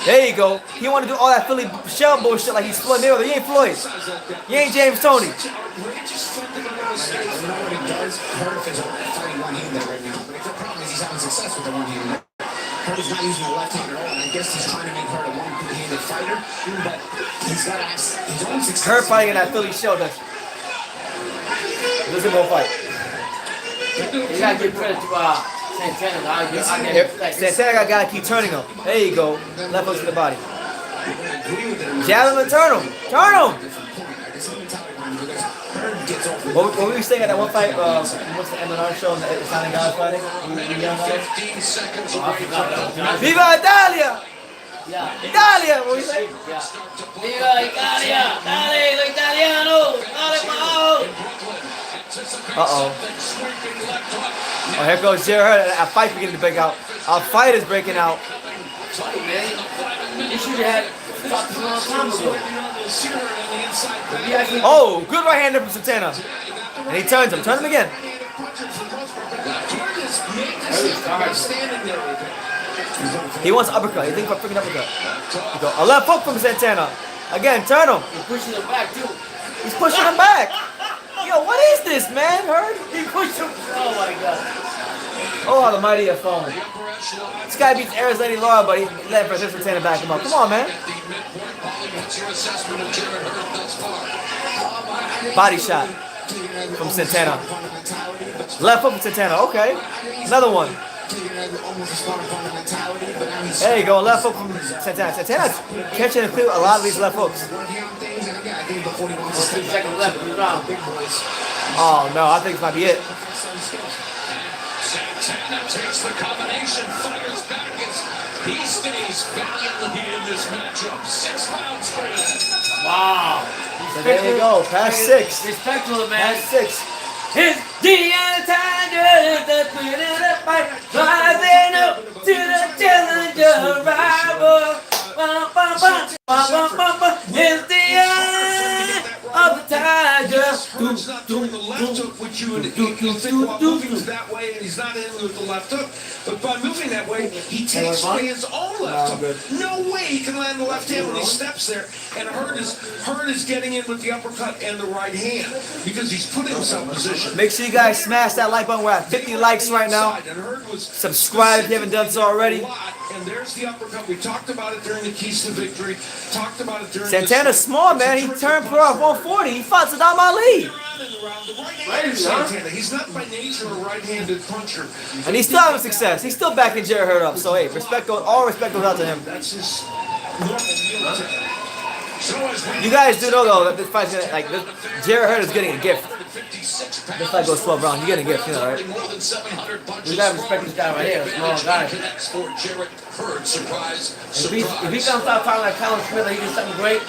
There you go. He want to do all that Philly shell bullshit like he's Floyd Mayweather. He ain't Floyd. He ain't James Toney. You know what he does? Hurt is fighting one-handed right now. But the problem is he's having success with the one-handed. Hurt is not using the left hand at all, and I guess he's trying to make Hurt a one-handed fighter. But he's got to have his own success. Hurt fighting in that Philly shell. Listen, go fight. You gotta give credit to Santana. Santana gotta keep turning him. There you go. Left hook to the body. Jab him and turn him. What were you saying at that one fight? What's the MNR show? The Italian guy fighting? 15 seconds. Viva Italia! Yeah. Italia! What were you saying? Yeah. Viva Italia! Dale, lo italiano! Dale, Mao! Uh-oh. Oh, here goes Jerry Hurd. A fight beginning to break out. A fight is breaking out. You should have stopped this a long time ago. Oh, good right hand from Santana. And he turns him. Turn him again. He wants uppercut. He thinks about freaking uppercut. He go, a left hook from Santana. Again, turn him. He's pushing him back, too. He's pushing him back. Yo, what is this, man? Hurd? He pushed him. Oh, my God. Oh, the mighty have fallen. This guy beats Aries Lady Laura, but he let Francisco Santana back him up. Come on, man. Body shot from Santana. Left hook from Santana. Okay. Another one. There you go. Left hook from Santana. Santana's catching and through a lot of these left hooks. Oh, no. I think this might be it. Santana takes the combination, fires back as he stays face valiantly in this matchup. 6 pounds straight. Wow. So there you go, past 6. Respect to the man. Past 6. It's the Tiger, the queen of the fight, rising up to the challenger rival. It's the eye of the Tiger. Heard's not throwing the left hook, which you think while moving that way, and he's not in with the left hook. But by moving that way, he takes away his own left hook. No way he can land the left hand when he steps there. And Heard is getting in with the uppercut and the right hand because he's put himself in position. Make sure you guys smash that like button. We're at 50 likes right now. Subscribe if you haven't done so already. And there's the uppercut. We talked about it during the keys to victory. Talked about it during Santana's small, man. He turned pro at 140. He fought Saddam Ali. Santana. He's not by nature a right-handed puncher. And he's still having success. He's still backing Jared Hurd up. So, hey, all respect goes out to him. That's his normal deal. You guys do know, though, that this fight's gonna, like, Jared Hurd is getting a gift. This fight goes 12 rounds. You're getting a gift, you know, right? We gotta respect this guy right here, a small guy. If he comes out fighting like Colin Smith, he did something great.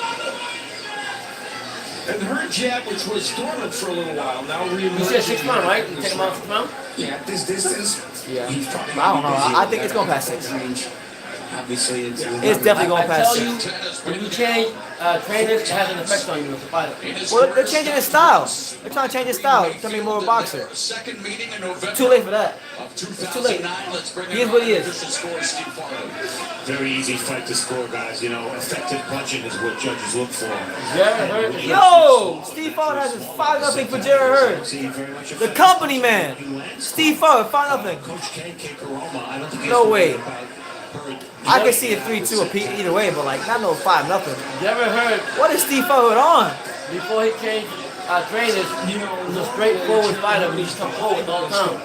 And her jab, which was dormant for a little while, now reemerging. You said 6 rounds, right? You take him out 6 rounds? Yeah, at this distance, yeah. I don't know. I think it's going past 6. Obviously, it's definitely going past 6. I tell you, when you change trainers, it has an effect on you as a fighter. Well, they're changing his style. They're trying to change his style. He's becoming more of a boxer. Too late for that. It's too late. He is what he is. Very easy fight to score, guys. You know, effective punching is what judges look for. Yo! Steve Ford has his 5-0 for Jared Hurd. The company man. Steve Ford, 5-0. No way. I can see a 3-2 either way, but like not no 5-0. Never heard. What is Steve Ford on? Before he changed trainers, he was a straightforward fighter, but he's come forward all the time.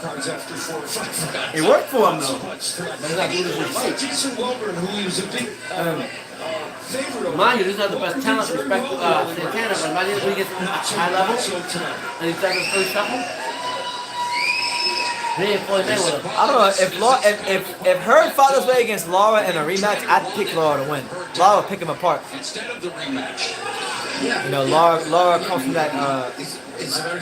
It worked for him though. But he's not doing this fight. Jason Wilburn, who he was a big mind you, this is not the best talent respect Santana, but imagine when he gets high level and he's got his first shuffle. I don't know if Hurd fought this way against Lara in a rematch, I'd pick Lara to win. Lara would pick him apart. Instead of the rematch. You know, Lara comes from that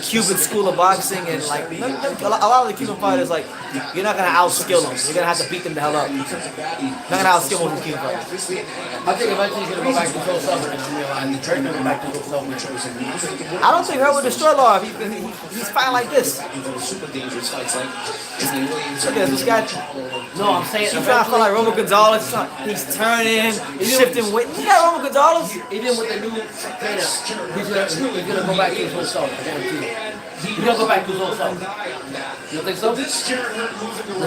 Cuban school of boxing, and like a lot of the Cuban fighters, like you're not gonna outskill them. You're gonna have to beat them the hell up. You're not gonna outskill most of the Cuban fighters. I think eventually he's gonna go back to Joe Sullivan and realize the gonna go back to Joe Sullivan. I don't think Hurd would destroy Lara if he's fighting like this. Look at this guy. No, I'm saying he's trying to fight like Romo Gonzalez. He's turning, shifting weight. You got Romo Gonzalez? Even with the new trainer, he's gonna go back to Joe Sullivan. He's gonna go back to Joe Sullivan. You don't think so? The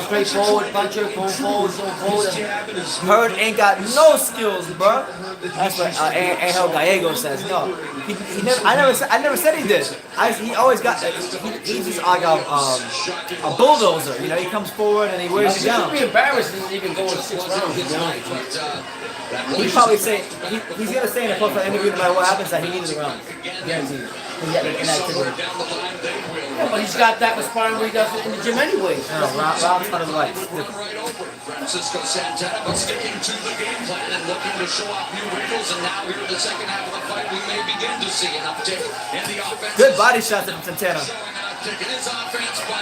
straightforward puncher, going forward, going forward. Hurd ain't got no skills, bro. That's what Angel Gallego says. No, he never. I never said he did. He always got. He's just like a bulldozer. You know, he comes forward and he wears you down. It's be embarrassing to even go in 6 rounds. He probably say he's gonna say in a post interview no matter what happens that he needs the round. Guaranteed. Yeah, but he's got that with sparring where he does it in the gym anyway. No, round's not his life. Francisco Santana, but sticking to the game plan and looking to show off new wrinkles. And now here in the second half of the fight, we may begin to see an uptick in the offense. Good body shots from Santana. Showing an uptick in his offense, but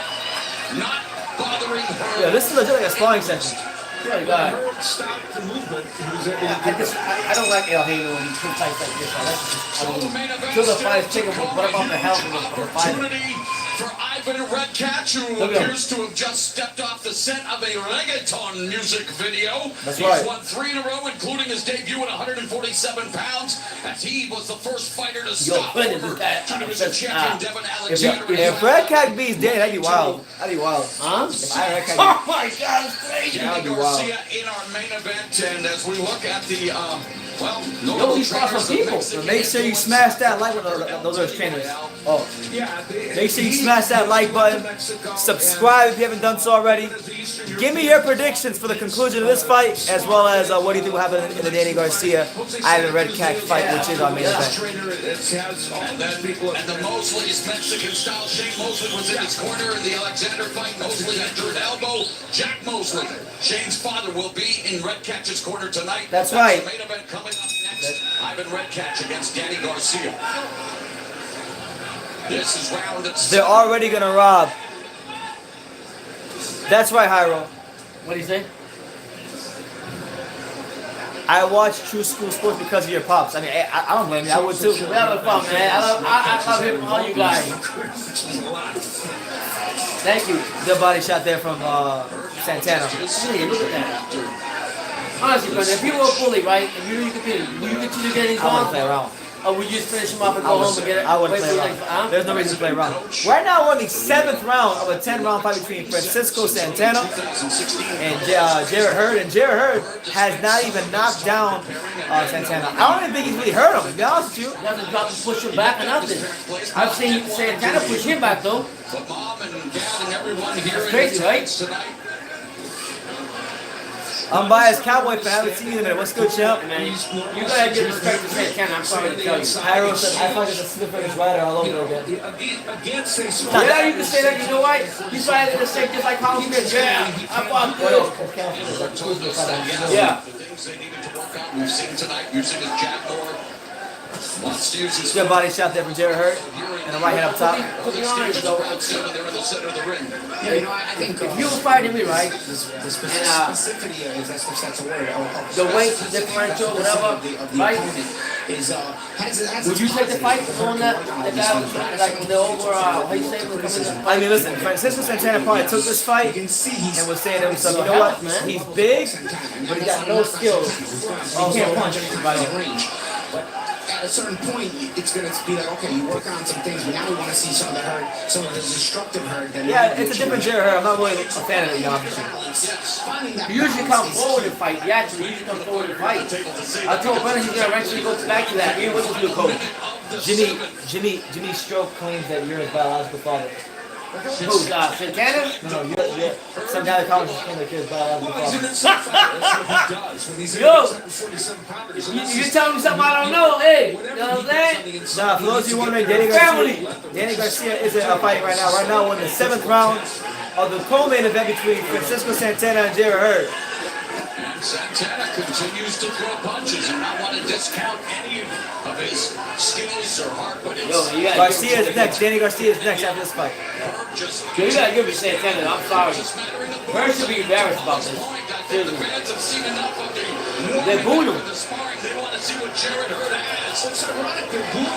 not bothering her. Yeah, this is legit like a sparring session. Yeah, God. Stop the movement. I don't like El Halo when he puts fights like this. Kill the fights, take him, what about the health of the fighter? For Ivan Redkach, who appears to have just stepped off the set of a reggaeton music video. That's He's right. won 3 in a row, including his debut at 147 pounds, as he was the first fighter to stop Television champion Devin Alexander. If Redkach beats Danny, that'd be wild. That'd be wild. Huh? Oh my God, it's crazy. That'd Danny be wild. Garcia in our main event, and as we look at the, Yo, he's fought some people. So make sure you smash that like button. Those are his trainers. Oh. Make sure you smash that like button. Subscribe if you haven't done so already. Give me your predictions for the conclusion of this fight, as well as what do you think will happen in the Danny Garcia Ivan Redkach fight, which is our main event. And the Mosley's Mexican style shape. Mosley was in his corner in the Alexander fight. Mosley entered elbow. Jack Mosley Shane's father will be in Redkach's corner tonight. That's right. The main event coming up next. Ivan Redkach against Danny Garcia. This is round. They're already gonna rob. That's right, Hyro. What do you say? I watch True School Sports because of your pops. I mean, I don't blame you. I would too. We having fun, man. I love him, all you guys. Thank you. Good body shot there from Santana. Hey, look at that. Honestly, brother, if you were a bully, right, and you competed, would you continue getting these I wouldn't balls? play around. Or would you just finish him off and go home and get it? I wouldn't wait play for around. the next- huh? There's no reason to play around. Right now, we're in the 7th round of a 10-round fight between Francisco Santana and Jarrett Hurd. And Jarrett Hurd has not even knocked down Santana. I don't even think he's really hurt him, to be honest with you. He doesn't drop and push him back or nothing. I've seen Santana push him back, though. But Mom and Dad and everyone here That's crazy, right? tonight. Unbiased Cowboy fan, I haven't seen you in a minute. What's good, champ? Man, you gotta give respect to Santana. I'm sorry to tell you. Hyro said, I find it's a sniffer his rider all over again. Against a small. Yeah, you can say that. You know what? He's fighting in the same just like Colin Smith. Yeah, I fought good. Yeah. The things they needed to work on, we've seen tonight. You've seen his jab more. Wants to use his Good body shot there from Jarrett Hurd. And a right hand up top. To be honest, though, there in the center of the ring. Yeah, you know, I think if you were fighting me, right, the specificity of that's a word. the weight differential, whatever, right? Is Would you take the fight on that guy, like the over, how you say it? I mean, listen, Francisco Santana probably took this fight and was saying to himself, you know what, man, he's big, but he got no skills. He can't punch anybody. But at a certain point, it's going to be like, okay, you work on some things, but now we want to see some of the hurt, some of the destructive hurt. Yeah, it's a different Jarrett Hurd. I'm not really a fan of it, y'all. He usually come forward and fight. He actually usually comes forward and fight. I told Brennan he's gonna eventually go back to that. He wasn't to the coach. Jimmy Stroke claims that you're his biological father. Who's Santana? No, you're some guy that college is claiming that you're his biological father. You telling me something I don't know? Hey, you know what I'm saying? Nah, for those of you wondering, Danny Garcia isn't fighting right now. Right now, we're in the 7th round of the co-main event between Francisco Santana and Jarrett Hurd. And Santana continues to throw punches and not want to discount any of his skills or heart, but it's Garcia is next. Danny Garcia is next after this fight. You gotta give me Santana. I'm sorry. Hurd should be embarrassed about this. Seriously. They're booing him. They want to see what Jarrett Hurd has.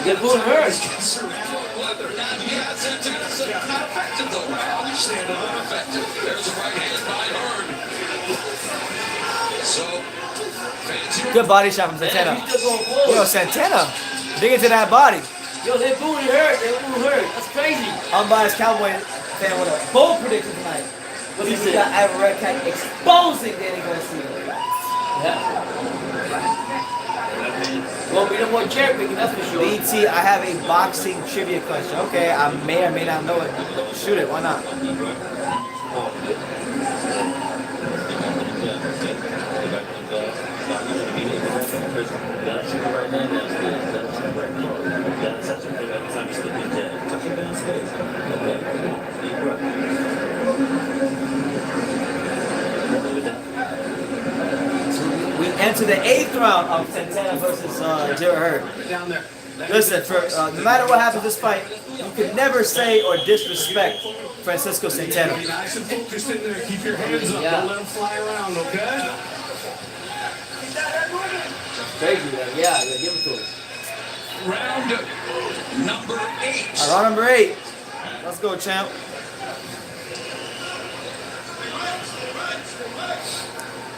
They're booing Hurd. Yeah, Santana's not effective though. I understand it, not effective. There's a right hand by Hurd. So, good body shot from Santana. Yo, Santana, dig into that body. Yo, they're booing Hurd. They're booing Hurd. That's crazy. Unbiased Cowboy fan with a bold prediction tonight. What he got Ivan Redkach exposing Danny Garcia. Yeah. Won't be no more chair picking, that's for sure. BT, I have a boxing trivia question. Okay, I may or may not know it. Shoot it, why not? We enter the 8th round of Santana versus Jarrett Hurd. Listen, no matter what happens this fight, you can never say or disrespect Francisco Santana. Be nice and focused in there. Keep your hands up. Yeah. Don't let them fly around, okay? Crazy, man. Yeah, give it to him. round number 8. Round number 8. Let's go, champ.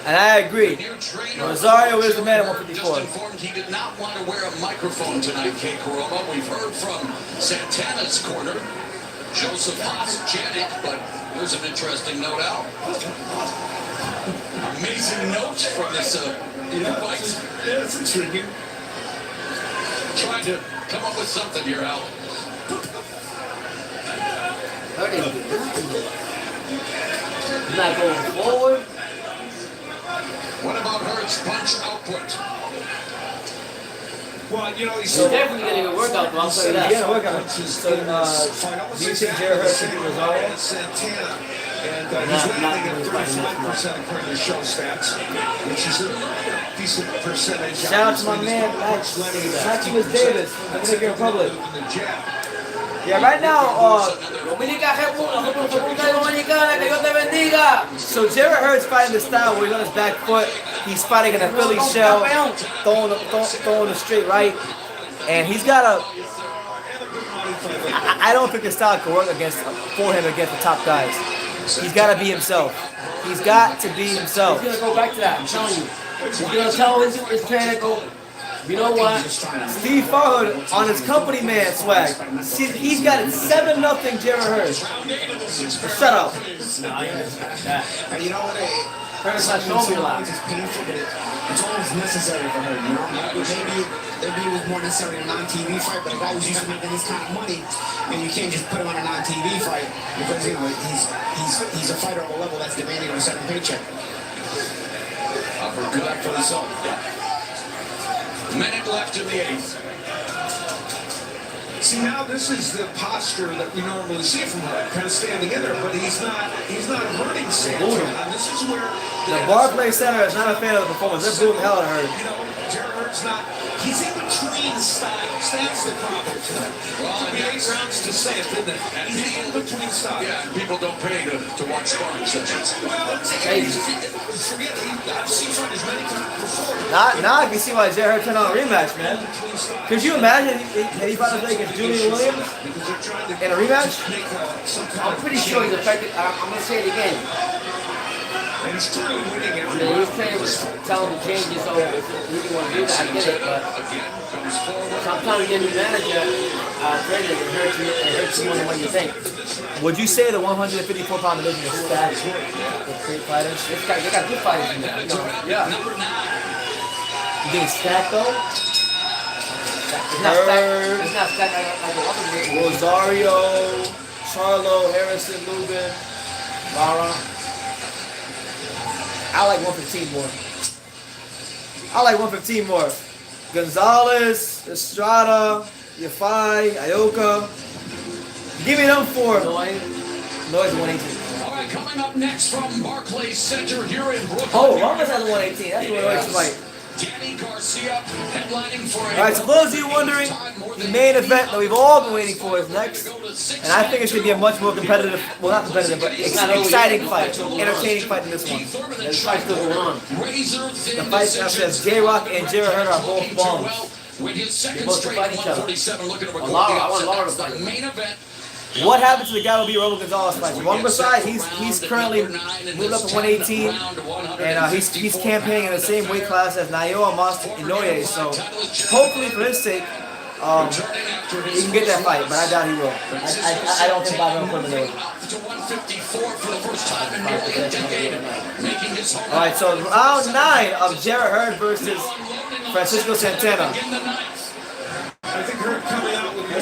And I agree. Rosario is the man at 154. Just informed he did not want to wear a microphone tonight, Kay Coroma. We've heard from Santana's corner, Joseph Haas-Janik, but here's an interesting note out. Amazing notes from this fight. Yeah, it's intriguing. Trying to come up with something here, Al. He's not going forward. What about Hurd's punch output? Well, you know, he's definitely getting a workout, though, I'll tell you that. Yeah, workout. So, do you think Jarrett Hurd should be Rosario? Santana. And he's landing at 35% according to show stats, which is a decent percentage. Shout out to my man, Maximus Davis from the Dominican Republic. Yeah, right now, so Jarrett Hurd's fighting the style where he's on his back foot. He's fighting in a Philly shell, throwing the straight right. And he's got a... I don't think the style can work for him against the top guys. He's got to be himself. He's got to be himself. He's going to go back to that, I'm telling you. He's going to tell his trainer, go, you know what? Steve Farhood on his company man swag. See, he's got it 7-0 Jarrett Hurd. Shut up. You know what? It's not showing me a lot. It's painful, but it's always necessary for her. You know, maybe it was more necessary in a non-TV fight, but a guy who's used to making this kind of money, and you can't just put him on a non-TV fight because you know he's a fighter of a level that's demanding a certain paycheck. Good luck for the song. Minute left in the 8th. See, now this is the posture that we normally see from her, kind of standing in there, but he's not hurting Santana. This is where the Barclays Center is not a fan of the performance. They're booing the hell out of Hurd. You know, Jarrett Hurd's not. He's in between styles. That's the problem. Well, it took me 8 rounds to say it, didn't it? He's in between styles. Yeah, people don't pay to watch sparring sessions. Well, forget it. I've seen fighters many times before. Now I can see why Jarrett Hurd turned on a rematch, man. Could you imagine had he fought against Julian Williams in a rematch? I'm pretty sure he's affected. I'm going to say it again. And he's clearly winning every His trainer was telling him to change it, so if you didn't want to do that, I get it, but sometimes you get a new manager, trainer, it hurts you more than what you think. Would you say the 154-pound division is stacked with great fighters? They got good fighters in there. Yeah. You think it's stacked though? It's not stacked like the other game. Rosario, Charlo, Harrison, Lubin, Lara. I like 115 more. Gonzalez, Estrada, Yafai, Ioka. Give me them 4. Noise 118. All right, coming up next from Barclays Center here in Brooklyn. Oh, Ramos has a 118. That's what Noise is like. Danny Garcia headlining for All right, so those of you wondering, the main event that we've all been waiting for is next. And I think it should be a much more competitive, well not competitive, but exciting fight, entertaining fight than this one. This fight's still going on. The fight says J-Rock and Jarrett Hurd are both bombs. They both fight each other. I want Lara to fight. Main event. What happened to the guy who beat Roman Gonzalez fight? One beside, he's currently moved up to 118, and he's campaigning in the same weight class as Naoya Inoue. So hopefully for his sake, he can get that fight, but I doubt he will. I don't think Bobby will put him in there. All right, so round 9 of Jarrett Hurd versus Francisco Santana. I think Hurd coming out with more.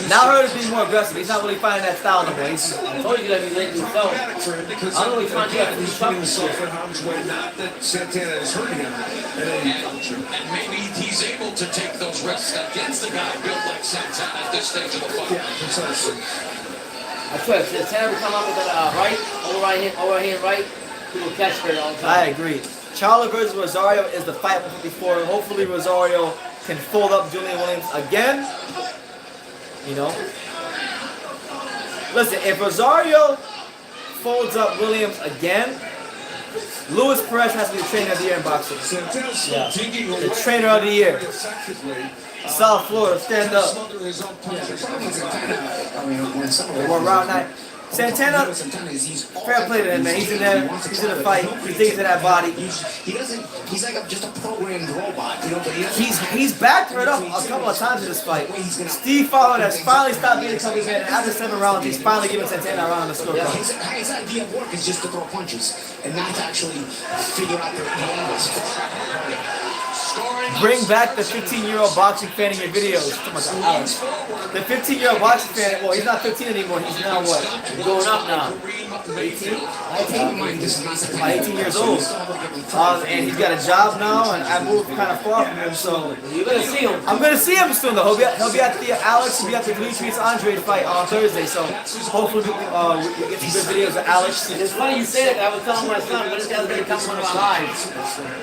Now Hurd is being more aggressive. He's not really finding that style no more. I told you that he let me go. I don't really find out he's putting himself in harm's way. Not that Santana is hurting him. And maybe he's able to take those risks against a guy built like Santana at this stage of the fight. Yeah, precisely. I swear, if Santana would come up with a right hand right, he will catch Hurd all the time. I agree. Charlo versus Rosario is the fight 154. Hopefully Rosario can fold up Julian Williams again. You know. Listen, if Rosario folds up Williams again, Luis Perez has to be the trainer of the year in boxing. Yeah. The trainer of the year. South Florida, stand up. We're round 9. Santana, fair play to him, man. He's in there. He's in the fight. He's digging to that body. He's like just a programmed robot, you know. But he's backed Hurd up a couple of times in this fight. Steve Farhood has finally stopped being a company man, and after 7 rounds, he's finally giving Santana a round on the scorecard. His idea of work is just to throw punches and not to actually figure out the angles. Bring back the 15-year-old boxing fan in your videos. Oh my God, Alex. The 15-year-old boxing fan, well, he's not 15 anymore. He's now what? He's going up now. About 18 years old. And he's got a job now, and I moved kind of far from him, so You're gonna see him. I'm gonna see him soon though. He'll be at the Alex, he'll be at the Demetrius Andre fight on Thursday, so hopefully we get some good videos of Alex. It's funny you say that. I was telling my son, but this guy's gonna come on our lives.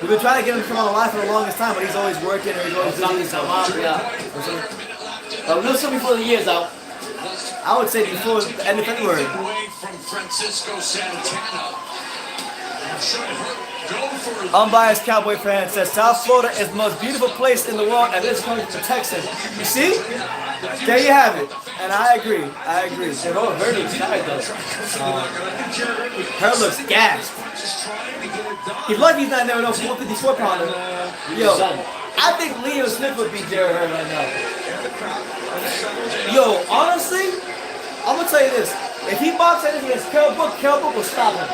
We've been trying to get him to come on the line for the longest time, but he's always working or he's always busy. So Yeah. We'll see before the year's out. I would say before the end of February. Away from Francisco Santana. Unbiased Cowboy fan says South Florida is the most beautiful place in the world, and this comes from Texas. You see? There you have it. And I agree. I agree. Her looks tired though. Her looks gassed. He's lucky he's not there with no 154 pounder. Yo, I think Leo Smith would beat Jared Hurd right now. Yo, honestly, I'm gonna tell you this. If he boxed against Kell Brook will stop him.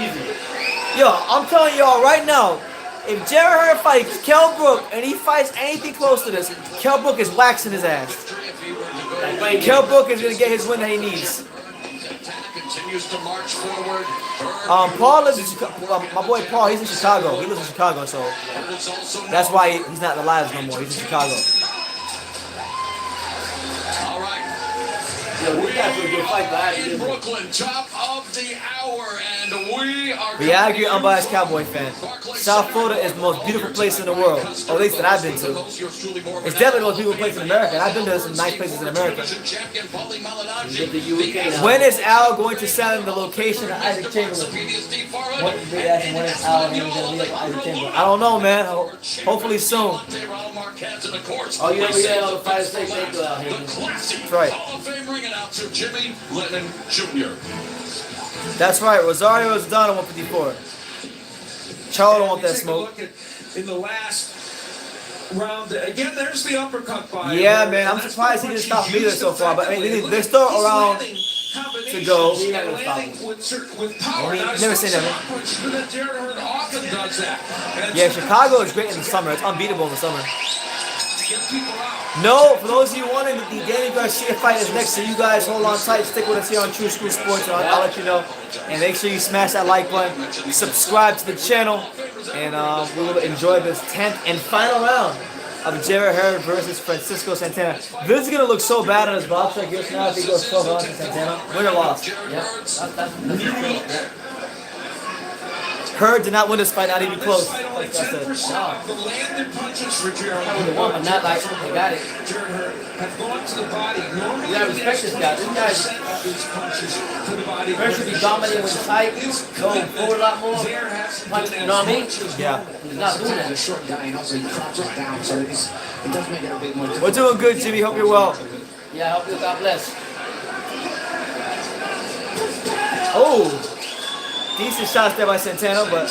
Easy. Yo, I'm telling y'all right now, if Jared Hurd fights Kell Brook and he fights anything close to this, Kell Brook is waxing his ass. Kell Brook is gonna get his win that he needs. Continues to march forward. Paul lives in Chicago. My boy Paul, he's in Chicago. He lives in Chicago, so that's why he's not in the lives no more. He's in Chicago. All right. In Brooklyn, top of the hour, and we are. But yeah, I agree, unbiased Cowboy fan. South Florida is the most beautiful place in the world, or at least that I've been to. It's definitely the most beautiful place in America, and I've been to some nice places in America. When is Al going to sell him the location of Isaac Chamberlain? When is Al going to leave Isaac Chamberlain? I don't know, man. Hopefully soon. Oh, you know, we had all the fighters say thank you out here. That's right. Announcer Jimmy Lennon Jr. That's right. Rosario is done at 154. Charlo don't want that Take a smoke. look at in the last round. Again, there's the uppercut by. Yeah, man. I'm surprised he didn't stop him either so far. But I mean, they're still around to go. With power. I mean, never say never. Jared Hurd often does that. Yeah, Chicago is great in the summer. It's unbeatable in the summer. No, for those of you wanting, the Danny Garcia fight is next, so you guys hold on tight, stick with us here on True School Sports, and I'll let you know. And make sure you smash that like button, subscribe to the channel, and we will enjoy this 10th and final round of Jared Hurd versus Francisco Santana. This is going to look so bad on his box right here, so now if he goes 12 rounds to Santana, win or loss. Yeah. Hurd did not win this fight, not even close. The Like landed punches for Jared Hurd. The one, but not like they got it. Jared Hurd have gone to the body. Normally, You gotta respect this guy. This guy's these punches to the body. first should be dominating with the tight, going forward a lot more. Punch, you know what I mean? Yeah. He's not doing He's a that. short guy, and also he crouches down, so it does make it a bit more difficult. We're doing good, Jimmy. Hope you're well. Yeah, I hope you. God bless. Oh, decent shots there by Santana, but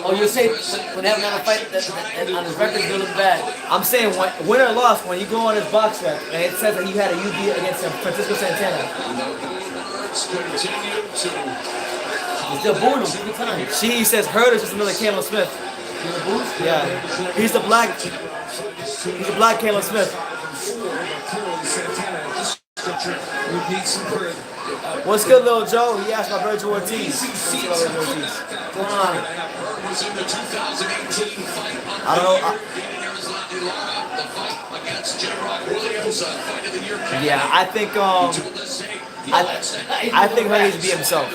Oh, you say when they have another fight that on his record, he'll look bad. I'm saying win or loss, when you go on his box rec and it says that he had a UD against Francisco Santana. He's still booing him every time. She says Hurd is just another Caleb Smith. Yeah, he's the black Caleb Smith. What's good, little Joe? He asked about Virgil Ortiz. Come on. I don't know. Yeah, I think I think Hurd needs to be himself.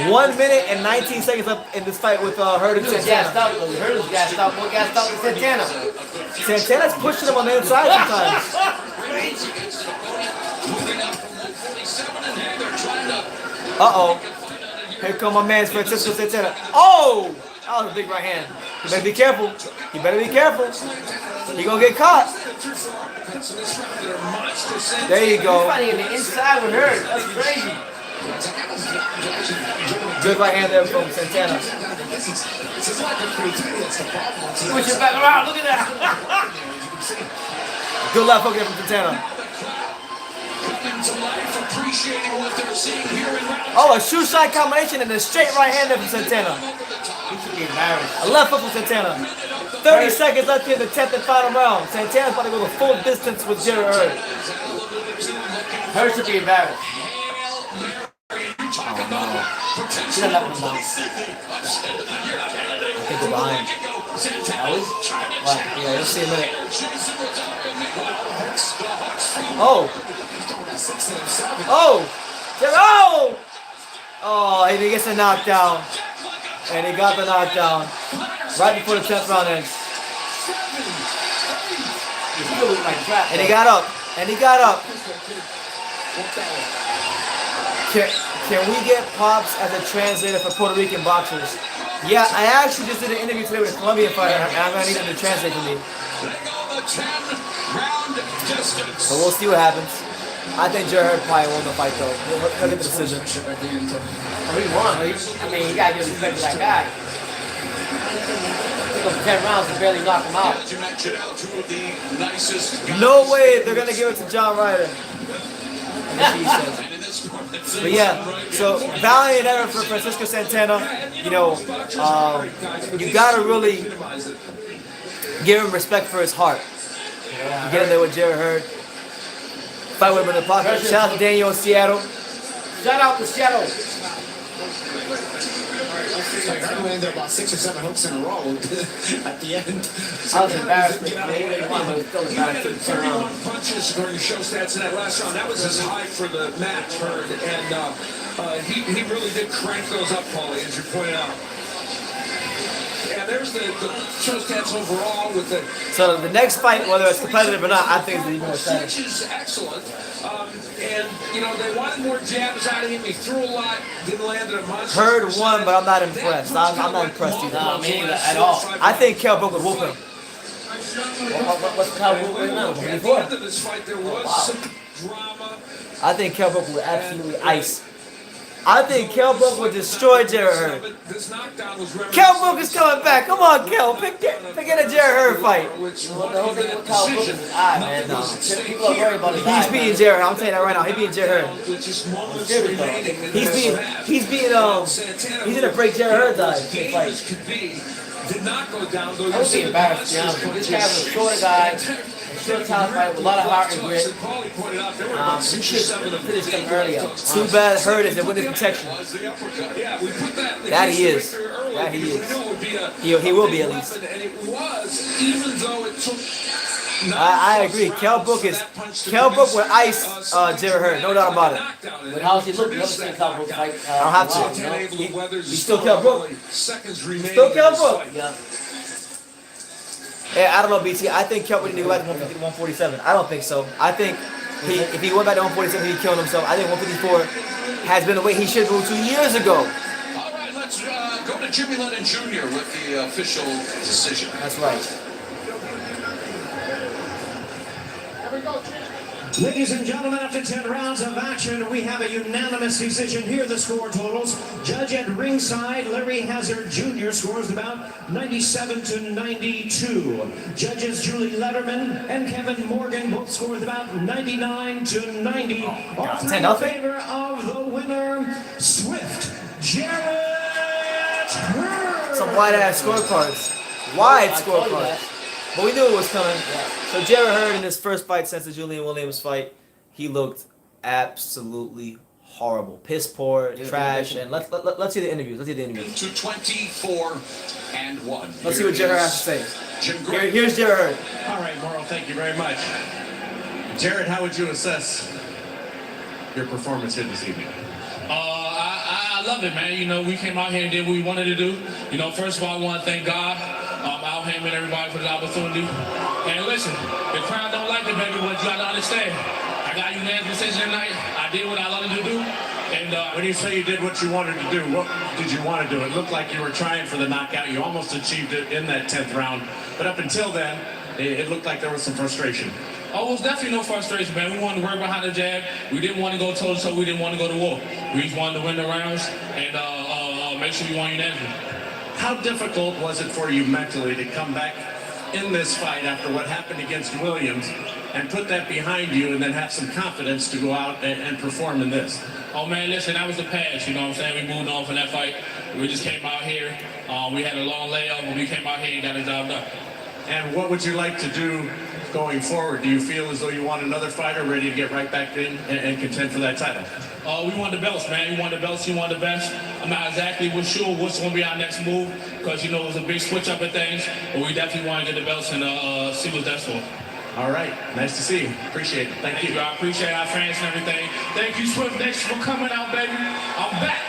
1 minute and 19 seconds left in this fight with Hurd and He was gassed Santana. out, though. Hurd was gassed out. More gassed out than Santana. Santana's pushing him on the inside sometimes. Uh-oh. Here come my man Francisco Santana. Oh! That was a big right hand. You better be careful. You better be careful. He gonna get caught. There you He's go. fighting in the inside with Hurd. That's crazy. Good right hand there from Santana. Push it back around. Look at that. Good left hook there from Santana. Oh, a shoe shot combination and a straight right hand there from Santana. He should be embarrassed. A left hook from Santana. 30 seconds left here in the 10th and final round. Santana's about to go the full distance with Jared Hurd. Hurts should be embarrassed. She doesn't let him down. I think we're behind. Always? What? Yeah, you'll see in a minute. Oh! Oh! Oh! Oh, and he gets a knockdown. And he got the knockdown. Right before the 10th round ends. And he got up. And he got up. Can we get Pops as a translator for Puerto Rican boxers? Yeah, I actually just did an interview today with a Colombian fighter, and I'm going to need him to translate for me. So we'll see what happens. I think Jared probably won the fight, though. He'll get the decision. Oh, he won. I mean, you got to give respect to that guy. Took him 10 rounds to barely knock him out. No way they're going to give it to John Ryder. But yeah, so valiant effort for Francisco Santana. You know, you gotta really give him respect for his heart. You get in there with Jared Hurd. Fight with him in the pocket. Shout out to Daniel in Seattle. Shout out to Seattle. I landed about 6 or 7 hooks in a row at the end. I was embarrassed. He punches during the show stats in that last round. That was his high for the match, Hurd, and he really did crank those up, Paulie, as you pointed out. And there's the show stats overall with the. So the next fight, whether it's competitive or not, I think is even more exciting. Which is excellent. And, you know, they wanted more jabs out of him. He threw a lot, didn't land at a monster. Hurd won, but I'm not impressed. I'm not impressed either. No, me neither at all. I think Kell Brook would whoop him. What's Kell Brook right now? At the end of this fight, there was some drama. I think Kell Brook would absolutely ice. I think Kell Brook would destroy Jared Hurd. Kell Brook is coming back. Come on, Kell. Pick in a Jared Hurd fight. The whole thing with Kell Brook is his eye, man. No. People are worried about his eye. He's beating Jared. I'm telling you that right now. He's beating Jared Hurd. He's gonna break Jared Hurd's eye. Did not go down, though. I would be embarrassed, you know. This guy was a shorter guy, short time fight with a lot of heart and grit. He should have finished him earlier. Too bad Hurd is in witness protection. That he is. That he is. He will be at least. I agree. Kell Brook would ice Jared Hurd, no doubt about it. But how's he look? You never seen Kell Brook fight. I don't have to. He's still Kell Brook. Still Kell Brook. Yeah. Yeah, I don't know, BT. I think Kell would need to go back to 150 to 147. I don't think so. I think if he went back to 147, he'd kill himself. I think 154 has been the way he should go 2 years ago. All right, let's go to Jimmy Lennon Jr. with the official decision. That's right. Ladies and gentlemen, after 10 rounds of action, we have a unanimous decision. Here are the score totals. Judge at ringside, Larry Hazard Jr. scores about 97 to 92. Judges Julie Letterman and Kevin Morgan both scored about 99 to 90. All three in favor of the winner, Swift Jared Hurd. Some wide-ass scorecards. Wide scorecards. But we knew it was coming. So Jared Hurd in his first fight since the Julian Williams fight, he looked absolutely horrible, piss poor, trash. And let's see the interviews. Let's see the interviews. To 24 and 1. Let's see what Jared has to say. Here's Jared Hurd. All right, Morrow. Thank you very much. Jared, how would you assess your performance here this evening? I love it, man. You know, we came out here and did what we wanted to do. You know, first of all, I want to thank God, Al Hammond, and everybody for the opportunity. And listen, the crowd don't like it, baby, but you got to understand. I got unanimous decision tonight. I did what I wanted to do. And when you say you did what you wanted to do, what did you want to do? It looked like you were trying for the knockout. You almost achieved it in that 10th round. But up until then, it looked like there was some frustration. Oh, it was definitely no frustration, man. We wanted to work behind the jab. We didn't want to go toe-to-toe. We didn't want to go to war. We just wanted to win the rounds and make sure we won unanimously. How difficult was it for you mentally to come back in this fight after what happened against Williams and put that behind you and then have some confidence to go out and perform in this? Oh, man, listen, that was the past, you know what I'm saying? We moved on from that fight. We just came out here. We had a long layup, and we came out here and got the job done. And what would you like to do going forward? Do you feel as though you want another fighter ready to get right back in and contend for that title? We want the belts, man. You want the belts, you want the best. I'm not exactly sure what's going to be our next move because, you know, it was a big switch up of things. But we definitely want to get the belts and see what that's for. All right. Nice to see you. Appreciate it. Thank you. I appreciate our fans and everything. Thank you, Swift Nation, for coming out, baby. I'm back.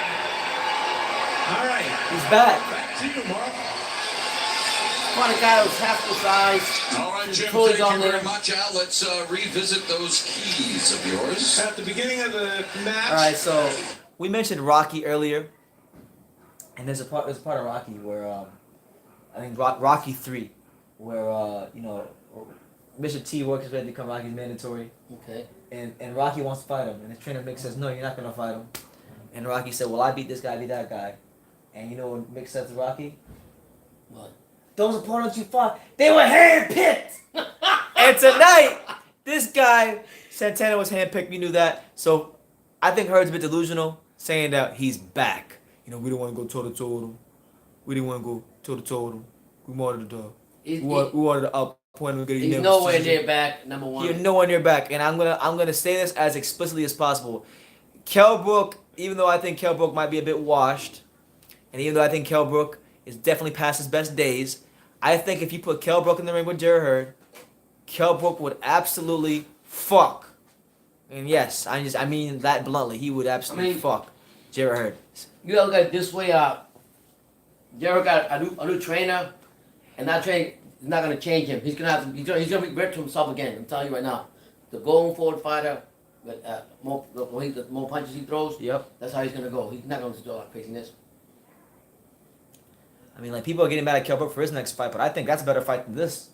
All right. He's back. Back to you, Mark. Find a guy who's half the size. All right, Jim, Totally thank you down there. very much. Al, let's revisit those keys of yours. At the beginning of the match. All right, so we mentioned Rocky earlier, and there's a part of Rocky where I think Rocky 3, where you know, Mr. T works his way to become Rocky's mandatory. Okay. And Rocky wants to fight him, and his trainer Mick says, "No, you're not gonna fight him." And Rocky said, "Well, I beat this guy, I beat that guy." And you know what Mick said to Rocky? What? Those opponents you fought, they were handpicked. And tonight, this guy Santana was handpicked. We knew that. So I think Hurd's a bit delusional, saying that he's back. You know, we don't want to go toe to toe with him. We didn't want to go toe to toe with him. We wanted to we wanted to outpoint him. He's nowhere near back. Number one. You're nowhere near back, and I'm gonna say this as explicitly as possible. Kell Brook, even though I think Kell Brook might be a bit washed, and even though I think Kell Brook is definitely past his best days, I think if you put Kell Brook in the ring with Jarrett Hurd, Kell Brook would absolutely fuck. And yes, I mean that bluntly. He would absolutely fuck Jarrett Hurd. You gotta look at it this way. Jarrett got a new trainer, and that trainer is not gonna change him. He's gonna have to. He's gonna revert to himself again. I'm telling you right now. The going forward fighter, with the more punches he throws. Yep. That's how he's gonna go. He's not gonna do all that craziness. I mean, like, people are getting mad at Kell Brook for his next fight, but I think that's a better fight than this.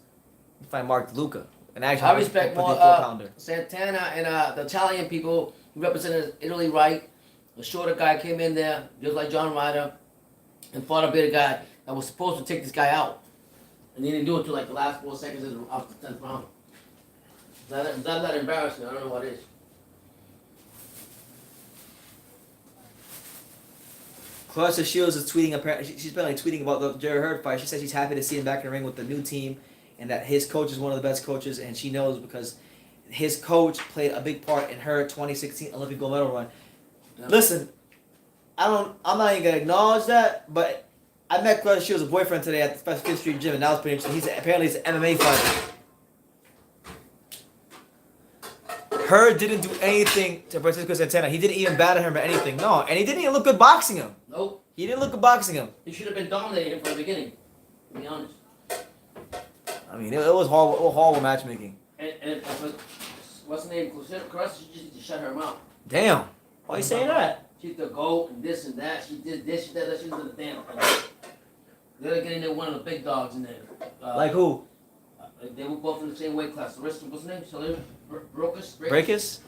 You fight Mark DeLuca. And actually, I respect more pounder. Santana and the Italian people who represented Italy right. The shorter guy came in there, just like John Ryder, and fought a bigger guy that was supposed to take this guy out. And he didn't do it until like the last 4 seconds of the 10th round. Is that embarrassing? I don't know what it is. Clarissa Shields is tweeting, apparently, she's been like tweeting about the Jarrett Hurd fight. She says she's happy to see him back in the ring with the new team, and that his coach is one of the best coaches, and she knows because his coach played a big part in her 2016 Olympic gold medal run. Yeah. Listen, I'm not even gonna acknowledge that, but I met Clarissa Shields' boyfriend today at the Special Fifth Street Gym, and that was pretty interesting. Apparently he's an MMA fighter. Hurd didn't do anything to Francisco Santana. He didn't even batter him or anything. No, and he didn't even look good boxing him. Nope. He didn't look good boxing him. He should have been dominating him from the beginning, to be honest. I mean, it was horrible matchmaking. And what's the name? Clarissa just shut her mouth. Damn. Why you saying that? She's the GOAT and this and that. She did this, she did that. She did the damn thing. They're getting there one of the big dogs in there. Like who? They were both in the same weight class. What's her name? Breakus?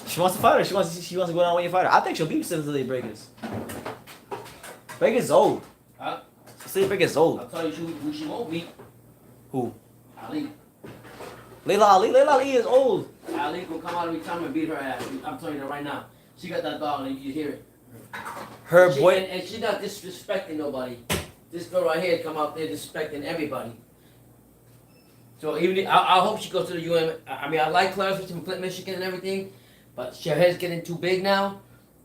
She wants to fight her. She wants to go down with your fighter. I think she'll beat Cecilia Breakus. Breakus is old. Huh? Cecilia Breakus is old. I'll tell you who she won't beat. Who? Ali. Layla Ali. Layla Ali is old. Ali will come out of retirement and beat her ass. I'm telling you that right now. She got that dog and you hear it. And she's not disrespecting nobody. This girl right here come out there disrespecting everybody. So even I hope she goes to the UM. I mean, I like Clarissa from Flint, Michigan and everything, but her head's getting too big now.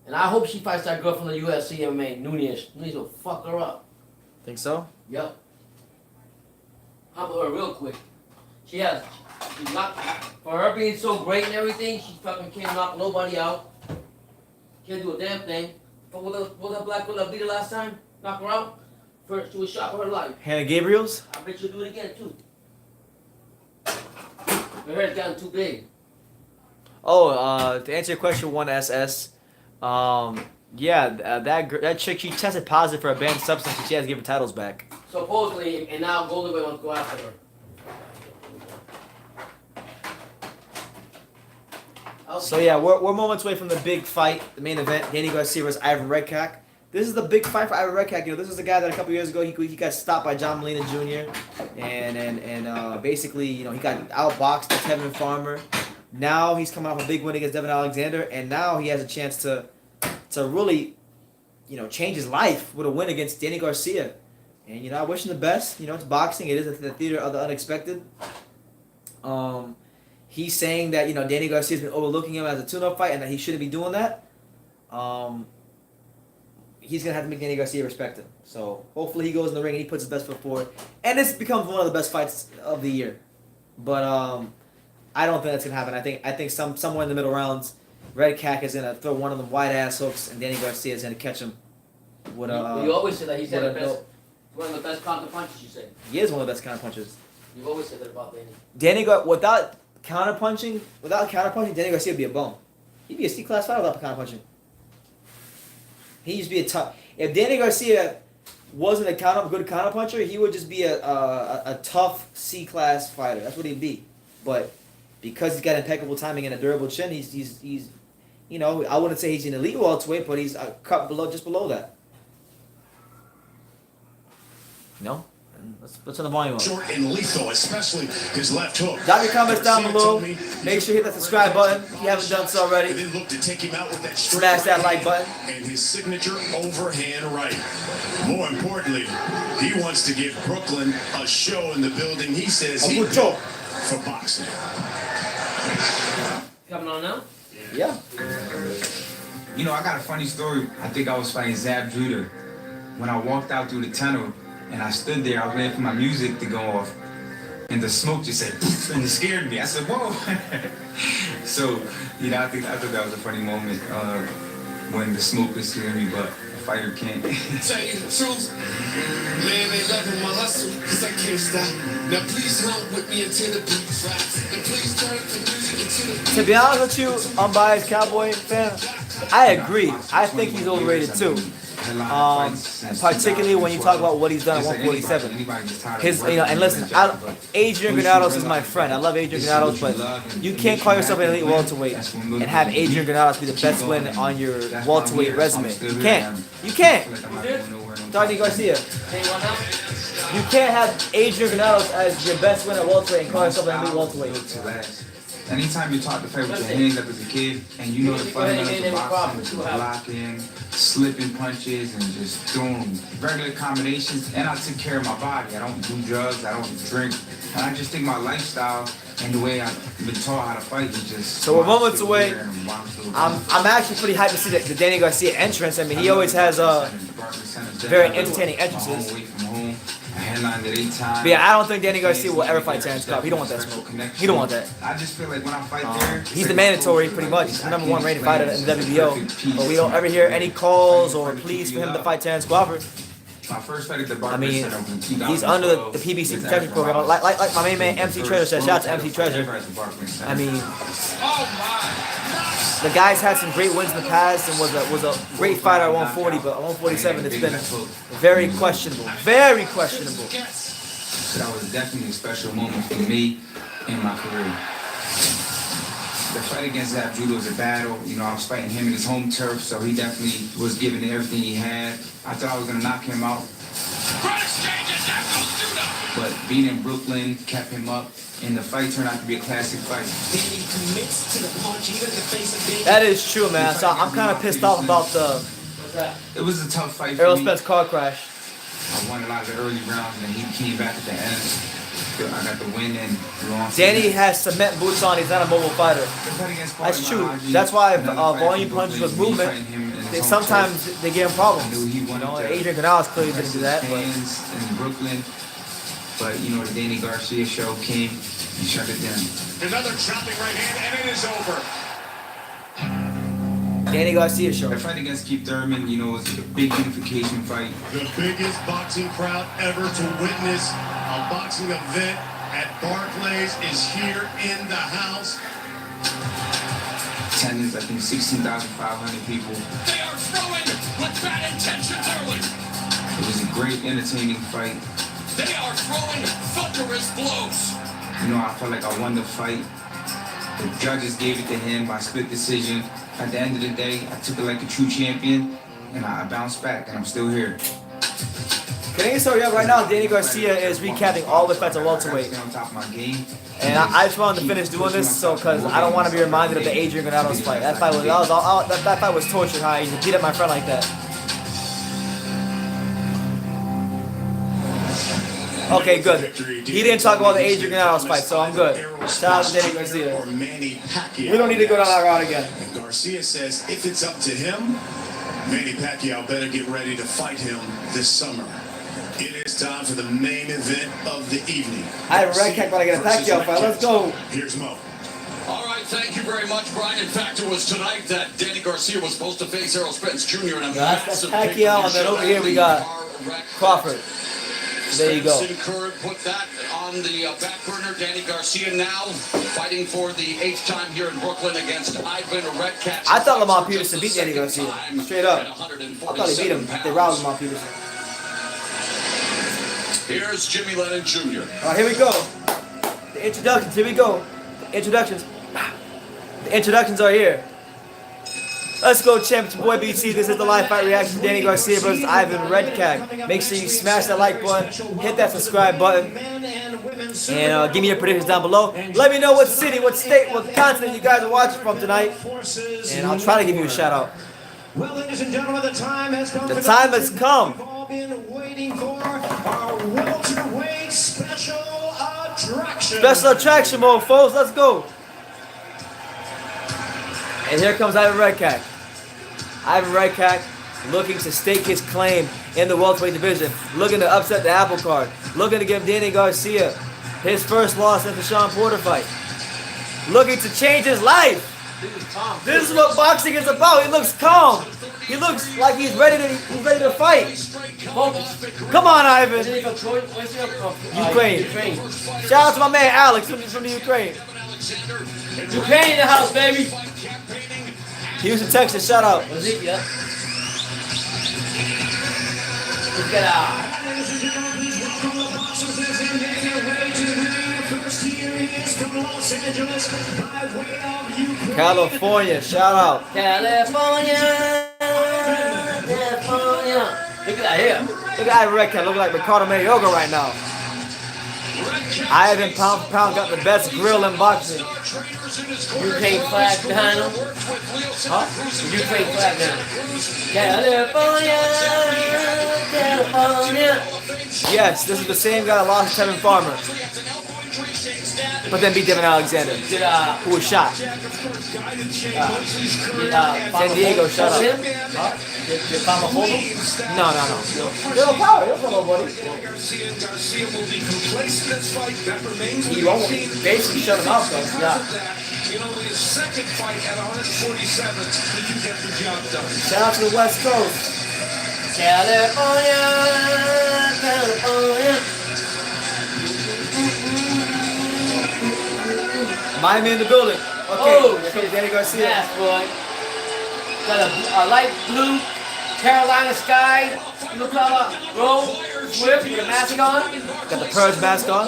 And I hope she fights that girl from the UFC MMA, Nunez. Nunez will fuck her up. Think so? Yep. Humble her real quick. She's not, for her being so great and everything, she fucking can't knock nobody out. Can't do a damn thing. But what that black girl that beat her last time? Knock her out? First, she was shot for her life. Hannah Gabriels? I bet she'll do it again too. Her hair's gotten too big. Oh, to answer your question, 1SS, that chick, she tested positive for a banned substance, and she has to give her titles back. Supposedly, and now Goldenboy wants to go after her. So yeah, we're moments away from the big fight, the main event, Danny Garcia versus Ivan Redkach. This is the big fight for Ivan Redkach. You know, this is the guy that a couple years ago he got stopped by John Molina Jr. and basically, you know, he got outboxed by Kevin Farmer. Now he's coming off a big win against Devin Alexander, and now he has a chance to really, you know, change his life with a win against Danny Garcia. And you know, I wish him the best. You know, it's boxing. It is the theater of the unexpected. He's saying that Danny Garcia's been overlooking him as a tune-up fight and that he shouldn't be doing that. He's gonna have to make Danny Garcia respect him. So hopefully he goes in the ring and he puts his best foot forward, and this becomes one of the best fights of the year. But I don't think that's gonna happen. I think somewhere in the middle rounds, Redkach is gonna throw one of them wide ass hooks, and Danny Garcia is gonna catch him with a. You always say that he's one of the best counter punches. You say he is one of the best counter punches. You've always said that about Danny. Without counter punching, Danny Garcia would be a bum. He'd be a C-class fighter without counter punching. He used to be a tough. If Danny Garcia wasn't a good counter puncher, he would just be a tough C-class fighter. That's what he'd be. But because he's got impeccable timing and a durable chin, he's I wouldn't say he's an elite welterweight, but he's a cut just below that. No. Let's turn the volume up. Short and lethal, especially his left hook. Drop your comments down below. Make sure you hit that subscribe button if you haven't done so already. They look to take him out with that smash that like button. And his signature overhand right. More importantly, he wants to give Brooklyn a show in the building. He says he's built for boxing. Coming on now? Yeah. I got a funny story. I think I was fighting Zab Judah. When I walked out through the tunnel, and I stood there, I was waiting for my music to go off, and the smoke just said, poof, and it scared me. I said, whoa. So, I thought that was a funny moment when the smoke was scaring me, but a fighter can't. Tell you the truth, man, they loving my hustle, cause I can't stop. Now please come with me until the beat drops, and please turn the music until the beat. To be honest with you, unbiased Cowboy fan, I agree. I think he's overrated too. Particularly when you talk about what he's done at 147. And listen, Adrian Granados is my friend. I love Adrian Granados, but you can't call yourself an elite welterweight and have Adrian Granados be the best win on your welterweight resume. You can't. You can't. Danny Garcia. You can't have Adrian Granados as your best win at welterweight and call yourself an elite welterweight. Anytime you taught to fight with your hands up as a kid, and you know the fundamentals of boxing, blocking, slipping punches, and just doing regular combinations, and I took care of my body. I don't do drugs, I don't drink, and I just think my lifestyle and the way I've been taught how to fight is just... So we're moments away. I'm actually pretty hyped to see the Danny Garcia entrance. I mean, he always has very entertaining entrances. But yeah, I don't think Danny Garcia will ever fight Terrence Crawford. He don't want that smoke. He don't want that. I just feel like when I fight there, he's the mandatory, pretty much. He's the #1 rated fighter in the WBO. But we don't ever hear any calls or pleas for him to fight Terrence Crawford. My first fight at the I mean, he's under the PBC protection program. Like my main man MC Treasure said. Shout out to MC Treasure. I mean, the guy's had some great wins in the past and was a great fighter at 140, but at 147 it's been very questionable. Very questionable. So that was definitely a special moment for me in my career. The fight against Zab Judah was a battle. I was fighting him in his home turf, so he definitely was giving it everything he had. I thought I was going to knock him out. But being in Brooklyn kept him up, and the fight turned out to be a classic fight. That is true, man. So I'm kind of pissed off about It was a tough fight Errol for me. Spence car crash. I won a lot of the early rounds, and he came back at the end. I got the win, and Danny has cement boots on. He's not a mobile fighter. That's true. That's why volume punches with movement, sometimes they give him problems. Adrian Canales clearly didn't do that. But in Brooklyn, but the Danny Garcia show came and shut it down. Another chopping right hand, and it is over. Danny Garcia show. The fight against Keith Thurman, was a big unification fight. The biggest boxing crowd ever to witness a boxing event at Barclays is here in the house. Attendance, I think 16,500 people. They are throwing with bad intentions early. It was a great, entertaining fight. They are throwing thunderous blows. I felt like I won the fight. The judges gave it to him by split decision. At the end of the day, I took it like a true champion, and I bounced back, and I'm still here. Getting a story up right now, Danny Garcia is recapping all the fights at welterweight. And I just wanted to finish doing this because I don't want to be reminded of the Adrian Granados fight. That fight was torture. How he beat up my friend like that. Okay, good. He didn't talk about the Adrian Granados fight, so I'm good. Shout out to Danny Garcia. We don't need to go down that route again. Garcia says if it's up to him, Manny Pacquiao better get ready to fight him this summer. It is time for the main event of the evening. I have Redkach when I get a Pacquiao fight. Let's go. Here's Mo. All right, thank you very much, Brian. In fact, it was tonight that Danny Garcia was supposed to face Errol Spence Jr. in a That's Pacquiao, and then over here we got Crawford. There you go. Spence Curran put that on the back burner. Danny Garcia now fighting for the 8th time here in Brooklyn against Ivan Redkach. I thought Lamont Peterson beat Danny Garcia. Straight up. I thought he beat him. They roused Lamont Peterson. Here's Jimmy Lennon Jr. All right, here we go. The introductions. Here we go. The introductions. The introductions are here. Let's go, champ. It's your boy BT. This is the live fight reaction. Danny Garcia versus Ivan Redkach. Make sure you smash that like button, hit that subscribe button, and give me your predictions down below. Let me know what city, what state, what continent you guys are watching from tonight, and I'll try to give you a shout out. Well, ladies and gentlemen, the time has come. The time has come. We've all been waiting for our welterweight special attraction. Special attraction mode, folks. Let's go. And here comes Ivan Redkach. Ivan Redkach looking to stake his claim in the welterweight division. Looking to upset the apple cart. Looking to give Danny Garcia his first loss in the Sean Porter fight. Looking to change his life. This is what boxing is about. He looks calm. He looks like he's ready to fight. Come on, Ivan. Ukraine. Shout out to my man Alex from the Ukraine. Ukraine in the house, baby. Houston, Texas. Shout out. Was it? Yep. Look at that. California, shout out. California. Look at that here. Look at Ivan Redkach looking like Ricardo Mayorga right now. Ivan pound for pound got the best grill in boxing. Ukraine flag behind him. Huh? Ukraine flag behind him. California, California. Yes, this is the same guy that lost to Tevin Farmer, but then beat Devin Alexander, who was shot. San Diego, shut up. Did Farmer hold him? No. Little power, you're from buddy. He won't basically shut him out, though. Yeah. In only his second fight at 147, did you get the job done? Shout out to the West Coast. California, California. Miami in the building. Okay, here comes Danny Garcia. Yes, boy. Got a light blue Carolina sky, blue color, robe, whip with a mask on. Got the Purge mask on.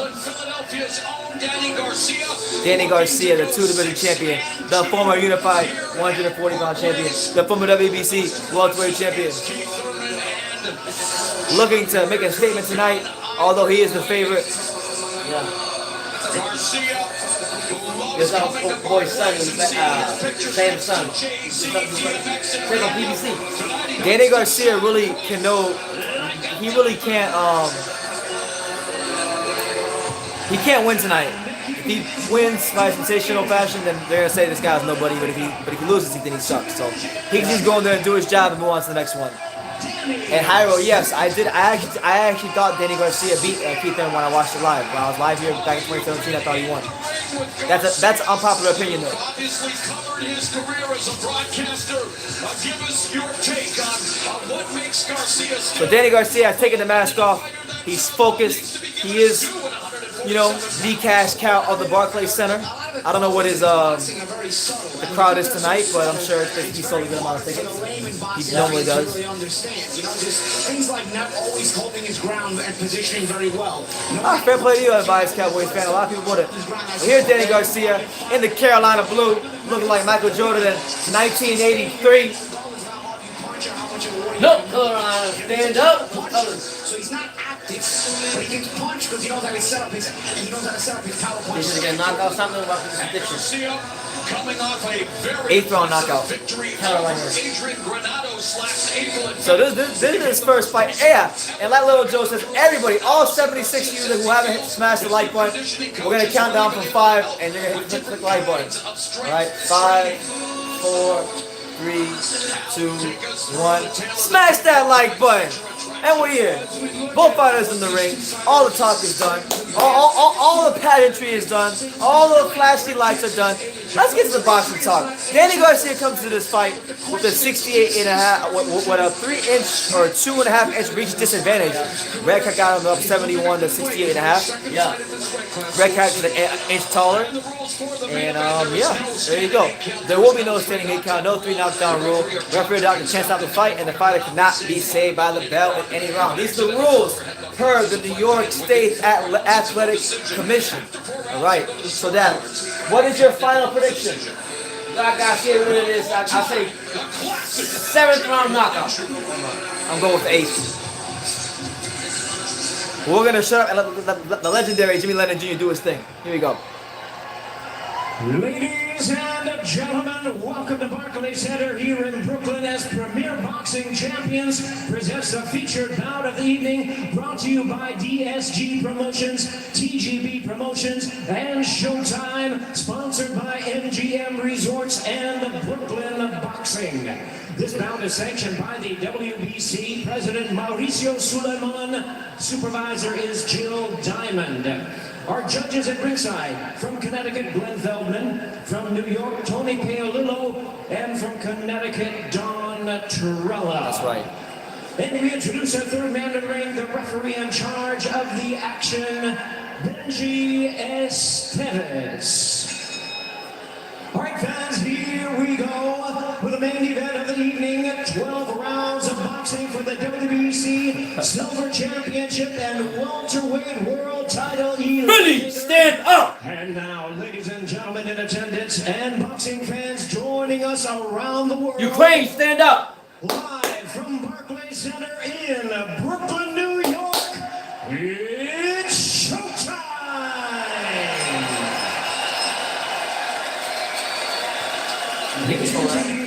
Danny Garcia, the 2-division champion, the former unified 140-pound champion, the former WBC welterweight champion. Looking to make a statement tonight, although he is the favorite. Yeah. This our boy's son, Sam's son. Take on BBC. Danny Garcia really can know. He really can't. He can't win tonight. If he wins by sensational fashion, then they're gonna say this guy's nobody. But if he loses, then he sucks. So he can just go in there and do his job and move on to the next one. And Jairo, yes, I did. I actually thought Danny Garcia beat Keith Thurman when I watched it live. When I was live here back in 2017, I thought he won. That's unpopular opinion though. Obviously covered his career as a broadcaster. Give us your take on what makes Garcia. So Danny Garcia has taken the mask off. He's focused. He is, the cash cow of the Barclays Center. I don't know what his the crowd is tonight, but I'm sure he sold a good amount of tickets. He normally does. Things like not always holding his ground and positioning very well. Fair play to you, Advice Cowboys fan. A lot of people wouldn't. But here's Danny Garcia in the Carolina blue, looking like Michael Jordan in 1983. North Carolina, stand up. So he's not active, but he can punch because he knows how to set up his power punch. This is a knockout. Something about this addiction. Coming off a very 8th round knockout. victory Hell, right over here. Adrian Granados last April. So this is his first fight. Yeah, and like Little Joe says, everybody, all 76 of you who haven't smashed the like button, we're gonna count down from 5, and you're gonna hit the like button. All right, 5, 4, 3, 2, 1. Smash that like button. And we're here. Both fighters in the ring. All the talk is done. All the pageantry is done. All the flashy lights are done. Let's get to the boxing talk. Danny Garcia comes to this fight with a 68.5, with a 3-inch or 2.5-inch reach disadvantage. Redkach got him up 71 to 68.5. Yeah. Redkach is an inch taller. And yeah, there you go. There will be no standing hit count, no 3 knockdown rule. Referee Dr. Chance out the fight, and the fighter cannot be saved by the bell in any round. These are the rules per the New York State Athletic Commission. All right. So Dan, what is your final prediction? I gotta say what it is. I say 7th round knockout. I'm going with 8th. We're gonna shut up and let the legendary Jimmy Lennon Jr. do his thing. Here we go. Ladies and gentlemen, welcome to Barclays Center here in Brooklyn as Premier Boxing Champions presents the featured bout of the evening, brought to you by DSG Promotions, TGB Promotions, and Showtime, sponsored by MGM Resorts and Brooklyn Boxing. This bout is sanctioned by the WBC President Mauricio Suleiman. Supervisor is Jill Diamond. Our judges at ringside, from Connecticut, Glenn Feldman, from New York, Tony Paolillo, and from Connecticut, Don Torella. That's right. And we introduce our third man to the ring, the referee in charge of the action, Benji Esteves. All right, fans, here we go with the main event of the evening. 12 rounds of boxing for the WBC Silver Championship and welterweight world title. Billy, stand up! And now, ladies and gentlemen in attendance and boxing fans joining us around the world. Ukraine, stand up! Live from Barclays Center in Brooklyn, New York, it's showtime!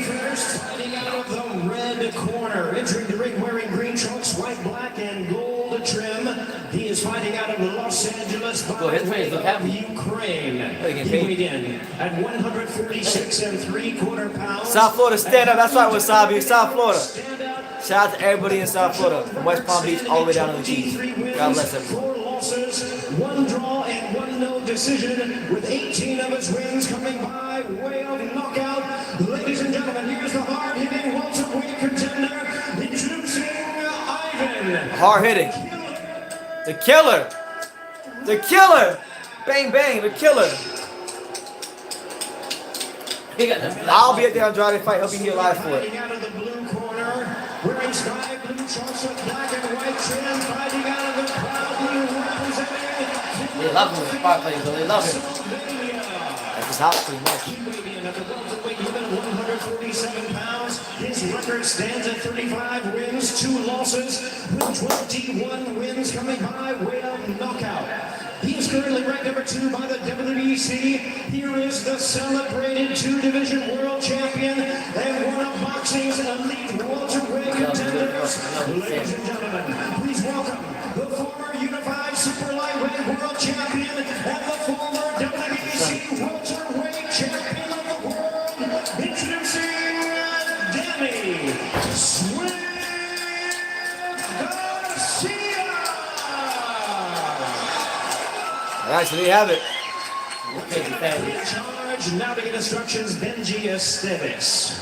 First, fighting out of the red corner, entering the ring wearing green trunks, white, black, and gold trim. He is fighting out of Los Angeles by way of Ukraine. He weighed in at 146 3/4 pounds. South Florida, stand up. That's right, Wasabi. South Florida. Shout out to everybody in South Florida, from West Palm Beach all the way down to the Keys. God bless everyone. 4 losses, 1 draw, and 1 no decision, with 18 of his wins coming by way of knockout. Ladies and gentlemen, here's the hard-hitting welterweight contender, introducing Ivan. Hard hitting. The killer. The killer. Bang, bang, the killer. I'll be at the Andrade fight. He'll be here live for it. Fighting out of the blue corner, wearing sky blue trunks with black and white trim, fighting out of the proudly representing. They love him in spot plays, though. They love him. That's his house, pretty much. He weighed in at the welterweight limit of 147 pounds. His record stands at 35 wins, 2 losses, with 21 wins coming by way of knockout. He is currently ranked number 2 by the WBC. Here is the celebrated 2-division world champion and one of boxing's elite welterweight contenders. Ladies and gentlemen, please welcome the former unified super lightweight world champion and the former WBC welterweight champion of the world, introducing Danny Garcia. All right, so there you have it. In charge, now to get instructions, Benji Esteves.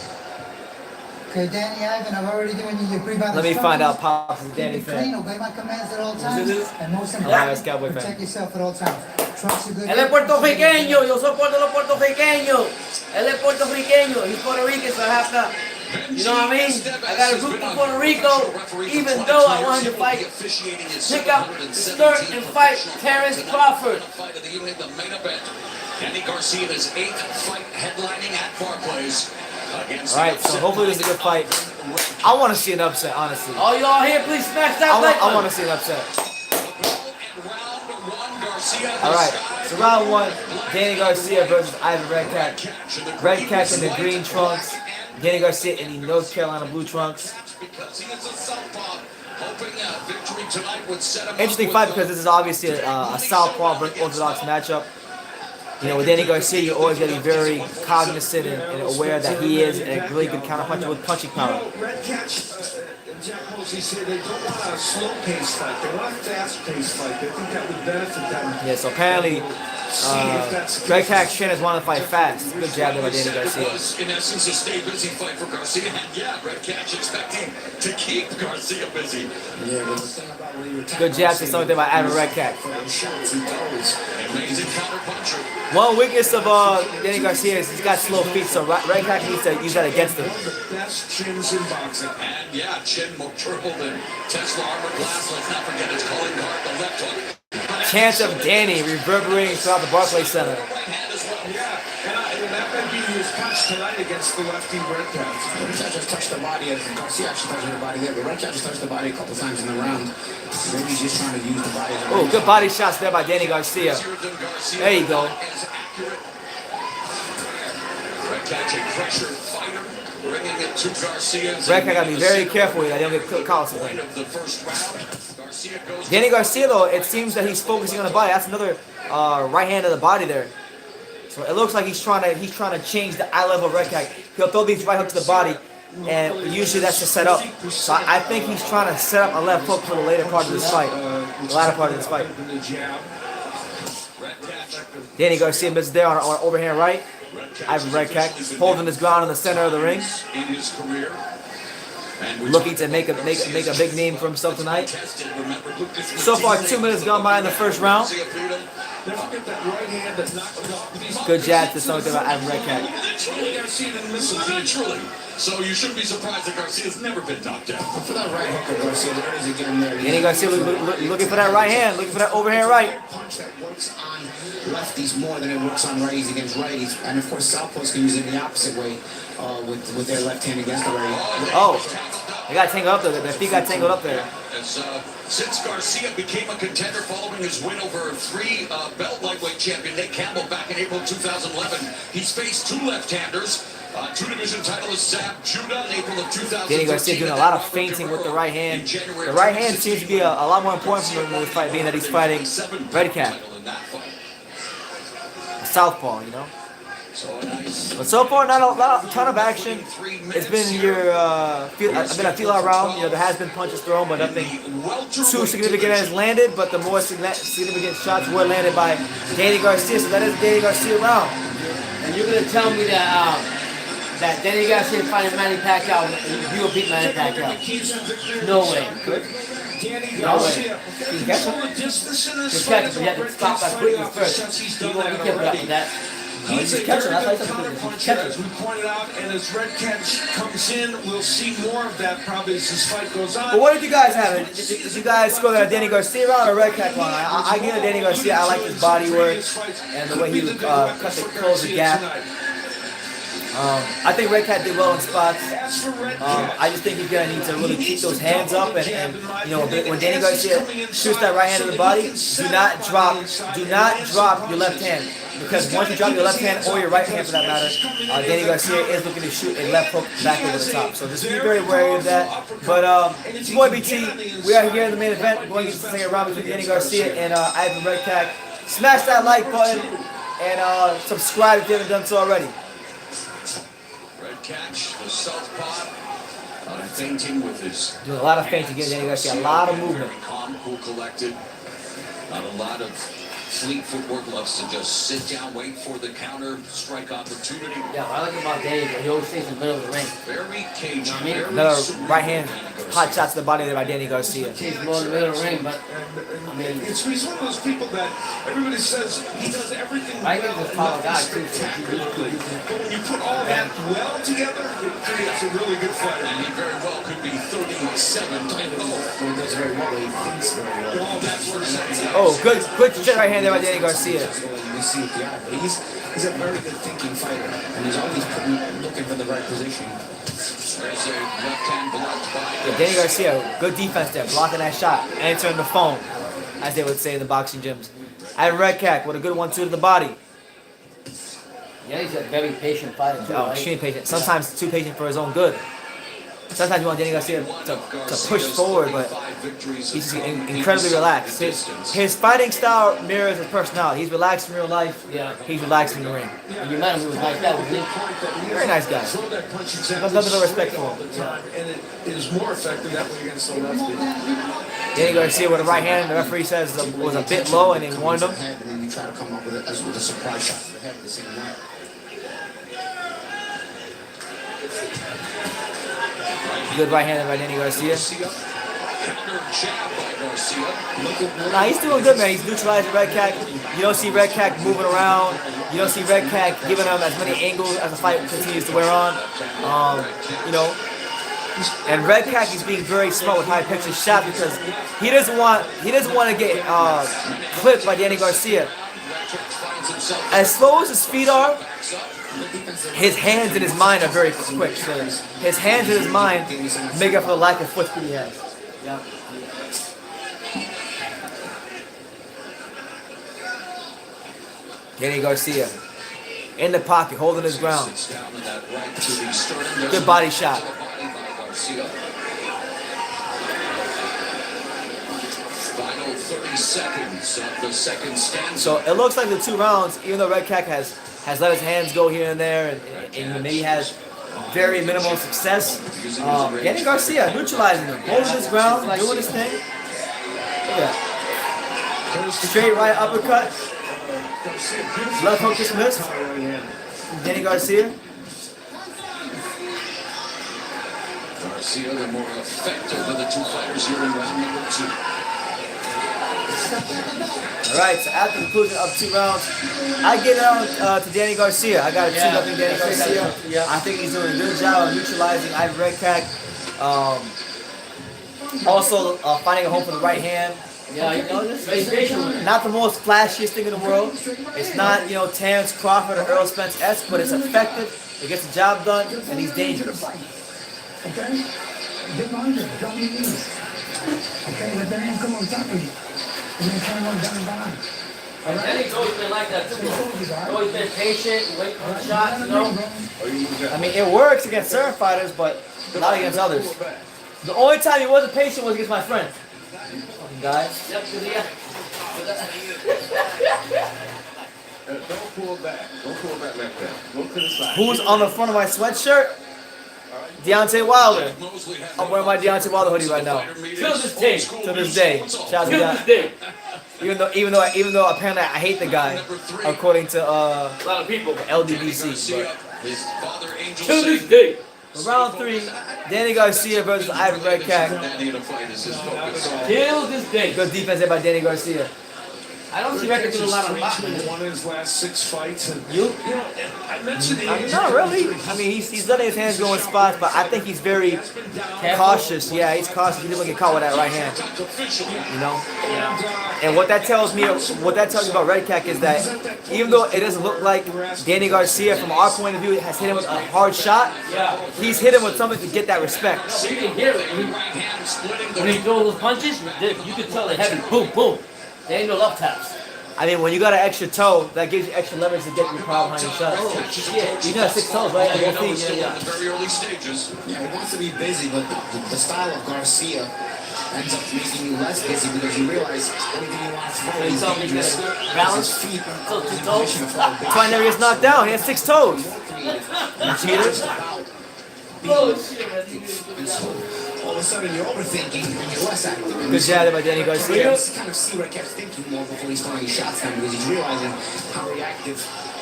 Okay, Danny, Ivan, I've already given you your pre-battle. Let me find out Pops is Danny Clean, fan. obey my commands at all times. this? And most Yes, importantly, Cowboy fan. protect yourself at all times. Trunks are good. Él es puertorriqueño, yo soporto a los puertorriqueños. Él es puertorriqueño, he's Puerto Rican, so I have to, you know what I mean? I got to root for Puerto Rico, even though I want him to fight, pick up, start, and fight Terrence Crawford. Danny Garcia, his 8th fight headlining at Barclays. All right, so hopefully this is a good fight. I want to see an upset, honestly. Oh, y'all here, please smash that like I want to see an upset. All right, so round one, Danny Garcia versus Ivan Redkach. Redkach in the green trunks, Danny Garcia in the North Carolina blue trunks. Interesting fight because this is obviously a southpaw versus orthodox matchup. You know, with Danny Garcia, you're always going to be very cognizant and aware that he is a really good counterpuncher with punching power. Redkach, Jack Mosley said they don't want a slow-paced fight. They want a fast-paced fight. They think that would benefit them. Yeah, so apparently, Redkach trainers want to fight fast. Good jab there by Danny Garcia. It was, in essence, a stay-busy fight for Garcia. And yeah, Redkach expecting to keep Garcia busy. Good jab to something there by Ivan Redkach. Amazing counter-puncher. One weakness of Danny Garcia is he's got slow feet, so Redkach needs to use that against him. Best chins in boxing. And yeah, chin more triple than Tesla armor glass. Let's not forget his calling card, the left hook. Chance of Danny reverberating throughout the Barclays Center. Yeah, and that may be his punch tonight against the lefty Redkach. Redkach just touched the body, as Garcia actually touched the body there, but Redkach just touched the body a couple times in the round. Maybe he's just trying to use the body. Oh, good body shots there by Danny Garcia. There you go. Redkach, a pressure fighter, bringing it to Garcia. Redkach got to be very careful that he don't get caught something. Danny Garcia, though, it seems that he's focusing on the body. That's another right hand of the body there. So it looks like he's trying to change the eye level of Redkach. He'll throw these right hooks to the body, and usually that's to set up. So I think he's trying to set up a left hook for the later part of this fight, the latter part of this fight. Danny Garcia misses there on an overhand right. Ivan Redkach holding his ground in the center of the ring, looking to make a big name for himself tonight. So far, 2 minutes gone by in the first round. Good jab to something about Ivan Redkach. So you shouldn't be surprised that Garcia's never been knocked out. For that right hook of Garcia, there is again there. Danny Garcia looking for that right hand, looking for that overhand right. Punch that works on lefties more than it works on righties against righties, and of course southpaws can use it in the opposite way with their left hand against the righty. Oh, they got tangled up there. Their feet got tangled up there. Since Garcia became a contender following his win over belt lightweight champion Nate Campbell back in April 2011, he's faced two left-handers. Two-division titleist Zab Judah in April of 2013. Danny Garcia doing a lot of feinting with the right hand. The right hand seems to be a lot more important for him in this fight, being that he's fighting Redkach. A southpaw, you know. But so far, not a ton of action. It's been a feel-out round. You know, there has been punches thrown, but nothing too significant has landed. But the more significant shots were landed by Danny Garcia. So that is Danny Garcia round. And you're gonna tell me that Danny Garcia fighting Manny Pacquiao, you will beat Manny Pacquiao? No way. Danny No way. Garcia, You catch him? distance in this Just fight catch is him. You have to what stop that Redkach's quickly great first. since he's You done won't be that careful already. after that. He's a catch him. very That's good why counter he's puncher, as we pointed out, and as Redkach comes in, we'll see more of that probably as this fight goes on. But what did you guys have? Did you guys score that Danny Garcia round or Redkach round? I give it Danny Garcia. I like his body work and the way he would close the gap. I think Redkach did well in spots. I just think he's gonna need to really keep those hands up and you know, when Danny Garcia shoots that right hand to the body, do not drop your left hand, because once you drop your left hand or your right hand for that matter, Danny Garcia is looking to shoot a left hook back over the top. So just be very wary of that. But it's your boy BT. We are here in the main event. We're going to get the second round between Danny Garcia and Ivan Redkach. Smash that like button and subscribe if you haven't done so already. Redkach, the southpaw, fainting with his... Doing a lot of feinting, getting Danny Garcia, a lot of movement. Very calm, cool, collected. Not a lot of fleet footwork, loves to just sit down, wait for the counter strike opportunity. Yeah, what I like about Danny, he always stays in the middle of the ring. Very cagey. Another right hand hot shot to the body there by Danny Garcia. He's more in the middle of the ring, but I mean, he's one of those people that everybody says he does everything I think this follow guy too. tactically. But when you put all that well together, it creates a really good fight. And he very well could be 37 type of. He does very well. He thinks very well. Oh, that's where it's Oh, good straight right hand there by Danny Garcia. You see with the eye, but he's a very good thinking fighter, and he's always looking for the right position. Yeah, Danny Garcia, good defense there, blocking that shot, answering the phone, as they would say in the boxing gyms. Ivan Redkach with a good 1-2 to the body. Yeah, he's a very patient fighter too, Oh, right? extremely patient. Sometimes too patient for his own good. Sometimes you want Danny Garcia to push forward, but he's just incredibly relaxed. His fighting style mirrors his personality. He's relaxed in real life. Yeah. He's relaxed in the ring. And you met him, he was like that, wasn't he? Very nice guy. Nothing but respect for him. And it is more effective that way against the lefty. Danny Garcia with a right hand, the referee says was a bit low and he warned him. And then you try to come up with a surprise shot to the head the same way. Good right hand by Danny Garcia. Nah, he's doing good, man. He's neutralizing Redkach. You don't see Redkach moving around. You don't see Redkach giving him as many angles as the fight continues to wear on. You know, and Redkach is being very smart with high pitch shot because he doesn't want to get clipped by Danny Garcia. As slow as his feet are, his hands and his mind are very quick. So his hands and his mind make up for the lack of foot speed he has. Yeah. Danny Garcia in the pocket, holding his ground. Good body shot. Final 30 seconds of the second stanza. So it looks like the 2 rounds, even though Redkach has let his hands go here and there, and maybe has very minimal success. Danny Garcia neutralizing him, holding his ground, doing his thing. Look at that. Straight right uppercut. Left hook just missed. Danny Garcia. Garcia, the more effective of the two fighters here in round number 2. Alright, so after the conclusion of 2 rounds, I get it on to Danny Garcia. I got a 2-0 Danny Garcia. Yeah. I think he's doing a good job of neutralizing Ivan Redkach. Also, finding a home for the right hand. Yeah, you know, this Not the most flashiest thing in the world. It's not, you know, Terrence Crawford or Earl Spence-esque, but it's effective. It gets the job done, and he's dangerous. Okay? Get behind it. Drop your knees. Okay? Let the hand come on top of you. And then turn one down and behind. And Danny's always been like that too. He's always been patient, waiting for the shots, you know. I mean, it works against certain fighters, but not against others. The only time he wasn't patient was against my friend. Guys. Yep, yeah. Don't pull back. Don't pull back like that. Go to the side. Who's on the front of my sweatshirt? Deontay Wilder. I'm wearing my Deontay Wilder hoodie right now. Till this day. To this day. Shout out to Till this day. Even though apparently I hate the guy, according to A lot of people. LDBC. Till this day. But round 3, Danny Garcia versus Ivan Redkach. Till this day. Good defense there by Danny Garcia. I don't see Redkach do a lot of boxing. Won his last 6 fights. And, You? I mentioned Not really. I mean, he's letting his hands go in spots, but I think he's very cautious. Yeah, he's cautious. He doesn't get caught with that right hand. You know? And what that tells me about Redkach is that even though it doesn't look like Danny Garcia, from our point of view, has hit him with a hard shot, he's hit him with something to get that respect. You can hear it. When he throws those punches, you can tell they're heavy. Boom, boom. There ain't no love taps. I mean, when you got an extra toe, that gives you extra leverage to get your power behind your shot. You got 6 toes, right? Very early stages. Yeah, he wants to be busy, but the style of Garcia ends up making you less busy because you realize everything he wants to do is dangerous. Balance. Feet, So 2 toes. That's why he never gets knocked down. He has 6 toes. You cheaters. Oh shit. All of a sudden you're overthinking and you're less active. Good job there by Danny Garcia. You kind of see Redkach thinking more before he's throwing his shots down because he's realizing how reactive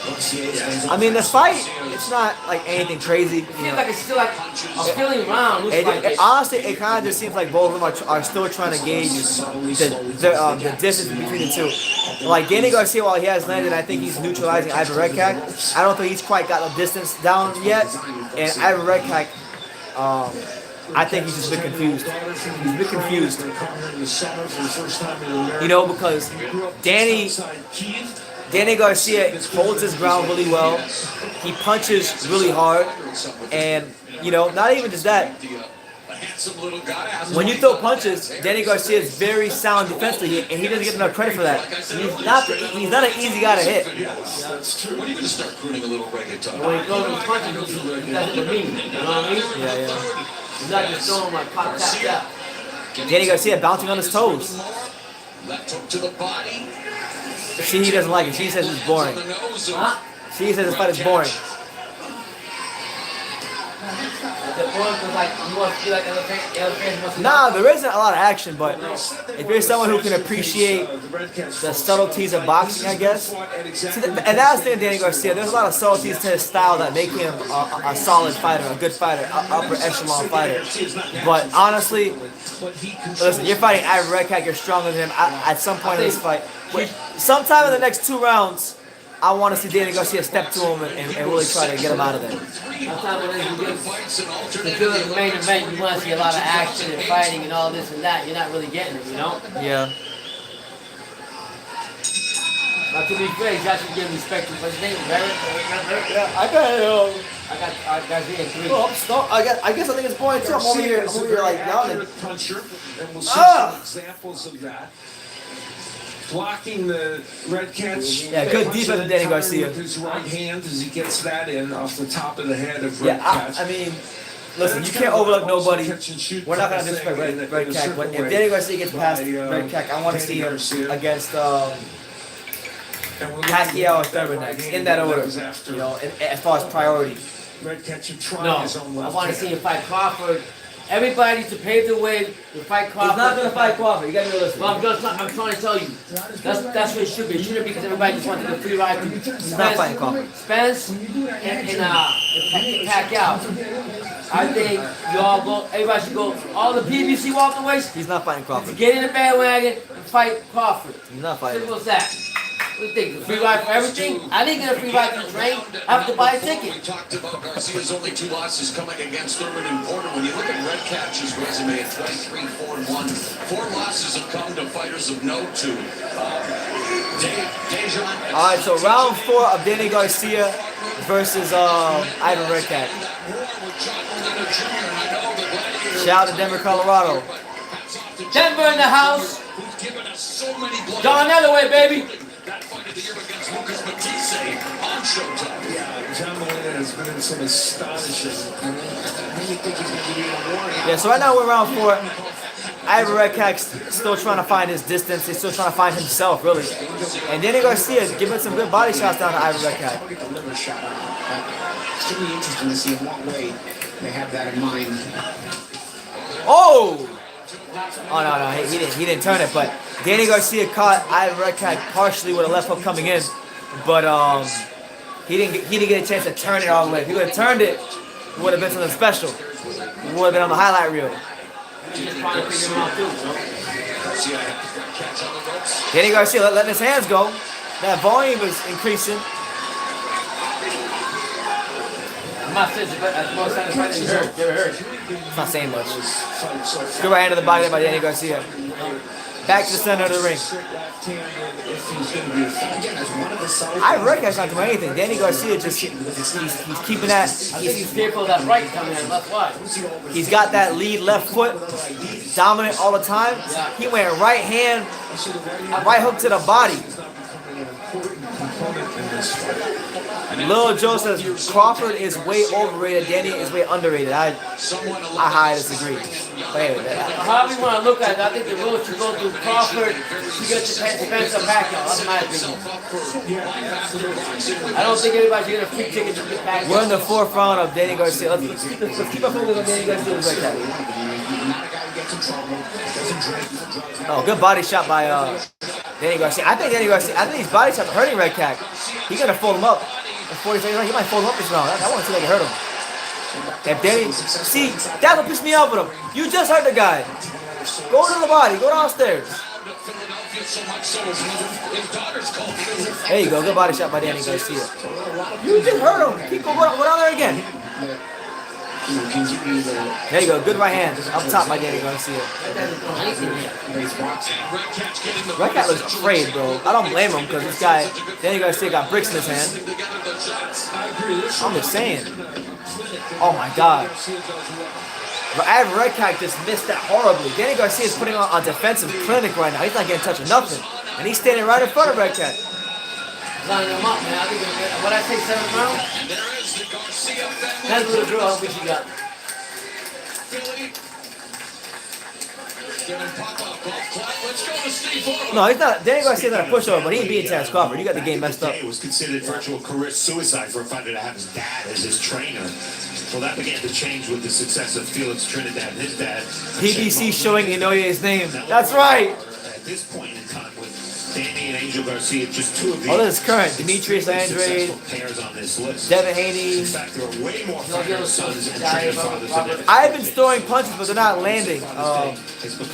Garcia is. I mean, the fight, it's not like anything crazy. I feel like it's still like a feeling round. Honestly, it kind of just seems like both of them are still trying to gauge the distance between the two. Like Danny Garcia, while he has landed, I think he's neutralizing Ivan Redkach. I don't think he's quite got the distance down yet. And Ivan Redkach, I think he's just a bit confused. He's a bit confused. You know, because Danny Garcia holds his ground really well. He punches really hard, and You know, not even just that. When you throw punches, Danny Garcia is very sound defensively, and he doesn't get enough credit for that. He's not an easy guy to hit. That's true. When are you going to start crooning a little reggaeton? When he throws those punches, he does it with me. You know what I mean? Yeah. He's not just throwing like pop, tap, tap. Danny Garcia bouncing on his toes. Left hook to the body. See, he doesn't like it. She says it's boring. Huh? She says this fight is boring. Nah, there isn't a lot of action, but if you're someone who can appreciate the subtleties of boxing, I guess. See, and that's the thing, Danny Garcia. There's a lot of subtleties to his style that make him a solid fighter, a good fighter, upper echelon fighter. But honestly, listen, you're fighting Ivan Redkach. You're stronger than him. At some point in this fight, sometime in the next 2 rounds, I want to see Danny Garcia step to him and really try to get him out of there. Sometimes when you get to the main event, you want to see a lot of action and fighting and all this and that. You're not really getting it, you know? Yeah. Now, to be fair, Josh should give respect to his name, right? Yeah, I got Garcia in 3. Well, I guess I think it's boring too. I'm over here like yawning. Puncher, and we'll see some examples of that. Blocking the Redkach. Yeah, good defense of Danny Garcia. With his right hand as he gets that in off the top of the head of Redkach. Yeah, I mean, listen, you can't overlook nobody. We're not going to disrespect Redkach, but if Danny Garcia gets past Redkach, I want to see him against Pacquiao or Thurman next, in that order, you know, as far as priority. No, I want to see him fight Crawford. Everybody needs to pave the way to fight Crawford. He's not going to fight Crawford. You got to be realistic. Well, I'm trying to tell you. That's what it should be. It shouldn't be because everybody just wanted the free ride to He's not fighting Crawford. Spence and Pacquiao. I think y'all go. Everybody should go. All the PBC welterweights. He's not fighting Crawford. Get in the bandwagon and fight Crawford. He's not fighting. Simple as that. What do you think? The free ride for everything? I didn't get a free ride to the train. I have to buy a ticket. We talked about Garcia's only 2 losses coming against Thurman and Porter. When you look at Redkach's resume at 23, 4-1, 4 losses have come to fighters of note to Dejan. All right, so round 4 of Danny Garcia versus Ivan Redkach. Shout out to Denver, Colorado. Denver in the house. John Ellaway, baby. That fight of the year against Lucas Matisse on Showtime. Yeah, John Molina has been in some astonishing. Yeah, so right now we're round 4. Ivan Redkach's still trying to find his distance. He's still trying to find himself, really. And Danny Garcia is giving some good body shots down to Ivan Redkach. It's really interesting to see in what way they have that in mind. Oh! Oh no, he didn't turn it, but Danny Garcia caught Ivan Redkach partially with a left hook coming in, but he didn't get a chance to turn it all the way. If he would have turned it, it would have been something special. It would have been on the highlight reel. Danny Garcia letting his hands go. That volume is increasing. I'm not saying it's more satisfying than you heard. You ever heard? It's not saying much. Good right hand to the body there by Danny Garcia. Back to the center of the ring. Ivan Redkach's not doing anything. Danny Garcia just he's keeping that. I think he's fearful of that right coming in. That's why. He's got that lead left foot, dominant all the time. He went right hand, right hook to the body. Lil Joe says Crawford is way overrated, Danny is way underrated. I highly disagree. But anyway, however you want to look at it, I think the road should go through Crawford to get to Spence or Pacquiao. That's my opinion. I don't think everybody should get a free ticket to get Pacquiao. We're in the 4th round of Danny Garcia. Let's keep our focus on Danny Garcia like that. Oh, good body shot by Danny Garcia. I think these body shots are hurting Redkach. He's gonna fold him up. In 40 seconds, he might fold him up this round. I want to see if they can hurt him. If Danny, see, that's what pissed me off with him. You just hurt the guy. Go to the body. Go downstairs. There you go. Good body shot by Danny Garcia. You just hurt him. Keep going. Go down there again. There you go. Good right hand. Up top by Danny Garcia. Redkach looks afraid, bro. I don't blame him because this guy, Danny Garcia, got bricks in his hand. I'm just saying. Oh my God. Redkach just missed that horribly. Danny Garcia is putting on a defensive clinic right now. He's not getting touched or nothing. And he's standing right in front of Redkach. Lining him up, man. I think what I say, 7th round? That's a little drill. I hope she got. No, he's not. Danny Garcia's not a pushover, but he ain't beating Terrence Crawford. You got the game messed up. It was considered virtual career suicide for a fighter to have his dad as his trainer. Well, that began to change with the success of Felix Trinidad and his dad. PBC showing Inoye's name. That's right. At this point in time, with Danny and Angel Garcia, just two of the this is current. Demetrius Andrade, pairs on this list. Devin Haney. In fact, there are way more fighter sons and trainer fathers than I've been throwing punches, but they're not landing.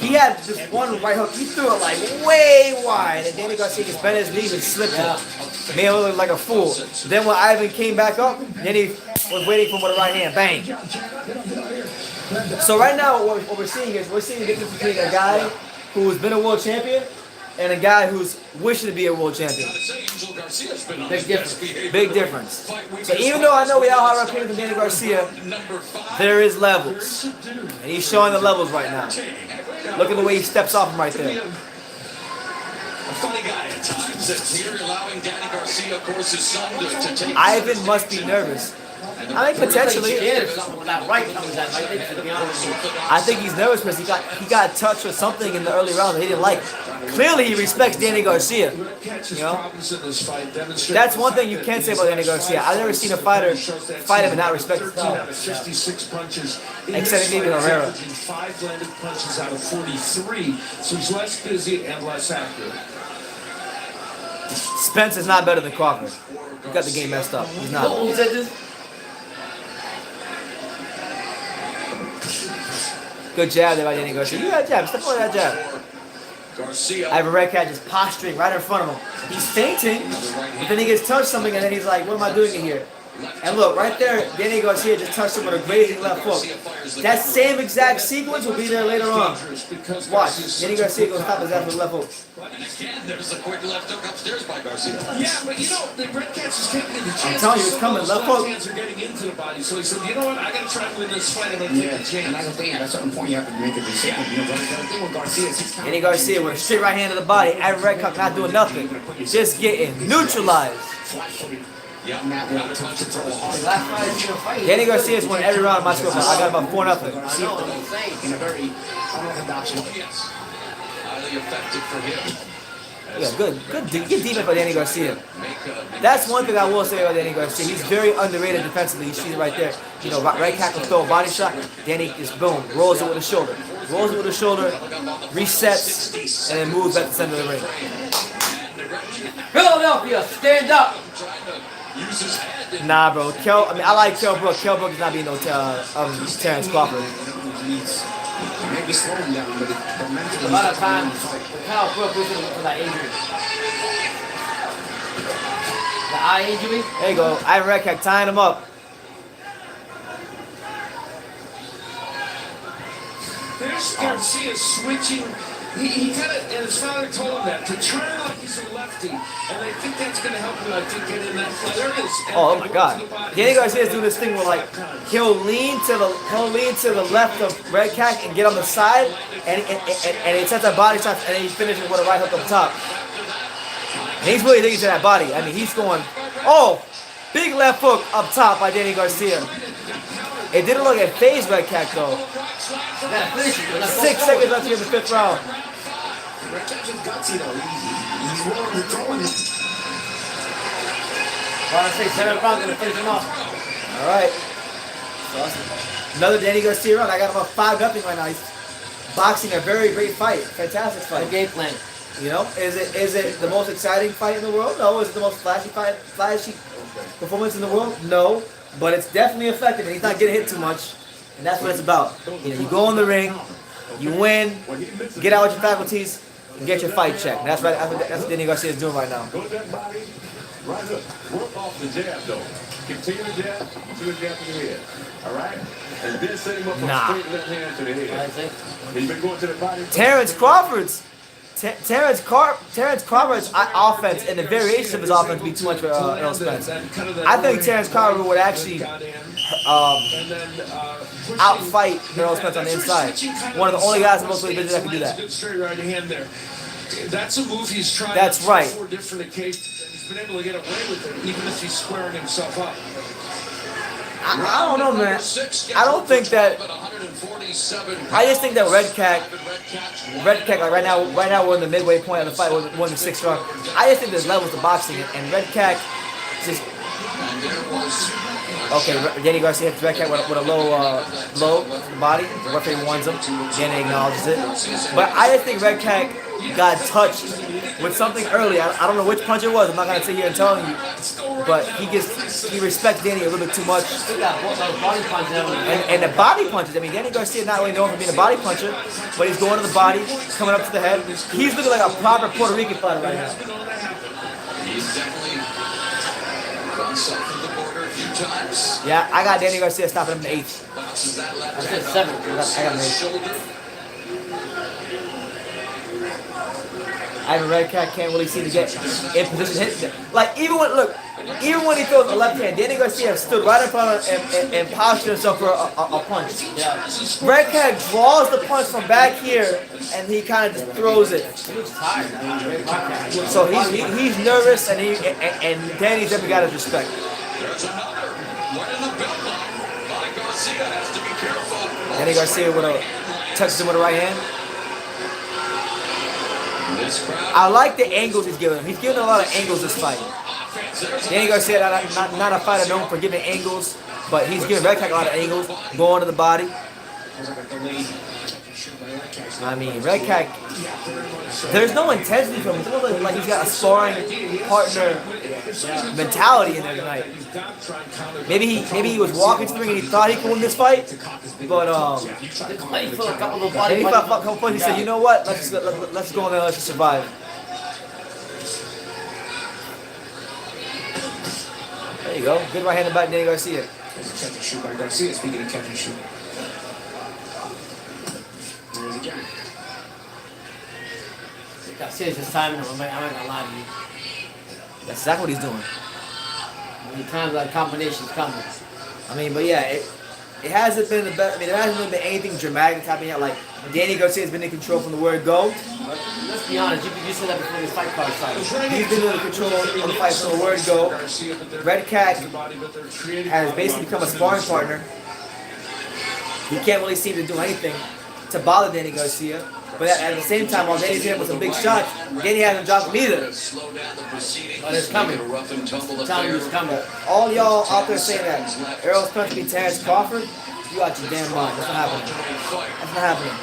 He had this one right hook. He threw it like way wide, and Danny Garcia just bent his knees and slipped it. Made him look like a fool. Then when Ivan came back up, then he was waiting for him with a right hand. Bang. So right now, what we're seeing is the difference between a guy who's been a world champion and a guy who's wishing to be a world champion. Big difference. Big difference. So even though I know we all have our opinions on Danny Garcia, there is levels. And he's showing the levels right now. Look at the way he steps off him right there. A funny guy at times. That's here allowing Danny Garcia, of course, his son to take. Ivan must be nervous. I think potentially. I think he's nervous because he got touched with something in the early rounds that he didn't like. Clearly, he respects Danny Garcia. You know, that's one thing you can say about Danny Garcia. I've never seen a fighter fight him and not respect his style. 56 punches. Except maybe Herrera. 5 landed punches out of 43, so he's less busy and less accurate. Spence is not better than Crawford. You got the game messed up. He's not. Who said this? Good jab there by Danny Garcia. You got a jab. Step on that jab. Ivan Redkach just posturing right in front of him. He's fainting, but then he gets touched something, and then he's like, what am I doing in here? And look, right there, Danny Garcia just touched him with a grazing left hook. That same exact sequence will be there later on. Watch. Danny Garcia goes top his ass with a left hook. And again, there's a quick left hook upstairs by Garcia. Yeah, but you know, the Redkach is taking the chance. I'm telling you, it's coming. Left hook. Hands are getting into the body, so he said, you know what, I got to try to win this fight. I'm going to take a chance. And I don't think at a certain point you have to make a decision. You know, but the thing with Garcia is he's Danny Garcia with a straight right hand to the body. Ivan Redkach not doing nothing. Just getting neutralized. Danny Garcia has won every round of my score. I got about 4-0. In a very unorthodox way. Yes. Highly effective for him. Yeah, good defense by Danny Garcia. That's one thing I will say about Danny Garcia. He's very underrated defensively. You see it right there. You know, Redkach will throw a body shot. Danny just boom, rolls it with his shoulder. Rolls it with his shoulder, resets, and then moves back to the center of the ring. Philadelphia, stand up. Nah, bro. I like Kell Brook. Kell Brook is not being no Terrence Crawford. Maybe slow him down, but mentally. A lot of times, Kell Brook was for that injury. The eye injury. There you go. Ivan Redkach tying him up. There's Garcia switching. He kind of, and his father told him that, to turn like he's a lefty. And I think that's going to help him, I think, get in that fight. There it is. Oh my God. Danny Garcia is doing this thing where like he'll lean to the left of Redkach and get on the side, and he sets that body shot, and then he finishes with a right hook up top. And he's really digging to that body. I mean, he's going, big left hook up top by Danny Garcia. It didn't look at phase Redkach though. 6 seconds left here in the 5th round. Redkach is gutsy though. He's willing to throw it. I say 7th round, gonna finish him off. All right. Awesome. Another Danny Garcia round. I got him up 5-0 right now. He's boxing a very great fight. Fantastic fight. A game plan. You know, is it the most exciting fight in the world? No. Is it the most flashy performance in the world? No. But it's definitely effective, and he's not getting hit too much, and that's what it's about. You know, you go in the ring, you win, get out with your faculties, and get your fight check. And that's what Danny Garcia is doing right now. Go to that body, right hook. Work off the jab, though. Continue the jab to the jab to the head. All right? And then set him up for a straight left hand to the head. He's been going to the body. Terrence Crawford's Terrence Crawford's offense and the variation of his offense be too much for Errol Spence. I think Terrence Crawford would actually outfight Errol Spence on the inside. One of the only guys in most weight divisions that can do that. Good straight right hand there. That's a move he's tried That's on right. 4 different occasions, and he's been able to get away with it, even if he's squaring himself up. I don't know, man. I don't think that. I just think that Redkach, like right now we're in the midway point of the fight, we're in the 6th round. I just think there's levels to boxing, and Redkach just. Okay, Danny Garcia hits Redkach with a low blow to the body. Referee warns him. Danny acknowledges it. But I just think Redkach got touched with something early. I don't know which punch it was. I'm not gonna sit here and tell you. But he respects Danny a little bit too much. And the body punches. I mean, Danny Garcia not only known for being a body puncher, but he's going to the body, coming up to the head. He's looking like a proper Puerto Rican fighter right now. He's definitely gone south of the border a few times. Yeah, I got Danny Garcia stopping him in the 8th. Bounces that left I said hand 7. I got him in the 8th. shoulder. Ivan Redkach can't really seem to get in position. Like even when he throws a left hand, Danny Garcia stood right in front of him and postured himself for a punch. Yeah. Redkach draws the punch from back here and he kind of just throws it. He looks tired. So he's nervous and Danny's never got his respect. There's another. Right in the belt line. Garcia has to be careful. Danny Garcia touches him with a right hand. I like the angles he's giving him. He's giving a lot of angles this fight. Danny Garcia, not a fighter known for giving angles, but he's giving Redkach a lot of angles, going to the body. I mean, Redkach, there's no intensity from him. It's almost like he's got a sparring partner mentality in there tonight. Maybe he was walking to the ring and he thought he could win this fight, but He felt a couple of he felt a couple punches. He said, you know what? Let's go in there. Let's just survive. There you go. Good right hand by Danny Garcia. There's a catch and shoot by Garcia. Speaking of catch and shoot. There's again. Garcia's just timing him. I'm not gonna lie to you. That's exactly what he's doing. Many times that combination's coming. I mean, but yeah, it hasn't been the best. I mean, there hasn't really been anything dramatic happening yet. Like Danny Garcia's been in control from the word go. But let's be honest, you said that before this fight card started. He's been in control of the fight from the word go. Redkach has basically become a sparring partner. He can't really seem to do anything to bother Danny Garcia. But at the same time, while Danny's hitting with some big shots, Danny hasn't dropped him either. But it's coming. Time is coming. All y'all out there saying that Errol Spence beat Terrence Crawford, you out your damn mind. That's not happening. That's not happening.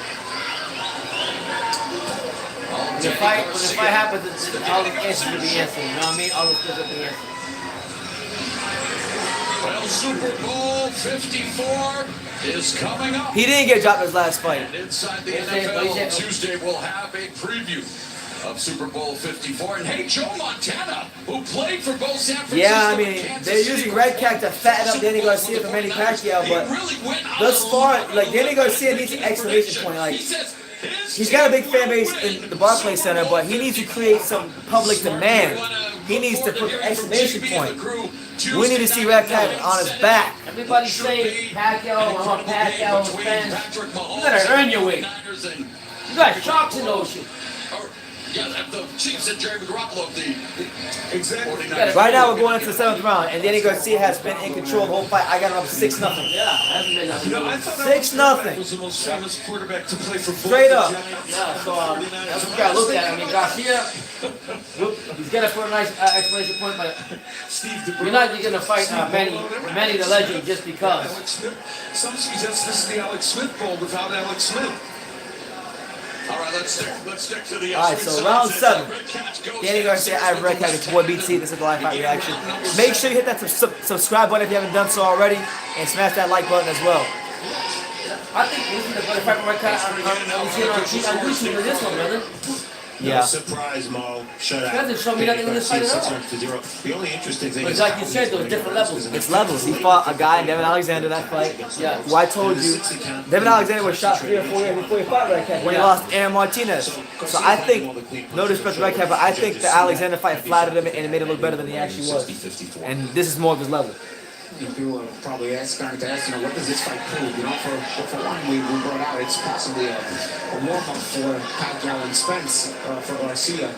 When the fight happens, all the answers will be answered. You know what I mean? All the questions will be answered. Well, Super Bowl 54 is coming up. He didn't get dropped in his last fight. And inside the NFL Tuesday, we'll have a preview of Super Bowl 54. And hey, Joe Montana, who played for both San Francisco Yeah, I mean, and Kansas they're City, using Redkach to fatten up Danny Garcia for Manny Pacquiao, but thus far, like Danny Garcia needs an exclamation point. Like he's got a big fan base in the Barclays Center, but he needs to create some public demand. He needs to put an exclamation point. We need to see Redkach on his back. Everybody say Pacquiao, I want Pacquiao fans. You better earn your way. You got sharks in the ocean. Yeah, the Chiefs and Jerry Garoppolo of the Exactly. Right now we're going into the 7th round, and Danny Garcia has been in control of the whole fight. I got him up 6-0. Yeah, hasn't been nothing. You know, I thought 6-0. was the most famous quarterback to play for both Straight the up. Giants. Yeah, so that's what you gotta look at. I mean, Garcia, he's gonna put a nice exclamation point, but you're not gonna fight Manny the Legend just because. Alex Smith. Some suggest this is the Alex Smith Bowl without Alex Smith. All right, let's stick to the. All right, so round 7. Danny Garcia, Ivan Redkach, it's boy BT. This is the live fight reaction. Make sure you hit that subscribe button if you haven't done so already, and smash that like button as well. I think this is the better fight for Redkach. I'm seeing on YouTube than this one, brother. Yeah. No surprise, Mo. Shut up. Doesn't show me nothing in this fight at all. 6-0. The only interesting thing But is like you said, there's different levels. It's levels. He fought a guy, Devin Alexander, that fight. Yeah. Who I told you, Devin Alexander was shot 3 or 4 years before he fought Redkach when he lost Aaron Martinez. So I think, no disrespect to Redkach, but I think the Alexander fight flattered him and it made him look better than he actually was. And this is more of his level. People are probably starting to ask, what does this fight prove? For one, we brought out it's possibly a warm-up for Pacquiao and Spence for Garcia.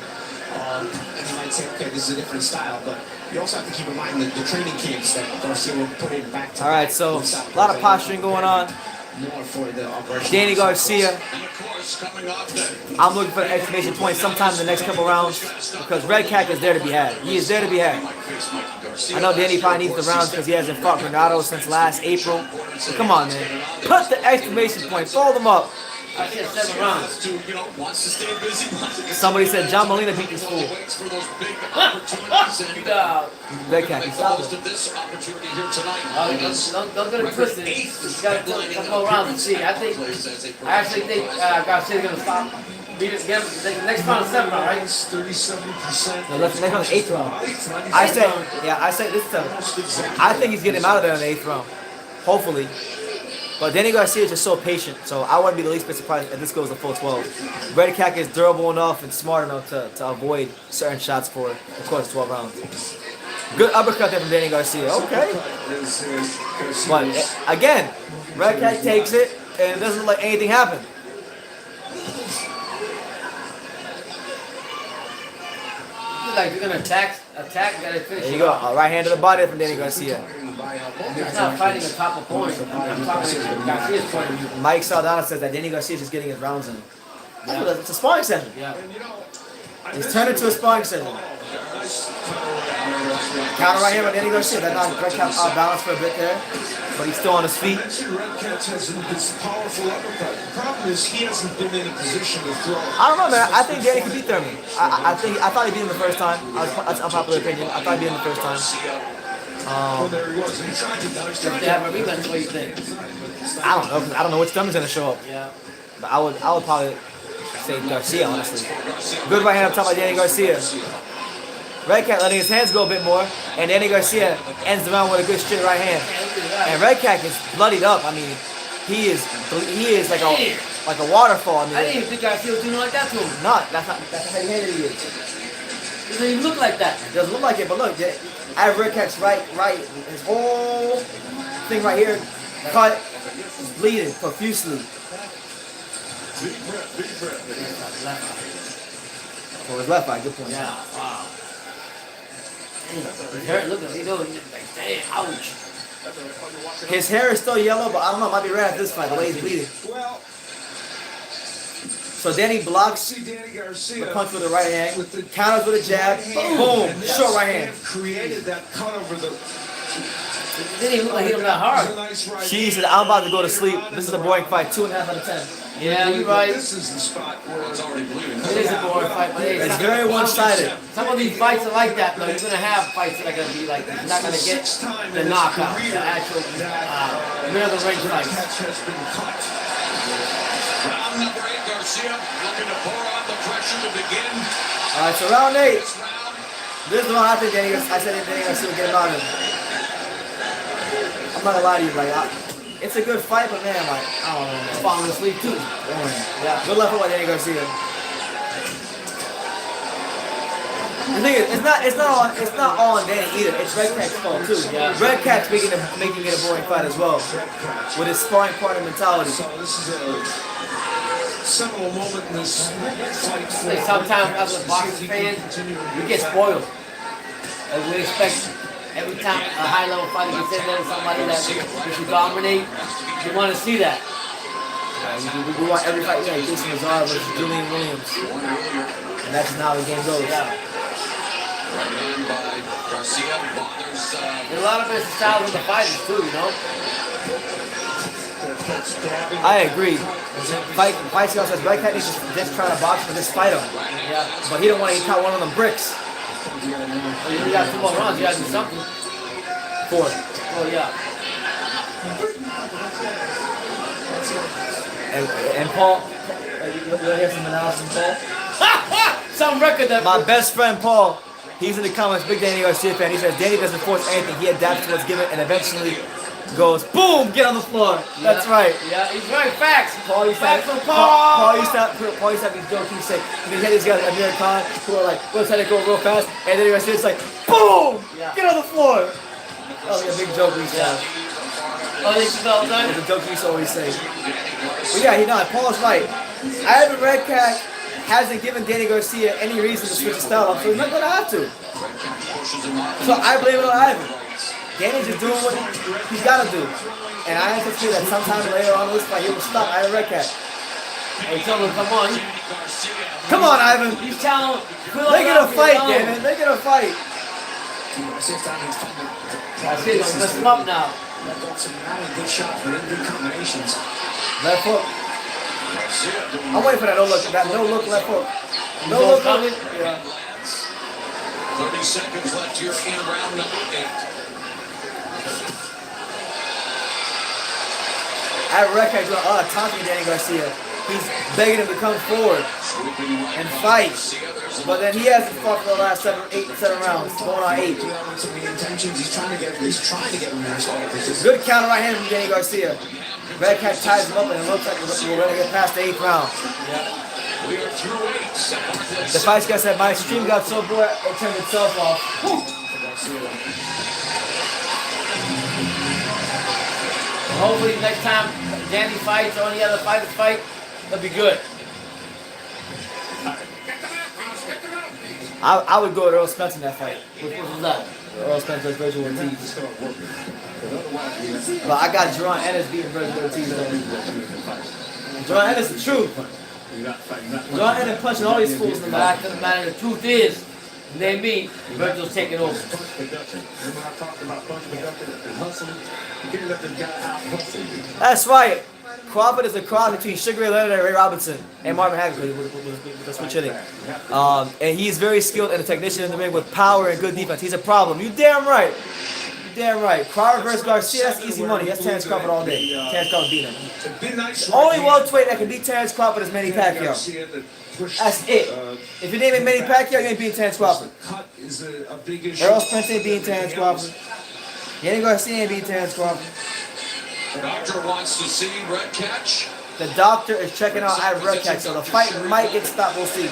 And you might say, okay, this is a different style, but you also have to keep in mind the training camps that Garcia will put in back to. All right, so a lot of posturing going on. More for the Danny Garcia. I'm looking for the exclamation point sometime in the next couple rounds because Redkach is there to be had. He is there to be had. I know Danny probably needs the rounds because he hasn't fought Granado since last April. But come on, man. Put the exclamation point. Fold them up. I said 7 rounds. Somebody said John Molina beat this fool. Redkach, stop it. Don't get it twisted. He's got a couple more rounds to see. I actually think Garcia's going to stop. The next round is 7 round, right? 37%. No, next round is 8th round. I said this time. I think he's getting him out of there in the 8th round. Hopefully. But Danny Garcia is just so patient, so I wouldn't be the least bit surprised if this goes a full 12. Redkach is durable enough and smart enough to avoid certain shots for, of course, 12 rounds. Good uppercut there from Danny Garcia. Okay. But again, Redkach takes it and it doesn't let anything happen. Like you're gonna attack, gotta finish. There you go. A right hand to the body from Danny Garcia. It's not fighting a top opponent. I'm talking Garcia's point of view. Mike Saldana says that Danny Garcia is just getting his rounds in. Yeah. It's a sparring session. Yeah. He's turned into a sparring session. Counter right here by Danny Garcia. That knocked Redkach off balance for a bit there, but he's still on his feet. Redkach has this powerful uppercut. The problem is he hasn't been in a position to throw. I don't know, man. I think Danny can beat Thurman. I thought he beat him the first time. That's an unpopular opinion. I thought he beat him the first time. Well, there he was. He tried to have a rematch. What do you think? I don't know. I don't know which Thurman's gonna show up. Yeah. But I would probably say Garcia, honestly. Good right hand up top by Danny Garcia. Redkach letting his hands go a bit more, and Danny Garcia ends the round with a good straight right hand. And Redkach is bloodied up. I mean, he is like a waterfall. I mean, I didn't even think Garcia was doing like that to him. That's how heavy he is. Doesn't even look like that. It doesn't look like it, but look, I have Redkach's right, his whole thing right here, cut, bleeding profusely. Big breath. For his left eye, good point. Yeah, wow. His hair, look at what he's doing. Like, damn, ouch. His hair is still yellow, but I don't know, it might be red at this fight, the way he's bleeding. Well, so Danny blocks Danny Garcia the punch with the right hand, counters with a jab, boom, short right hand. Created that cut over the. It didn't even look like he hit him that hard. She said, I'm about to go to sleep. This is a boring fight, 2.5 out of 10. Yeah, you're right. This is the spot where it's already bleeding. It is a boring fight, but it's very one-sided. Some of these fights are like that, though. You're gonna have fights that are gonna be like that. You're not gonna get the knockout, the actual middle of the ring fight. Round number 8, Garcia looking to pour on the pressure to begin. All right, so round 8. This is the one I think Danny Garcia will get him out of. I'm not gonna lie to you, like, it's a good fight, but man, like, I don't know, man. Falling asleep too. Yeah, good luck with Danny Garcia. The thing is, it's not all on Danny either. It's Redkach's fault too. Yeah. Redkach's making it a boring fight as well, with his sparring partner mentality. So this is a seminal moment in this fight. Sometimes as a boxing fan, we get spoiled. And we expect every time a high-level fighter gets in there with somebody that should dominate, we want to see that. We want every fight, Jason Mazar versus Julian Williams. And that's not how the game goes. Yeah. Right hand by Garcia bothers. There's a lot of different styles with the fighters too, you know? I agree. Fight Scott says Redkach needs to just try to box for this fight him. Yeah. But he don't want to get caught one of them bricks. You got 2 more rounds, you got to do something. 4. Oh, yeah. And Paul, you want to hear some analysis, Paul? some record that My best friend Paul, he's in the comments, big Danny Garcia fan. He says Danny doesn't force anything. He adapts to what's given and eventually goes, boom, get on the floor. That's right. Yeah, he's right. Facts. Paul used to Facts have, from Paul. Paul used to have these jokes. He said, he had these guys, Amir Khan, who are like, we'll try to go real fast. And then Garcia's like, boom, get on the floor. That was like a big joke we used to have. Oh, they used to all the time? It's a joke we used to always say. But yeah, Paul's right. Ivan Redkach hasn't given Danny Garcia any reason to switch his style up, so he's not going to have to. So I blame it on Ivan. Danny's just doing what he's got to do. And I anticipate that sometime later on in this fight, he will stop Ivan Redkach. Hey, tell him, come on. Come on, Ivan. He's telling him. Make it a fight, damn it. Make it a fight. That's it. Let's him up now. Good shots, good combinations. Left hook. I'm waiting for that no look. That no look left hook. No look coming. Yeah. 30 seconds left here in round number 8. I reckon doing a lot of taunting Danny Garcia. He's begging him to come forward and fight. But then he hasn't fought for the last 7 rounds, going on 8. He's trying to get him. Good counter right hand from Danny Garcia. Redkach ties him up and it looks like we're going to get past the 8th round. The fight guy said, my stream got so bored it turned itself off. Hopefully next time Danny fights or any other fighters fight, it'll be good. I would go to Earl Spence in that fight. Which was that? Earl Spence versus Virgil Ortiz. But I got Jerron Ennis beating Virgil Ortiz. Jerron Ennis the truth. Jerron Ennis punching all these fools in the back. Doesn't matter. The truth is, they me, Virgil's taking over. That's right. Crawford is a cross between Sugar Ray Leonard and Ray Robinson and Marvin Hagler with the switch hitting. And he's very skilled and a technician in the ring with power and good defense. He's a problem. You damn right. You damn right. Crawford versus Garcia, that's easy money. That's Terrence Crawford all day. Terrence Crawford beat him. The only welterweight that can beat Terrence Crawford is Manny Pacquiao. That's it. If you're naming Manny Pacquiao, you ain't beating Terrence Crawford. Earl Spence ain't beating Terrence Crawford. Danny Garcia ain't beating Terrence Crawford. The doctor wants to see Redkach. The doctor is checking out Ivan Redkach, so the fight might get stopped. We'll see.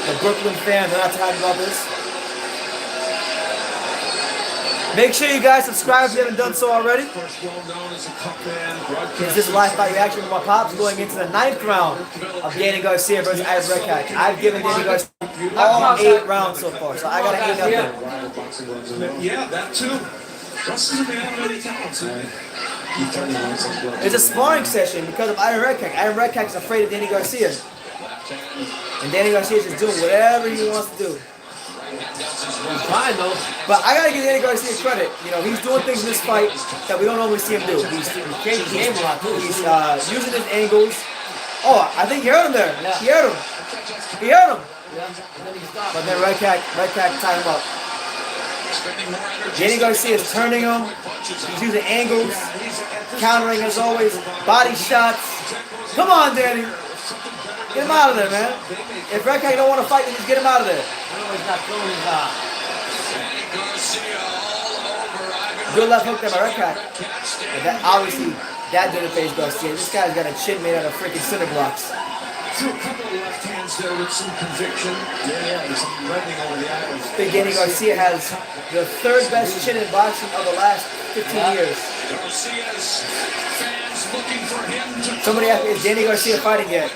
The Brooklyn fans are not talking about this. Make sure you guys subscribe if you haven't done so already. This is live fight reaction with my pops going into the 9th round of Danny Garcia versus Ivan Redkach. I've given Danny Garcia all 8 rounds so far, so I got an 8 up there. Yeah, that too. It's a sparring session because of Ivan Redkach. Ivan Redkach is afraid of Danny Garcia. And Danny Garcia is just doing whatever he wants to do. He's fine though. But I gotta give Danny Garcia credit. You know, he's doing things in this fight that we don't normally see him do. He's changing the game a lot too. He's using his angles. Oh, I think he heard him there. Yeah. He heard him. He heard him. Yeah. And then he stopped. But then Redkach tied him up. Danny Garcia is turning him. He's using angles, countering as always, body shots. Come on, Danny. Get him out of there, man. If Redkach don't want to fight, then just get him out of there. He's not throwing his Good left hook there by Redkach. That, obviously, that didn't face Garcia. This guy's got a chin made out of freaking cinder blocks. Threw a couple of left hands there with some conviction. Yeah, there's some running over the eyes. I think Danny Garcia has the 3rd best chin in boxing of the last 15 years. Garcia's fans looking for him to. Somebody asked me, is Danny Garcia fighting yet?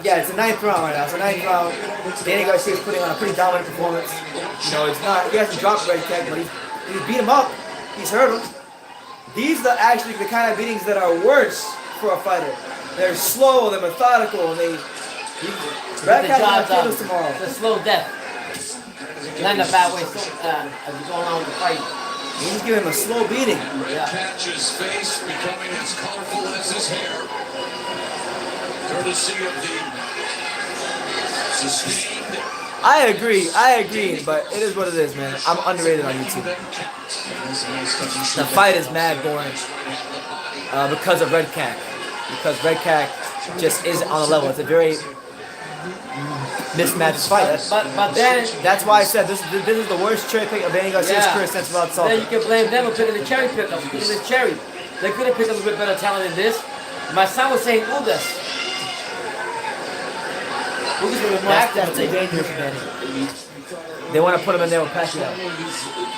Yeah, it's the 9th round right now. It's the 9th round. Danny Garcia is putting on a pretty dominant performance. You know, it's not. He hasn't dropped Redkach, but he beat him up. He's hurt him. These are actually the kind of beatings that are worse for a fighter. They're slow, they're methodical, and Redkach is going to kill us tomorrow. It's a slow death. Not in a bad way. As you go along with the fight. He's giving him a slow beating. Redkach's face becoming as colorful as his hair. Courtesy of the sustained. I agree, but it is what it is, man. I'm underrated on YouTube. The fight is mad boring because of Redkach. Because Redkach just isn't on the level. It's a very mismatched fight. But then That's why I said this is the worst cherry pick of Danny Garcia's career since Rod Salter. then you can blame them for picking the cherry pick up, picking the cherry. They could have picked a little bit better talent than this. My son was saying Ugas. Ugas would have been more active. That's too dangerous for Danny. They want to put him in there with Pacquiao,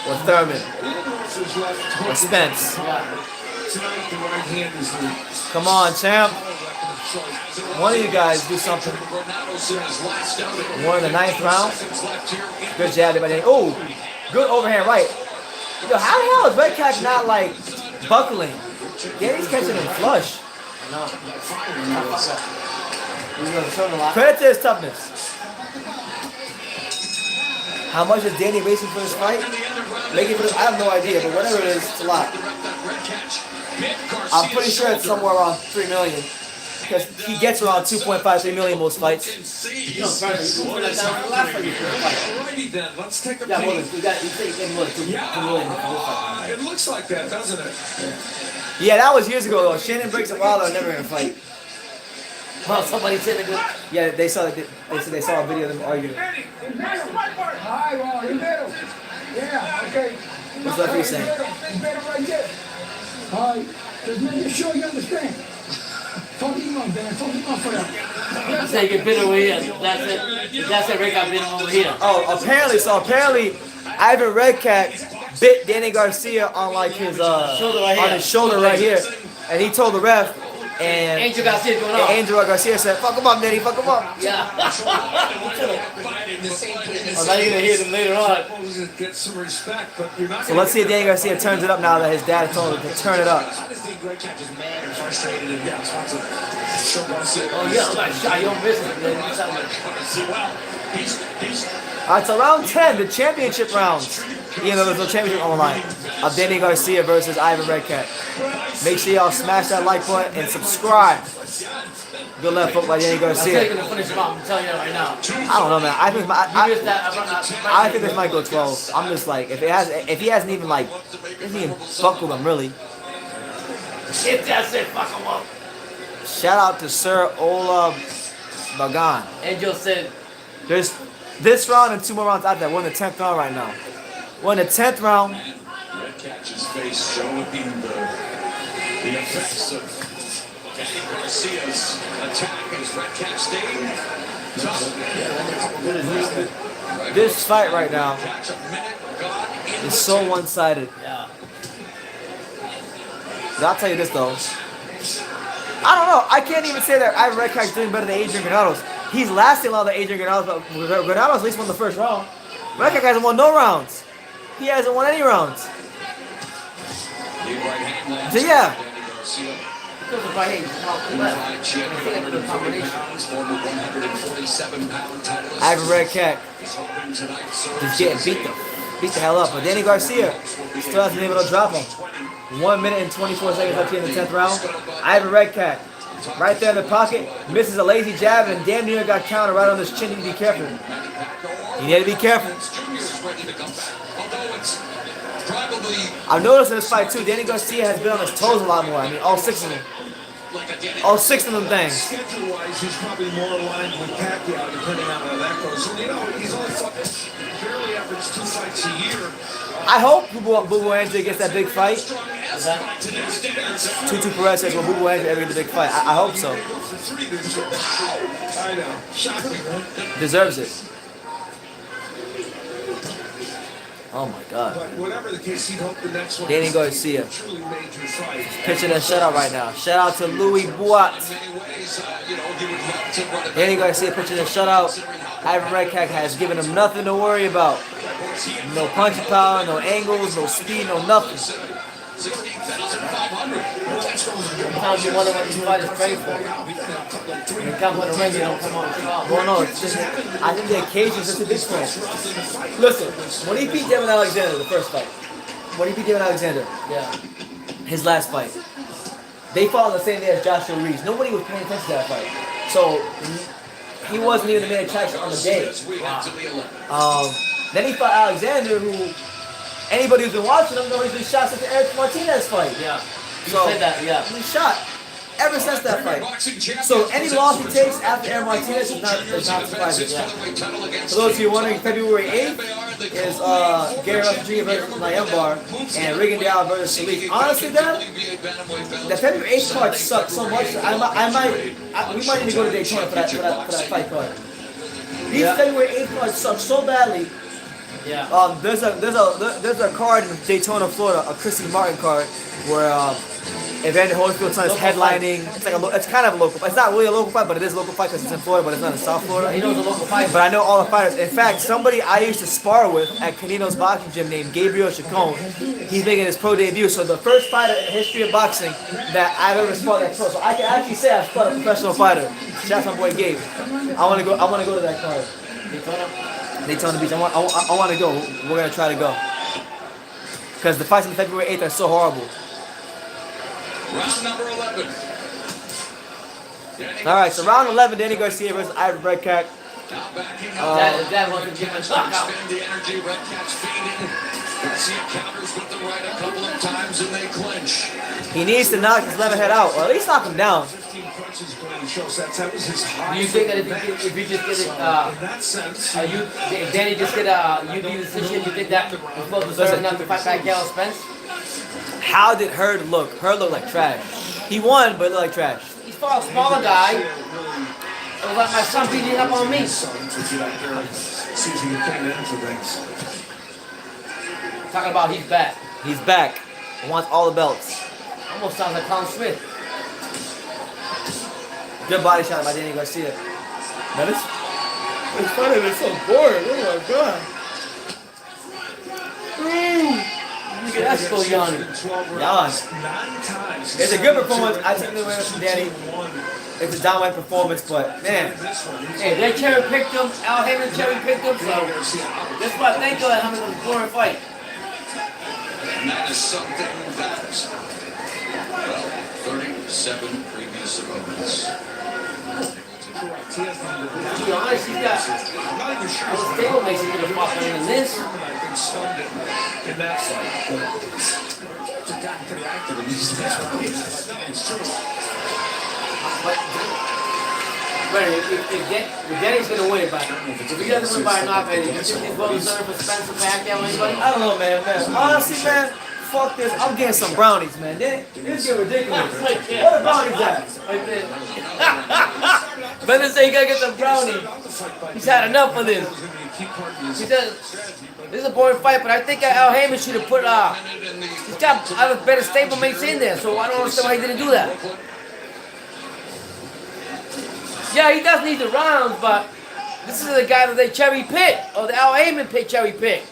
or Thurman, or Spence. Come on, champ. One of you guys do something. One in the 9th round. Good jab there by Danny. Oh, good overhand right. Yo, how the hell is Redkach not like buckling? Danny's catching him flush. Credit to his toughness. How much is Danny racing for this fight? Making for this, I have no idea, but whatever it is, it's a lot. I'm pretty sure it's somewhere around 3 million. Because he gets around 2.5, 3 million most fights. Alrighty then, let's take a peek. It looks like that, doesn't it? Yeah, that was years ago though. Shannon Briggs and Wilder are never in a fight. Well, somebody said it. Yeah, they said they saw a video of them arguing. Hi, well, you better. Yeah, okay. What's that you saying? You better right there. All right, just making sure you understand. Fuck him up, man. Fuck him up for that. That's it, you get bit over here. That's it, Rick got bit over here. Oh, apparently, Ivan Redkach bit Danny Garcia on like his shoulder right here, and he told the ref. And Angel Garcia going on. Angel Garcia said, "Fuck him up, Danny. Fuck him up." Yeah. I'm not even gonna hear them later on. Get some respect, but you're not. So let's see if Danny Garcia turns it up now that his dad told him to turn it up. Oh yeah, I'm like, shot your business. Alright, so round 10, the championship rounds. Even though there's no championship on the line. Of Danny Garcia versus Ivan Redkach. Make sure y'all smash that like button and subscribe. Good left hook by Danny Garcia. I'm gonna finish him up. I'm telling you that right now. I don't know, man. I think this might go 12. I'm just like, if he hasn't even like, isn't even buckled him really. If that's it, fuck him up. Shout out to Sir Ola Bagan. Angel said, There's this round and 2 more rounds after that. We're in the 10th round right now. We're in the 10th round. Redkach's face showing the effects of Danny Garcia's attack as Redkach staying tough. This fight right now is so one-sided. yeah. But I'll tell you this though. I don't know. I can't even say that Ivan Redkach is doing better than Adrian Granados. He's lasting longer than Adrian Granados, but Granados at least won the first round. Redkach hasn't won no rounds. He hasn't won any rounds. So yeah. Ivan Redkach is getting beat the hell up. But Danny Garcia still hasn't been able to drop him. 1 minute and 24 seconds left here in the 10th round. Ivan Redkach, right there in the pocket, misses a lazy jab and damn near got countered right on his chin. You need to be careful. You need to be careful. I've noticed in this fight too, Danny Garcia has been on his toes a lot more. I mean, all 6 of them. All 6 of them things. Schedule-wise, he's probably more aligned with Pacquiao, depending on how that goes. And, you know, he's only barely averaged 2 fights a year. I hope Bubu Andrew gets that big fight. Tutu Perez says, well, Bubu Andrew ever gets a big fight. I hope so. I know. Shocking, right? Deserves it. Oh my God. But whatever the case, he'd hope the next one Danny is Garcia. a truly major fight. Pitching a shutout right now. Shout out to Louis Boat. Danny Garcia pitching a shutout. Ivan Redkach has given him nothing to worry about. No punching power, no angles, no speed, no nothing. sometimes you wonder what these fighters train for. When they come to the ring, they don't come on strong. Well, no, it's just, I think the occasion is just a big thing. Listen, when he beat Devin Alexander, the first fight, when he beat Devin Alexander, his last fight, they fought on the same day as Joshua Reeves. Nobody was paying attention to that fight. So, he wasn't even the main attraction on the day. Then he fought Alexander, who anybody who's been watching him knows he's been shot since the Eric Martinez fight. Yeah. You So, said that, yeah. He shot. ever since that fight. So any loss he takes after Aaron Martinez is not surprising. Yeah. For those of you wondering, February 8th is Gary Russell Jr. versus Mayembar and Rigondeaux versus Shalif. Honestly, the February 8th card sucks so much. We might need to go to Daytona for that fight card. These February 8th cards suck so badly. Yeah. There's a card in Daytona, Florida, a Chrissy Martin card, where Evander Holyfield's son is headlining. It's kind of a local. It's not really a local fight, but it is a local fight because it's in Florida, but it's not in South Florida. He knows a local fight. But I know all the fighters. In fact, somebody I used to spar with at Canino's boxing gym named Gabriel Chacon, he's making his pro debut. So the first fighter in the history of boxing that I've ever sparred at pro. So I can actually say I've sparred a professional fighter. Shout out my boy Gabe. I want to go to that card. Daytona Beach. I want to go. We're gonna try to go. Because the fights on February 8th are so horrible. Round number 11. All right, so round 11, Danny Garcia versus Ivan Redkach. That one could give a knockout. The energy, Redkach's feeding. Garcia counters with the right a couple of times and they clinch. He needs to knock his left head out, or at least knock him down. Do you think that if you just get it, if Danny just get a UD decision, you think that he's supposed to deserve enough to fight back Gale Spence? How did Hurd look? Hurd looked like trash. He won, but it looked like trash. He's for a smaller guy. It was like my son beating up on me. Talking about he's back. He's back. He wants all the belts. Almost sounds like Colin Smith. Good body shot by Danny Garcia. That is. It's funny, it's so boring. Oh my god. Look at that still yawning. Yawn. It's a good performance. I take the win from Danny. It's a dominant performance, but man. Hey, they cherry picked him. Al Heyman cherry picked him, so that's why I thank God how many was a boring fight. And that is something that, well, 37 previous opponents. To be honest, he's got those table makes him gonna fuck than this. In that fight, gotten pretty active in these days. It's true. But if Danny's gonna win by, if he doesn't win by a knockout, do you think he's well deserved for Spencer Pacquiao or anybody? I don't know, man. Honestly, man, fuck this. I'm getting some brownies, man. This is ridiculous. Where the brownies at? Right there. Better say you gotta get some brownies. He's had enough of this. He said, this is a boring fight, but I think Al Heyman should have put, he's got other better stablemates in there, so I don't understand why he didn't do that. Yeah, he does need the rounds, but this is the guy that they cherry pick, or the Al Heyman cherry pick.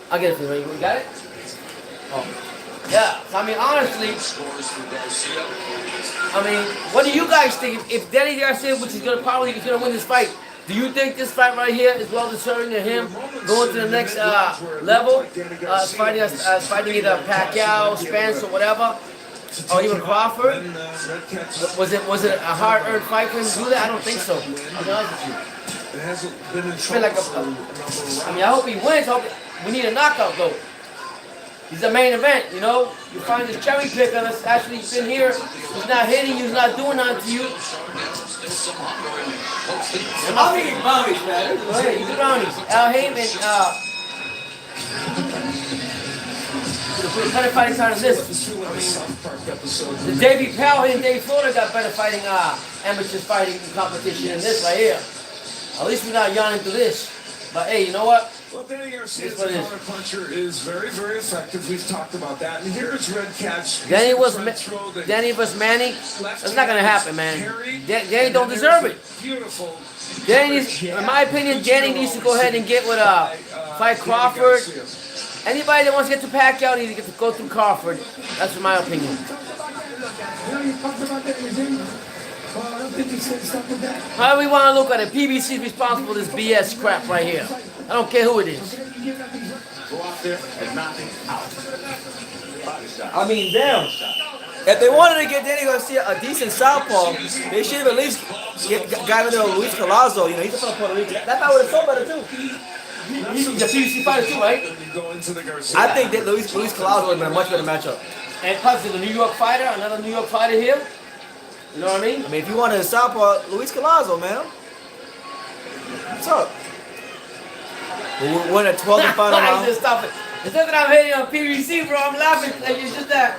I'll get it for you. You got it? Oh. Yeah, so I mean, honestly, what do you guys think? If Danny Garcia, which is gonna win this fight, do you think this fight right here is well deserving of him going to the next level, fighting either Pacquiao, Spence, or whatever, or even Crawford? Was it a hard-earned fight for him to do that? I don't think so. I'll be honest with you. I hope he wins. We need a knockout though. He's the main event, you know? You find this cherry picker that's actually been here, he's not hitting you, he's not doing nothing to you. I'm eating brownies, man. Hey, eat brownies. Al Heyman, put a better fighting card on this. The Davey Powell and Dave Florida got better fighting, amateurs fighting competition than this right here. At least we're not yawning through this. But hey, you know what? Well, Danny Garcia's counter-puncher is very, very effective. We've talked about that. And here is Redkach. Danny versus Manny. That's not gonna happen, man. Danny don't deserve it. Beautiful. Danny, in my opinion, Danny needs to go ahead and get with fight Crawford. Anybody that wants to get to Pacquiao needs to get to go through Crawford. That's in my opinion. However we want to look at it, PBC is responsible for this BS crap right here. I don't care who it is. Go out there and knock him out. I mean, damn. If they wanted to get Danny Garcia a decent southpaw, they should have at least got in there with Luis Collazo. You know, he's from Puerto Rico. That guy would have sold better too. He's a PBC fighter too, right? I think that Luis Collazo would have been a much better matchup. And plus, there's a New York fighter, another New York fighter here. You know what I mean? I mean, if you wanted a southpaw, Luis Collazo, man. What's up? We're winning a 12 and final round. Just stop it. It's not that I'm hating on PVC, bro. I'm laughing. Like, it's just that.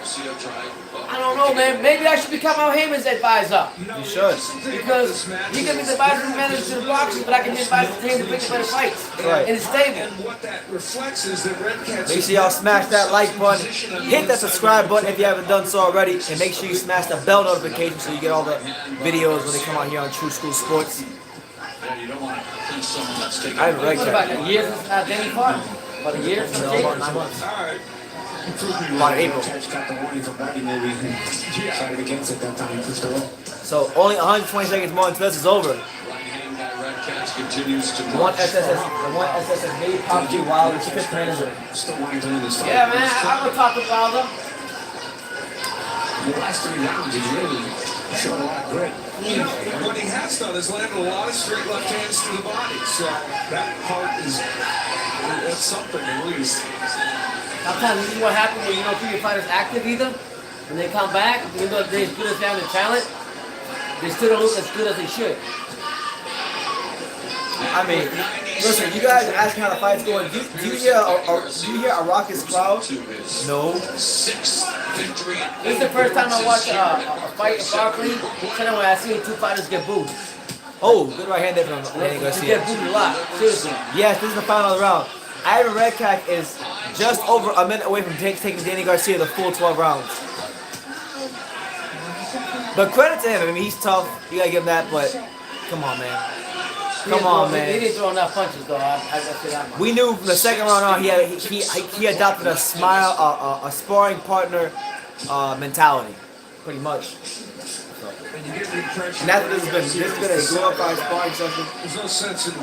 I don't know, man. Maybe I should become Al Heyman's advisor. You should. Because he can be the advisor and manager to the boxing, but I can be advisor to him to pick the better fights. Right. In his stable. And what that reflects is that Redkach. Make sure y'all smash that like button. Hit that subscribe button if you haven't done so already. And make sure you smash the bell notification so you get all the videos when they come out here on True School Sports. Yeah, you don't want to punch someone that's taking. I haven't read What about a year since Danny fought? About a year since Jake? 9 months. All right. About April. Got the warning for body maybe. Tried against it that time. He pushed away. So only 120 seconds more until this is over. Right hand by Redkach continues to. One SSS maybe popped you wild and keep his manager. Still wanting to win this fight. Yeah, man. I'm going to talk to Wilder. The last 3 rounds, he's really showing a lot of grit. You know, what he has done is landed a lot of straight left hands to the body. So that part is that's something at least. Sometimes this is what happens when you don't keep your fighters active either. When they come back, even though they're as good as they have the talent, they still don't look as good as they should. I mean, listen, you guys are asking how the fight's going. Do you hear a raucous crowd? No. This is the first time I watched a fight in Barkley. When I seen 2 fighters get booed. Oh, good right hand there from Danny You Garcia. get booed a lot, seriously. Yes, this is the final round. Ivan Redkach is just over a minute away from taking Danny Garcia the full 12 rounds. But credit to him. I mean, he's tough. You gotta give him that. But come on, man. Come on, man. He didn't throw enough punches, though. I say that much. We knew from the second round on he adopted a a sparring partner mentality, pretty much. And that's what this has been. This has been a glorified sparring session. There's no sense in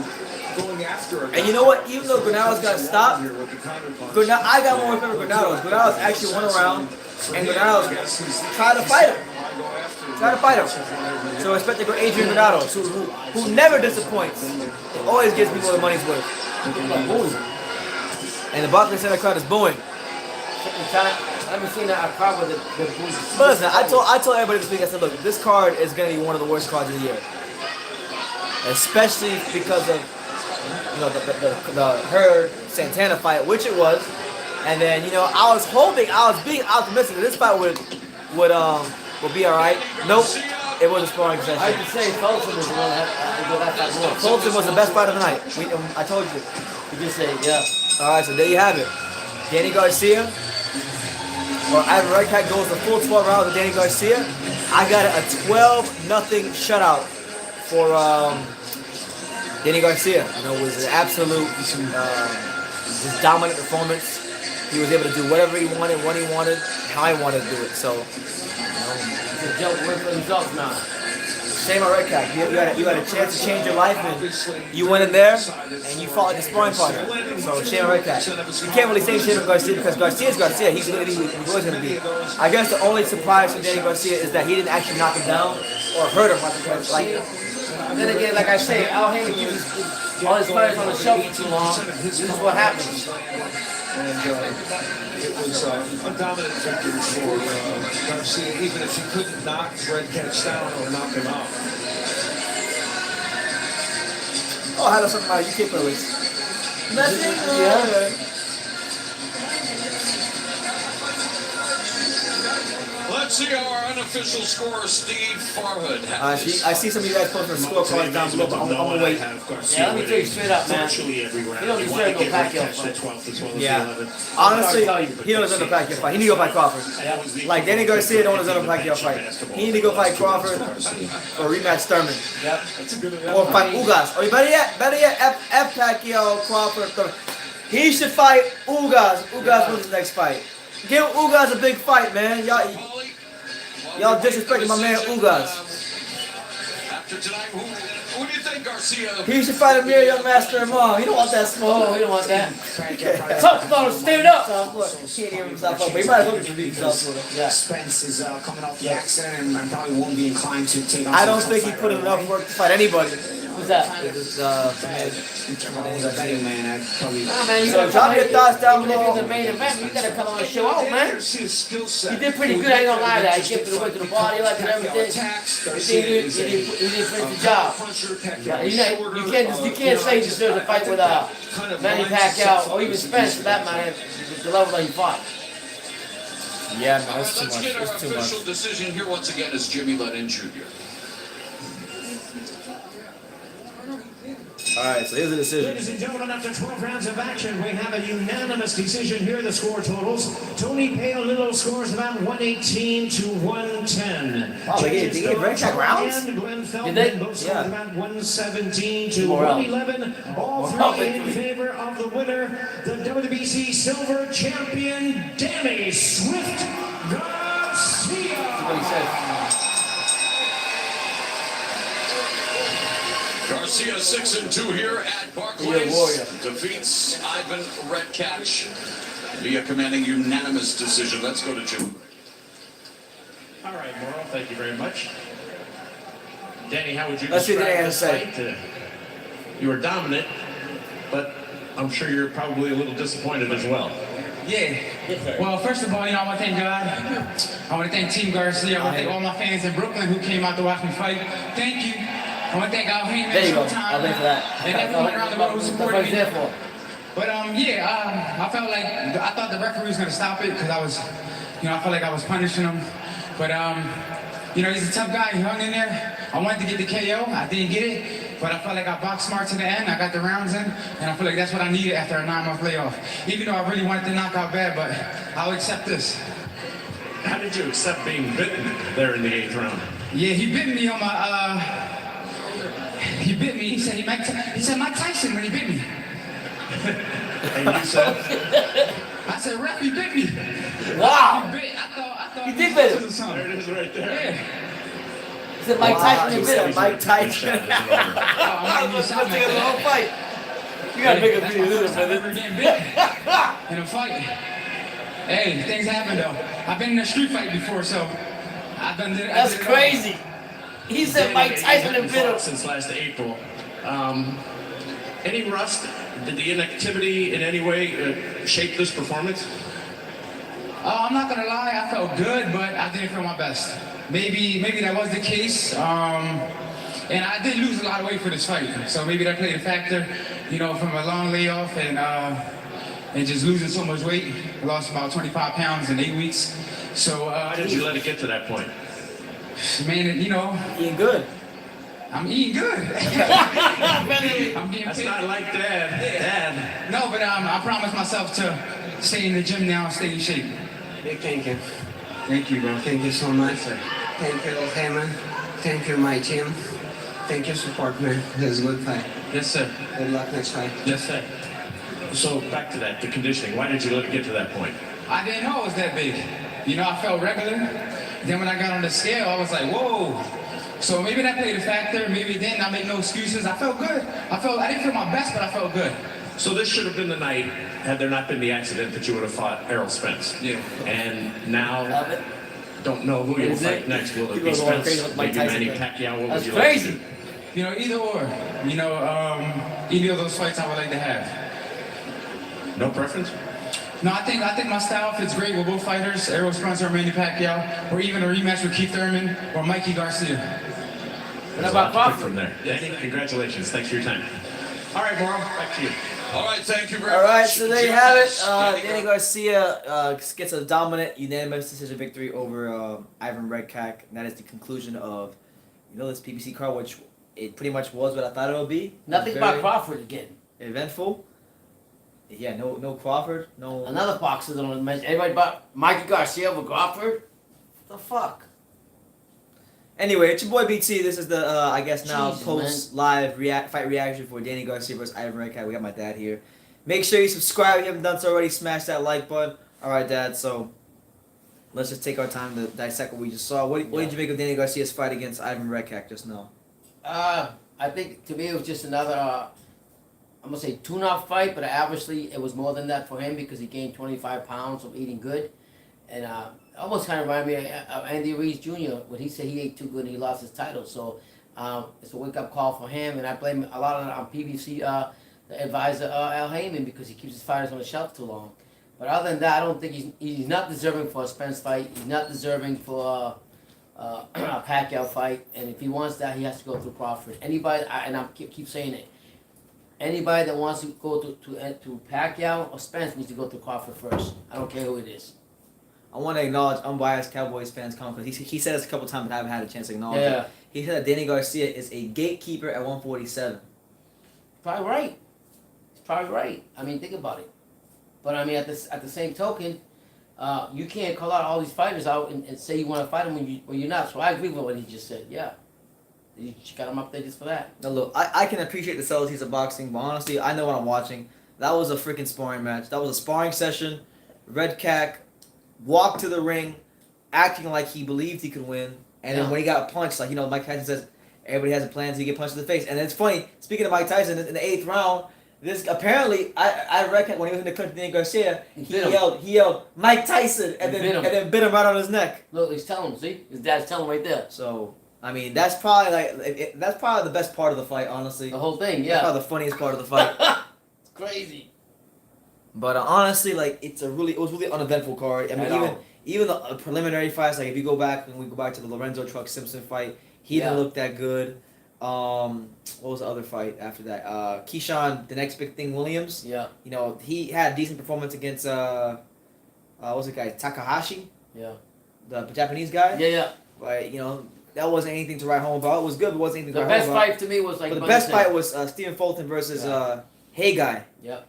going after it. And you know what? Even though Granado's got stopped, I got more respect for Granados. Granados actually went around, and Granados tried to fight him. So respect to Adrian Granados, who never disappoints. He always gives people the money's worth. And the Barclays Center crowd is booing. I haven't seen a crowd with the booze. But listen, I told everybody this week, I said, look, this card is going to be one of the worst cards of the year. Especially because of the Hurd Santana fight, which it was. And then, I was being optimistic that this fight would be alright. Nope. It was a sparring session. I would say Fulton was the one that more. Fulton was the best fight of the night. I told you. You just say, yeah. Alright, so there you have it. Danny Garcia, or Ivan Redkach goes the full 12 rounds with Danny Garcia. I got a 12-0 shutout for Danny Garcia. It was an absolute just dominant performance. He was able to do whatever he wanted, when he wanted, how he wanted to do it. So, It's a joke win for results now. same at Redkach. You had a chance to change your life, and you went in there and you fought like a sparring partner. So shame on Redkach. You can't really say shame on Garcia because Garcia's Garcia. He's going to be who he's always going to be. I guess the only surprise for Danny Garcia is that he didn't actually knock him down or hurt him like Then again, like I say, Al Heyman keeps all his fighters on the shelf for too long. This is what happens. And it was a dominant victory for Garcia, even if he couldn't knock Redkach down or knock him out. oh, how does something about UK playlist? Nothing. Yeah. Let's see our unofficial scorer, Steve Farhood. I see some of you guys posting their scorecards down below, but I'm gonna wait. Yeah, let me tell you straight up, man. You don't deserve no Pacquiao fight. Yeah. Honestly, he don't deserve a Pacquiao fight. He need to go fight Crawford. Like Danny Garcia don't deserve a Pacquiao fight. He need to go fight Crawford or rematch Thurman. Yep. Or fight Ugas. Or better yet, F Pacquiao, Crawford, Thurman. He should fight Ugas. Ugas wins his next fight. Give Ugas a big fight, man. Y'all disrespecting my man Ugas. After tonight, who do you think, Garcia? He should fight Amir Young Master and Mom. He don't want that smoke. Oh, we don't want that. Talk about him, stand up. He can't hear himself up, but he might as well beat himself with him. Yeah. Spence is coming off the accident and probably won't be inclined to take on. I don't think he put in enough work to fight anybody. What's that? This is Man, I probably. Nah, man, you So gotta drop come your on. thoughts down Even if below. you're the main event, you gotta come on and show out, man. Garcia's skill set. He did pretty good, I ain't gonna lie to that. He kept it away to the body like and everything. He didn't finish the job. But you can't say he deserves a fight with Manny Pacquiao or even Spence for that matter, the level that he fought. Yeah, man, it's too Let's much. get an It's too official much. decision here once again as Jimmy Lennon Jr. All right, so here's the decision. Ladies and gentlemen, after 12 rounds of action, we have a unanimous decision. Here are the score totals. Tony Paolillo scores about 118 to 110. Wow, they gave Redkach rounds? And Glenn Did Feldman they? both scored Yeah. about 117 to More rounds. 111. All More three rounds. in favor of the winner, the WBC Silver Champion, Danny Swift Garcia. What he said. Garcia 6-2 here at Yeah, Barclays. warrior. Defeats Ivan Redkach via commanding unanimous decision. Let's go to Jim. All right, Morrow, thank you very much. Danny, how would you Let's see what describe they this have to fight? You were dominant, but I'm sure you're probably a little disappointed as well. Yeah. Well, first of all, I want to thank God. I want to thank Team Garcia. I want to thank all my fans in Brooklyn who came out to watch me fight. Thank you. I want to thank Al Heyman, There you go. Showtime, I'll wait for that. and everyone around the world who That's what supported he's me. there for. But I felt like I thought the referee was gonna stop it because I was, I felt like I was punishing him. But he's a tough guy. He hung in there. I wanted to get the KO. I didn't get it, but I felt like I boxed smart to the end. I got the rounds in, and I feel like that's what I needed after a 9-month layoff. Even though I really wanted to knock out bad, but I'll accept this. How did you accept being bitten there in the 8th round? Yeah, he bit me on my. He bit me. He said Mike Tyson when he bit me. And you said? I said, ref, he bit me. Wow. He bit. I thought He did bit him. There it is right there. Yeah. He said Mike Tyson He and said bit him. Mike Tyson. I was supposed to get the whole fight. You gotta make a video of this, Never man. getting bit in a fight. Hey, things happen though. I've been in a street fight before, so I've done it. That's crazy. He said Mike Tyson and bit him. Since last April. Any rust? Did the inactivity in any way shape this performance? I'm not gonna lie, I felt good, but I didn't feel my best. Maybe that was the case. And I did lose a lot of weight for this fight, so maybe that played a factor. From a long layoff and just losing so much weight. I lost about 25 pounds in 8 weeks. So Why did you let it get to that point? man, Eating good. I'm eating good. I'm getting That's paid. not like Dad. No, but I promised myself to stay in the gym now, stay in shape. Big thank you. Thank you, bro. Thank you so much. Thank you, Heyman. Thank you, my team. Thank you, support, man. It was a good fight. Yes, sir. Good luck next fight. Yes, sir. So back to that, the conditioning. Why did you let it get to that point? I didn't know it was that big. I felt regular. Then when I got on the scale, I was like, whoa. So maybe that played a factor. Maybe then I made no excuses. I felt good. I didn't feel my best, but I felt good. So this should have been the night, had there not been the accident, that you would have fought Errol Spence. Yeah. And now, don't know who you'll Is it? fight next. Will it He be goes all crazy Spence? with Mike Maybe Tyson Manny thing. Pacquiao? What That's would you like to crazy. do? Either or. Either of those fights I would like to have. No preference? No, I think my style fits great with both fighters, Errol Spence or Manny Pacquiao, or even a rematch with Keith Thurman or Mikey Garcia. What about Crawford? From there. Danny, congratulations. Thanks for your time. All right, Morrow, back to you. All right, thank you very All much. right, so there you have it. Danny Danny Garcia gets a dominant, unanimous decision victory over Ivan Redkach. And that is the conclusion of, this PBC card, which it pretty much was what I thought it would be. Nothing Very about Crawford again. eventful. Yeah, no Crawford, no. Another boxer that don't mention anybody but Mikey Garcia over Crawford. What the fuck? Anyway, it's your boy BT. This is the I guess now Jesus, post live fight reaction for Danny Garcia versus Ivan Redkach. We got my dad here. Make sure you subscribe if you haven't done so already. Smash that like button. All right, Dad. So let's just take our time to dissect what we just saw. What did you make of Danny Garcia's fight against Ivan Redkach just now? I think to me it was just another, I'm gonna say tune-up fight, but obviously it was more than that for him because he gained 25 pounds from eating good, and almost kind of reminded me of Andy Ruiz Jr. when he said he ate too good and he lost his title. So It's a wake-up call for him, and I blame a lot of it on PBC, the advisor, Al Heyman, because he keeps his fighters on the shelf too long. But other than that, I don't think he's not deserving for a Spence fight. He's not deserving for a Pacquiao fight. And if he wants that, he has to go through Crawford. Anybody, and I keep saying it, anybody that wants to go to Pacquiao or Spence needs to go through Crawford first. I don't care who it is. I want to acknowledge unbiased Cowboys fans comment because he said this a couple times, but I haven't had a chance to acknowledge it. He said that Danny Garcia is a gatekeeper at 147. Probably right. He's probably right. I mean, think about it. But I mean, at the same token, you can't call out all these fighters out and say you want to fight them when you're not. So I agree with what he just said. Yeah, you got him up there just for that. Now look, I can appreciate the subtleties of boxing, but honestly, I know what I'm watching. That was a freaking sparring match. That was a sparring session. Redkach walked to the ring, acting like he believed he could win, and then when he got punched, like Mike Tyson says, everybody has a plan until you get punched in the face. And it's funny. Speaking of Mike Tyson, in the 8th round. This apparently, I reckon when he was in the clinch with Danny Garcia, he yelled Mike Tyson and then bit him right on his neck. Look, he's telling him. See, his dad's telling him right there. So I mean, that's probably that's probably the best part of the fight, honestly. The whole thing, yeah. That's probably the funniest part of the fight. It's crazy. But honestly, like it was really uneventful card. I mean, even the preliminary fights, like if you go back and we go back to the Lorenzo Truck Simpson fight, he didn't look that good. What was the other fight after that? Keyshawn, the next big thing, Williams. Yeah. He had a decent performance against what was the guy? Takahashi. Yeah. The Japanese guy. Yeah. But that wasn't anything to write home about. It was good, but it wasn't anything to write home about. The best fight to me was like. But the best fight was Stephen Fulton versus Hey Guy. Yeah.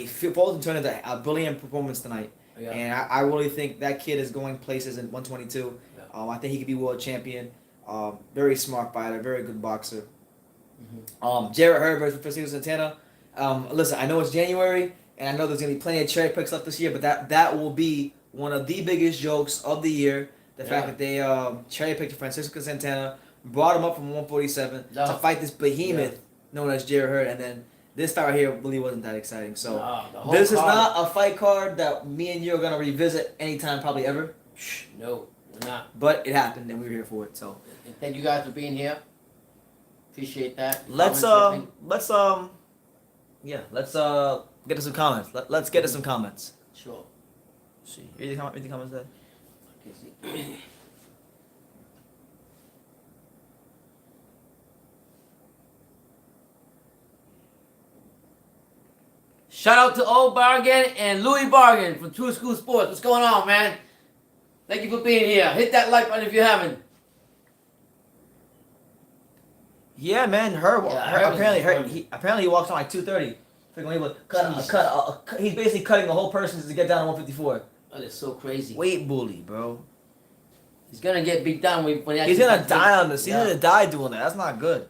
Fulton turned into a brilliant performance tonight. Yeah. And I really think that kid is going places in 122. Yeah. I think he could be world champion. Very smart fighter, very good boxer. Mm-hmm. Jarrett Hurd versus Francisco Santana. Listen, I know it's January, and I know there's gonna be plenty of cherry picks left this year, but that will be one of the biggest jokes of the year. The fact that they cherry picked Francisco Santana, brought him up from 147 to fight this behemoth known as Jarrett Hurd, and then this fight right here really wasn't that exciting. So this is not a fight card that me and you are gonna revisit anytime, probably ever. No, we're not. But it happened, and we were here for it. So. And thank you guys for being here. Appreciate that. Let's get to some comments. Let's get to some comments. Sure. Let's see. Read the comments there. Okay, see. Shout out to Old Bargain and Louis Bargain from True School Sports. What's going on, man? Thank you for being here. Hit that like button if you haven't. Yeah, man. Apparently he walks on like 230. He's basically cutting the whole person to get down to 154. That is so crazy. Weight bully, bro. He's gonna get beat down when he he's gonna die on this. He's gonna die doing that. That's not good.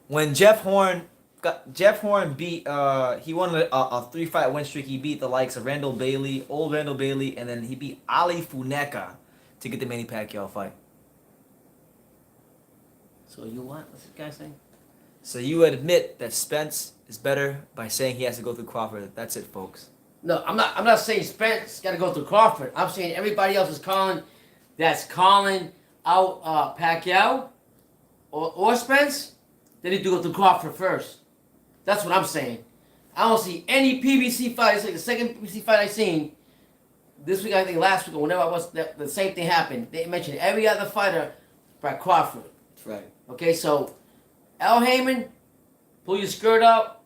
When Jeff Horn beat he won a 3-fight win streak. He beat the likes of old Randall Bailey, and then he beat Ali Funeka to get the Manny Pacquiao fight. So you what? What's this guy saying? So you admit that Spence is better by saying he has to go through Crawford. That's it, folks. No, I'm not saying Spence got to go through Crawford. I'm saying everybody else is calling out Pacquiao or Spence. They need to go through Crawford first. That's what I'm saying. I don't see any PBC fight. It's like the second PBC fight I seen this week. I think last week or whenever it was, the same thing happened. They mentioned every other fighter by Crawford. That's right. Okay, so Al Heyman, pull your skirt up,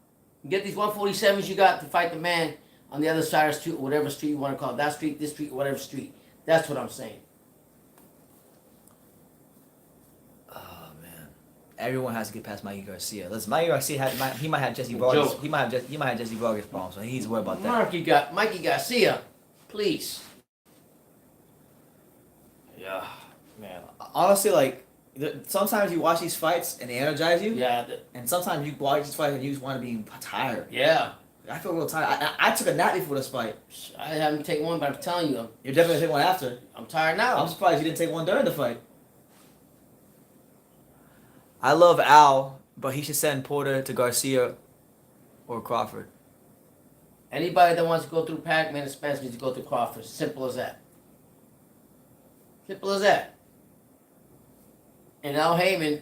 get these 147s you got to fight the man on the other side of the street, or whatever street you want to call it, that street, this street, whatever street. That's what I'm saying. Everyone has to get past Mikey Garcia. Listen, Mikey Garcia he might have Jesse Vargas. He might have Jesse Vargas problems, so he needs to worry about that. Mikey Garcia, please. Yeah, man. Honestly, like sometimes you watch these fights and they energize you. Yeah. And sometimes you watch these fights and you just want to be tired. Yeah. I feel real tired. I took a nap before this fight. I haven't taken one, but I'm telling you, you're definitely gonna take one after. I'm tired now. I'm surprised you didn't take one during the fight. I love Al, but he should send Porter to Garcia or Crawford. Anybody that wants to go through Pac-Man and Spence needs to go through Crawford. Simple as that. Simple as that. And Al Heyman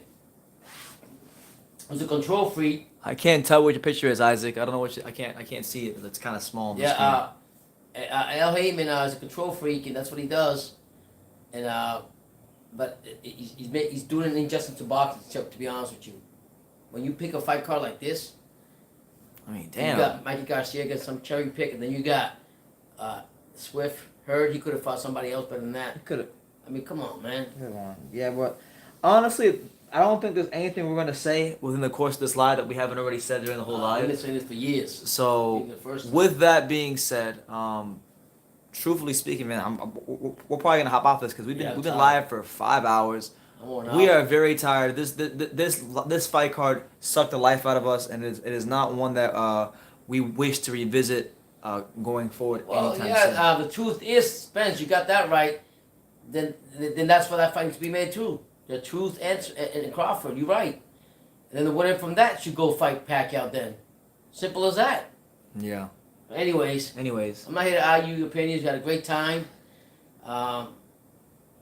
was a control freak. I can't tell what your picture is, Isaac. I don't know what I can't see it. It's kind of small on the screen. Al Heyman is a control freak, and that's what he does. And but he's doing an injustice to boxing, Chuck. To be honest with you, when you pick a fight card like this, I mean, damn. You got Mikey Garcia, got some cherry pick, and then you got Swift. Heard he could have fought somebody else better than that. He could have. I mean, come on, man. Yeah, but honestly, I don't think there's anything we're gonna say within the course of this live that we haven't already said during the whole live. I've been saying this for years. So, with that being said, truthfully speaking, man, we're probably gonna hop off this because we've been live for 5 hours. We are very tired. This fight card sucked the life out of us, and it is not one that we wish to revisit going forward. Well, anytime soon. the truth is, Spence, you got that right. Then that's for that fight to be made too. The truth and Crawford, you're right. And then the winner from that should go fight Pacquiao then. Simple as that. Yeah. Anyways, I'm not here to argue your opinions. You had a great time.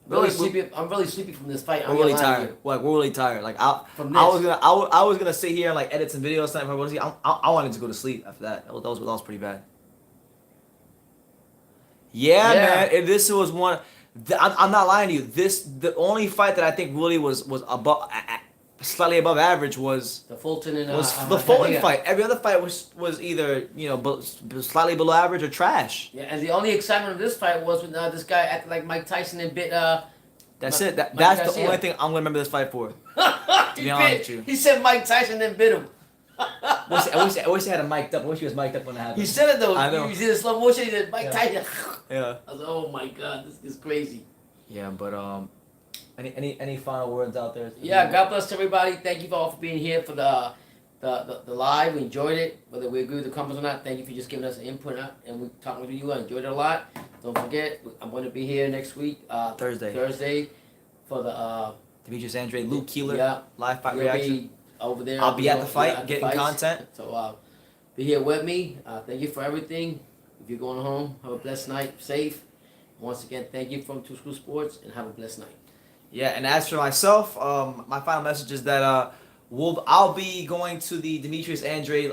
Really sleepy. I'm really sleepy from this fight. We're really tired. Like we're really tired. Like I was gonna sit here and like edit some videos. I wanted to go to sleep after that. That was pretty bad. Yeah, man. This was one. I'm not lying to you. The only fight that I think really was above, slightly above average was the Fulton and the Fulton fight. Every other fight was either slightly below average or trash. Yeah, and the only excitement of this fight was when this guy acted like Mike Tyson and bit. That's it. That's the only thing I'm gonna remember this fight for. To be honest with you. He said Mike Tyson and bit him. I wish he had a mic'd up. I wish he was mic'd up when it happened. He said it though. I know. You see the slow motion. He said Mike Tyson. Yeah. I was like, oh my god, this is crazy. Yeah, but any final words out there? Yeah, God bless everybody. Thank you all for being here for the live. We enjoyed it. Whether we agree with the comments or not, thank you for just giving us an input and we talking with you. I enjoyed it a lot. Don't forget, I'm going to be here next week, Thursday, for the Demetrius Andrade, Luke Keeler live fight reaction. Over there. I'll be at the fight, getting content. So be here with me. Thank you for everything. If you're going home, have a blessed night, safe. Once again, thank you from Two School Sports, and have a blessed night. Yeah, and as for myself, my final message is that I'll be going to the Demetrius Andrade,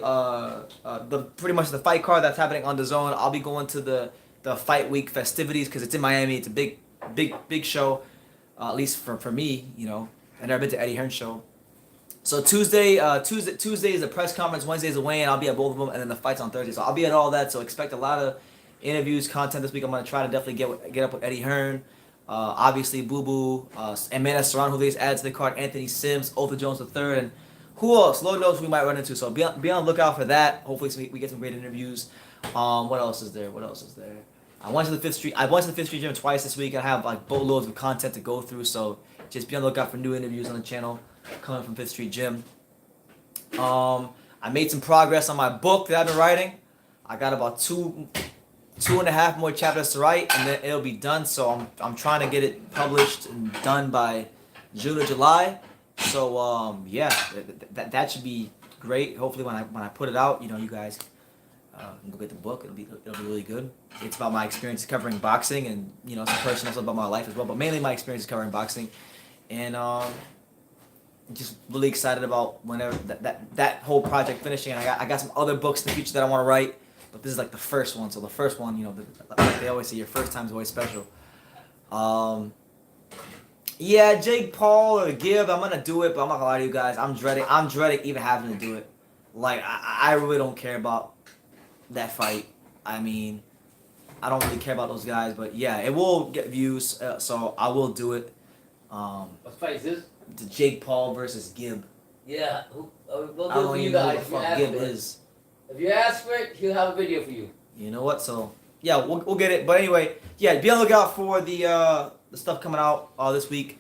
pretty much the fight card that's happening on DAZN. I'll be going to the fight week festivities because it's in Miami. It's a big show, at least for me. I've never been to Eddie Hearn's show. So Tuesday is the press conference, Wednesday is the weigh-in. I'll be at both of them, and then the fight's on Thursday. So I'll be at all that. So expect a lot of interviews, content this week. I'm gonna try to definitely get up with Eddie Hearn, obviously Boo Boo, and Manny Serrano, who they just added to the card. Anthony Sims, Otha Jones III, and who else? Lord knows who we might run into. So be on the lookout for that. Hopefully we get some great interviews. What else is there? I went to the Fifth Street Gym twice this week. I have like boatloads of content to go through. So just be on the lookout for new interviews on the channel coming from Fifth Street Gym. I made some progress on my book that I've been writing. I got about two and a half more chapters to write, and then it'll be done. So I'm trying to get it published and done by June or July. So that should be great. Hopefully when I put it out, you guys can go get the book. It'll be really good. It's about my experience covering boxing, and some personal stuff about my life as well, but mainly my experience covering boxing, and just really excited about whenever that whole project finishing. And I got some other books in the future that I want to write, but this is like the first one. So the first one, like they always say, your first time is always special. Yeah, Jake Paul or Gibb, I'm gonna do it, but I'm not gonna lie to you guys. I'm dreading even having to do it. Like I really don't care about that fight. I mean, I don't really care about those guys, but yeah, it will get views, so I will do it. What fight is this? The Jake Paul versus Gibb. Yeah, we'll I do it don't for you even know guys. who the fuck Gibb is. If you ask for it, he'll have a video for you. You know what? So yeah, we'll get it. But anyway, yeah, be on the lookout for the stuff coming out this week.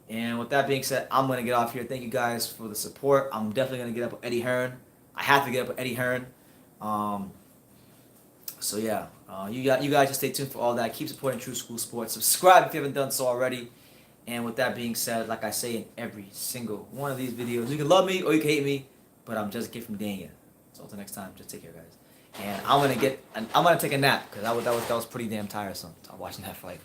And with that being said, I'm gonna get off here. Thank you guys for the support. I'm definitely gonna get up with Eddie Hearn. I have to get up with Eddie Hearn. So yeah, you guys just stay tuned for all that. Keep supporting True School Sports. Subscribe if you haven't done so already. And with that being said, like I say in every single one of these videos, you can love me or you can hate me, but I'm just a kid from Dania. So until next time, just take care, guys. and I'm gonna take a nap because that was pretty damn tiresome watching that fight.